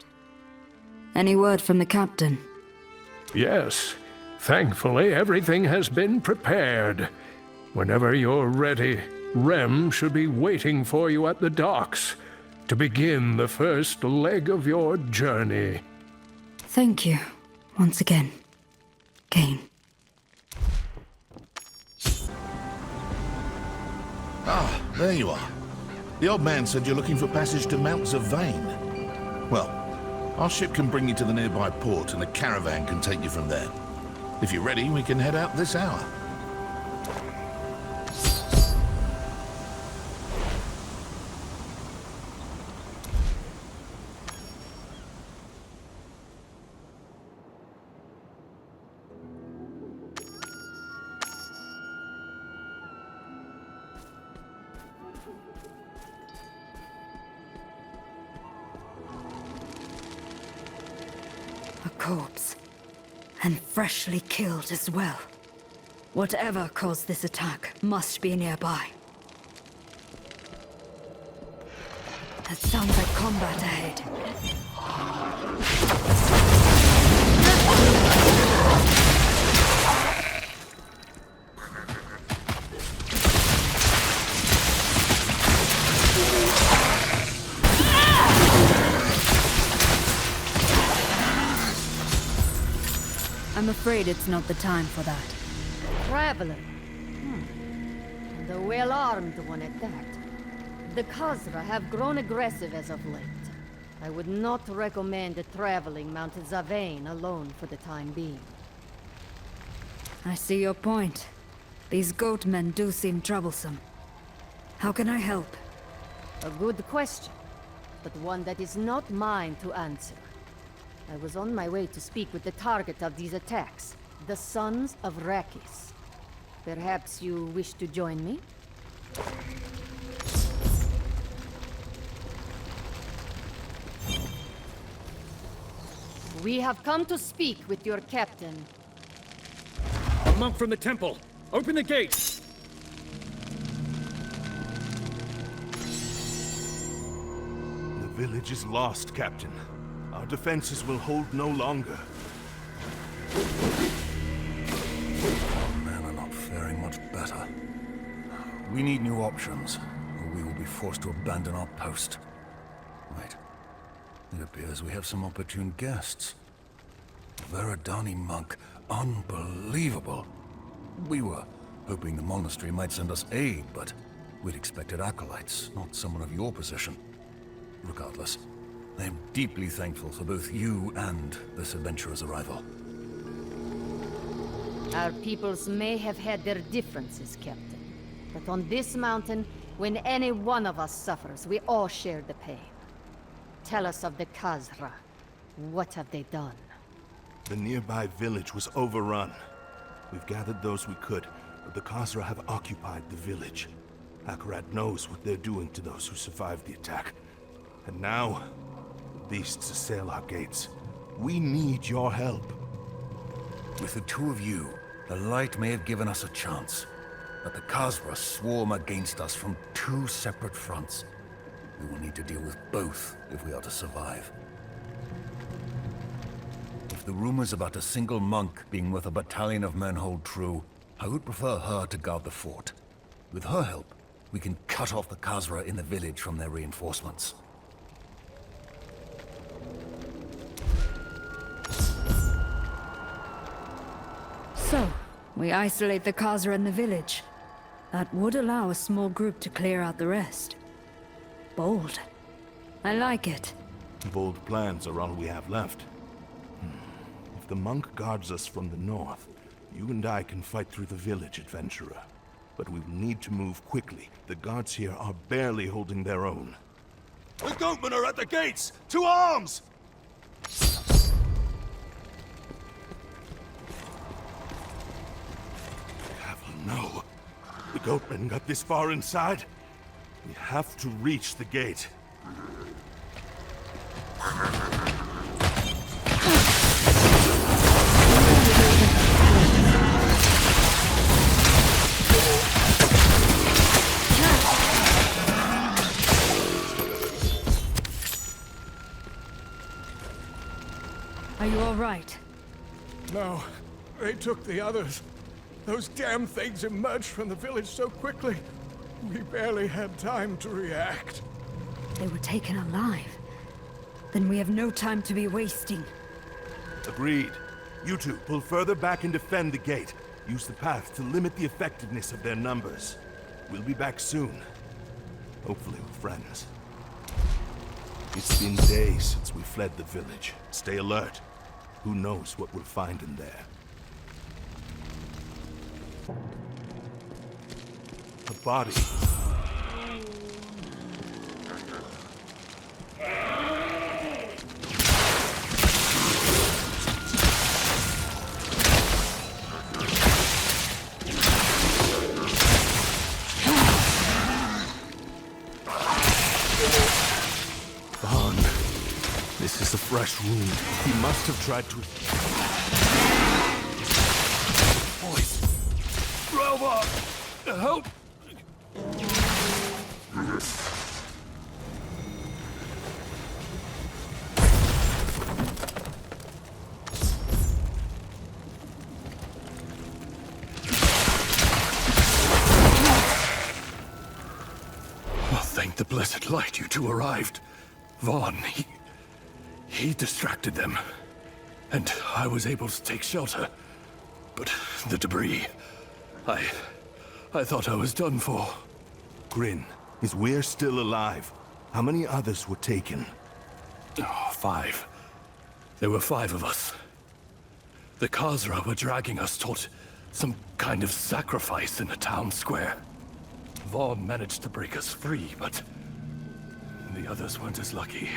Any word from the captain? Yes. Thankfully, everything has been prepared. Whenever you're ready, Rem should be waiting for you at the docks to begin the first leg of your journey. Thank you, once again, Kane. Ah, there you are. The old man said you're looking for passage to Mount Zavain. Well, our ship can bring you to the nearby port and a caravan can take you from there. If you're ready, we can head out this hour. A corpse. And freshly killed as well. Whatever caused this attack must be nearby. That sounds like combat ahead. I'm afraid it's not the time for that. Traveler. And a well-armed one at that. The Khazra have grown aggressive as of late. I would not recommend traveling Mount Zavain alone for the time being. I see your point. These goatmen do seem troublesome. How can I help? A good question, but one that is not mine to answer. I was on my way to speak with the target of these attacks, the Sons of Rakis. Perhaps you wish to join me? We have come to speak with your captain. A monk from the temple! Open the gate! The village is lost, Captain. Our defenses will hold no longer. Our men are not faring much better. We need new options, or we will be forced to abandon our post. Wait. It appears we have some opportune guests. Veradani monk. Unbelievable. We were hoping the monastery might send us aid, but we'd expected acolytes, not someone of your position. Regardless, I am deeply thankful for both you and this adventurer's arrival. Our peoples may have had their differences, Captain. But on this mountain, when any one of us suffers, we all share the pain. Tell us of the Khazra. What have they done? The nearby village was overrun. We've gathered those we could, but the Khazra have occupied the village. Akarat knows what they're doing to those who survived the attack. And now, the beasts assail our gates. We need your help. With the two of you, the light may have given us a chance. But the Khazra swarm against us from two separate fronts. We will need to deal with both if we are to survive. If the rumors about a single monk being with a battalion of men hold true, I would prefer her to guard the fort. With her help, we can cut off the Khazra in the village from their reinforcements. So, we isolate the Khazra in the village. That would allow a small group to clear out the rest. Bold. I like it. Bold plans are all we have left. If the monk guards us from the north, you and I can fight through the village, adventurer. But we will need to move quickly. The guards here are barely holding their own. The goatmen are at the gates! To arms! No. The goatmen got this far inside. We have to reach the gate. Are you all right? No, they took the others. Those damn things emerged from the village so quickly. We barely had time to react. They were taken alive. Then we have no time to be wasting. Agreed. You two pull further back and defend the gate. Use the path to limit the effectiveness of their numbers. We'll be back soon. Hopefully with friends. It's been days since we fled the village. Stay alert. Who knows what we'll find in there. A body. Vaughn. This is a fresh wound. He must have tried to... Boys. Robot! Help! Well, thank the blessed light you two arrived. Vaughn, he distracted them. And I was able to take shelter. But the debris... I thought I was done for. Grin, is Weir still alive? How many others were taken? Oh, 5. There were 5 of us. The Khazra were dragging us toward some kind of sacrifice in the town square. Vaughn managed to break us free, but the others weren't as lucky.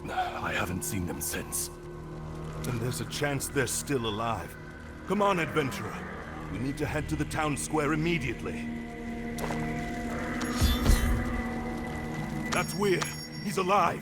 I haven't seen them since. Then there's a chance they're still alive. Come on, adventurer. We need to head to the town square immediately. That's Weir. He's alive.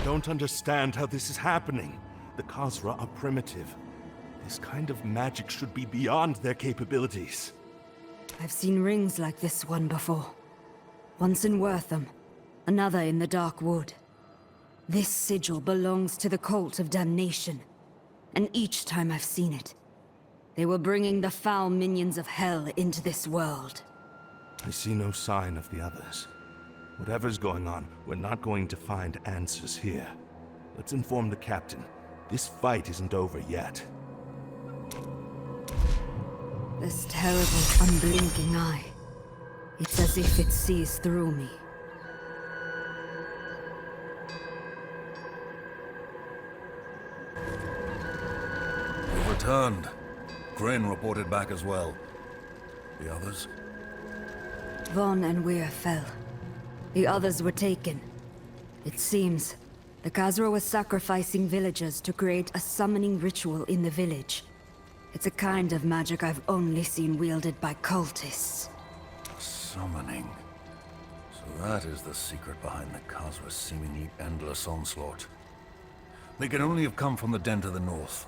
don't understand how this is happening. The Khazra are primitive. This kind of magic should be beyond their capabilities. I've seen rings like this one before. Once in Wortham, another in the Dark Wood. This sigil belongs to the Cult of Damnation, and each time I've seen it, they were bringing the foul minions of hell into this world. I see no sign of the others. Whatever's going on, we're not going to find answers here. Let's inform the captain. This fight isn't over yet. This terrible, unblinking eye. It's as if it sees through me. We've returned. Grin reported back as well. The others? Vaughn and Weir fell. The others were taken. It seems the Khazra was sacrificing villagers to create a summoning ritual in the village. It's a kind of magic I've only seen wielded by cultists. Summoning. So that is the secret behind the Khazra's seemingly endless onslaught. They can only have come from the den to the north.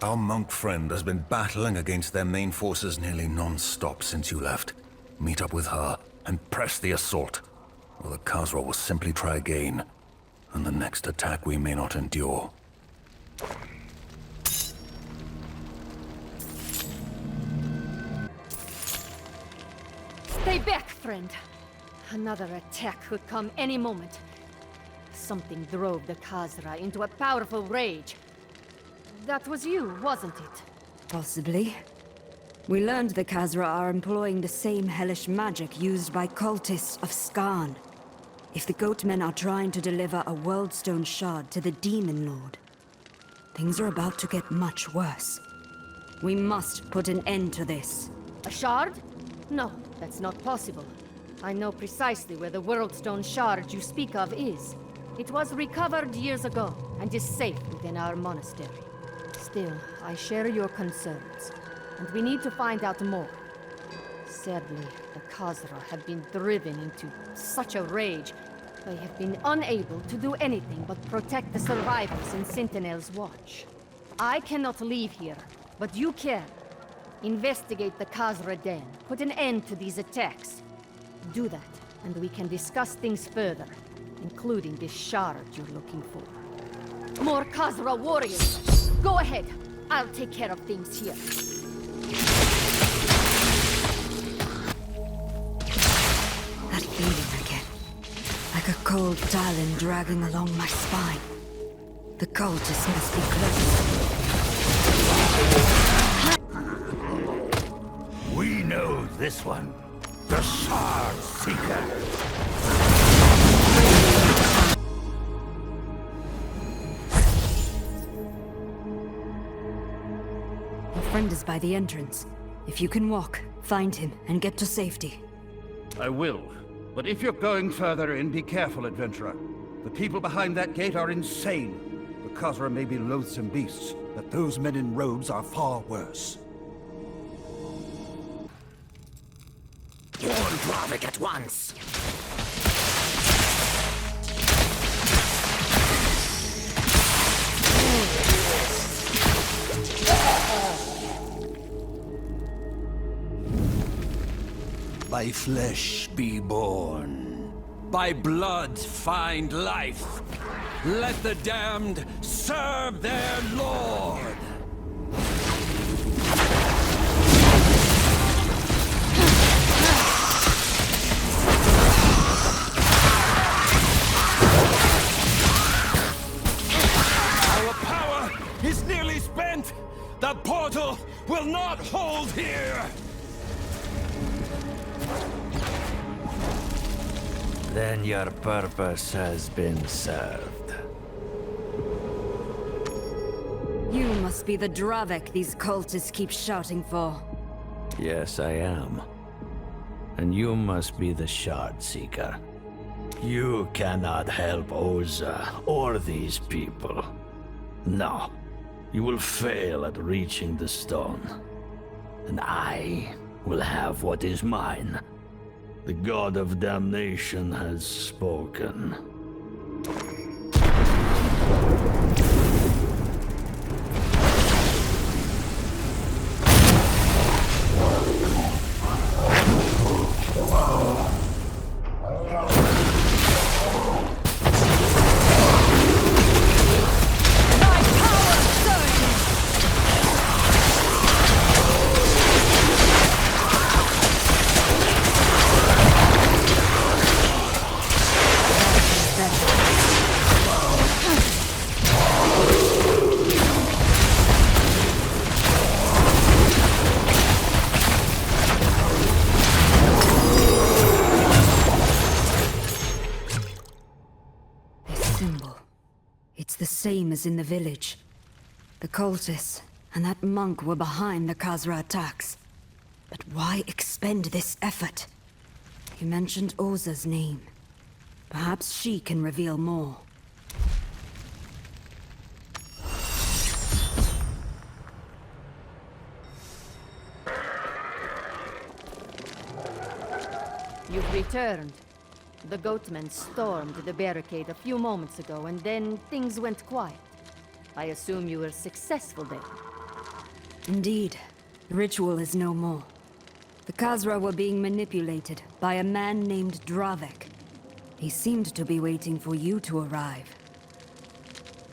Our monk friend has been battling against their main forces nearly non-stop since you left. Meet up with her and press the assault, or the Khazra will simply try again, and the next attack we may not endure. Stay back, friend. Another attack could come any moment. Something drove the Khazra into a powerful rage. That was you, wasn't it? Possibly. We learned the Khazra are employing the same hellish magic used by cultists of Skarn. If the Goatmen are trying to deliver a Worldstone shard to the Demon Lord, things are about to get much worse. We must put an end to this. A shard? No, that's not possible. I know precisely where the Worldstone shard you speak of is. It was recovered years ago, and is safe within our monastery. Still, I share your concerns, and we need to find out more. Sadly, the Khazra have been driven into such a rage, they have been unable to do anything but protect the survivors in Sentinel's watch. I cannot leave here, but you can. Investigate the Khazra den, put an end to these attacks. Do that, and we can discuss things further, including this shard you're looking for. More Khazra warriors! Go ahead. I'll take care of things here. That feeling again. Like a cold talon dragging along my spine. The cultists must be close. We know this one. The Shard Seeker. Your friend is by the entrance. If you can walk, find him and get to safety. I will. But if you're going further in, be careful, adventurer. The people behind that gate are insane. The Khazra may be loathsome beasts, but those men in robes are far worse. Warn Bravik at once! By flesh be born, by blood find life. Let the damned serve their lord! Our power is nearly spent! The portal will not hold here! Then your purpose has been served. You must be the Dravek these cultists keep shouting for. Yes, I am. And you must be the Shard Seeker. You cannot help Oza or these people. No. You will fail at reaching the stone. And I will have what is mine. The God of Damnation has spoken. same as in the village. The cultists and that monk were behind the Khazra attacks. But why expend this effort? You mentioned Oza's name. Perhaps she can reveal more. You've returned. The goatmen stormed the barricade a few moments ago, and then things went quiet. I assume you were successful then. Indeed. The ritual is no more. The Khazra were being manipulated by a man named Dravek. He seemed to be waiting for you to arrive.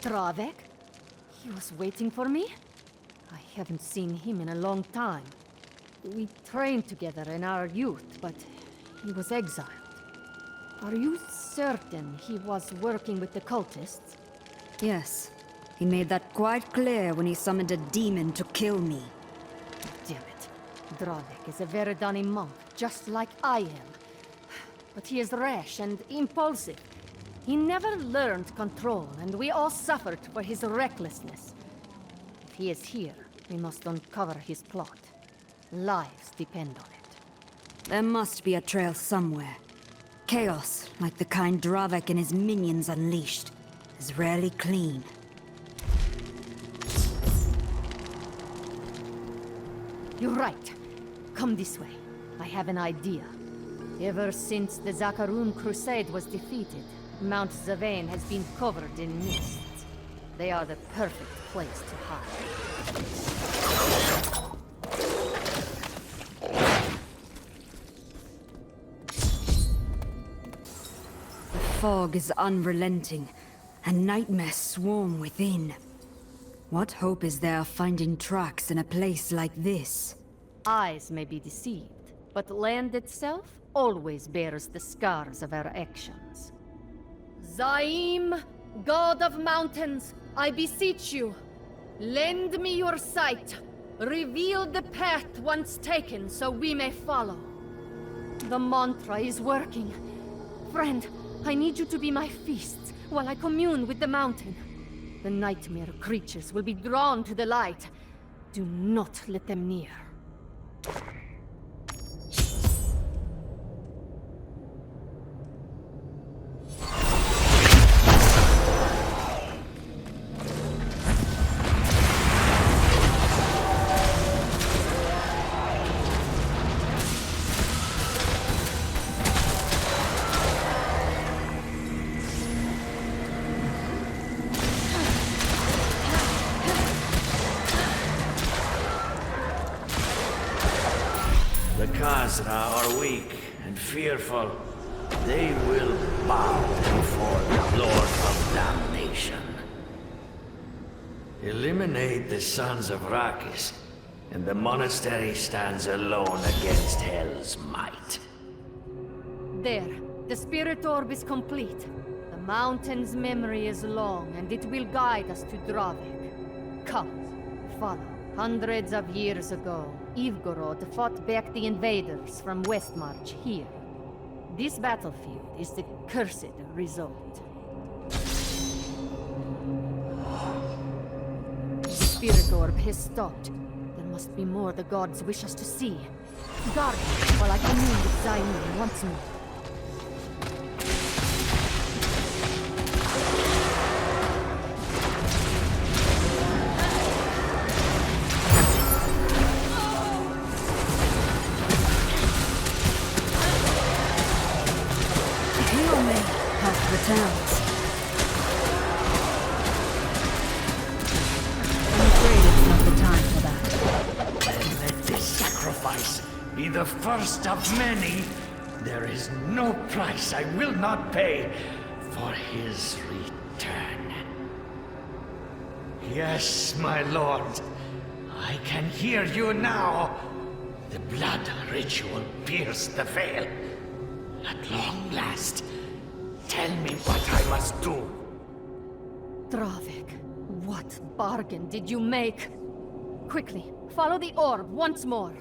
Dravek? He was waiting for me? I haven't seen him in a long time. We trained together in our youth, but he was exiled. Are you certain he was working with the cultists? Yes. He made that quite clear when he summoned a demon to kill me. Damn it. Dravek is a Veridani monk, just like I am. But he is rash and impulsive. He never learned control, and we all suffered for his recklessness. If he is here, we must uncover his plot. Lives depend on it. There must be a trail somewhere. Chaos, like the kind Dravek and his minions unleashed, is rarely clean. You're right. Come this way. I have an idea. Ever since the Zakarum Crusade was defeated, Mount Zavain has been covered in mists. They are the perfect place to hide. The fog is unrelenting, and nightmares swarm within. What hope is there of finding tracks in a place like this? Eyes may be deceived, but land itself always bears the scars of our actions. Zaim, God of mountains, I beseech you, lend me your sight. Reveal the path once taken so we may follow. The mantra is working. Friend, I need you to be my feast while I commune with the mountain. The nightmare creatures will be drawn to the light. Do not let them near. The Khazra are weak and fearful. They will bow before the Lord of Damnation. Eliminate the Sons of Rakis, and the monastery stands alone against Hell's might. There, the spirit orb is complete. The mountain's memory is long, and it will guide us to Dravek. Come, follow. Hundreds of years ago, Ivgorod fought back the invaders from Westmarch here. This battlefield is the cursed result. The spirit orb has stopped. There must be more the gods wish us to see. Guard me while I commune with Zaim once more. Towns. I'm afraid it's not the time for that. Then let this sacrifice be the first of many. There is no price I will not pay for his return. Yes, my lord. I can hear you now. The blood ritual pierced the veil. At long last, tell me what I must do. Dravek, what bargain did you make? Quickly, follow the orb once more.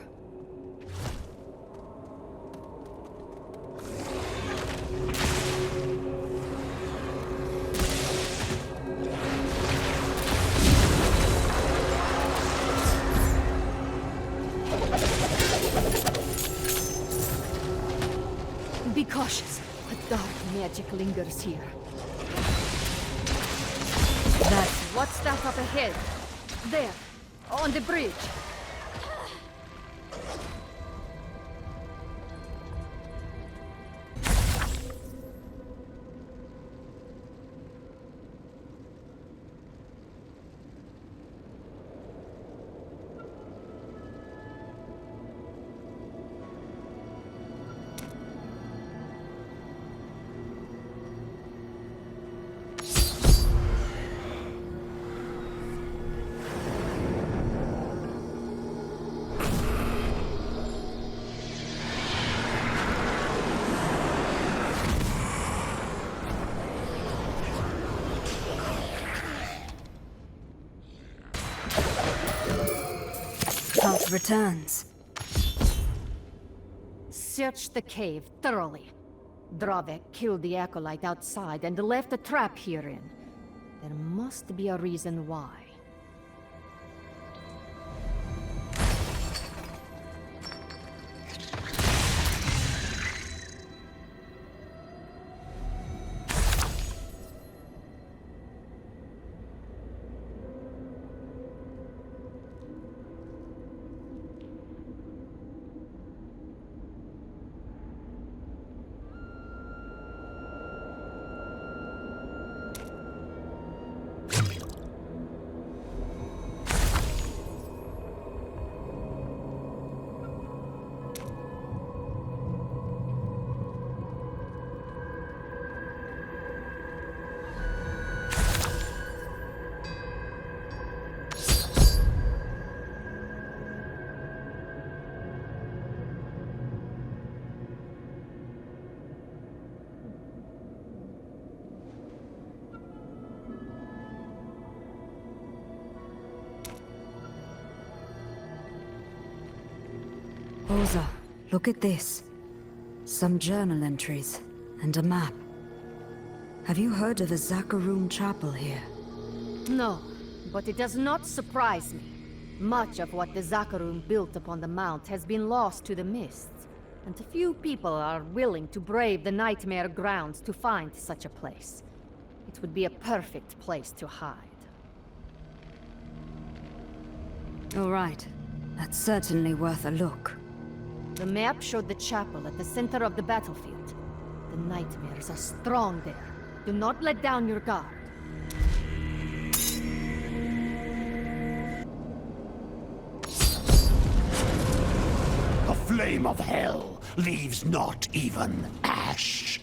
Be cautious. A dark magic lingers here. What's that up ahead? There, on the bridge. Cult returns. Search the cave thoroughly. Dravek killed the acolyte outside and left a trap herein. There must be a reason why. Oza, look at this. Some journal entries and a map. Have you heard of a Zakarum chapel here? No, but it does not surprise me. Much of what the Zakarum built upon the mount has been lost to the mists, and a few people are willing to brave the nightmare grounds to find such a place. It would be a perfect place to hide. All right. That's certainly worth a look. The map showed the chapel at the center of the battlefield. The nightmares are strong there. Do not let down your guard. The flame of hell leaves not even ash.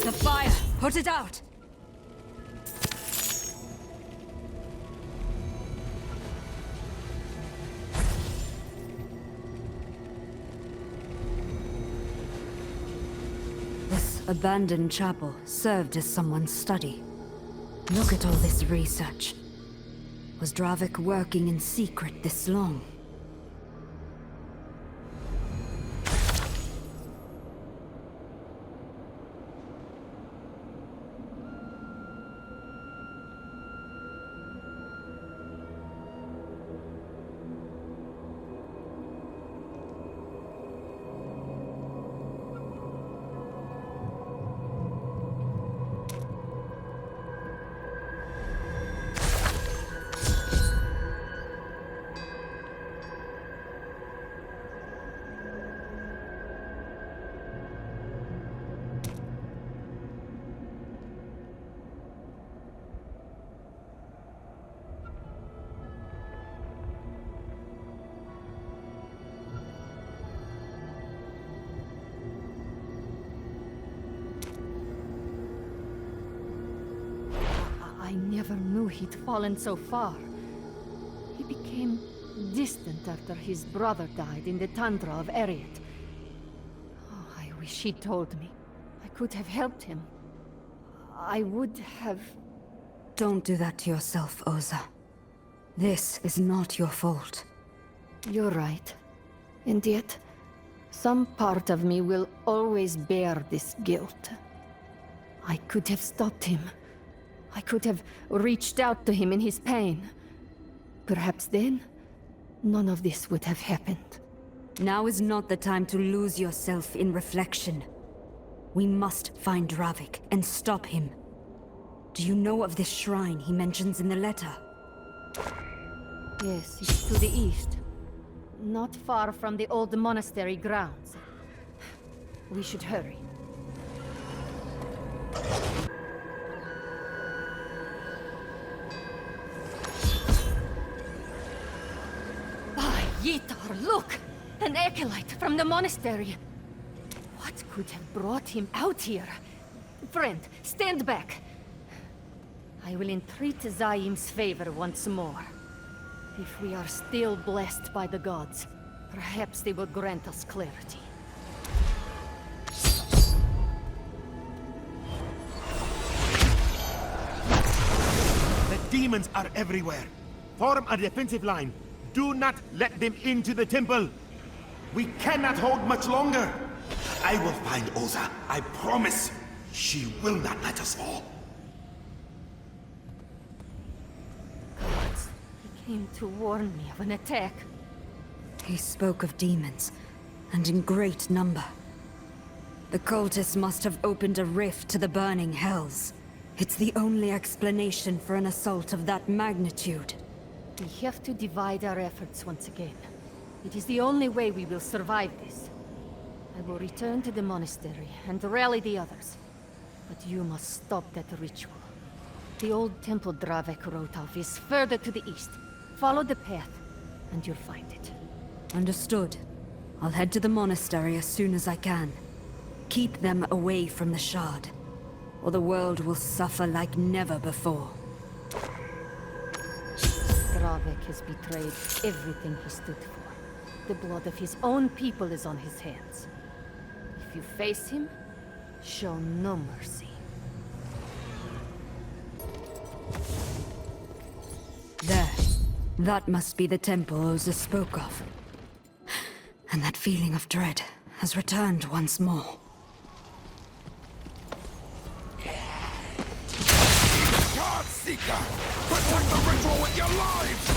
The fire! Put it out! This abandoned chapel served as someone's study. Look at all this research. Was Dravik working in secret this long? I never knew he'd fallen so far. He became distant after his brother died in the tundra of Eriot. Oh, I wish he'd told me. I could have helped him. I would have... Don't do that to yourself, Oza. This is not your fault. You're right. And yet, some part of me will always bear this guilt. I could have stopped him. I could have reached out to him in his pain. Perhaps then, none of this would have happened. Now is not the time to lose yourself in reflection. We must find Ravik and stop him. Do you know of this shrine he mentions in the letter? Yes, it's to the east. Not far from the old monastery grounds. We should hurry. By Yitar, look! An acolyte from the monastery! What could have brought him out here? Friend, stand back! I will entreat Zaim's favor once more. If we are still blessed by the gods, perhaps they will grant us clarity. The demons are everywhere. Form a defensive line. Do not let them into the temple. We cannot hold much longer. I will find Oza. I promise. She will not let us fall. Gods, he came to warn me of an attack. He spoke of demons, and in great number. The cultists must have opened a rift to the burning hells. It's the only explanation for an assault of that magnitude. We have to divide our efforts once again. It is the only way we will survive this. I will return to the monastery and rally the others. But you must stop that ritual. The old temple Dravek wrote of is further to the east. Follow the path, and you'll find it. Understood. I'll head to the monastery as soon as I can. Keep them away from the Shard, or the world will suffer like never before. Dravek has betrayed everything he stood for. The blood of his own people is on his hands. If you face him, show no mercy. There. That must be the temple Oza spoke of. And that feeling of dread has returned once more. God Seeker! Protect the ritual with your lives!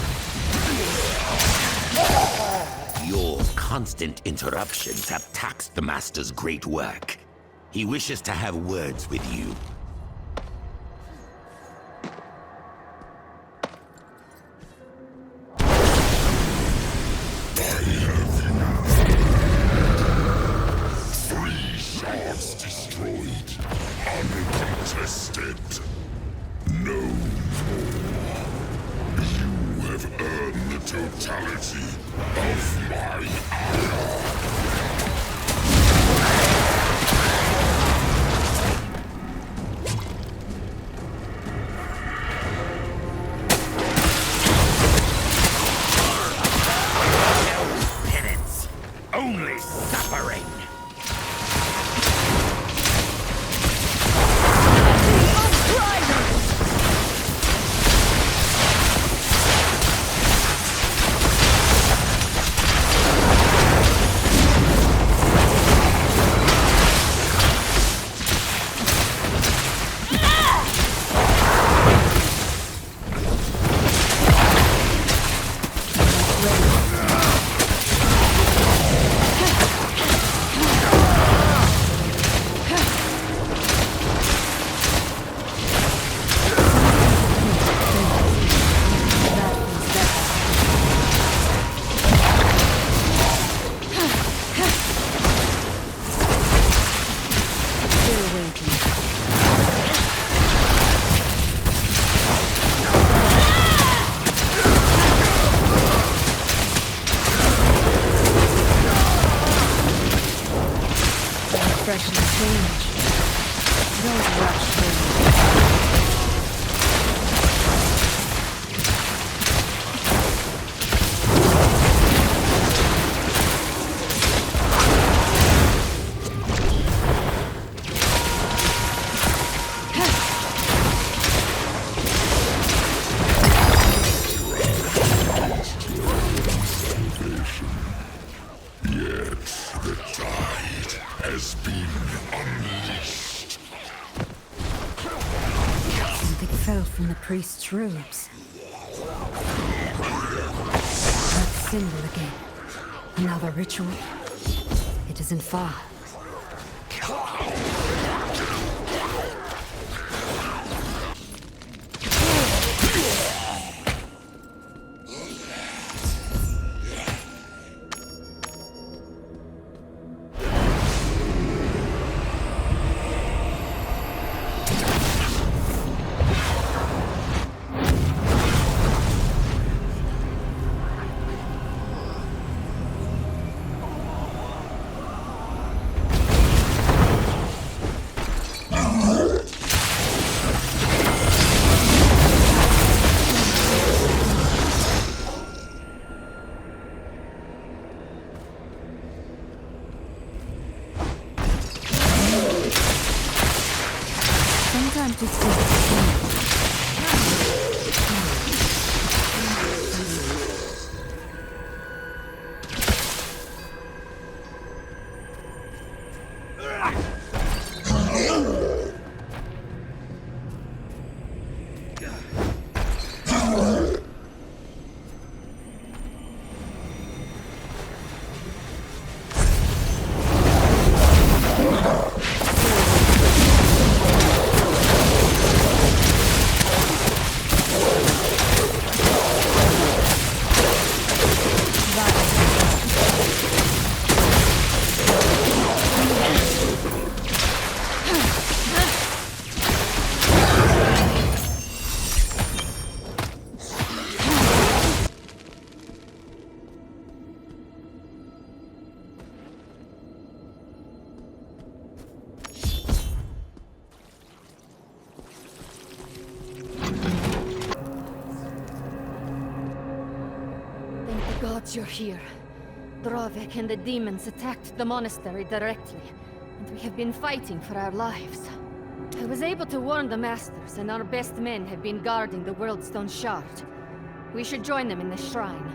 Your constant interruptions have taxed the Master's great work. He wishes to have words with you. Destroyed, uncontested. No more. You have earned the totality of my ire. No penance, only suffering. from the priest's robes. That symbol again. Another ritual. It isn't far. Sometimes it seems You're here. Dravek and the demons attacked the monastery directly, and we have been fighting for our lives. I was able to warn the masters, and our best men have been guarding the Worldstone Shard. We should join them in the shrine.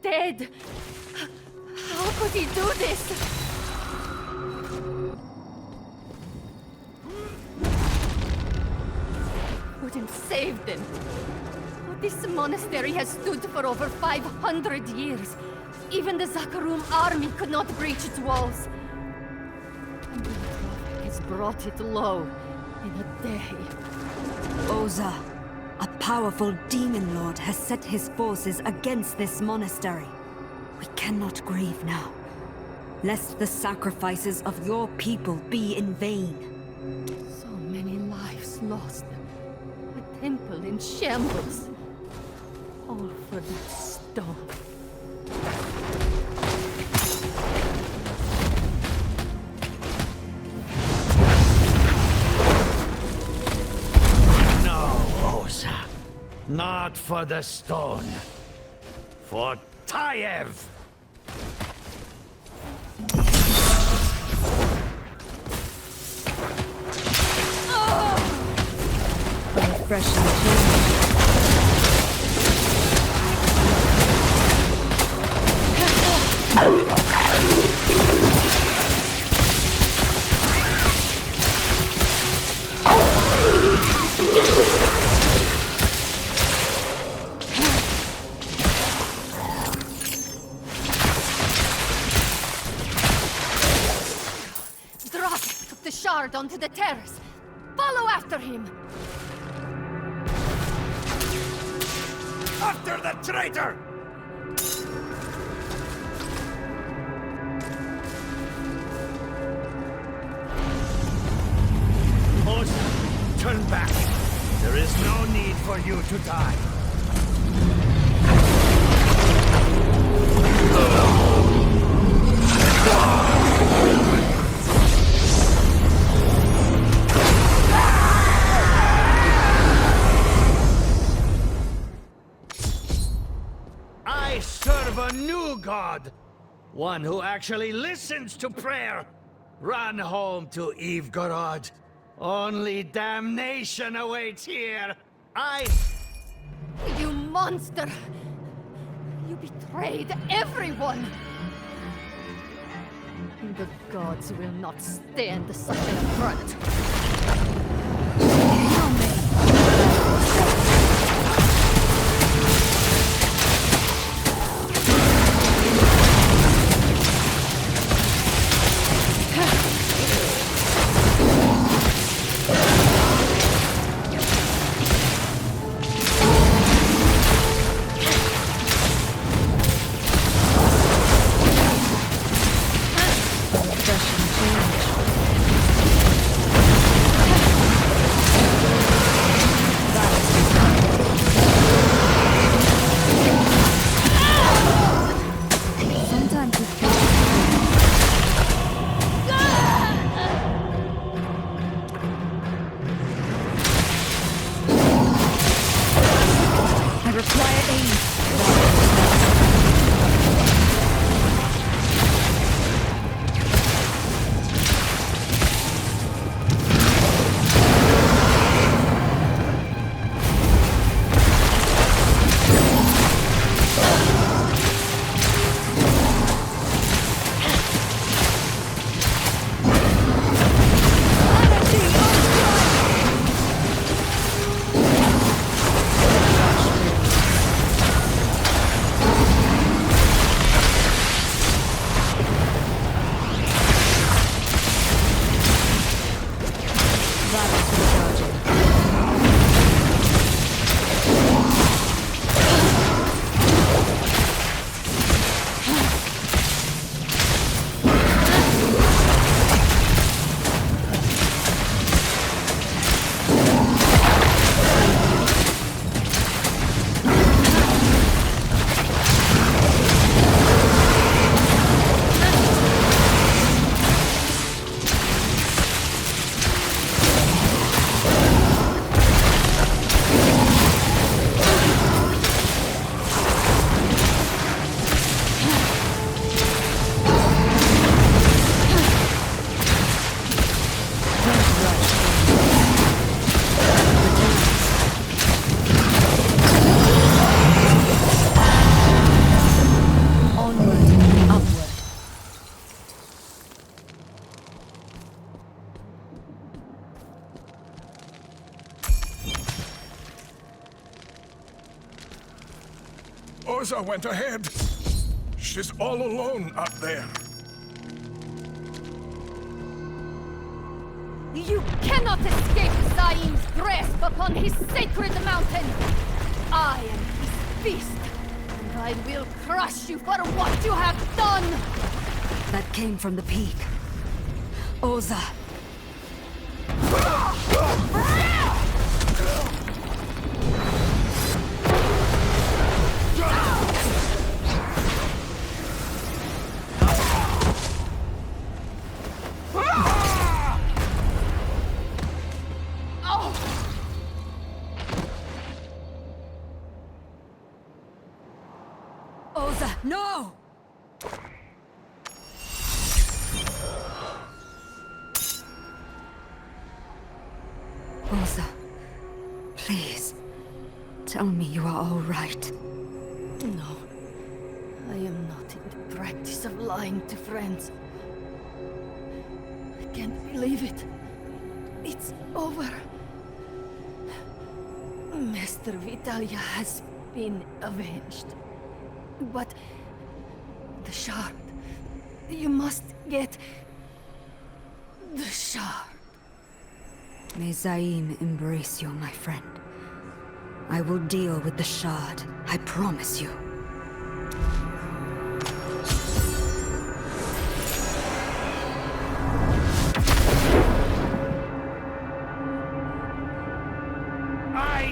Dead! How could he do this? Wouldn't save them. This monastery has stood for over 500 years. Even the Zakarum army could not breach its walls. And the Prophet has brought it low in a day. Oza, a powerful demon lord, has set his forces against this monastery. We cannot grieve now, lest the sacrifices of your people be in vain. So many lives lost. A temple in shambles. All for that stone. No, Oza. Not for the stone. For Tayev! A refreshing change. Dravek took the shard onto the terrace. Follow after him! After the traitor! There's no need for you to die. I serve a new god. One who actually listens to prayer. Run home to Ivgorod. Only damnation awaits here. You monster! You betrayed everyone! The gods will not stand such an affront. Orza went ahead. She's all alone up there. You cannot escape Zaim's grasp upon his sacred mountain! I am his beast, and I will crush you for what you have done! That came from the peak. Orza. Orza, no! Orza, please, tell me you are all right. No, I am not in the practice of lying to friends. I can't believe it. It's over. Master Vitalia has been avenged. But the shard. You must get the shard. May Zaim embrace you, my friend. I will deal with the shard, I promise you. I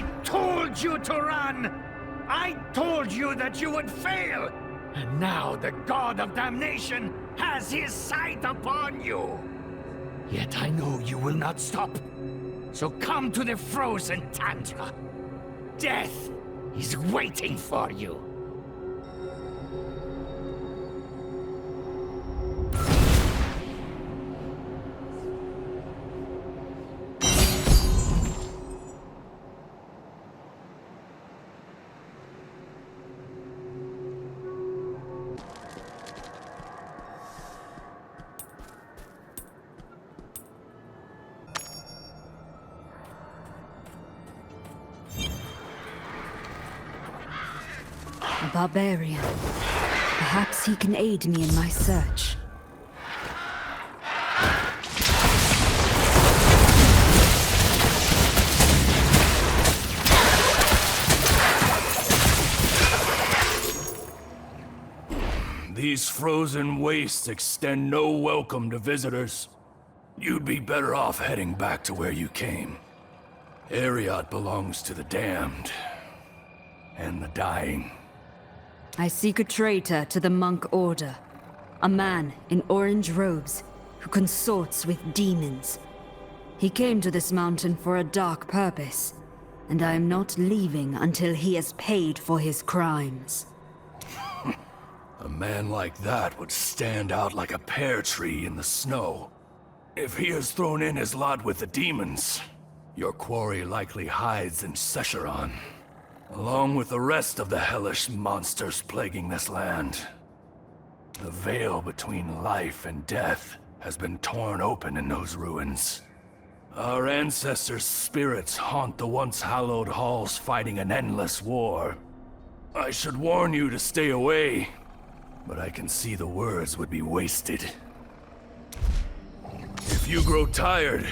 run! I told you that you would fail! And now the God of Damnation has his sight upon you! Yet I know you will not stop. So come to the frozen tundra. Death is waiting for you. A barbarian. Perhaps he can aid me in my search. These frozen wastes extend no welcome to visitors. You'd be better off heading back to where you came. Ariat belongs to the damned. And the dying. I seek a traitor to the monk order. A man in orange robes who consorts with demons. He came to this mountain for a dark purpose, and I am not leaving until he has paid for his crimes. A man like that would stand out like a pear tree in the snow. If he has thrown in his lot with the demons, your quarry likely hides in Sescheron, along with the rest of the hellish monsters plaguing this land. The veil between life and death has been torn open in those ruins. Our ancestors' spirits haunt the once hallowed halls fighting an endless war. I should warn you to stay away, but I can see the words would be wasted. If you grow tired,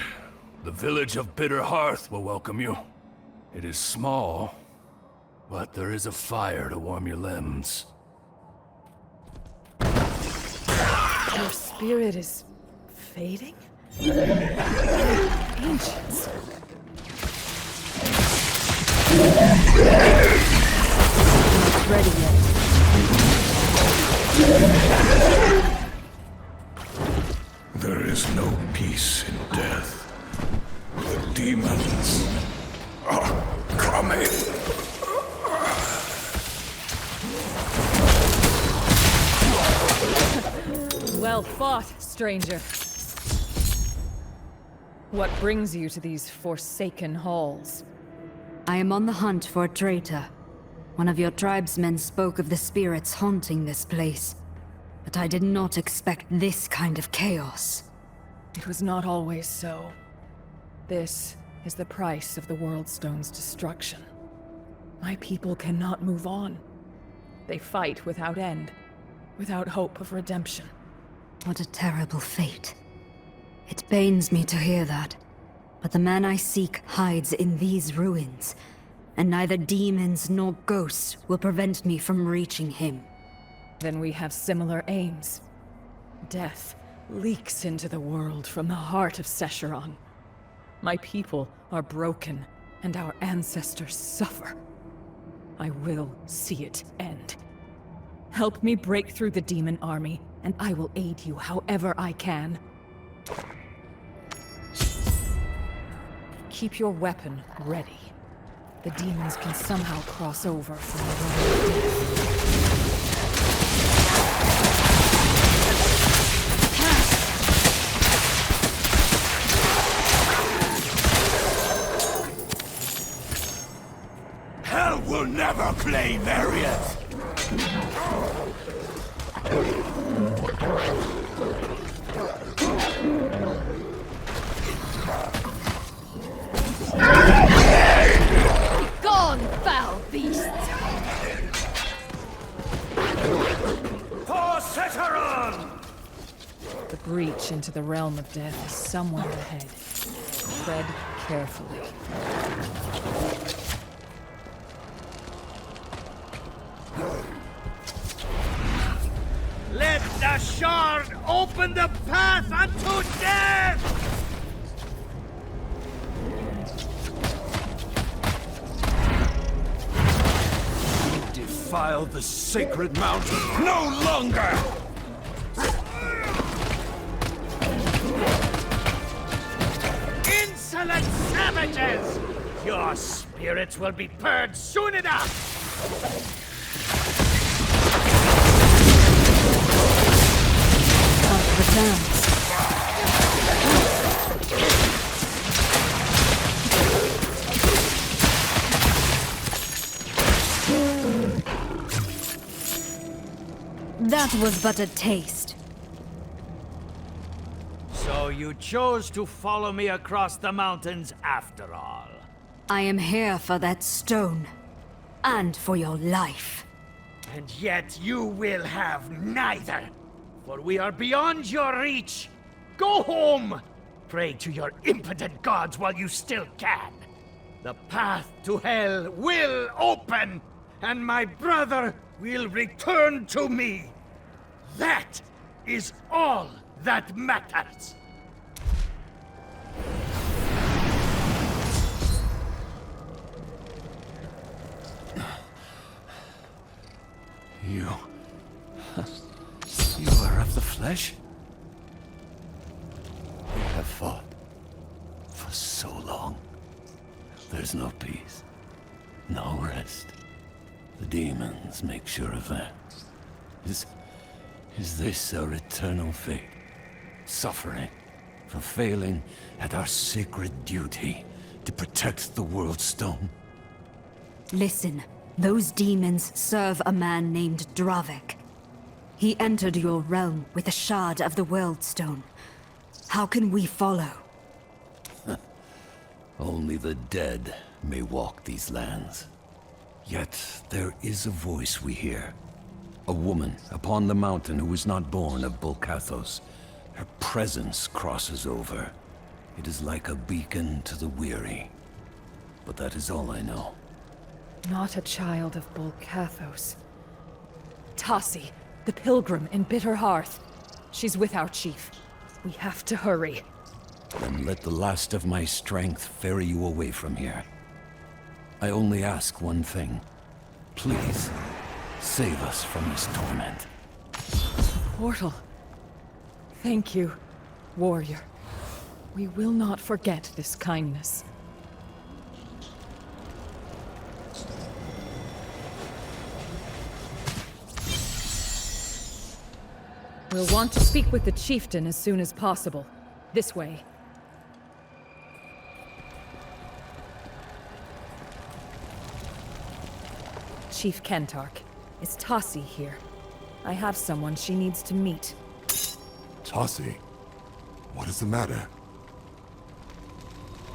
the village of Bitter Hearth will welcome you. It is small, but there is a fire to warm your limbs. Your spirit is fading? Ancients. Not ready yet. There is no peace in death. The demons are coming. Well fought, stranger. What brings you to these forsaken halls? I am on the hunt for a traitor. One of your tribesmen spoke of the spirits haunting this place, but I did not expect this kind of chaos. It was not always so. This is the price of the Worldstone's destruction. My people cannot move on. They fight without end, without hope of redemption. What a terrible fate. It pains me to hear that, but the man I seek hides in these ruins, and neither demons nor ghosts will prevent me from reaching him. Then we have similar aims. Death leaks into the world from the heart of Sescheron. My people are broken, and our ancestors suffer. I will see it end. Help me break through the demon army, and I will aid you however I can. Keep your weapon ready. The demons can somehow cross over from the realm of death. Hell will never play Marius! Gone, foul beast! For Sescheron! The breach into the realm of death is somewhere ahead. Tread carefully. Let the shard open the path unto death! defile the sacred mountain no longer! Insolent savages! Your spirits will be purged soon enough! Returns. That was but a taste. So you chose to follow me across the mountains after all. I am here for that stone. And for your life. And yet you will have neither. For we are beyond your reach. Go home! Pray to your impotent gods while you still can. The path to hell will open, and my brother will return to me. That is all that matters. You are of the flesh? We have fought for so long. There's no peace, no rest. The demons make sure of that. Is this our eternal fate? Suffering for failing at our sacred duty to protect the World Stone? Listen, those demons serve a man named Dravik. He entered your realm with a shard of the World Stone. How can we follow? Only the dead may walk these lands. Yet there is a voice we hear. A woman upon the mountain who is not born of Bolcathos. Her presence crosses over. It is like a beacon to the weary. But that is all I know. Not a child of Bolcathos. Tassi, the pilgrim in Bitter Hearth. She's with our chief. We have to hurry. Then let the last of my strength ferry you away from here. I only ask one thing. Please, save us from this torment. Portal. Thank you, warrior. We will not forget this kindness. We'll want to speak with the chieftain as soon as possible. This way. Chief Kentark, is Tassi here? I have someone she needs to meet. Tassi, what is the matter?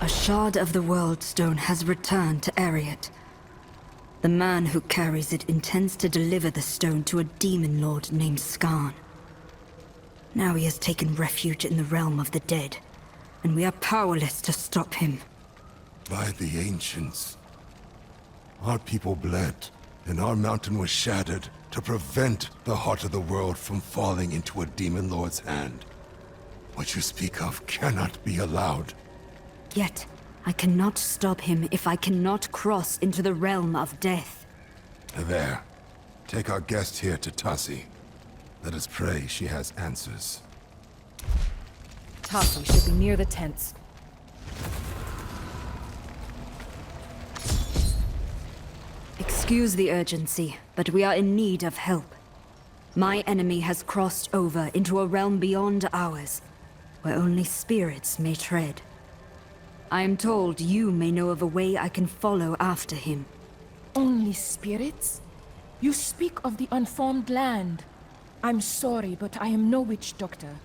A shard of the World Stone has returned to Ariat. The man who carries it intends to deliver the stone to a demon lord named Skarn. Now he has taken refuge in the realm of the dead, and we are powerless to stop him. By the ancients. Our people bled, and our mountain was shattered to prevent the heart of the world from falling into a demon lord's hand. What you speak of cannot be allowed. Yet, I cannot stop him if I cannot cross into the realm of death. There. Take our guest here to Tassi. Let us pray she has answers. Tassi should be near the tents. Excuse the urgency, but we are in need of help. My enemy has crossed over into a realm beyond ours, where only spirits may tread. I am told you may know of a way I can follow after him. Only spirits? You speak of the unformed land. I'm sorry, but I am no witch doctor.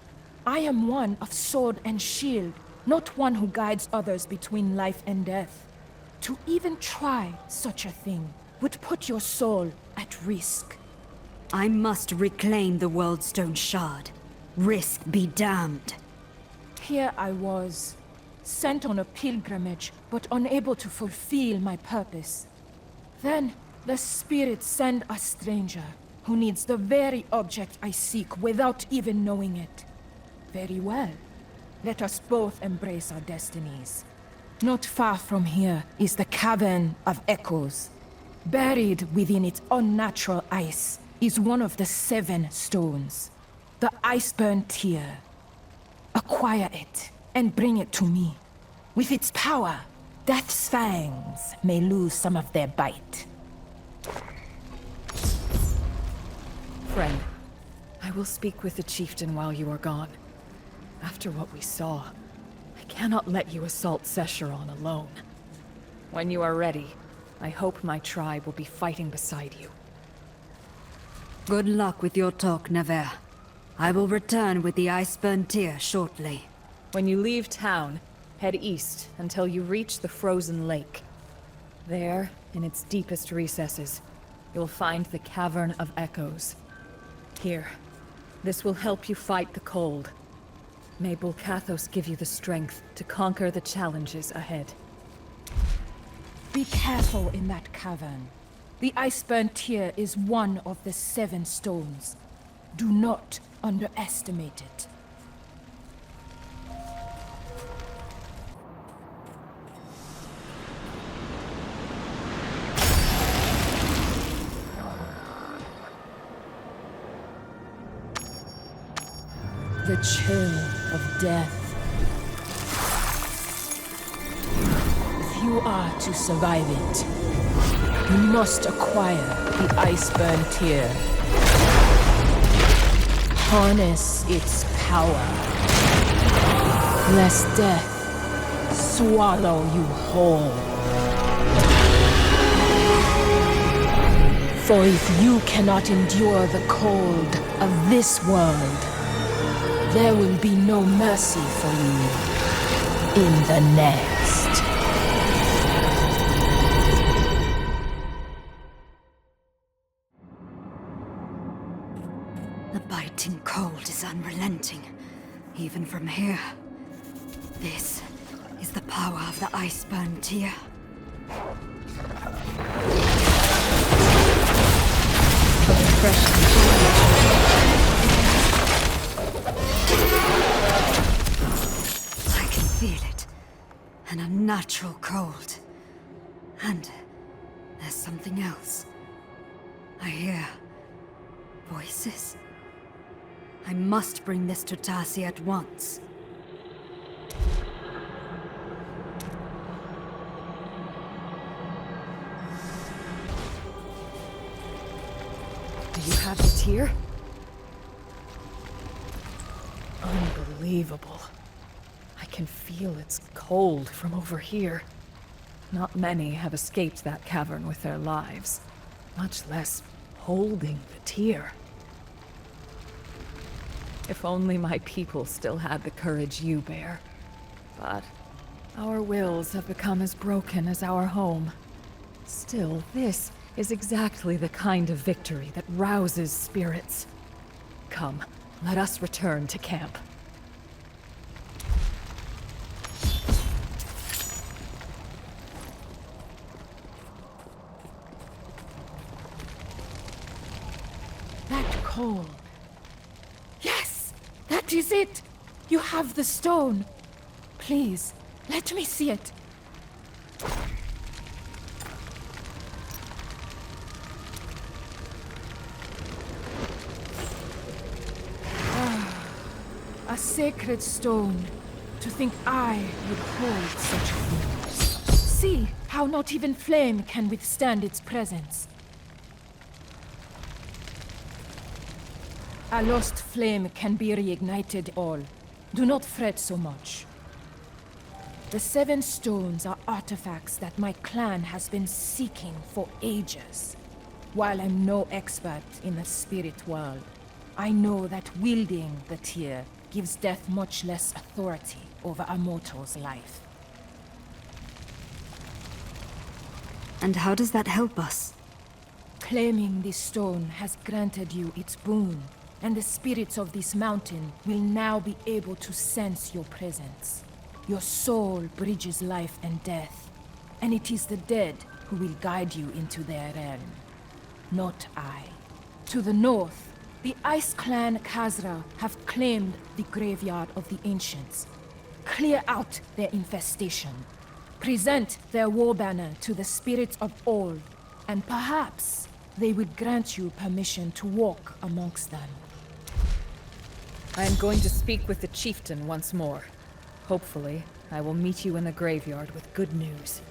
I am one of sword and shield, not one who guides others between life and death. To even try such a thing would put your soul at risk. I must reclaim the World Stone Shard. Risk be damned. Here I was, sent on a pilgrimage, but unable to fulfill my purpose. Then, the spirits send a stranger, who needs the very object I seek without even knowing it. Very well. Let us both embrace our destinies. Not far from here is the Cavern of Echoes. Buried within its unnatural ice is one of the 7 stones. The Iceburn Tear. Acquire it and bring it to me. With its power, Death's fangs may lose some of their bite. Friend, I will speak with the chieftain while you are gone. After what we saw, I cannot let you assault Sescheron alone. When you are ready, I hope my tribe will be fighting beside you. Good luck with your talk, Never. I will return with the Iceburn Tear shortly. When you leave town, head east until you reach the frozen lake. There, in its deepest recesses, you'll find the Cavern of Echoes. Here, this will help you fight the cold. May Bulkathos give you the strength to conquer the challenges ahead. Be careful in that cavern. The Iceburn Tear is one of the 7 stones. Do not underestimate it. The chill of death. If you are to survive it, you must acquire the Iceburn Tear. Harness its power, lest death swallow you whole. For if you cannot endure the cold of this world, there will be no mercy for you in the next. The biting cold is unrelenting, even from here. This is the power of the Iceburn Tear. I can feel it. An unnatural cold. And there's something else. I hear voices. I must bring this to Tassi at once. Do you have the tear? Unbelievable. I can feel its cold from over here. Not many have escaped that cavern with their lives, much less holding the tear. If only my people still had the courage you bear. But our wills have become as broken as our home. Still, this is exactly the kind of victory that rouses spirits. Come, let us return to camp. That cold. Yes! That is it! You have the stone. Please, let me see it. A sacred stone. To think I would hold such a thing. See how not even flame can withstand its presence. A lost flame can be reignited all. Do not fret so much. The 7 stones are artifacts that my clan has been seeking for ages. While I'm no expert in the spirit world, I know that wielding the tear gives death much less authority over a mortal's life. And how does that help us? Claiming this stone has granted you its boon, and the spirits of this mountain will now be able to sense your presence. Your soul bridges life and death, and it is the dead who will guide you into their realm, not I. To the north, the Ice Clan Khazra have claimed the graveyard of the ancients. Clear out their infestation. Present their war banner to the spirits of all, and perhaps they would grant you permission to walk amongst them. I am going to speak with the chieftain once more. Hopefully, I will meet you in the graveyard with good news.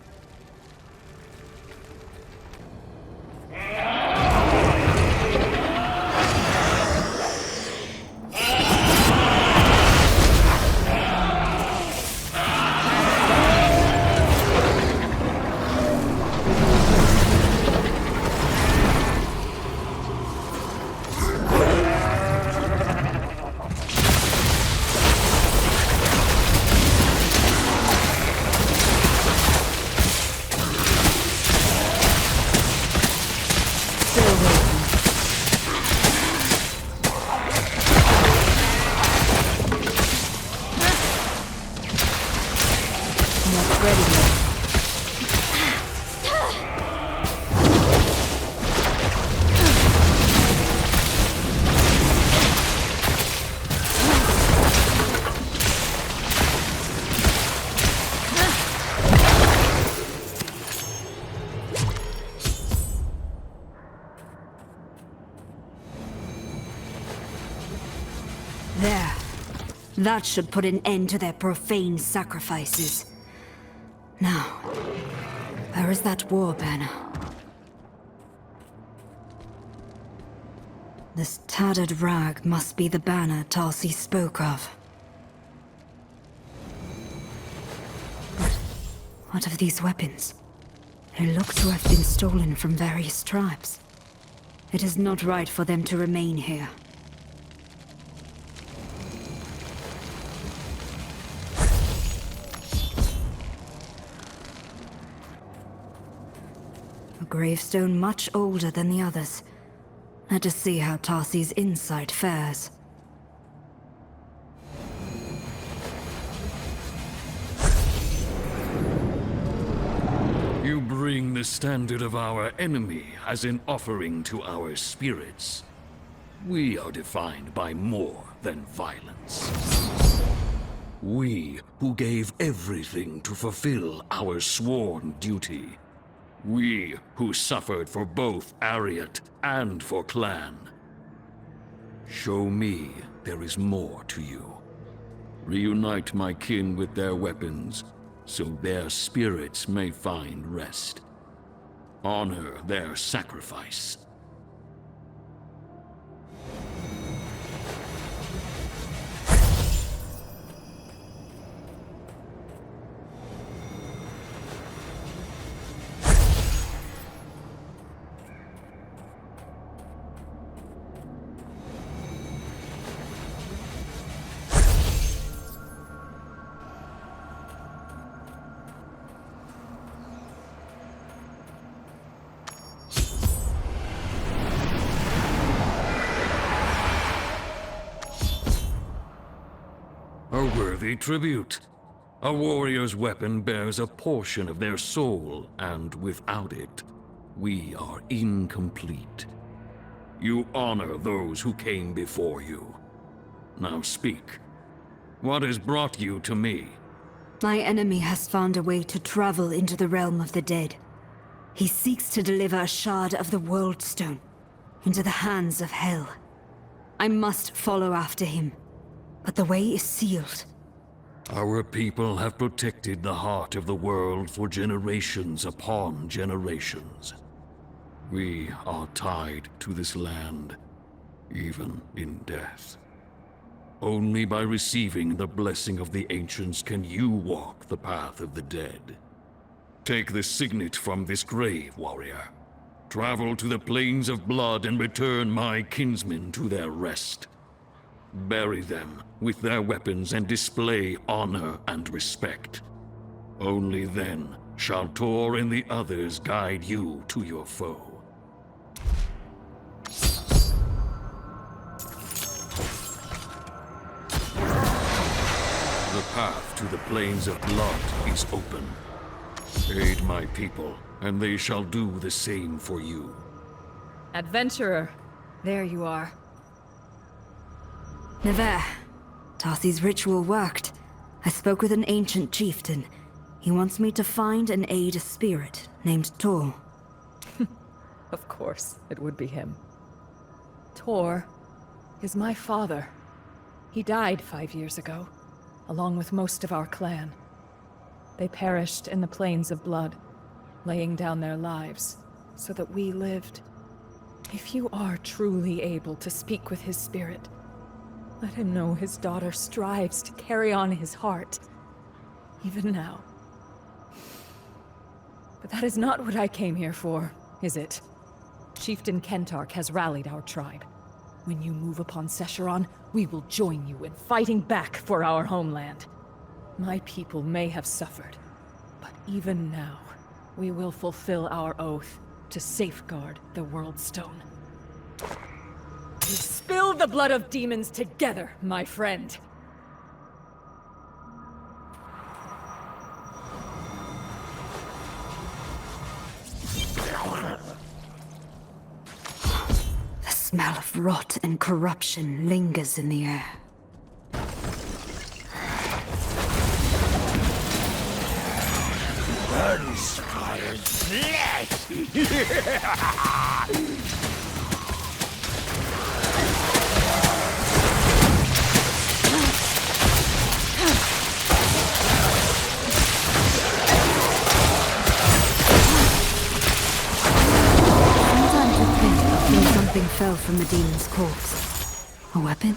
There. That should put an end to their profane sacrifices. Now, where is that war banner? This tattered rag must be the banner Tarsi spoke of. But what of these weapons? They look to have been stolen from various tribes. It is not right for them to remain here. A gravestone much older than the others. Let us see how Tarsi's insight fares. You bring the standard of our enemy as an offering to our spirits. We are defined by more than violence. We who gave everything to fulfill our sworn duty. We who suffered for both Ariat and for Clan. Show me there is more to you. Reunite my kin with their weapons, so their spirits may find rest. Honor their sacrifice. A worthy tribute. A warrior's weapon bears a portion of their soul, and without it, we are incomplete. You honor those who came before you. Now speak. What has brought you to me? My enemy has found a way to travel into the realm of the dead. He seeks to deliver a shard of the World Stone into the hands of Hell. I must follow after him. But the way is sealed. Our people have protected the heart of the world for generations upon generations. We are tied to this land, even in death. Only by receiving the blessing of the ancients can you walk the path of the dead. Take the signet from this grave, warrior. Travel to the plains of blood and return my kinsmen to their rest. Bury them with their weapons and display honor and respect. Only then shall Tor and the others guide you to your foe. The path to the plains of blood is open. Aid my people, and they shall do the same for you. Adventurer, there you are. Never. Tarsi's ritual worked. I spoke with an ancient chieftain. He wants me to find and aid a spirit named Tor. Of course, it would be him. Tor is my father. He died 5 years ago, along with most of our clan. They perished in the Plains of Blood, laying down their lives so that we lived. If you are truly able to speak with his spirit, let him know his daughter strives to carry on his heart, even now. But that is not what I came here for, is it? Chieftain Kentark has rallied our tribe. When you move upon Sescheron, we will join you in fighting back for our homeland. My people may have suffered, but even now, we will fulfill our oath to safeguard the World Stone. We spill the blood of demons together, my friend. The smell of rot and corruption lingers in the air. Uninspired flesh! Sometimes I think something fell from the demon's corpse. A weapon?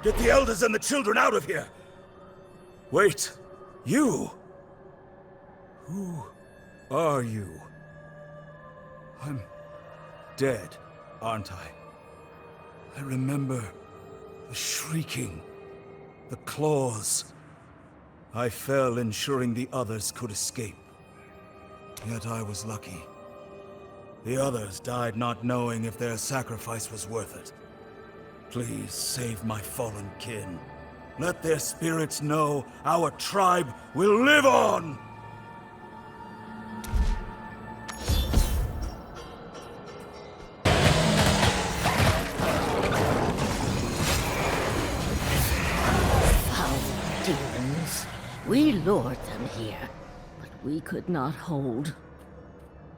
Get the elders and the children out of here! Wait, you? Who are you? I'm dead, aren't I? I remember the shrieking, the claws. I fell ensuring the others could escape. Yet I was lucky. The others died not knowing if their sacrifice was worth it. Please save my fallen kin. Let their spirits know our tribe will live on! Foul demons. We lured them here, but we could not hold.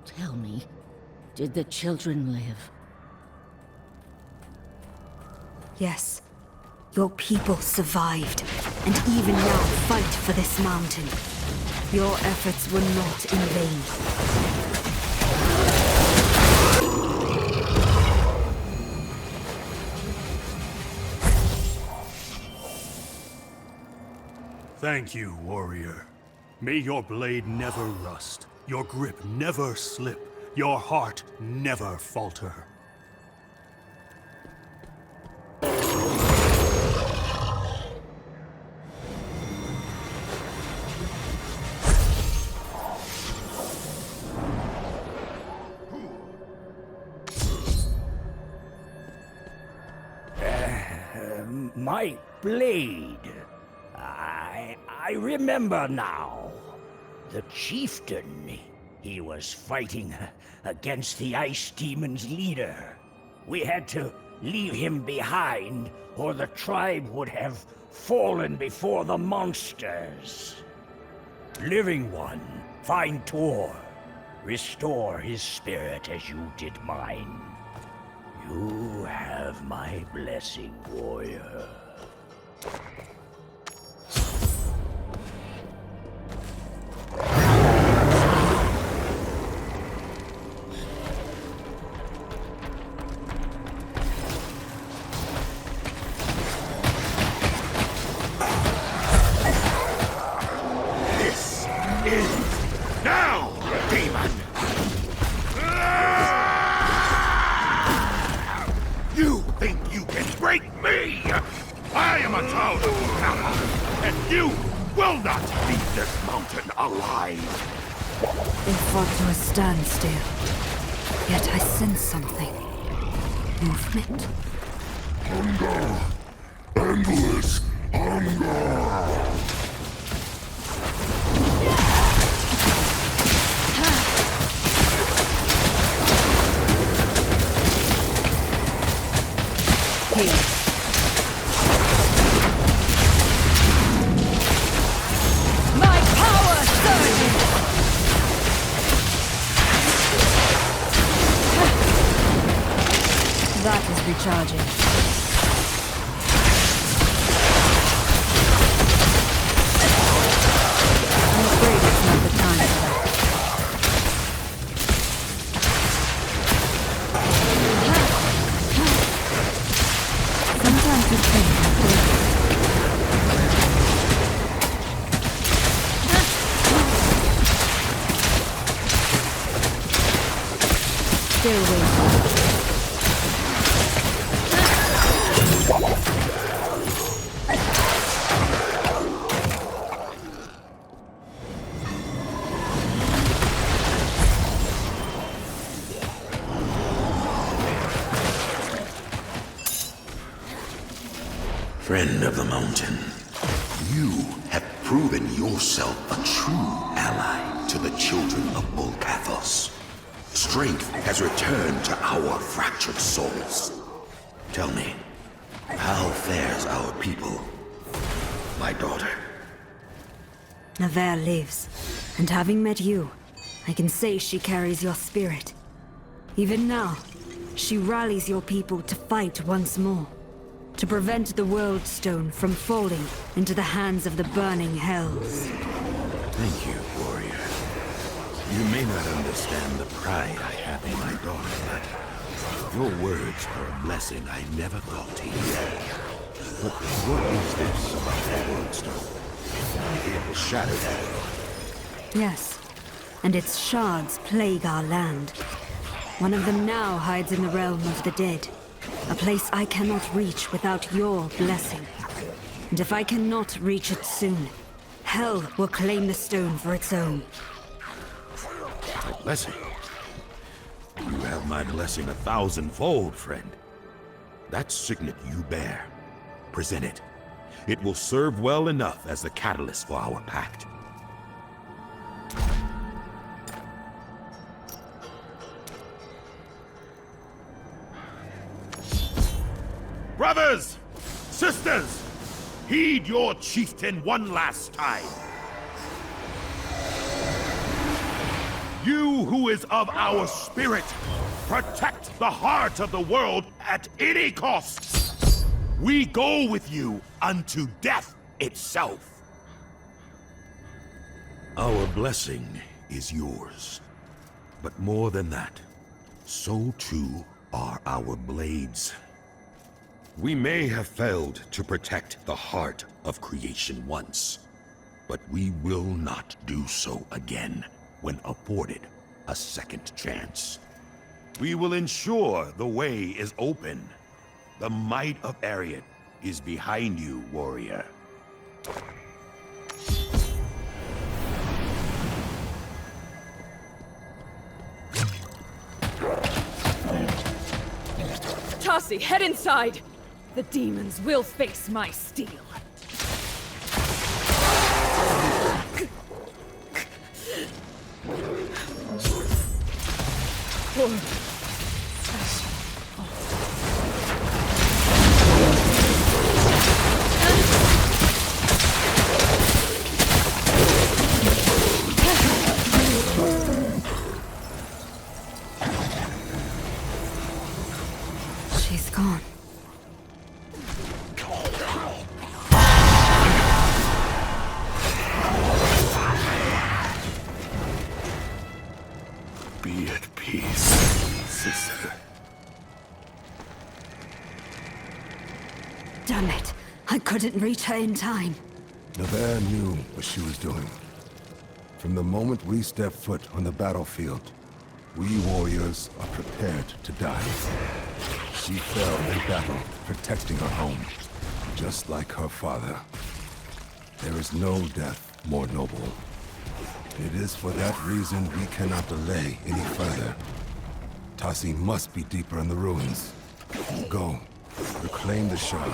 Tell me, did the children live? Yes. Your people survived, and even now fight for this mountain. Your efforts were not in vain. Thank you, warrior. May your blade never rust, your grip never slip, your heart never falter. My blade. I remember now. The chieftain. He was fighting against the Ice Demon's leader. We had to leave him behind, or the tribe would have fallen before the monsters. Living One, find Tor. Restore his spirit as you did mine. You have my blessing, warrior. This is now, demon! You think you can break me? I am a child of Ukara, and you will not leave this mountain alive! They fought to a standstill. Yet I sense something. Movement? Hunger! Endless hunger! Recharging. I'm afraid it's not the time for that. Sometimes you think still waiting. Friend of the mountain, you have proven yourself a true ally to the children of Volcathos. Strength has returned to our fractured souls. Tell me, how fares our people, my daughter? Navarre lives, and having met you, I can say she carries your spirit. Even now, she rallies your people to fight once more, to prevent the World Stone from falling into the hands of the burning hells. Thank you, warrior. You may not understand the pride I have in my daughter, but your words are a blessing I never thought to hear. But what is this about the World Stone? It shattered the world. Yes, and its shards plague our land. One of them now hides in the realm of the dead, a place I cannot reach without your blessing. And if I cannot reach it soon, Hell will claim the stone for its own. My blessing? You have my blessing 1,000-fold, friend. That signet you bear, present it. It will serve well enough as the catalyst for our pact. Brothers! Sisters! Heed your chieftain one last time. You who is of our spirit, protect the heart of the world at any cost. We go with you unto death itself. Our blessing is yours. But more than that, so too are our blades. We may have failed to protect the heart of creation once, but we will not do so again when afforded a second chance. We will ensure the way is open. The might of Ariat is behind you, warrior. Tassi, head inside! The demons will face my steel. She's gone. Be at peace, sister. Damn it! I couldn't reach her in time. Navarre knew what she was doing. From the moment we step foot on the battlefield, we warriors are prepared to die. She fell in battle, protecting her home, just like her father. There is no death more noble. It is for that reason we cannot delay any further. Tassi must be deeper in the ruins. Go, reclaim the shard,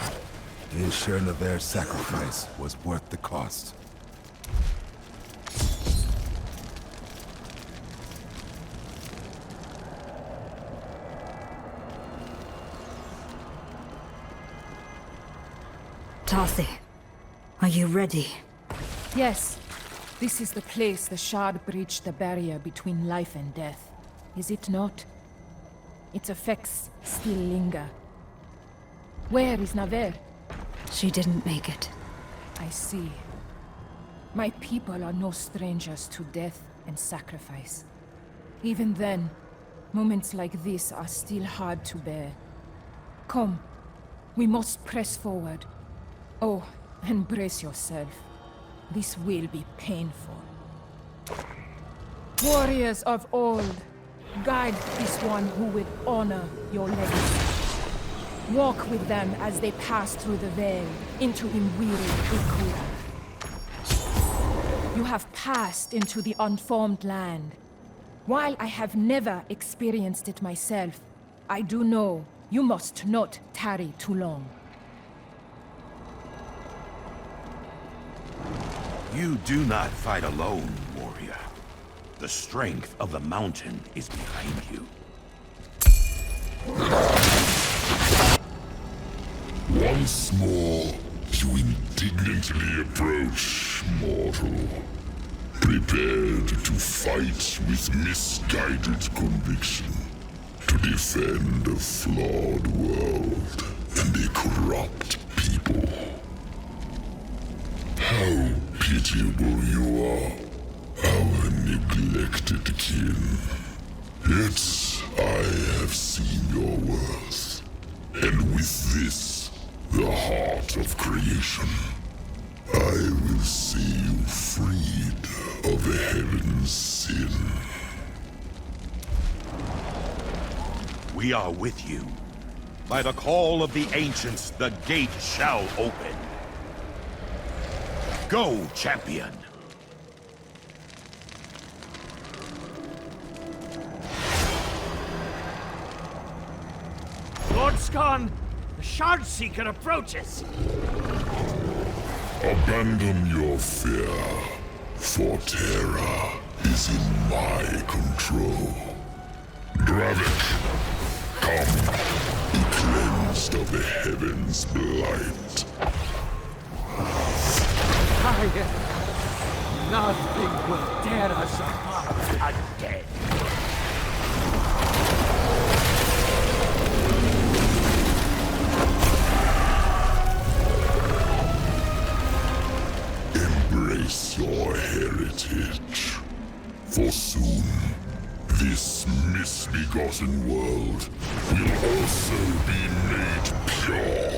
and ensure Navarre's sacrifice was worth the cost. Tassi, are you ready? Yes. This is the place the shard breached the barrier between life and death. Is it not? Its effects still linger, Where is Naver? She didn't make it. I see. My people are no strangers to death and sacrifice. Even then, moments like this are still hard to bear. Come, we must press forward. Oh, and brace yourself. This will be painful. Warriors of old, guide this one who will honor your legacy. Walk with them as they pass through the veil into Imwiri Ikura. You have passed into the unformed land. While I have never experienced it myself, I do know you must not tarry too long. You do not fight alone, warrior. The strength of the mountain is behind you. Once more, you indignantly approach, mortal. Prepared to fight with misguided conviction. To defend a flawed world and a corrupt people. How pitiable you are, our neglected kin. Yet I have seen your worth, and with this, the heart of creation, I will see you freed of the heaven's sin. We are with you. By the call of the ancients, the gate shall open. Go, champion! Lord Skarn, the Shard Seeker approaches. Abandon your fear, for Terra is in my control. Dravik, come, be cleansed of the heavens' blight. Nothing will tear us apart again. Embrace your heritage, for soon this misbegotten world will also be made pure.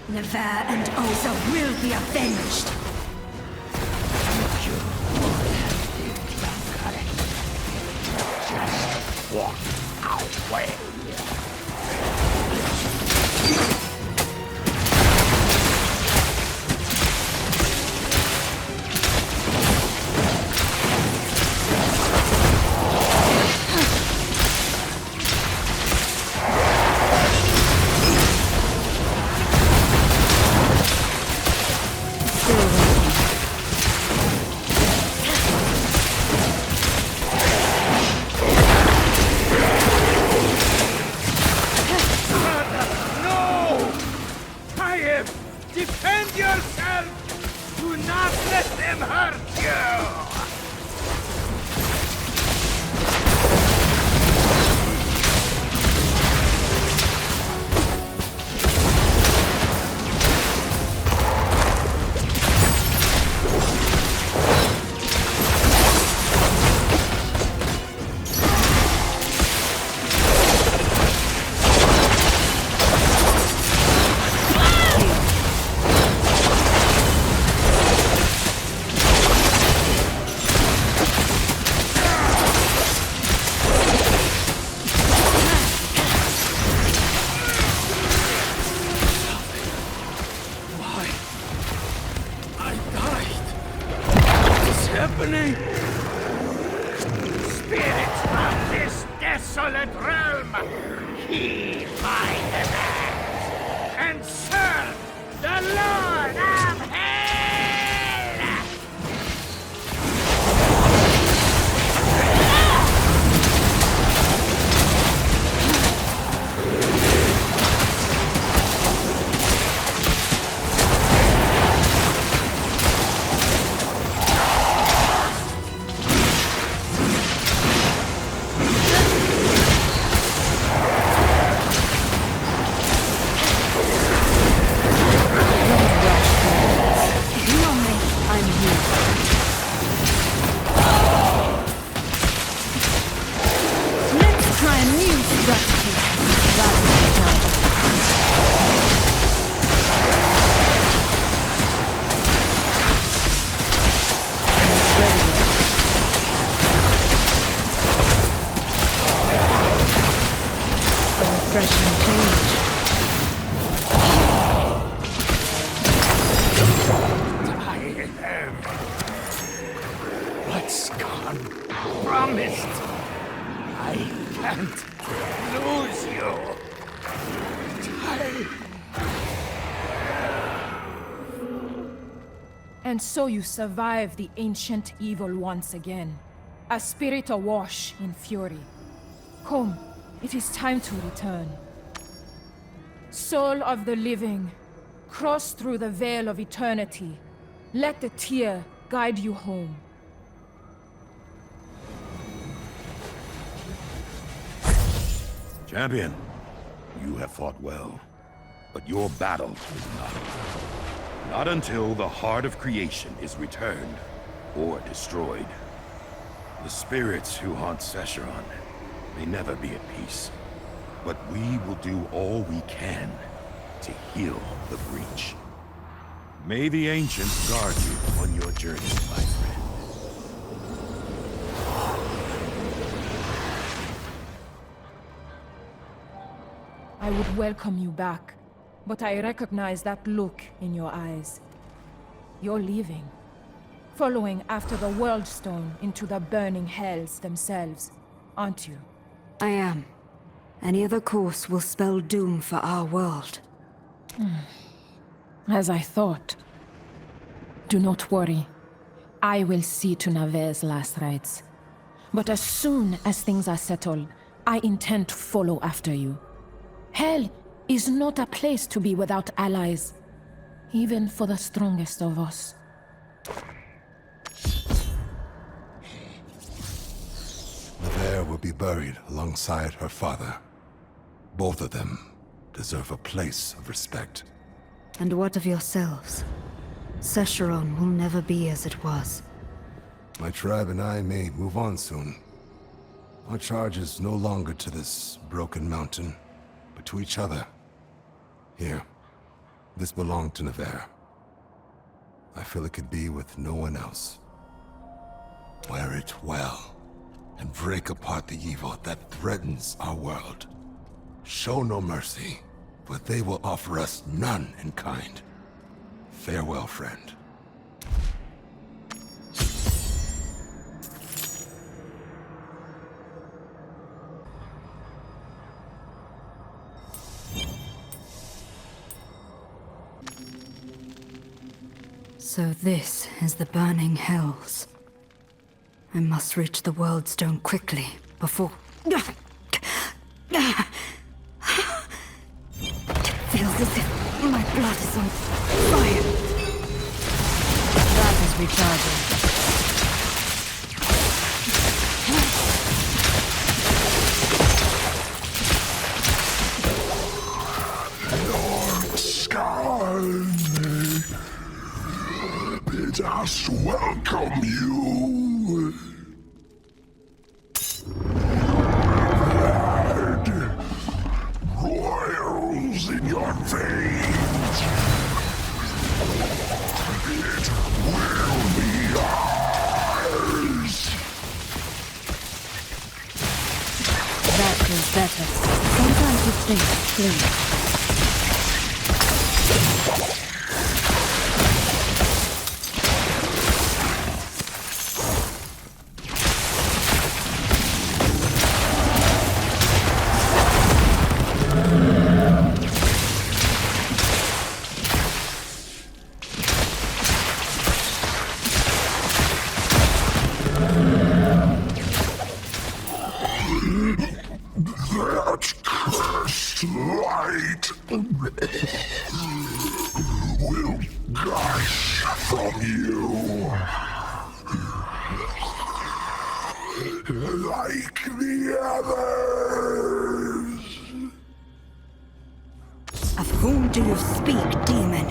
Navarre and Oza will be avenged! Just walk away. Defend yourself! Do not let them hurt you! Happening? Spirits of this desolate realm, heed my demands and serve the Lord of Hell! promised. I can't lose you. And so you survive the ancient evil once again. A spirit awash in fury. Come, it is time to return. Soul of the living, cross through the veil of eternity. Let the tear guide you home. Champion, you have fought well, but your battle is not over. Not until the heart of creation is returned or destroyed. The spirits who haunt Sescheron may never be at peace, but we will do all we can to heal the breach. May the ancients guard you on your journey, my friend. I would welcome you back, but I recognize that look in your eyes. You're leaving, following after the World Stone into the burning hells themselves, aren't you? I am. Any other course will spell doom for our world. As I thought. Do not worry. I will see to Nave's last rites. But as soon as things are settled, I intend to follow after you. Hell is not a place to be without allies, even for the strongest of us. Neve will be buried alongside her father. Both of them deserve a place of respect. And what of yourselves? Sescheron will never be as it was. My tribe and I may move on soon. Our charge is no longer to this broken mountain, but to each other. Here, this belonged to Nevaeh. I feel it could be with no one else. Wear it well, and break apart the evil that threatens our world. Show no mercy, but they will offer us none in kind. Farewell, friend. So this is the burning hells. I must reach the World Stone quickly, before... Feels as if my blood is on fire. That is recharging. Lord Sky, bid us welcome you. Royals in your veins. It will be ours. That is better. Sometimes you think, please. That cursed light will gush from you like the others. Of whom do you speak, demon?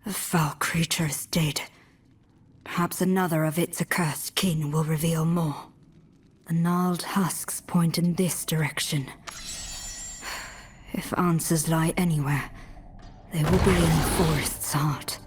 The foul creature is dead. Perhaps another of its accursed kin will reveal more. The gnarled husks point in this direction. If answers lie anywhere, they will be in the forest's heart.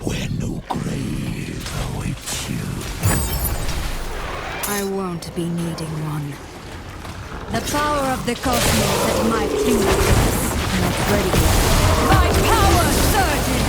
Where no grave awaits you. I won't be needing one. The power of the cosmos at my fingertips. Not ready yet. My power surges!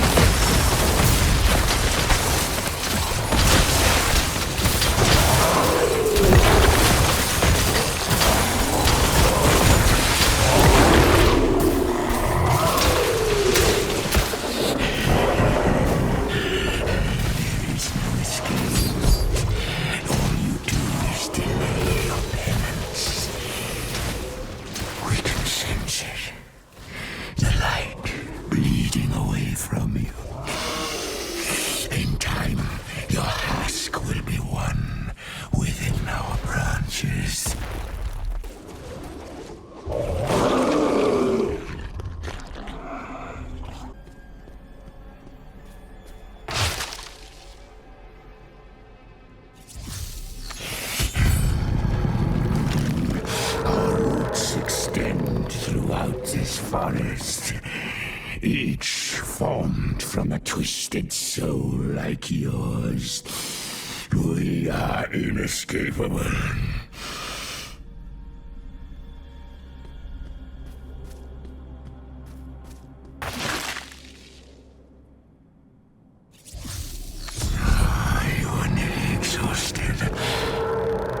Each formed from a twisted soul like yours. We are inescapable. You are nearly exhausted.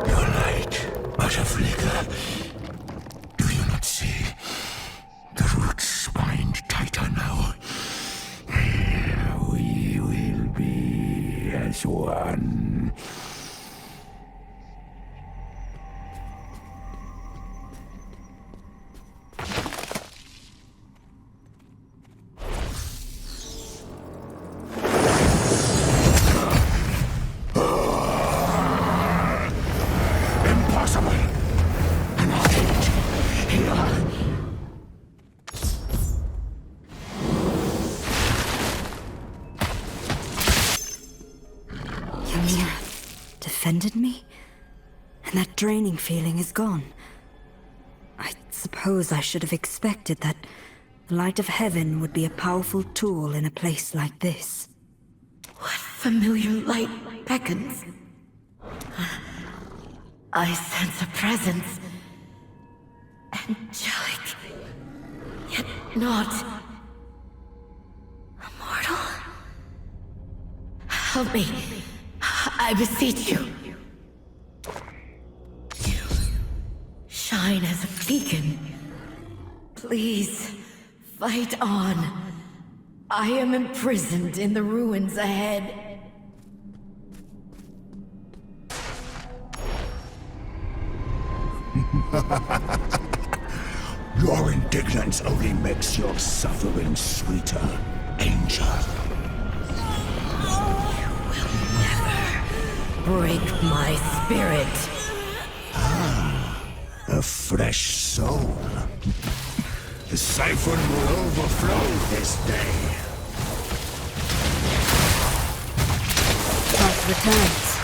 Your light but a flicker. Do you not see? The roots bind tighter now. We will be as one. Impossible. Not here. Ymir defended me? And that draining feeling is gone. I suppose I should have expected that the light of heaven would be a powerful tool in a place like this. What familiar light beckons? I sense a presence. Angelic, yet not immortal. Help me, I beseech you. You shine as a beacon. Please, fight on. I am imprisoned in the ruins ahead. Your indignance only makes your suffering sweeter, Angel. Break my spirit. A fresh soul. The siphon will overflow this day. Past returns.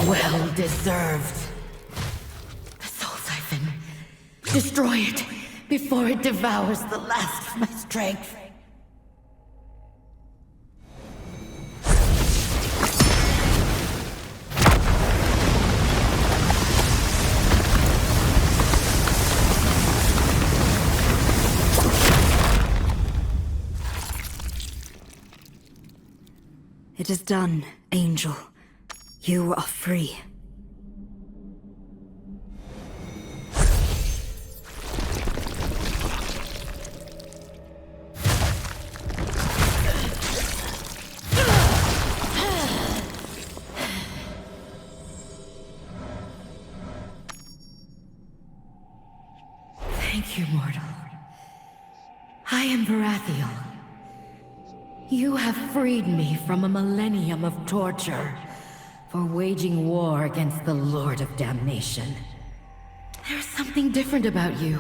Well deserved. The soul siphon. Destroy it before it devours the last of my strength. It is done, Angel. You are free. Thank you, mortal. I am Varathiel. You have freed me from a millennium of torture for waging war against the Lord of Damnation. There's something different about you.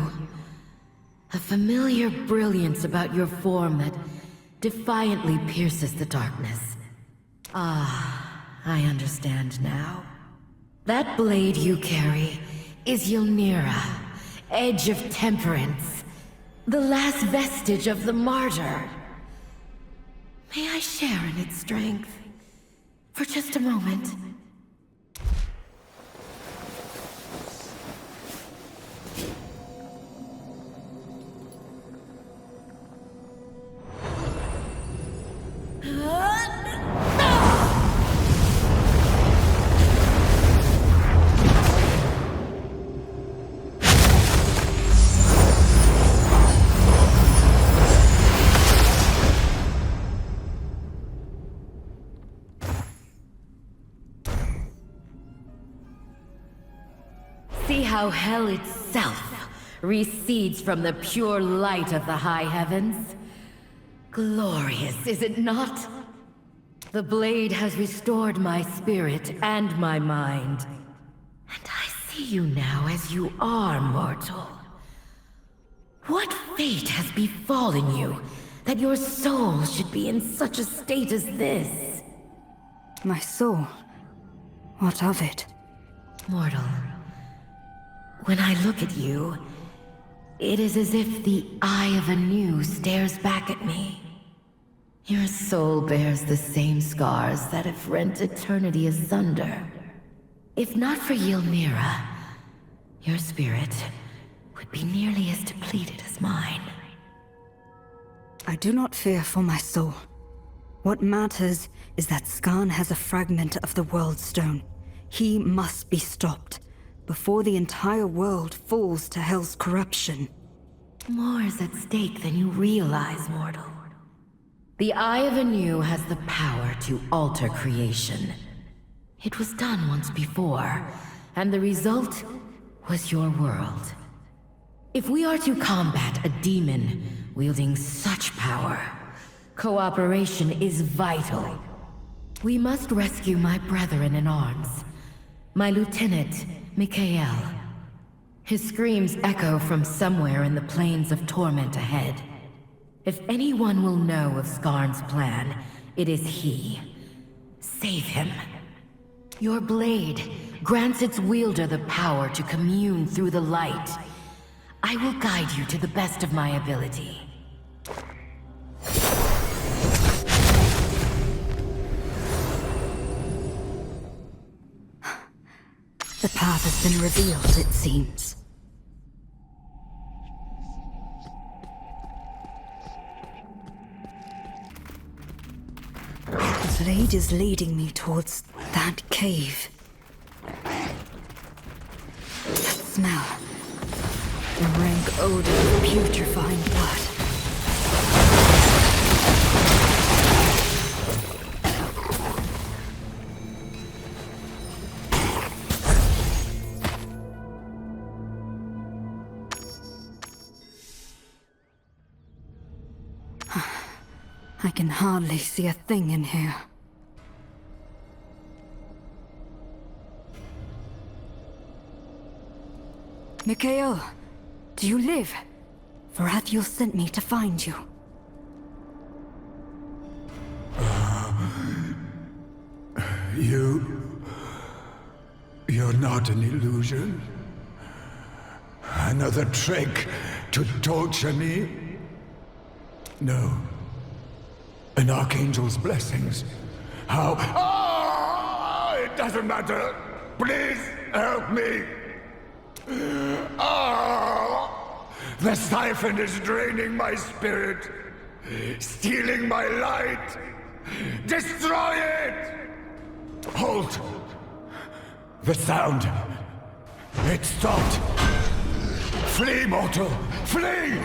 A familiar brilliance about your form that defiantly pierces the darkness. Ah, I understand now. That blade you carry is Ylnira, Edge of Temperance, the last vestige of the martyr. May I share in its strength? For just a moment. See how hell itself recedes from the pure light of the high heavens? Glorious, is it not? The blade has restored my spirit and my mind. And I see you now as you are, mortal. What fate has befallen you that your soul should be in such a state as this? My soul? What of it? Mortal. When I look at you, it is as if the eye of Anu stares back at me. Your soul bears the same scars that have rent eternity asunder. If not for Ylnira, your spirit would be nearly as depleted as mine. I do not fear for my soul. What matters is that Skarn has a fragment of the World Stone. He must be stopped before the entire world falls to Hell's corruption. More is at stake than you realize, mortal. The Eye of Anu has the power to alter creation. It was done once before, and the result was your world. If we are to combat a demon wielding such power, cooperation is vital. We must rescue my brethren in arms. My lieutenant, Mikael. His screams echo from somewhere in the plains of torment ahead. If anyone will know of Skarn's plan, it is he. Save him. Your blade grants its wielder the power to commune through the light. I will guide you to the best of my ability. The path has been revealed, it seems. The blade is leading me towards that cave. That smell. The rank odor of putrefying blood. I can hardly see a thing in here. Mikael, do you live? Varathiel sent me to find you. You're not an illusion. Another trick to torture me? No. An Archangel's blessings. How? Ah! It doesn't matter. Please help me. Ah! The siphon is draining my spirit, stealing my light. Destroy it! Halt! The sound. It stopped. Flee, mortal! Flee!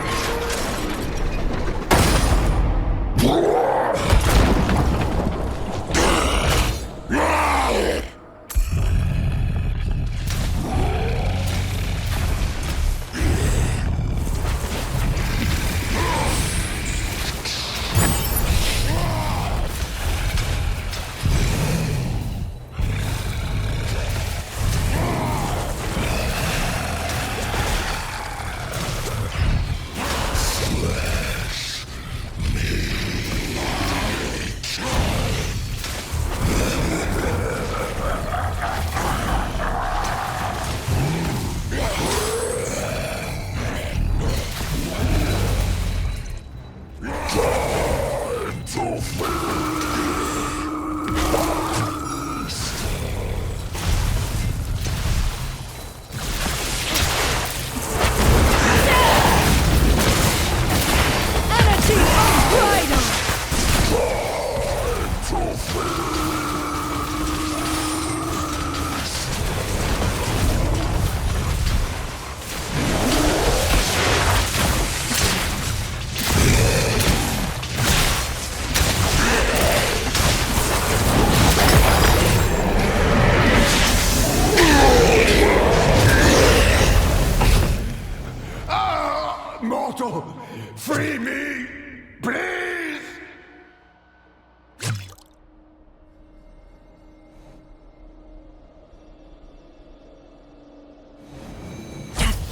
mortal! Free me! Please!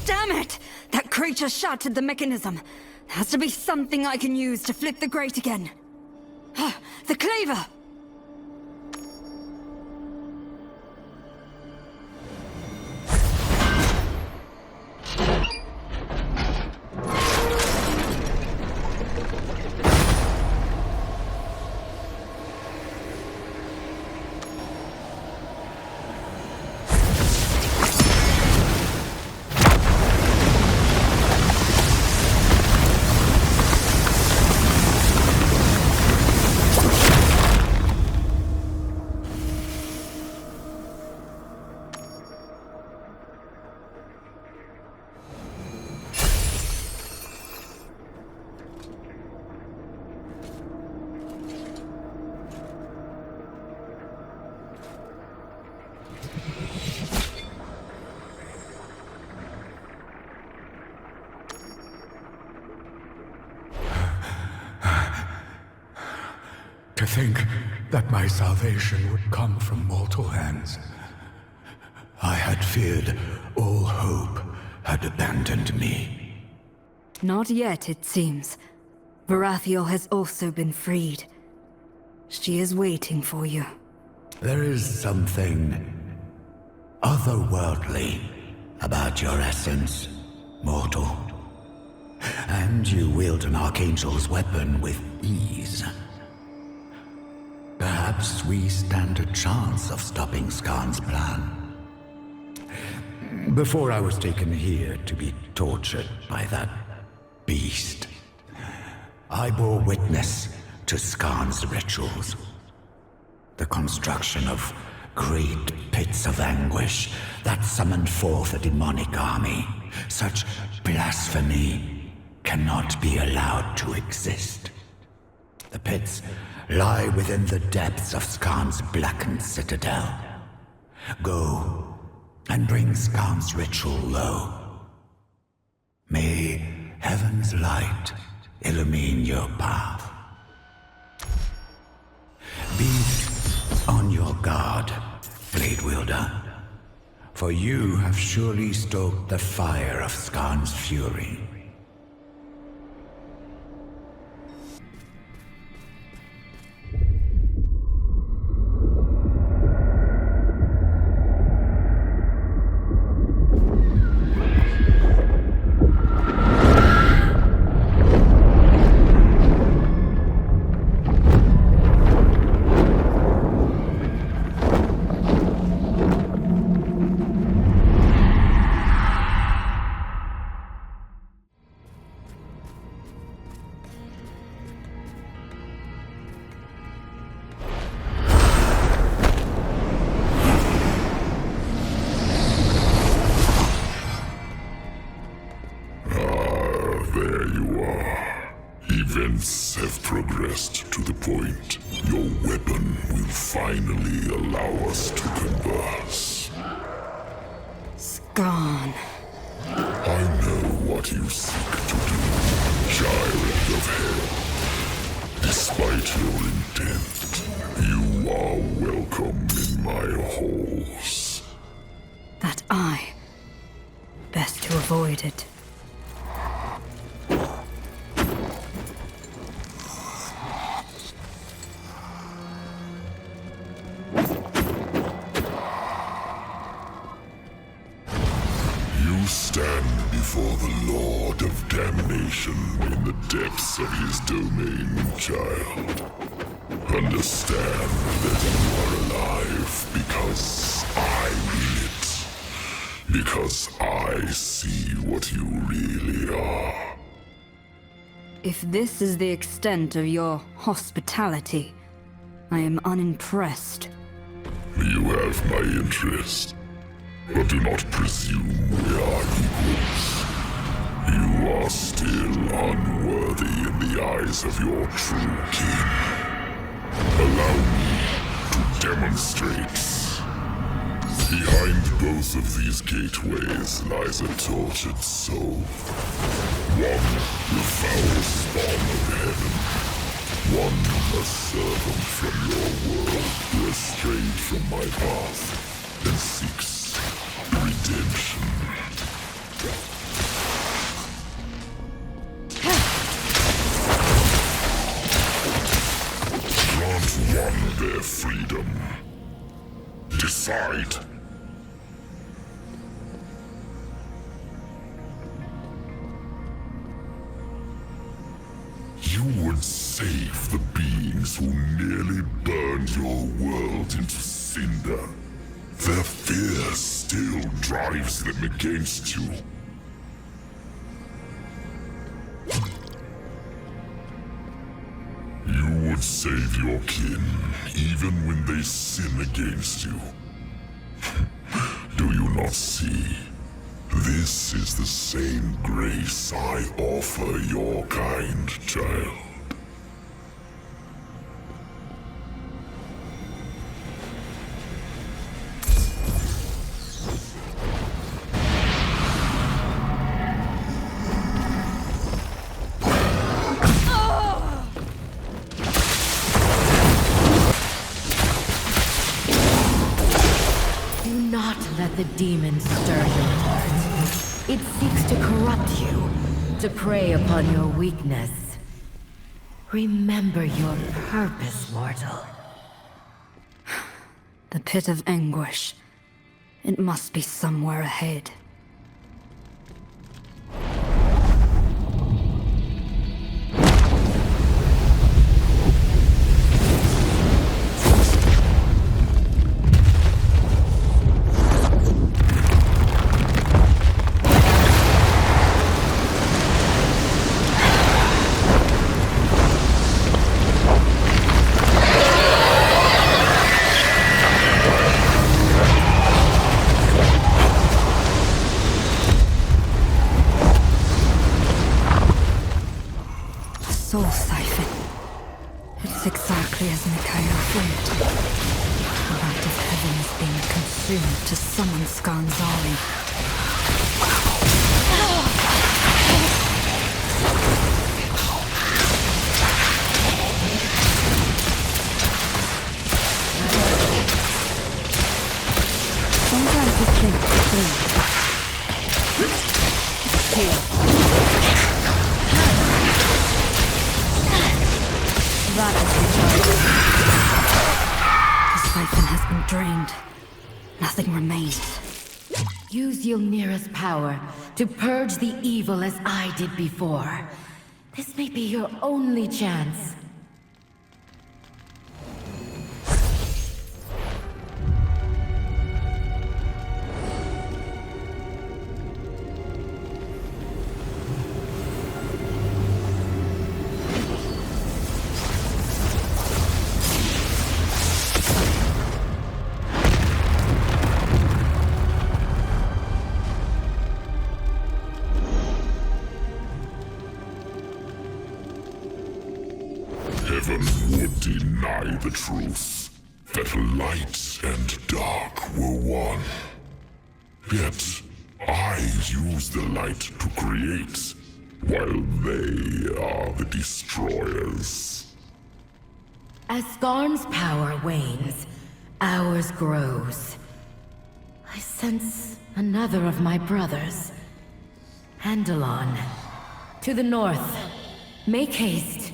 Damn it! That creature shattered the mechanism. There has to be something I can use to flip the grate again. The cleaver! To think that my salvation would come from mortal hands. I had feared all hope had abandoned me. Not yet, it seems. Varathiel has also been freed. She is waiting for you. There is something otherworldly about your essence, mortal. And you wield an archangel's weapon with ease. Perhaps we stand a chance of stopping Skarn's plan. Before I was taken here to be tortured by that beast, I bore witness to Skarn's rituals. The construction of great pits of anguish that summoned forth a demonic army. Such blasphemy cannot be allowed to exist. The pits lie within the depths of Skarn's blackened citadel. Go and bring Skarn's ritual low. May heaven's light illumine your path. Be on your guard, Blade Wielder, for you have surely stoked the fire of Skarn's fury. Events have progressed to the point your weapon will finally allow us to converse. Skarn. I know what you seek to do, Tyrant of Hell. Despite your intent, you are welcome in my halls. That eye. Best to avoid it. Stand before the Lord of Damnation in the depths of his domain, child. Understand that you are alive because I will it. Because I see what you really are. If this is the extent of your hospitality, I am unimpressed. You have my interest. But do not presume we are equals. You are still unworthy in the eyes of your true king. Allow me to demonstrate. Behind both of these gateways lies a tortured soul. One foul spawn of heaven. One, a servant from your world who has strayed from my path and seeks redemption. Grant one their freedom. Decide. You would save the beings who nearly burned your world into cinder. Their fear still drives them against you. You would save your kin, even when they sin against you. Do you not see? This is the same grace I offer your kind, child. Do not let the demon stir your heart. It seeks to corrupt you, to prey upon your weakness. Remember your purpose, mortal. The pit of anguish. It must be somewhere ahead. Soul siphon. It's exactly as Mikhail feared. The light of heaven is being consumed to summon Skarn's army. Sometimes you think clean. Here. That is the siphon has been drained. Nothing remains. Use Ylnira's power to purge the evil as I did before. This may be your only chance. Heaven would deny the truth, that light and dark were one. Yet, I use the light to create, while they are the destroyers. As Skarn's power wanes, ours grows. I sense another of my brothers. Andalon. To the north. Make haste.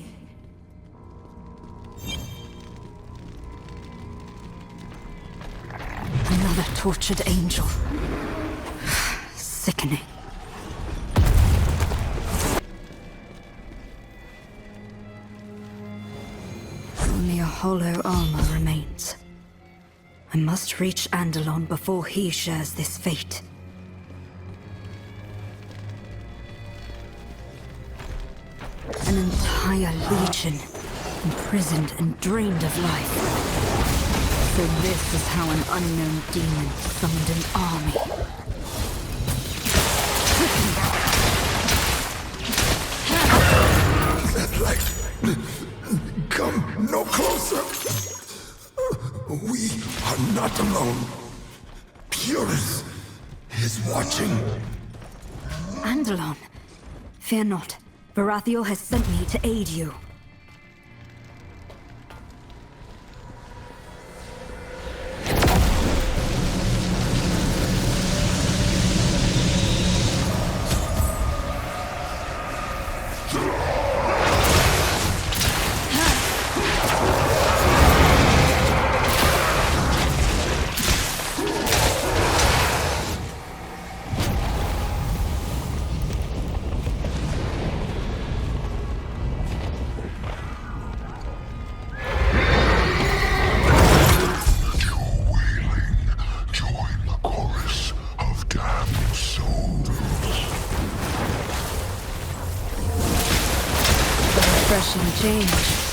Another tortured angel. Sickening. Only a hollow armor remains. I must reach Andalon before he shares this fate. An entire legion, imprisoned and drained of life. So this is how an unknown demon summoned an army. That light! Come no closer! We are not alone. Purus is watching. Andalon, fear not. Varathiel has sent me to aid you. Refreshing change.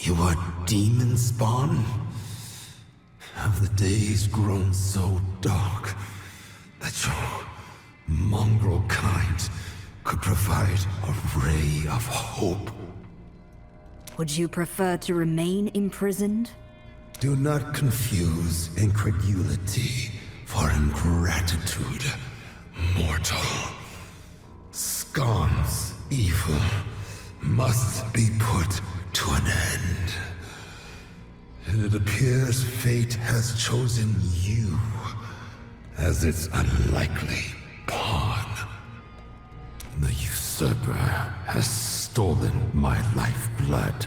You are demon spawn? Have the days grown so dark that your mongrel kind could provide a ray of hope? Would you prefer to remain imprisoned? Do not confuse incredulity for ingratitude, mortal. Scon's evil must be put to an end. And it appears fate has chosen you as its unlikely pawn. The usurper has stolen my lifeblood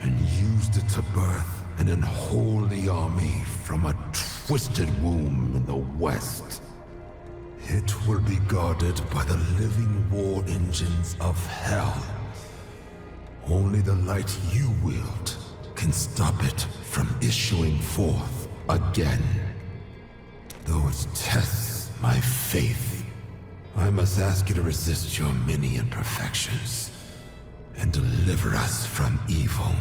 and used it to birth an unholy army from a twisted womb in the west. It will be guarded by the living war engines of hell. Only the light you wield can stop it from issuing forth again. Though it tests my faith, I must ask you to resist your many imperfections and deliver us from evil.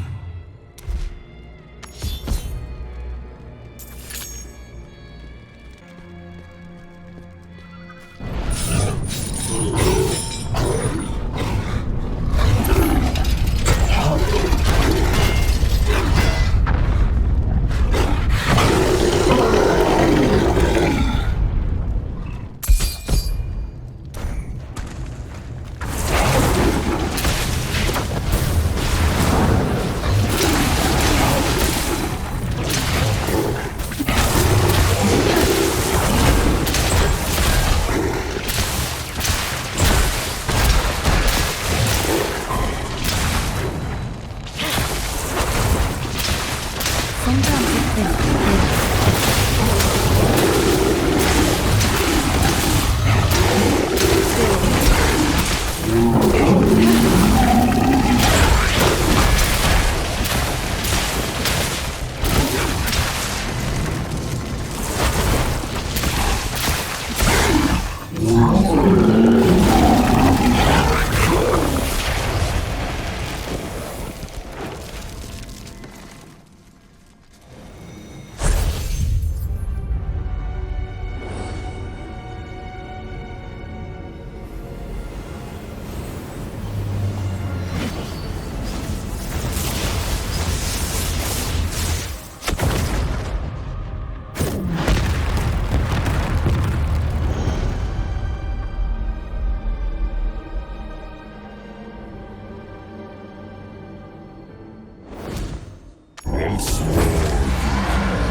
swore you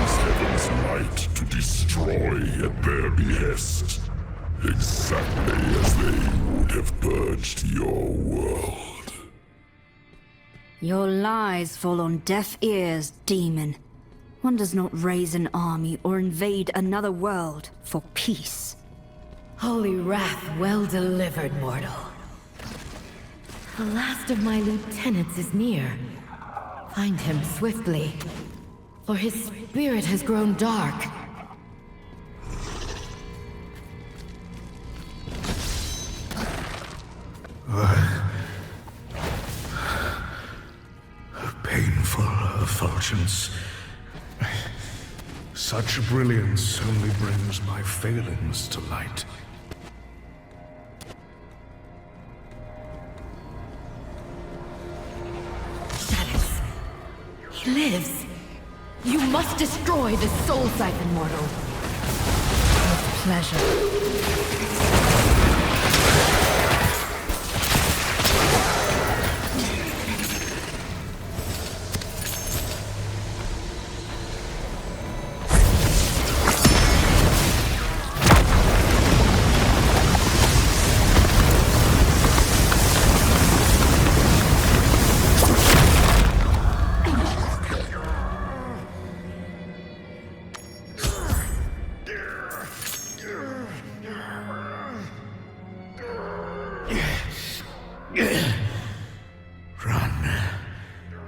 use heaven's light to destroy at their behest. Exactly as they would have purged your world. Your lies fall on deaf ears, demon. One does not raise an army or invade another world for peace. Holy wrath well delivered, mortal. The last of my lieutenants is near. Find him swiftly, for his spirit has grown dark. Painful effulgence. Such brilliance only brings my failings to light. Shadows. He lives. You must destroy the soul siphon, mortal. With pleasure.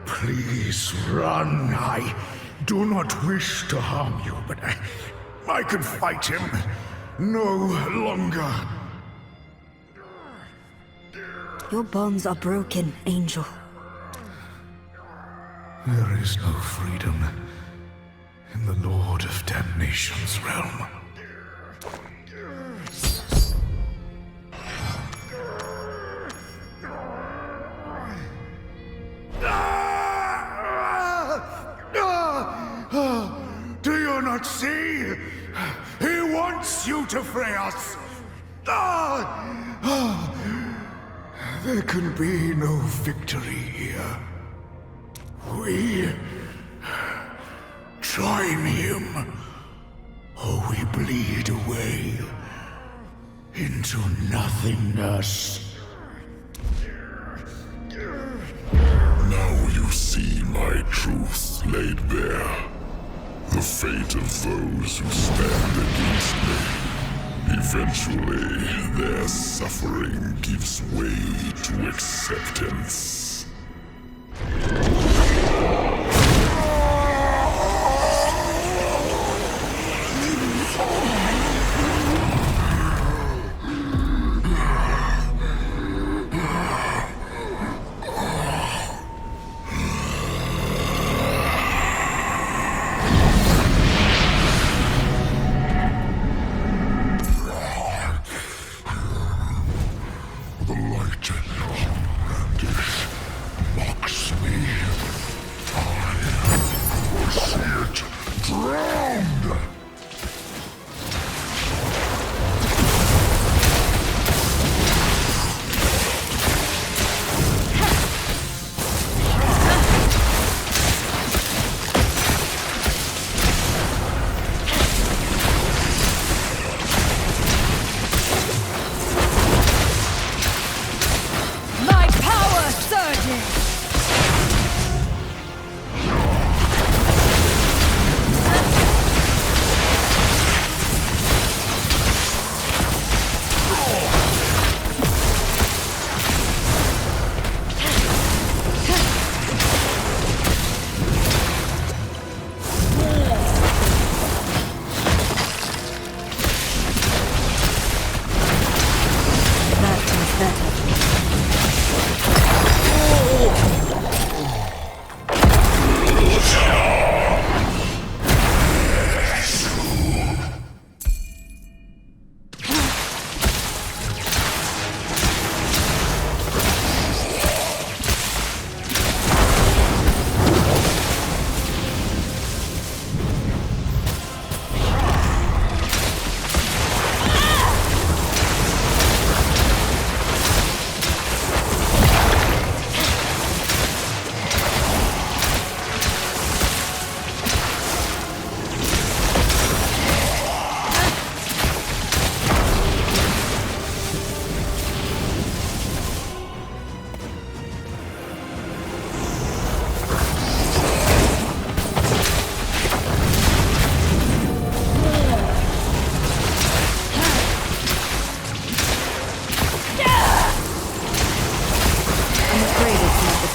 Please run. I do not wish to harm you, but I can fight him no longer. Your bonds are broken, Angel. There is no freedom in the Lord of Damnation's realm. Do you not see? He wants you to free us! There can be no victory here. We join him, or we bleed away into nothingness. Now you see my truth laid bare. The fate of those who stand against me. Eventually, their suffering gives way to acceptance. The light and brandish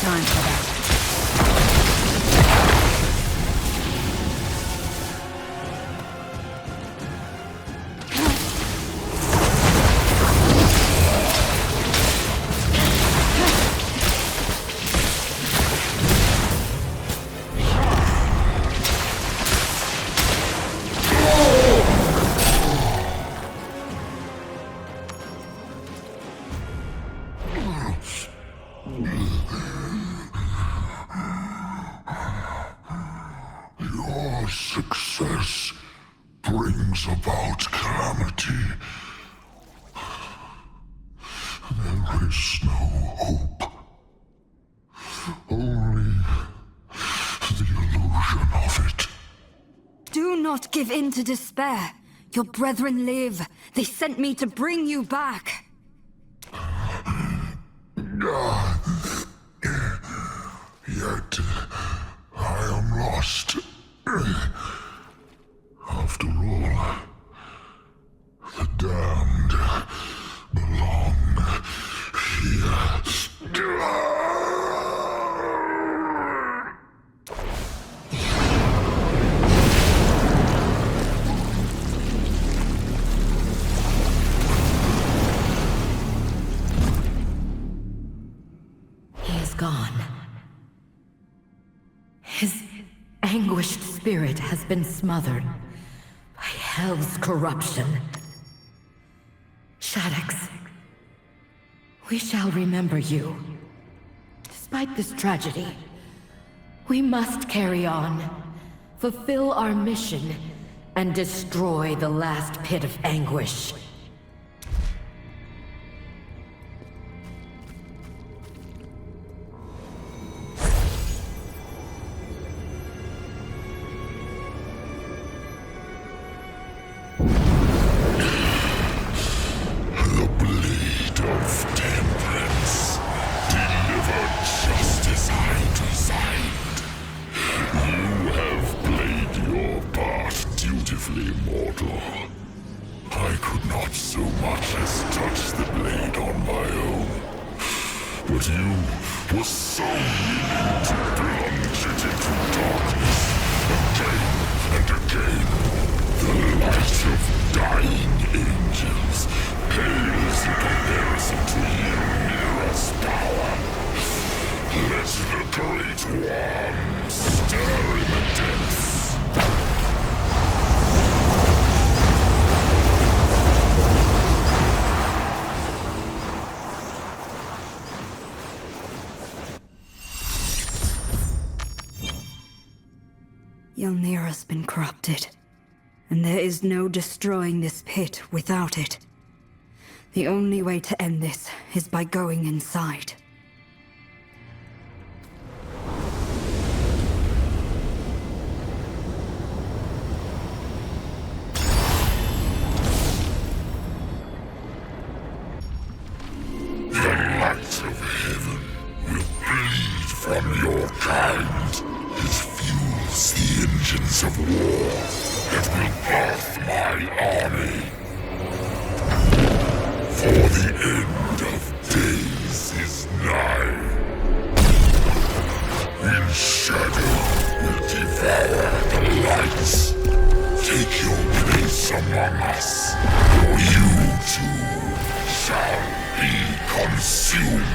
time for that. Your success brings about calamity. There is no hope. Only the illusion of it. Do not give in to despair. Your brethren live. They sent me to bring you back. Yet I am lost. After all, the damned belong here. He is gone. His anguished spirit has been smothered by hell's corruption. Shaddix, we shall remember you. Despite this tragedy, we must carry on, fulfill our mission, and destroy the last pit of anguish. Immortal. I could not so much as touch the blade on my own. But you were so willing to plunge it into darkness again and again. The light of dying angels pales in comparison to you, Mira's power. Let the Great One stir in the depths. Ylnira's been corrupted, and there is no destroying this pit without it. The only way to end this is by going inside. The light of heaven will bleed from your kind. It fuels the engines of war that will birth my army. For the end of days is nigh. When shadow will devour the lights, take your place among us, or you too shall be consumed.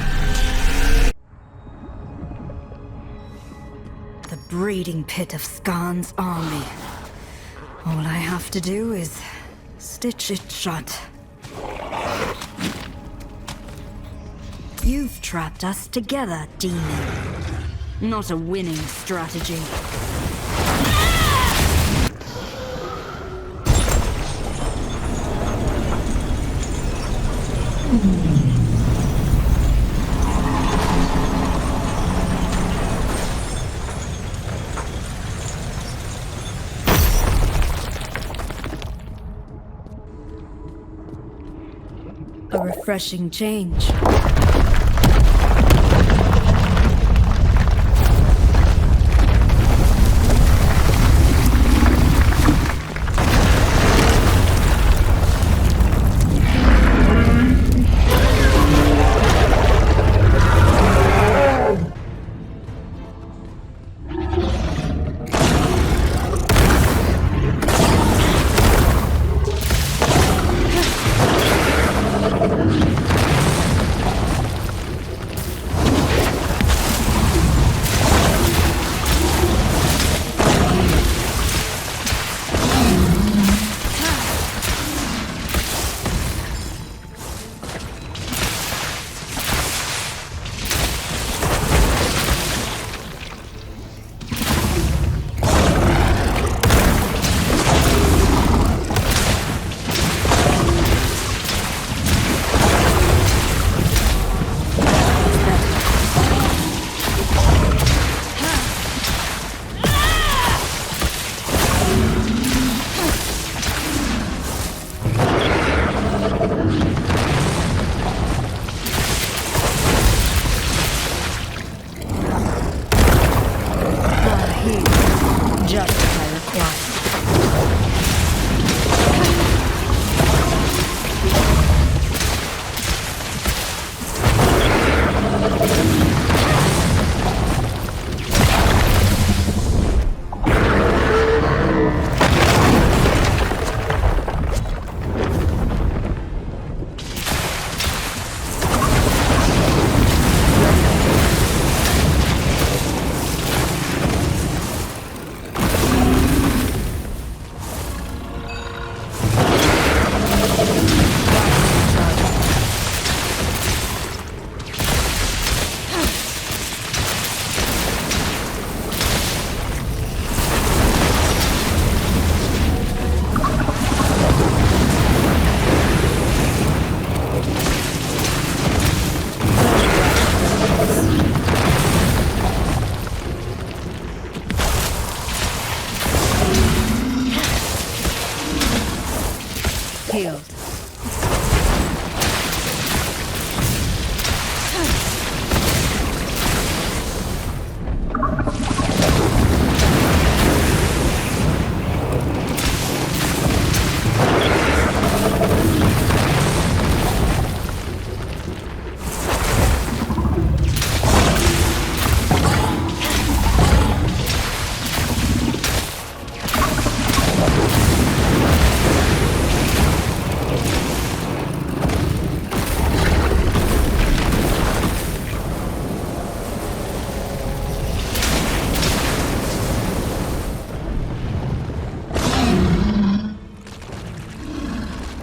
The breeding pit of Skarn's army. All I have to do is stitch it shut. You've trapped us together, demon. Not a winning strategy. A refreshing change. Just as I required. Healed.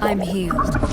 I'm healed.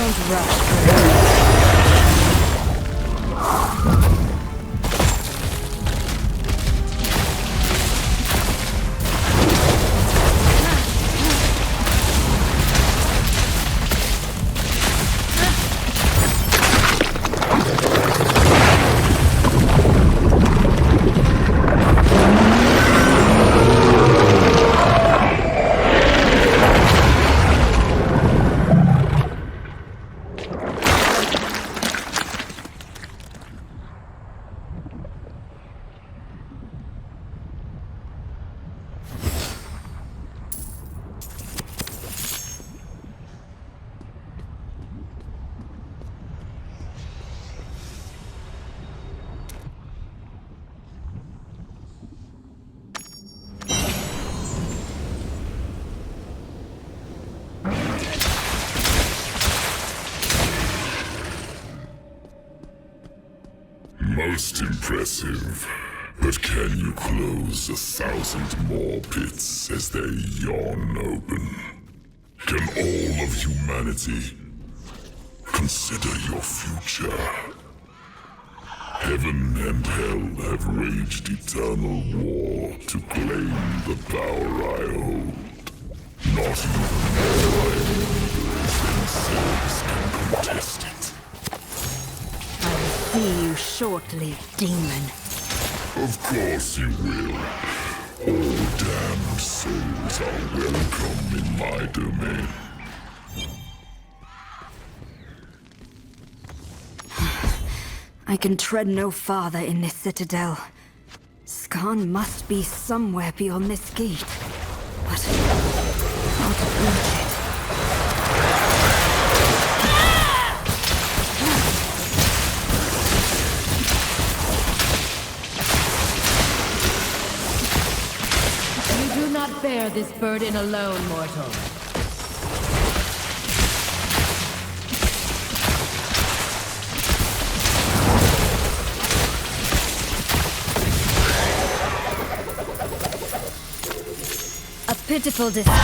Don't rush. Most impressive. But can you close 1,000 more pits as they yawn open? Can all of humanity consider your future? Heaven and hell have waged eternal war to claim the power I hold. Not even my enemies themselves can contest it. I will see you shortly, demon. Of course you will. All damned souls are welcome in my domain. I can tread no farther in this citadel. Skarn must be somewhere beyond this gate. But how to reach it? You do not bear this burden alone, mortal. A pitiful display.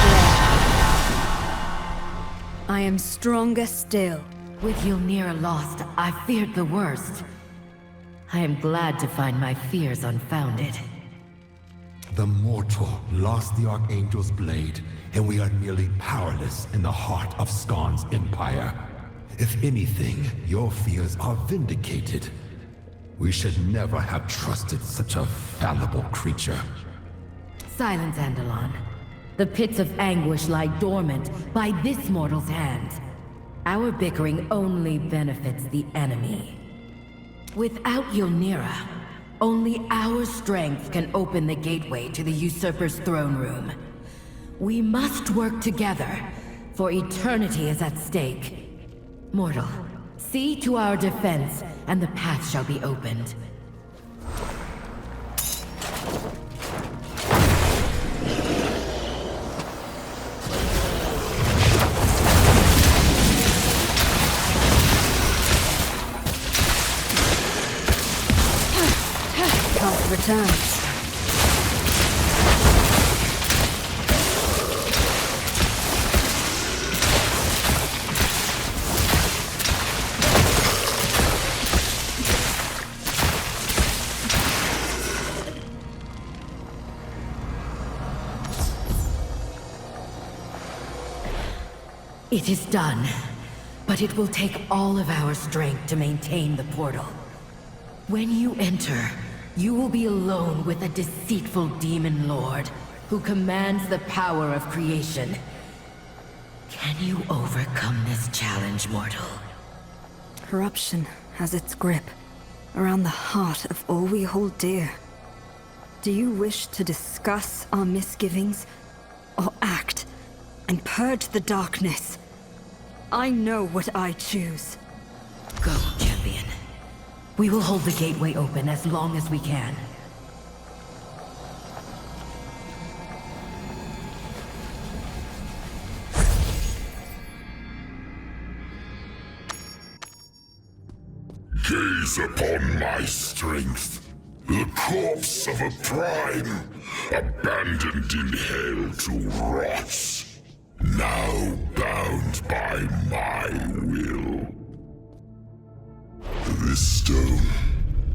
I am stronger still. With Ylnira lost, I feared the worst. I am glad to find my fears unfounded. The mortal lost the Archangel's blade, and we are nearly powerless in the heart of Skarn's empire. If anything, your fears are vindicated. We should never have trusted such a fallible creature. Silence, Andalon. The pits of anguish lie dormant by this mortal's hand. Our bickering only benefits the enemy. Without Ylnira, only our strength can open the gateway to the usurper's throne room. We must work together, for eternity is at stake. Mortal, see to our defense, and the path shall be opened. Path returns. It is done, but it will take all of our strength to maintain the portal. When you enter, you will be alone with a deceitful demon lord who commands the power of creation. Can you overcome this challenge, mortal? Corruption has its grip around the heart of all we hold dear. Do you wish to discuss our misgivings, or act and purge the darkness? I know what I choose. Go, champion. We will hold the gateway open as long as we can. Gaze upon my strength, the corpse of a prime, abandoned in hell to rot, now bound by my will. stone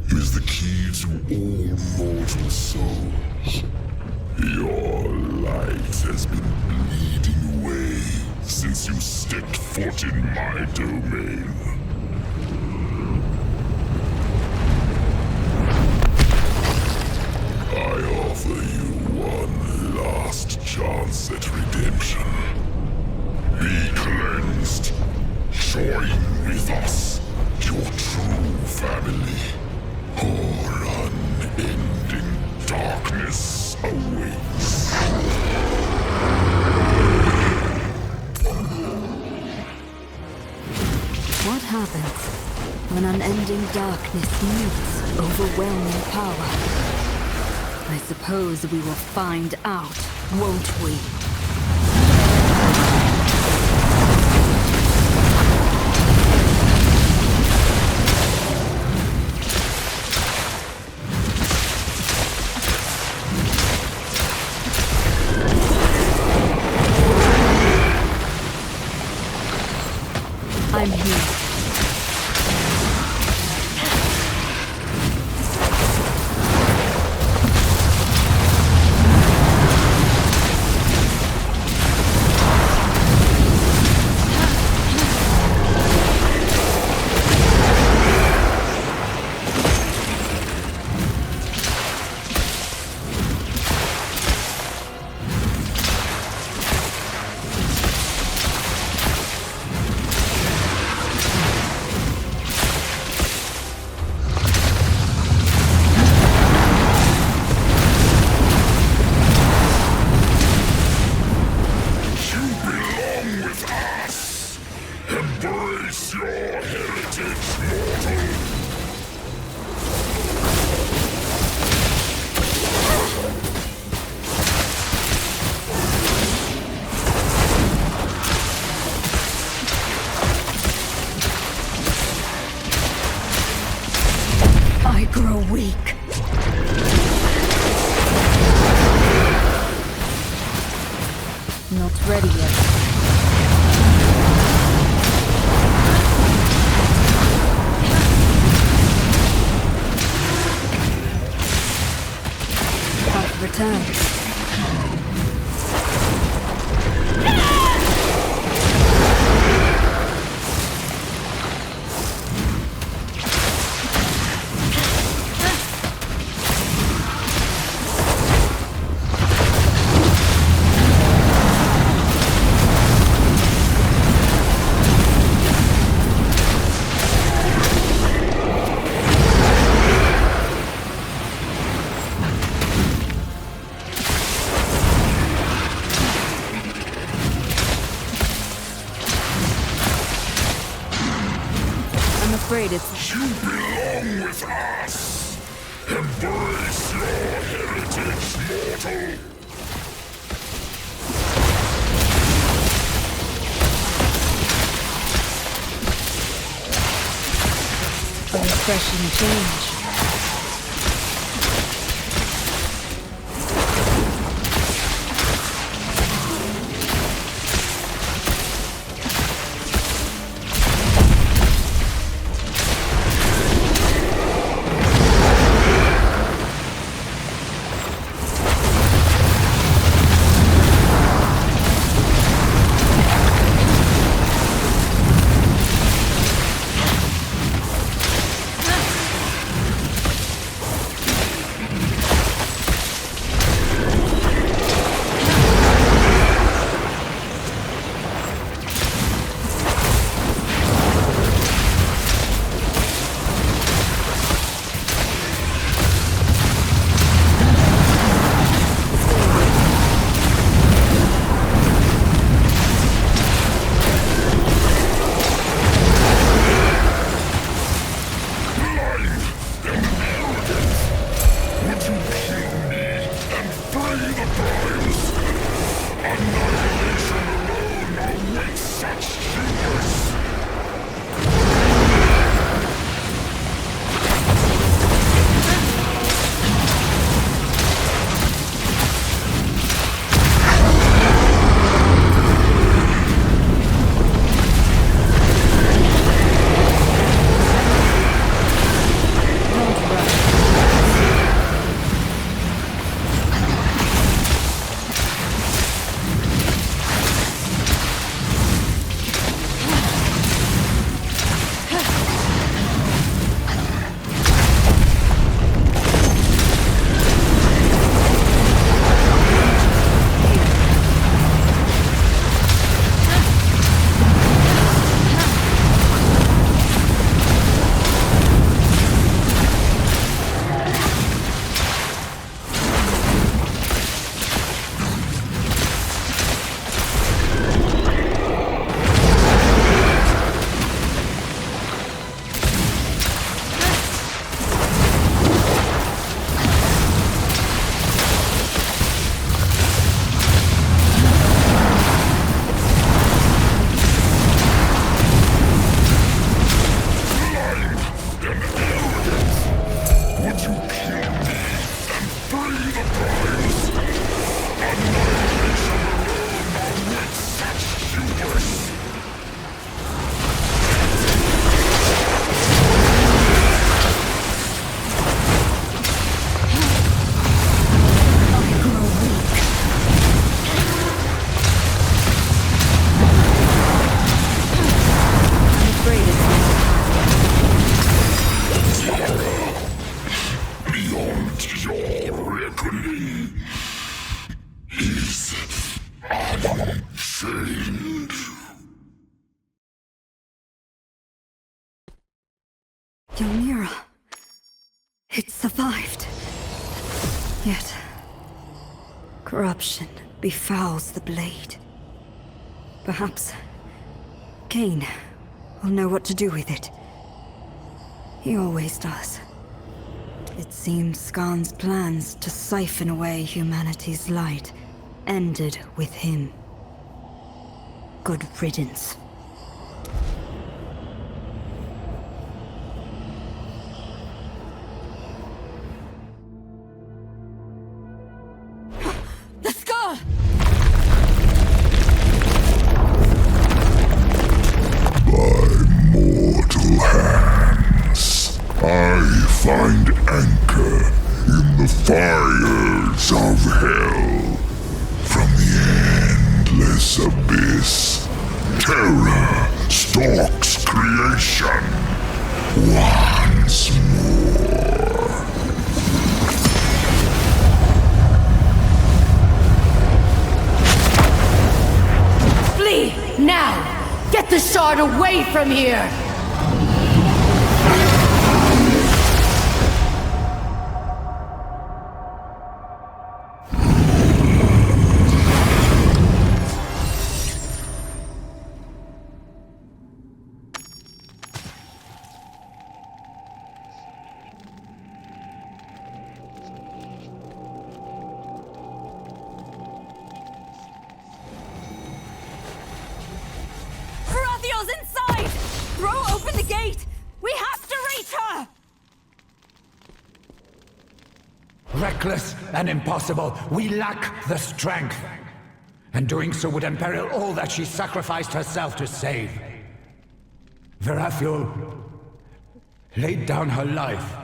is the key to all mortal souls. Your light has been bleeding away since you stepped foot in my domain. I offer you one last chance at redemption. Be cleansed. Join with us, your true family, or unending darkness awaits. What happens when unending darkness meets overwhelming power? I suppose we will find out, won't we? I'm here. Embrace your heritage, mortal! I grow weak. Not ready yet. Returns. I'm afraid it's... You belong with us! Embrace your heritage, mortal! a refreshing change. Ylmira. It survived. Yet, corruption befouls the blade. Perhaps Cain will know what to do with it. He always does. It seems Skarn's plans to siphon away humanity's light ended with him. Good riddance. The skull! Mortal hands, I find anchor in the fires of hell. From the endless abyss, terror stalks creation once more. Flee! Now! Get the shard away from here! Inside! Throw open the gate! We have to reach her! Reckless and impossible. We lack the strength. And doing so would imperil all that she sacrificed herself to save. Verathiel laid down her life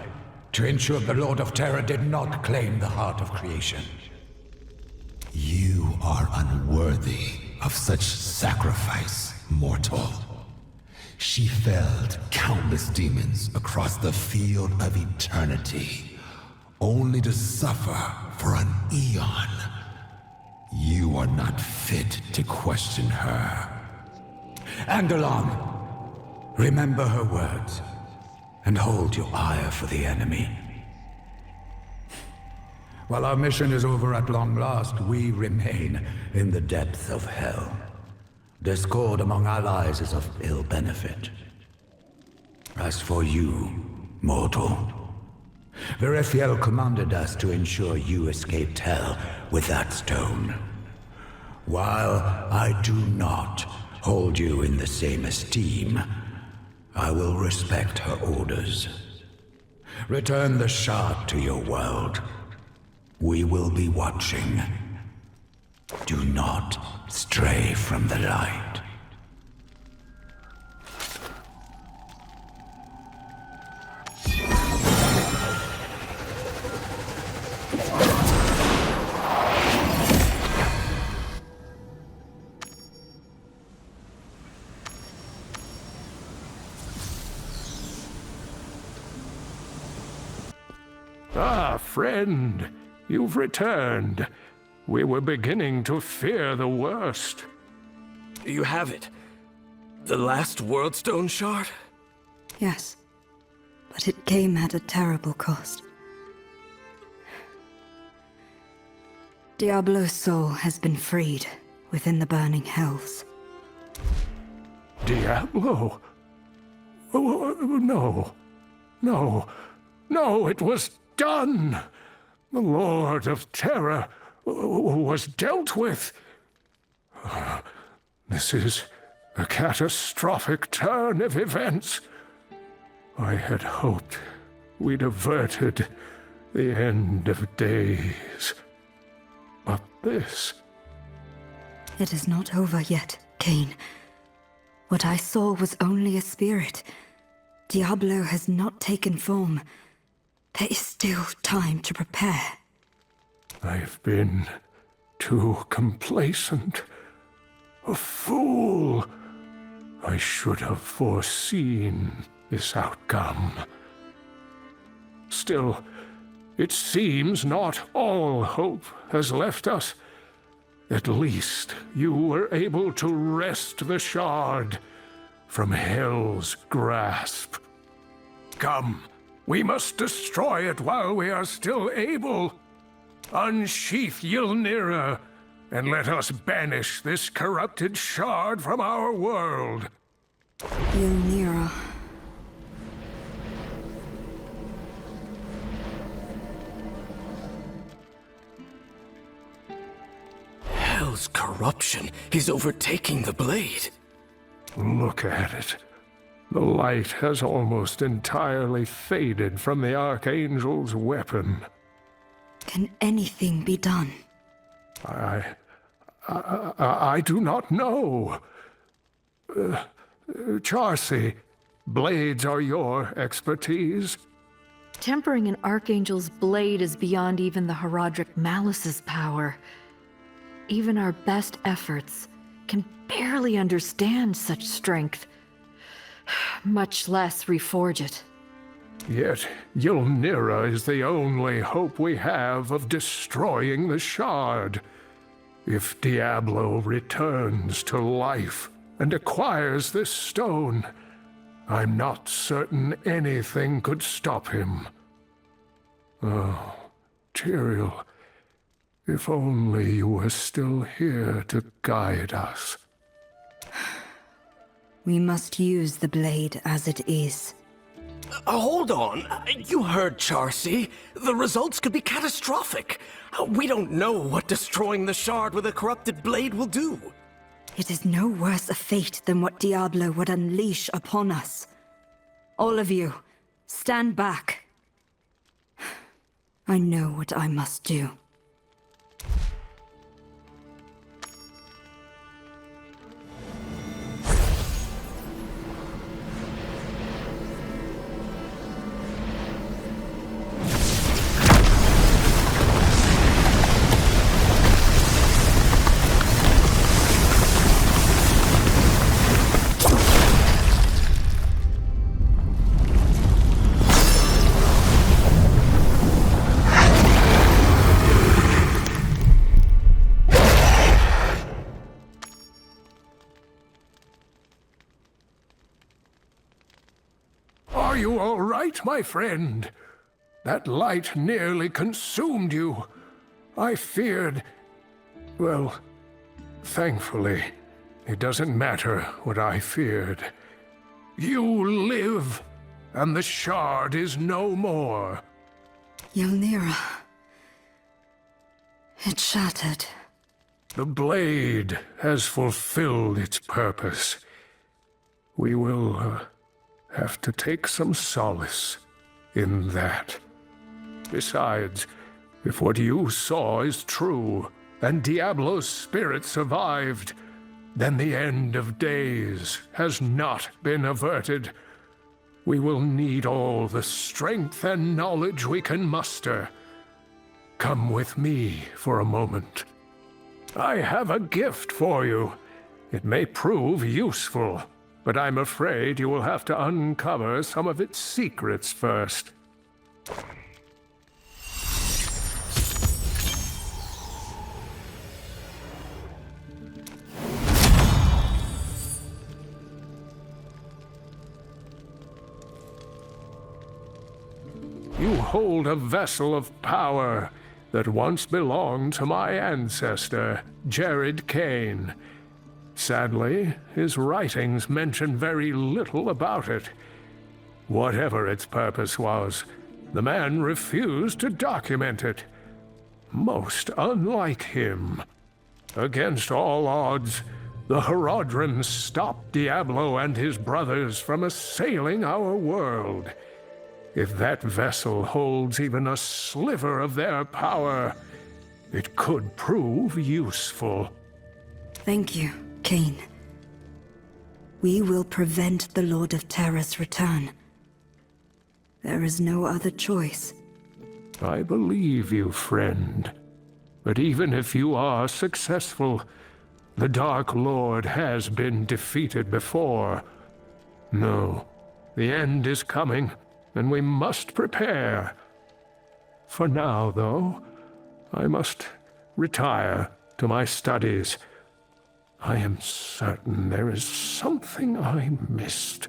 to ensure the Lord of Terror did not claim the heart of creation. You are unworthy of such sacrifice, mortal. She felled countless demons across the field of eternity, only to suffer for an eon. You are not fit to question her. Andalon, remember her words, and hold your ire for the enemy. While our mission is over at long last, we remain in the depths of hell. Discord among allies is of ill benefit. As for you, mortal, Verathiel commanded us to ensure you escaped hell with that stone. While I do not hold you in the same esteem, I will respect her orders. Return the shard to your world. We will be watching. Do not stray from the light. Ah, friend, you've returned. We were beginning to fear the worst. You have it. The last Worldstone shard? Yes, but it came at a terrible cost. Diablo's soul has been freed within the burning hells. Diablo? No. No. No, it was done! The Lord of Terror was dealt with. This is a catastrophic turn of events. I had hoped we'd averted the end of days. But this... It is not over yet, Cain. What I saw was only a spirit. Diablo has not taken form. There is still time to prepare. I've been too complacent. A fool. I should have foreseen this outcome. Still, it seems not all hope has left us. At least you were able to wrest the shard from Hell's grasp. Come, we must destroy it while we are still able. Unsheath Ylnira, and let us banish this corrupted shard from our world. Ylnira. Hell's corruption is overtaking the blade. Look at it. The light has almost entirely faded from the Archangel's weapon. Can anything be done? I do not know. Charcy, blades are your expertise. Tempering an Archangel's blade is beyond even the Horadric Malice's power. Even our best efforts can barely understand such strength, much less reforge it. Yet Ylnira is the only hope we have of destroying the shard. If Diablo returns to life and acquires this stone, I'm not certain anything could stop him. Oh, Tyrael, if only you were still here to guide us. We must use the blade as it is. Hold on. You heard Charcy. The results could be catastrophic. We don't know what destroying the shard with a corrupted blade will do. It is no worse a fate than what Diablo would unleash upon us. All of you, stand back. I know what I must do. Are you all right, my friend? That light nearly consumed you. I feared... Well, thankfully, it doesn't matter what I feared. You live, and the shard is no more. Ylnira. It shattered. The blade has fulfilled its purpose. We will have to take some solace in that. Besides, if what you saw is true, and Diablo's spirit survived, then the end of days has not been averted. We will need all the strength and knowledge we can muster. Come with me for a moment. I have a gift for you. It may prove useful, but I'm afraid you will have to uncover some of its secrets first. You hold a vessel of power that once belonged to my ancestor, Jared Kane. Sadly, his writings mention very little about it. Whatever its purpose was, the man refused to document it. Most unlike him. Against all odds, the Horadrim stopped Diablo and his brothers from assailing our world. If that vessel holds even a sliver of their power, it could prove useful. Thank you, Kane. We will prevent the Lord of Terror's return. There is no other choice. I believe you, friend. But even if you are successful, the Dark Lord has been defeated before. No, the end is coming, and we must prepare. For now, though, I must retire to my studies. I am certain there is something I missed.